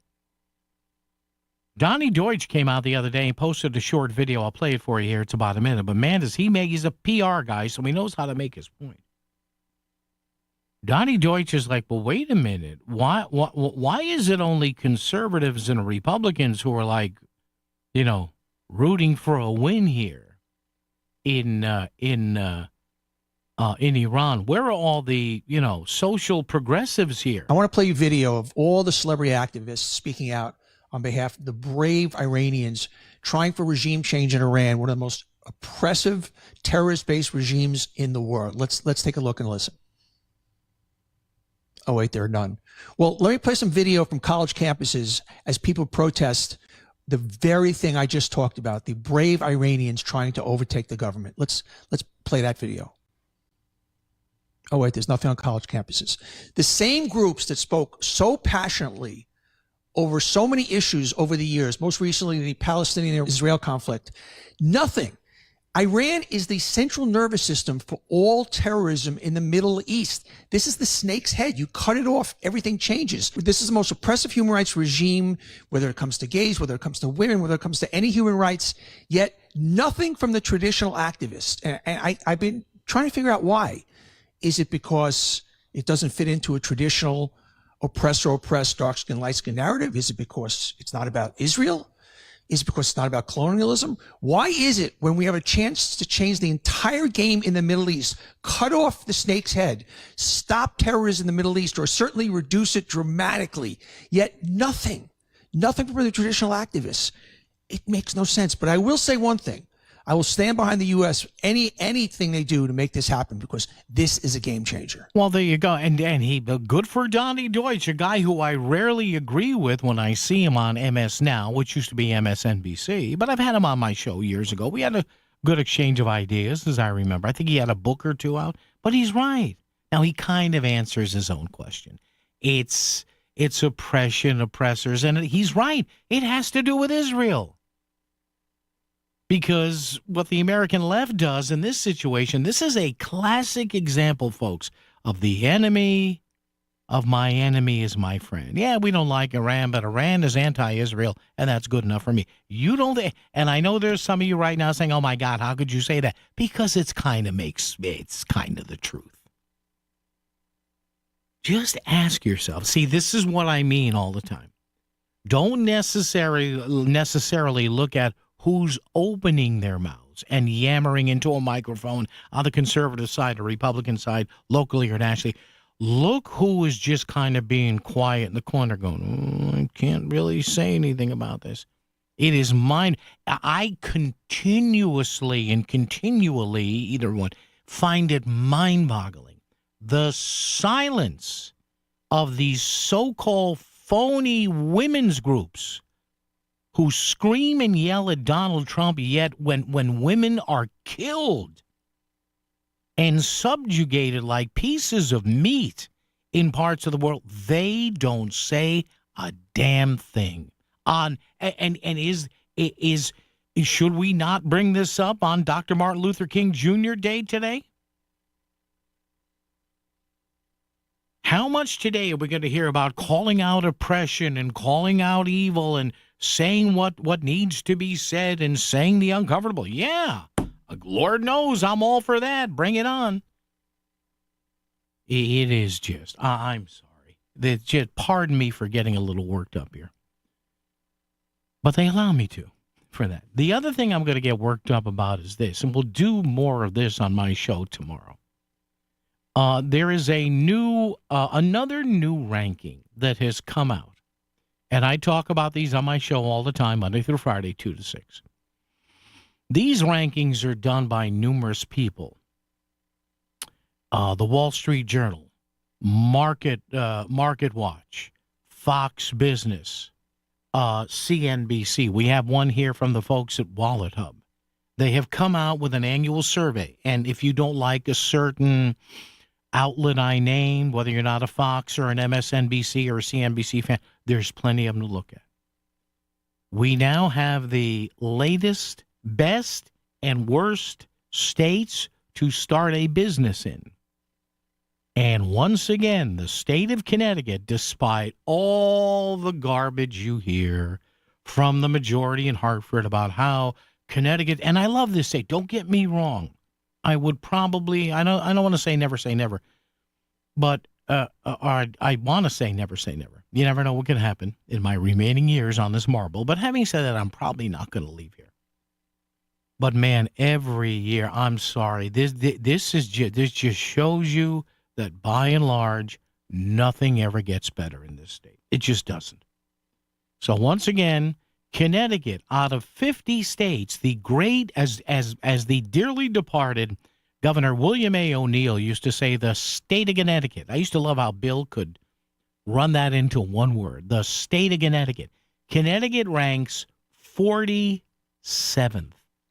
Donnie Deutsch came out the other day and posted a short video. I'll play it for you here. It's about a minute. But man, he's a PR guy, so he knows how to make his point. Donnie Deutsch is like, well, wait a minute. Why is it only conservatives and Republicans who are like, rooting for a win here in Iran? Where are all the, social progressives here? I want to play you video of all the celebrity activists speaking out on behalf of the brave Iranians trying for regime change in Iran, one of the most oppressive, terrorist-based regimes in the world. Let's take a look and listen. Oh, wait, there are none. Well, let me play some video from college campuses as people protest the very thing I just talked about, the brave Iranians trying to overtake the government. Let's play that video. Oh, wait, there's nothing on college campuses. The same groups that spoke so passionately over so many issues over the years, most recently the Palestinian-Israel conflict, nothing. Iran is the central nervous system for all terrorism in the Middle East. This is the snake's head. You cut it off, everything changes. This is the most oppressive human rights regime, whether it comes to gays, whether it comes to women, whether it comes to any human rights, yet nothing from the traditional activists. And I've been trying to figure out why. Is it because it doesn't fit into a traditional oppressor-oppressed, dark-skinned, light-skinned narrative? Is it because it's not about Israel? Is it because it's not about colonialism? Why is it when we have a chance to change the entire game in the Middle East, cut off the snake's head, stop terrorism in the Middle East, or certainly reduce it dramatically, yet nothing from the traditional activists? It makes no sense. But I will say one thing. I will stand behind the U.S. anything they do to make this happen, because this is a game changer. Well, there you go. And he good for Donnie Deutsch, a guy who I rarely agree with when I see him on MS Now, which used to be MSNBC. But I've had him on my show years ago. We had a good exchange of ideas, as I remember. I think he had a book or two out. But he's right. Now, he kind of answers his own question. It's oppression, oppressors. And he's right. It has to do with Israel. Because what the American left does in this situation, this is a classic example, folks, of the enemy of my enemy is my friend. Yeah, we don't like Iran, but Iran is anti-Israel, and that's good enough for me. You don't, and I know there's some of you right now saying, oh my God, how could you say that? Because it's kind of the truth. Just ask yourself. See, this is what I mean all the time. Don't necessarily look at who's opening their mouths and yammering into a microphone on the conservative side or Republican side, locally or nationally. Look who is just kind of being quiet in the corner going, I can't really say anything about this. It is mine. I continually, either one, find it mind-boggling. The silence of these so-called phony women's groups who scream and yell at Donald Trump, yet when women are killed and subjugated like pieces of meat in parts of the world, they don't say a damn thing. Should we not bring this up on Dr. Martin Luther King Jr. Day today? How much today are we going to hear about calling out oppression and calling out evil and saying what needs to be said and saying the uncomfortable? Yeah, Lord knows I'm all for that. Bring it on. It is just, I'm sorry. Pardon me for getting a little worked up here. But they allow me to for that. The other thing I'm going to get worked up about is this, and we'll do more of this on my show tomorrow. There is a another new ranking that has come out. And I talk about these on my show all the time, Monday through Friday, 2 to 6. These rankings are done by numerous people. The Wall Street Journal, Market Watch, Fox Business, CNBC. We have one here from the folks at Wallet Hub. They have come out with an annual survey. And if you don't like a certain outlet I named, whether you're not a Fox or an MSNBC or a CNBC fan, there's plenty of them to look at. We now have the latest, best, and worst states to start a business in. And once again, the state of Connecticut, despite all the garbage you hear from the majority in Hartford about how Connecticut, and I love this state, don't get me wrong, I would probably, I don't want to say never, but I want to say never. You never know what can happen in my remaining years on this marble. But having said that, I'm probably not going to leave here. But man, every year, I'm sorry, this just shows you that by and large, nothing ever gets better in this state. It just doesn't. So once again, Connecticut, out of 50 states, the great, as the dearly departed Governor William A. O'Neill used to say, the state of Connecticut. I used to love how Bill could run that into one word. The state of Connecticut. Connecticut ranks 47th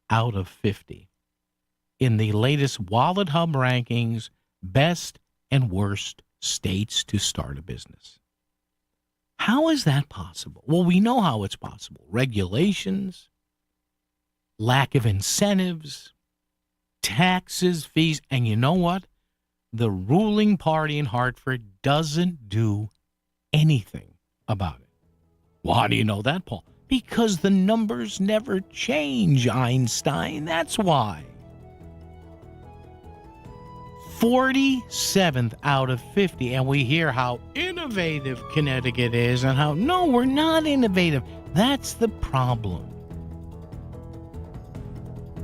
out of 50 in the latest Wallet Hub rankings, best and worst states to start a business. How is that possible? Well, we know how it's possible. Regulations, lack of incentives, taxes, fees, and you know what? The ruling party in Hartford doesn't do anything about it. Well, how do you know that, Paul? Because the numbers never change, Einstein. That's why. 47th out of 50, and we hear how innovative Connecticut is and how, no, we're not innovative. That's the problem.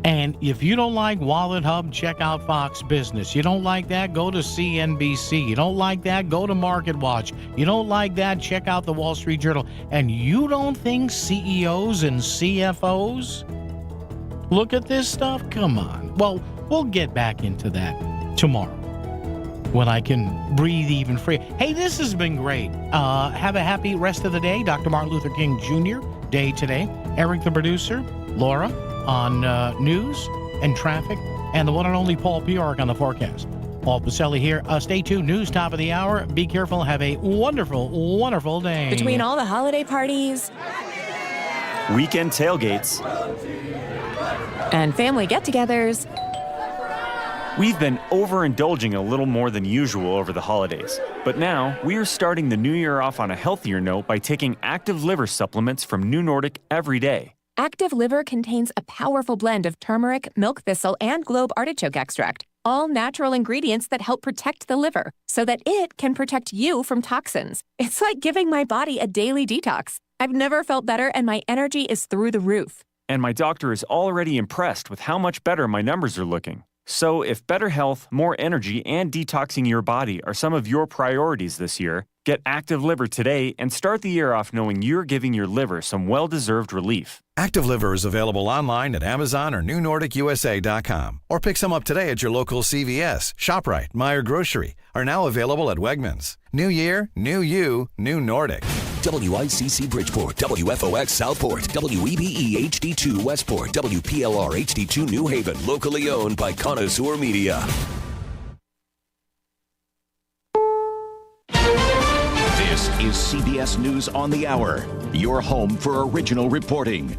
And if you don't like Wallet Hub, check out Fox Business. You don't like that, go to CNBC. You don't like that, go to Market Watch. You don't like that, check out the Wall Street Journal. And you don't think CEOs and CFOs look at this stuff? Come on. Well, we'll get back into that tomorrow when I can breathe even free. Hey, this has been great. Have a happy rest of the day. Dr. Martin Luther King Jr. Day today. Eric, the producer, Laura on news and traffic, and the one and only Paul Bjork on the forecast. Paul Pacelli here. Stay tuned. News top of the hour. Be careful. Have a wonderful, wonderful day. Between all the holiday parties, weekend tailgates, and family get-togethers, we've been overindulging a little more than usual over the holidays. But now, we are starting the new year off on a healthier note by taking Active Liver supplements from New Nordic every day. Active Liver contains a powerful blend of turmeric, milk thistle, and globe artichoke extract, all natural ingredients that help protect the liver so that it can protect you from toxins. It's like giving my body a daily detox. I've never felt better, and my energy is through the roof. And my doctor is already impressed with how much better my numbers are looking. So if better health, more energy, and detoxing your body are some of your priorities this year, get Active Liver today and start the year off knowing you're giving your liver some well-deserved relief. Active Liver is available online at Amazon or NewNordicUSA.com. Or pick some up today at your local CVS, ShopRite, Meijer Grocery. Are now available at Wegmans. New year, new you, new Nordic. WICC Bridgeport, WFOX Southport, WEBE HD2 Westport, WPLR HD2 New Haven, locally owned by Connoisseur Media. This is CBS News on the Hour, your home for original reporting.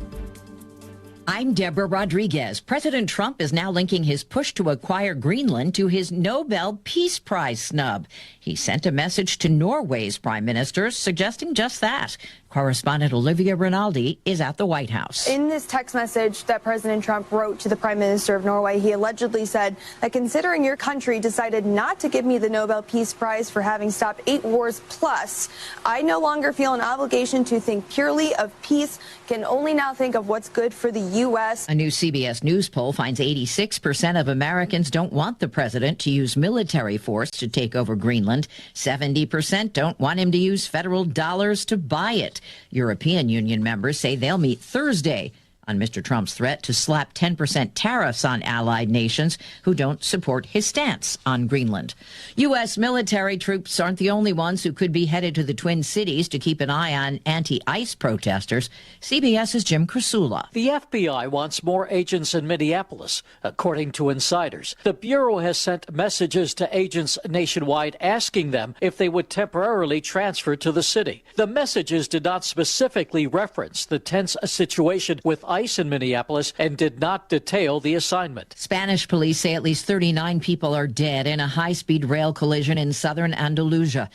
I'm Deborah Rodriguez. President Trump is now linking his push to acquire Greenland to his Nobel Peace Prize snub. He sent a message to Norway's prime minister suggesting just that. Correspondent Olivia Rinaldi is at the White House. In this text message that President Trump wrote to the Prime Minister of Norway, he allegedly said that considering your country decided not to give me the Nobel Peace Prize for having stopped 8 wars plus, I no longer feel an obligation to think purely of peace, can only now think of what's good for the U.S. A new CBS News poll finds 86% of Americans don't want the president to use military force to take over Greenland. 70% don't want him to use federal dollars to buy it. European Union members say they'll meet Thursday on Mr. Trump's threat to slap 10% tariffs on allied nations who don't support his stance on Greenland. U.S. military troops aren't the only ones who could be headed to the Twin Cities to keep an eye on anti-ICE protesters. CBS's Jim Krasula. The FBI wants more agents in Minneapolis, according to insiders. The Bureau has sent messages to agents nationwide asking them if they would temporarily transfer to the city. The messages did not specifically reference the tense situation with ICE in Minneapolis and did not detail the assignment. Spanish police say at least 39 people are dead in a high-speed rail collision in southern Andalusia.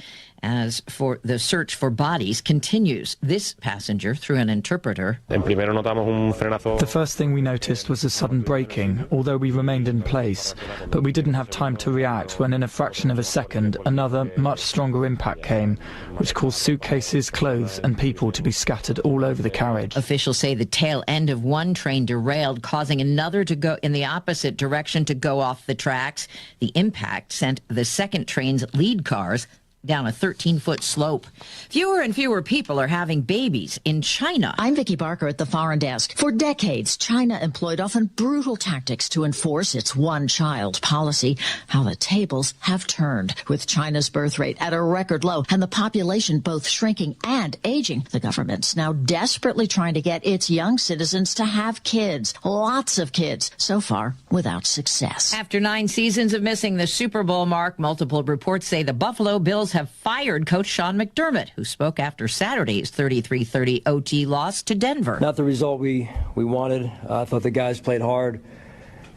As for the search for bodies continues, this passenger, through an interpreter. The first thing we noticed was a sudden braking, although we remained in place. But we didn't have time to react when in a fraction of a second, another, much stronger impact came, which caused suitcases, clothes and people to be scattered all over the carriage. Officials say the tail end of one train derailed, causing another to go in the opposite direction to go off the tracks. The impact sent the second train's lead cars down a 13-foot slope. Fewer and fewer people are having babies in China. I'm Vicki Barker at the Foreign Desk. For decades, China employed often brutal tactics to enforce its one-child policy. How the tables have turned. With China's birth rate at a record low and the population both shrinking and aging, the government's now desperately trying to get its young citizens to have kids. Lots of kids. So far, without success. After 9 seasons of missing the Super Bowl mark, multiple reports say the Buffalo Bills have fired coach Sean McDermott, who spoke after Saturday's 33-30 OT loss to Denver. Not the result we wanted. I thought the guys played hard,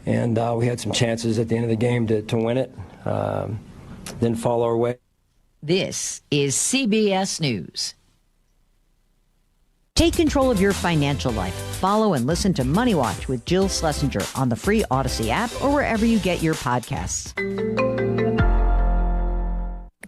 and we had some chances at the end of the game to win it. Didn't fall our way. This is CBS News. Take control of your financial life. Follow and listen to Money Watch with Jill Schlesinger on the free Odyssey app or wherever you get your podcasts.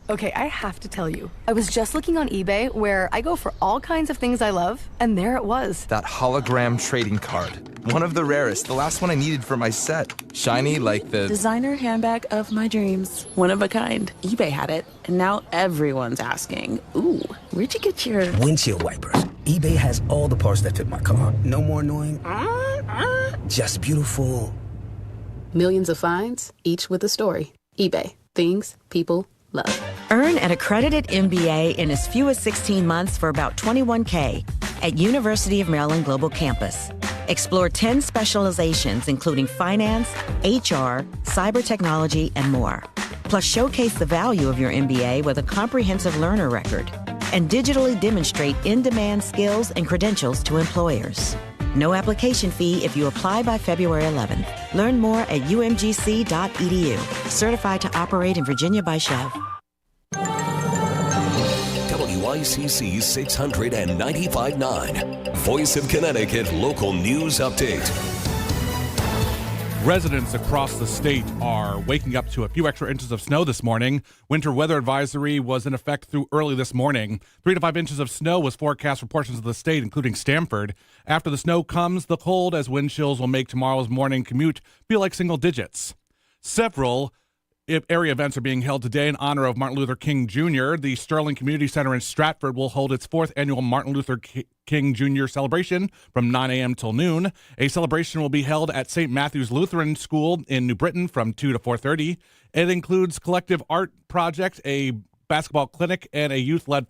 Okay, I have to tell you, I was just looking on eBay where I go for all kinds of things I love, and there it was. That hologram trading card. One of the rarest, the last one I needed for my set. Shiny like the designer handbag of my dreams. One of a kind. eBay had it, and now everyone's asking, ooh, where'd you get your windshield wipers? eBay has all the parts that fit my car. No more annoying, just beautiful. Millions of finds, each with a story. eBay. Things people love. Earn an accredited MBA in as few as 16 months for about $21K at University of Maryland Global Campus. Explore 10 specializations, including finance, HR, cyber technology, and more. Plus, showcase the value of your MBA with a comprehensive learner record and digitally demonstrate in-demand skills and credentials to employers. No application fee if you apply by February 11th. Learn more at umgc.edu. Certified to operate in Virginia by Chev. WICC 695.9, Voice of Connecticut Local News Update. Residents across the state are waking up to a few extra inches of snow this morning. Winter weather advisory was in effect through early this morning. 3 to 5 inches of snow was forecast for portions of the state, including Stamford. After the snow comes the cold, as wind chills will make tomorrow's morning commute feel like single digits. Several area events are being held today in honor of Martin Luther King Jr. The Sterling Community Center in Stratford will hold its 4th annual Martin Luther King Jr. celebration from 9 a.m. till noon. A celebration will be held at St. Matthew's Lutheran School in New Britain from 2 to 4:30. It includes collective art project, a basketball clinic, and a youth-led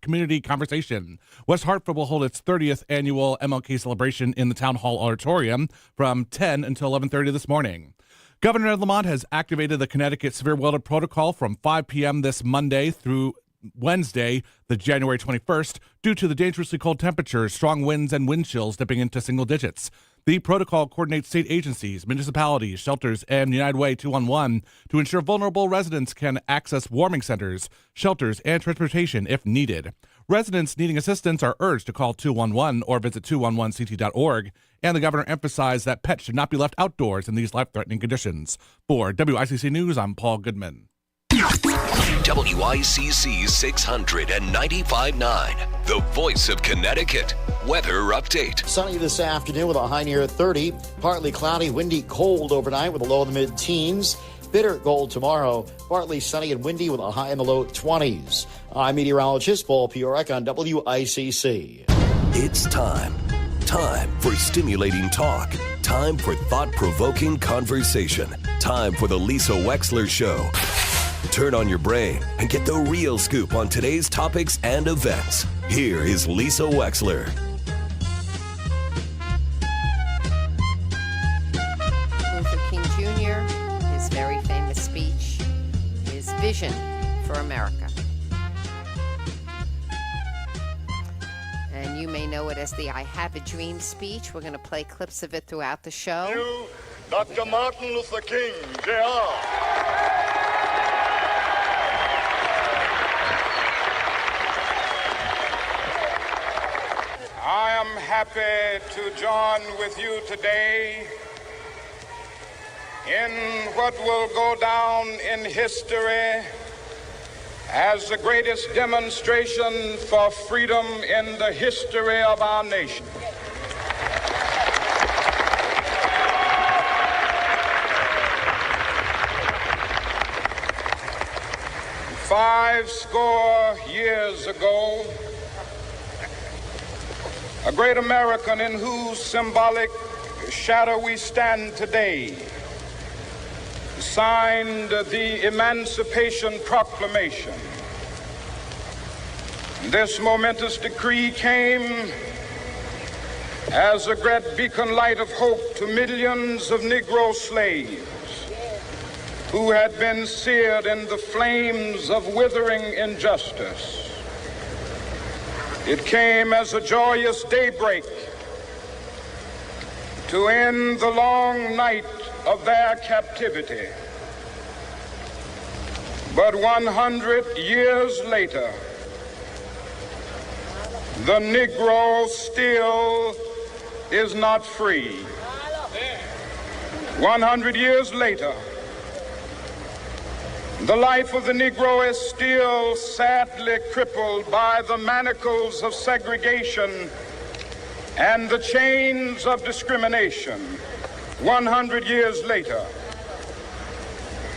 community conversation. West Hartford will hold its 30th annual MLK celebration in the Town Hall Auditorium from 10 until 11:30 this morning. Governor Ed Lamont has activated the Connecticut Severe Weather Protocol from 5 p.m. this Monday through Wednesday, the January 21st, due to the dangerously cold temperatures, strong winds, and wind chills dipping into single digits. The protocol coordinates state agencies, municipalities, shelters, and United Way 211 to ensure vulnerable residents can access warming centers, shelters, and transportation if needed. Residents needing assistance are urged to call 211 or visit 211ct.org. And the governor emphasized that pets should not be left outdoors in these life-threatening conditions. For WICC News, I'm Paul Goodman. WICC 695.9, the voice of Connecticut. Weather update. Sunny this afternoon with a high near 30. Partly cloudy, windy, cold overnight with a low in the mid-teens. Bitter cold tomorrow. Partly sunny and windy with a high in the low 20s. I'm meteorologist Paul Piorek on WICC. It's time for stimulating talk. Time for thought-provoking conversation. Time for the Lisa Wexler Show. Turn on your brain and get the real scoop on today's topics and events. Here is Lisa Wexler. Luther King Jr., his very famous speech, his vision for America. And you may know it as the I Have a Dream speech. We're going to play clips of it throughout the show. You, Dr. Martin Luther King, Jr. I am happy to join with you today in what will go down in history as the greatest demonstration for freedom in the history of our nation. Five score years ago, a great American in whose symbolic shadow we stand today signed the Emancipation Proclamation. This momentous decree came as a great beacon light of hope to millions of Negro slaves who had been seared in the flames of withering injustice. It came as a joyous daybreak to end the long night of their captivity. But 100 years later, the Negro still is not free. 100 years later, the life of the Negro is still sadly crippled by the manacles of segregation and the chains of discrimination. 100 years later,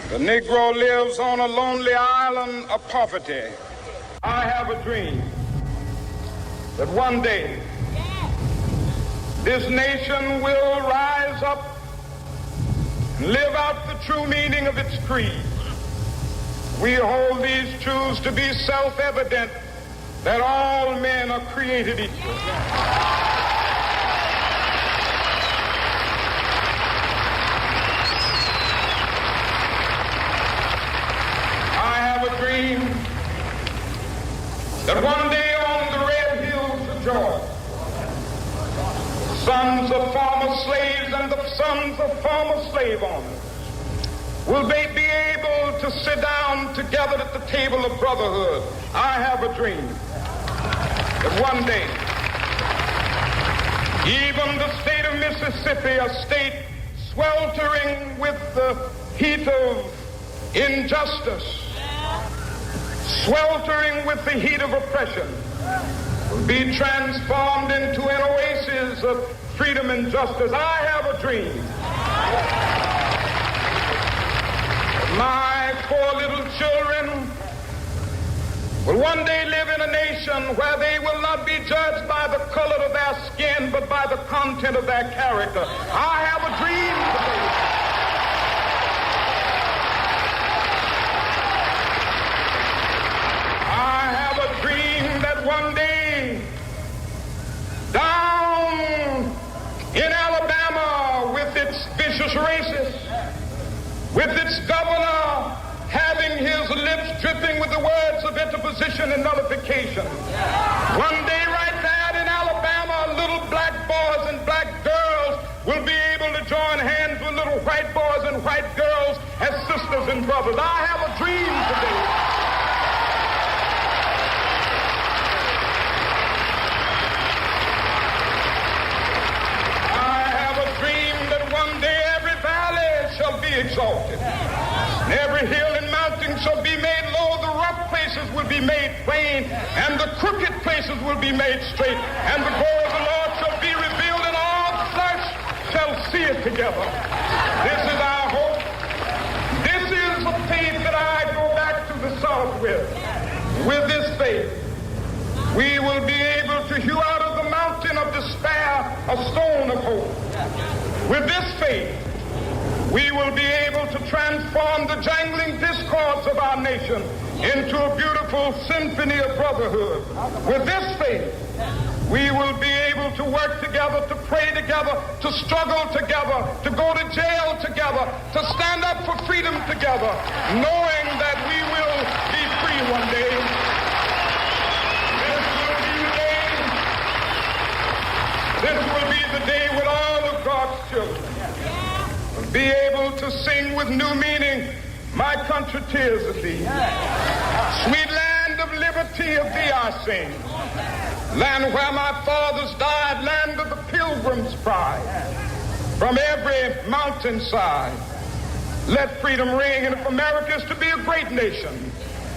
the Negro lives on a lonely island of poverty. I have a dream that one day this nation will rise up and live out the true meaning of its creed. We hold these truths to be self-evident, that all men are created equal. I have a dream that one day on the red hills of Georgia, sons of former slaves and the sons of former slave owners will they be able to sit down together at the table of brotherhood. I have a dream that one day, even the state of Mississippi, a state sweltering with the heat of injustice, sweltering with the heat of oppression, will be transformed into an oasis of freedom and justice. I have a dream. My poor little children will one day live in a nation where they will not be judged by the color of their skin, but by the content of their character. I have a dream today. I have a dream that one day, down in Alabama, with its vicious racists, with its governor having his lips dripping with the words of interposition and nullification. One day right there in Alabama, little black boys and black girls will be able to join hands with little white boys and white girls as sisters and brothers. I have a dream today. Exalted. And every hill and mountain shall be made low, the rough places will be made plain, and the crooked places will be made straight, and the glory of the Lord shall be revealed, and all flesh shall see it together. This is our hope. This is the faith that I go back to the South with. With this faith, we will be able to hew out of the mountain of despair a stone of hope. With this faith, we will be able to transform the jangling discords of our nation into a beautiful symphony of brotherhood. With this faith, we will be able to work together, to pray together, to struggle together, to go to jail together, to stand up for freedom together, knowing that we will be free one day. This will be the day when all of God's children be able to sing with new meaning, my country, tears of thee. Sweet land of liberty, of thee I sing. Land where my fathers died, land of the pilgrim's pride. From every mountainside, let freedom ring. And if America is to be a great nation,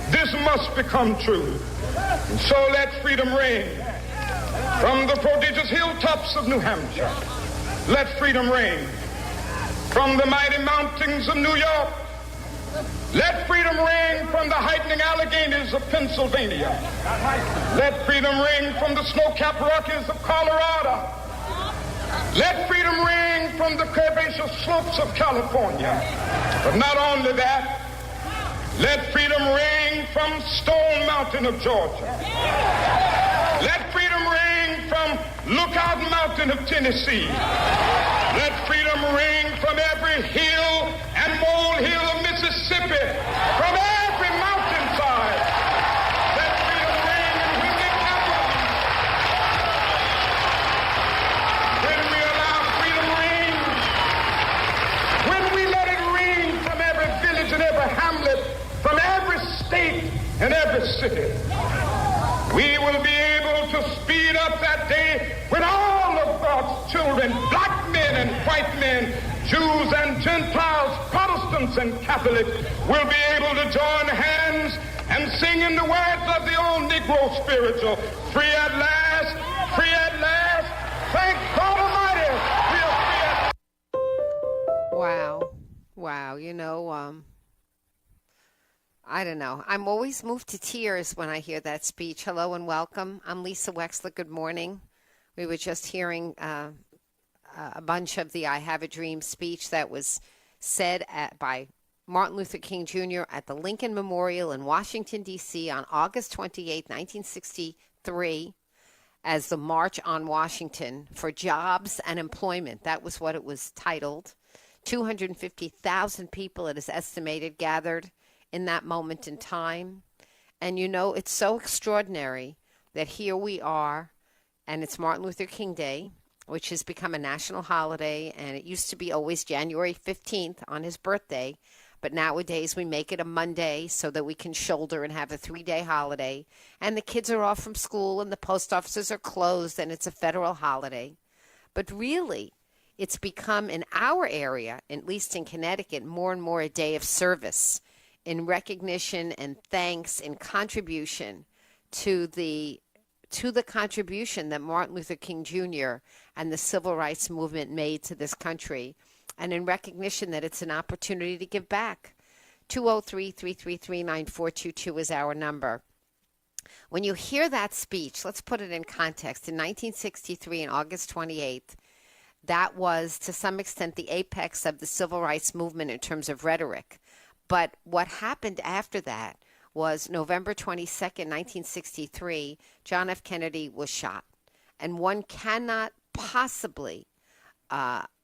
this must become true. And so let freedom ring. From the prodigious hilltops of New Hampshire, let freedom ring. From the mighty mountains of New York, let freedom ring. From the heightening Alleghenies of Pennsylvania, let freedom ring. From the snow-capped Rockies of Colorado, let freedom ring. From the curvaceous slopes of California. But not only that, let freedom ring from Stone Mountain of Georgia. Let freedom ring from Lookout Mountain of Tennessee. Let freedom ring from every hill and molehill of Mississippi, from every mountainside. Let freedom ring, and when they capital, when we allow freedom ring, when we let it ring from every village and every hamlet, from every state and every city, we will be able to speed up that day when all of God's children, black men and white men, Jews and Gentiles, Protestants and Catholics, will be able to join hands and sing in the words of the old Negro spiritual, free at last, free at last, thank God Almighty, we are free at last. Wow, you know, I don't know. I'm always moved to tears when I hear that speech. Hello and welcome. I'm Lisa Wexler. Good morning. We were just hearing a bunch of the I Have a Dream speech that was said by Martin Luther King Jr. at the Lincoln Memorial in Washington, D.C. on August 28, 1963, as the March on Washington for Jobs and Employment. That was what it was titled. 250,000 people, it is estimated, gathered in that moment in time. And you know, it's so extraordinary that here we are, and it's Martin Luther King Day, which has become a national holiday, and it used to be always January 15th on his birthday, but nowadays we make it a Monday so that we can shoulder and have a 3-day holiday, and the kids are off from school and the post offices are closed and it's a federal holiday. But really, it's become in our area, at least in Connecticut, more and more a day of service in recognition and thanks and contribution to the contribution that Martin Luther King Jr. and the civil rights movement made to this country, and in recognition that it's an opportunity to give back. 203-333-9422 is our number. When you hear that speech, let's put it in context. In 1963, on August 28th, that was to some extent the apex of the civil rights movement in terms of rhetoric. But what happened after that was November 22nd, 1963, John F. Kennedy was shot. And one cannot possibly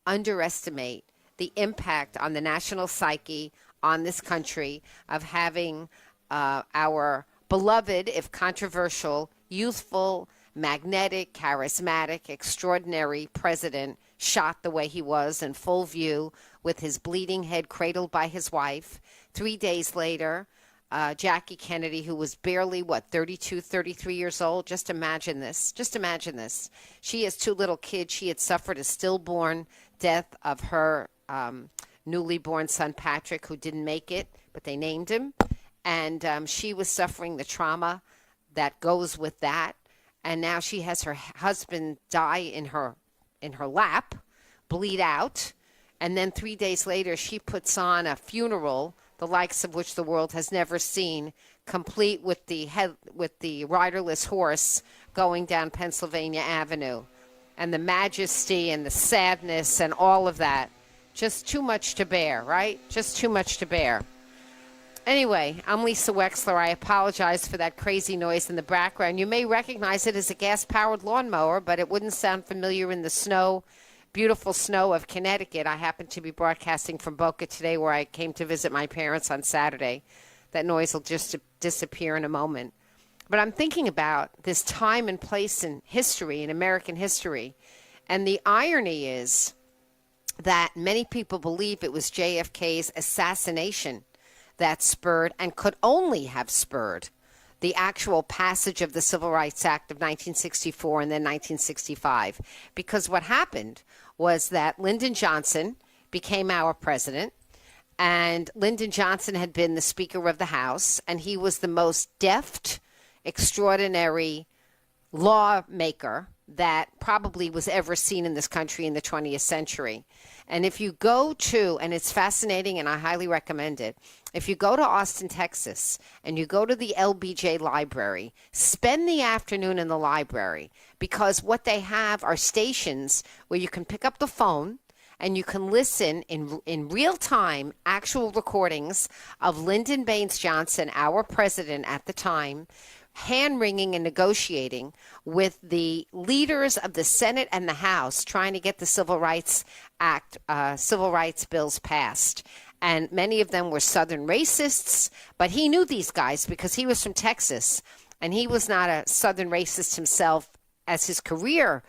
underestimate the impact on the national psyche, on this country, of having our beloved, if controversial, youthful, magnetic, charismatic, extraordinary president shot the way he was in full view with his bleeding head cradled by his wife. 3 days later, Jackie Kennedy, who was barely, 32, 33 years old. Just imagine this. Just imagine this. She has 2 little kids. She had suffered a stillborn death of her newly born son, Patrick, who didn't make it, but they named him. And she was suffering the trauma that goes with that. And now she has her husband die in her lap, bleed out. And then 3 days later, she puts on a funeral, the likes of which the world has never seen, complete with the riderless horse going down Pennsylvania Avenue. And the majesty and the sadness and all of that. Just too much to bear, right? Just too much to bear. Anyway, I'm Lisa Wexler. I apologize for that crazy noise in the background. You may recognize it as a gas-powered lawnmower, but it wouldn't sound familiar in the snow, beautiful snow of Connecticut. I happen to be broadcasting from Boca today, where I came to visit my parents on Saturday. That noise will just disappear in a moment. But I'm thinking about this time and place in history, in American history, and the irony is that many people believe it was JFK's assassination that spurred, and could only have spurred, the actual passage of the Civil Rights Act of 1964 and then 1965. Because what happened was that Lyndon Johnson became our president, and Lyndon Johnson had been the Speaker of the House, and he was the most deft, extraordinary lawmaker that probably was ever seen in this country in the 20th century. And if you go to, and it's fascinating and I highly recommend it, if you go to Austin, Texas, and you go to the LBJ library, spend the afternoon in the library, because what they have are stations where you can pick up the phone and you can listen in real time, actual recordings of Lyndon Baines Johnson, our president at the time, hand-wringing and negotiating with the leaders of the Senate and the House, trying to get the Civil Rights Act, civil rights bills passed. And many of them were Southern racists, but he knew these guys because he was from Texas, and he was not a Southern racist himself as his career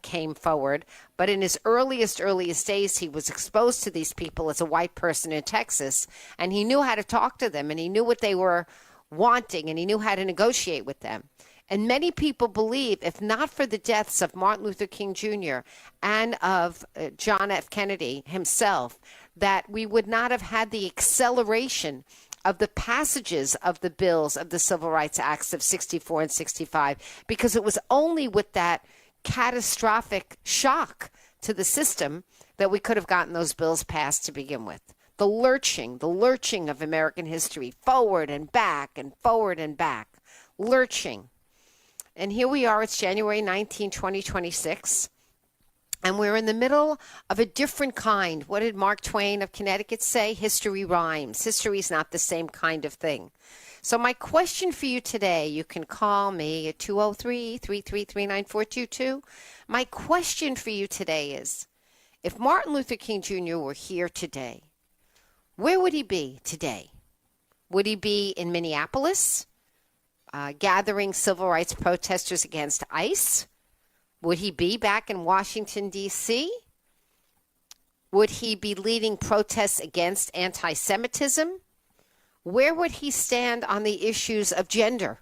came forward. But in his earliest days, he was exposed to these people as a white person in Texas, and he knew how to talk to them, and he knew what they were wanting, and he knew how to negotiate with them. And many people believe, if not for the deaths of Martin Luther King Jr. and of John F. Kennedy himself, that we would not have had the acceleration of the passages of the bills of the Civil Rights Acts of 64 and 65, because it was only with that catastrophic shock to the system that we could have gotten those bills passed to begin with. The lurching of American history, forward and back and forward and back, lurching. And here we are, it's January 19, 2026, and we're in the middle of a different kind. What did Mark Twain of Connecticut say? History rhymes. History is not the same kind of thing. So my question for you today, you can call me at 203-333-9422. My question for you today is, if Martin Luther King Jr. were here today, where would he be today? Would he be in Minneapolis, gathering civil rights protesters against ICE? Would he be back in Washington, D.C.? Would he be leading protests against anti-Semitism? Where would he stand on the issues of gender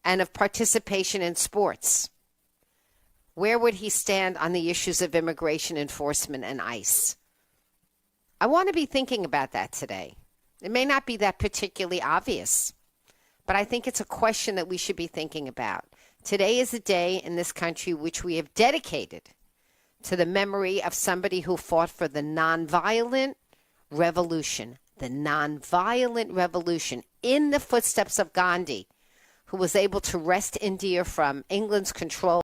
and of participation in sports? Where would he stand on the issues of immigration enforcement and ICE? I want to be thinking about that today. It may not be that particularly obvious, but I think it's a question that we should be thinking about. Today is a day in this country which we have dedicated to the memory of somebody who fought for the nonviolent revolution. The nonviolent revolution in the footsteps of Gandhi, who was able to wrest India from England's control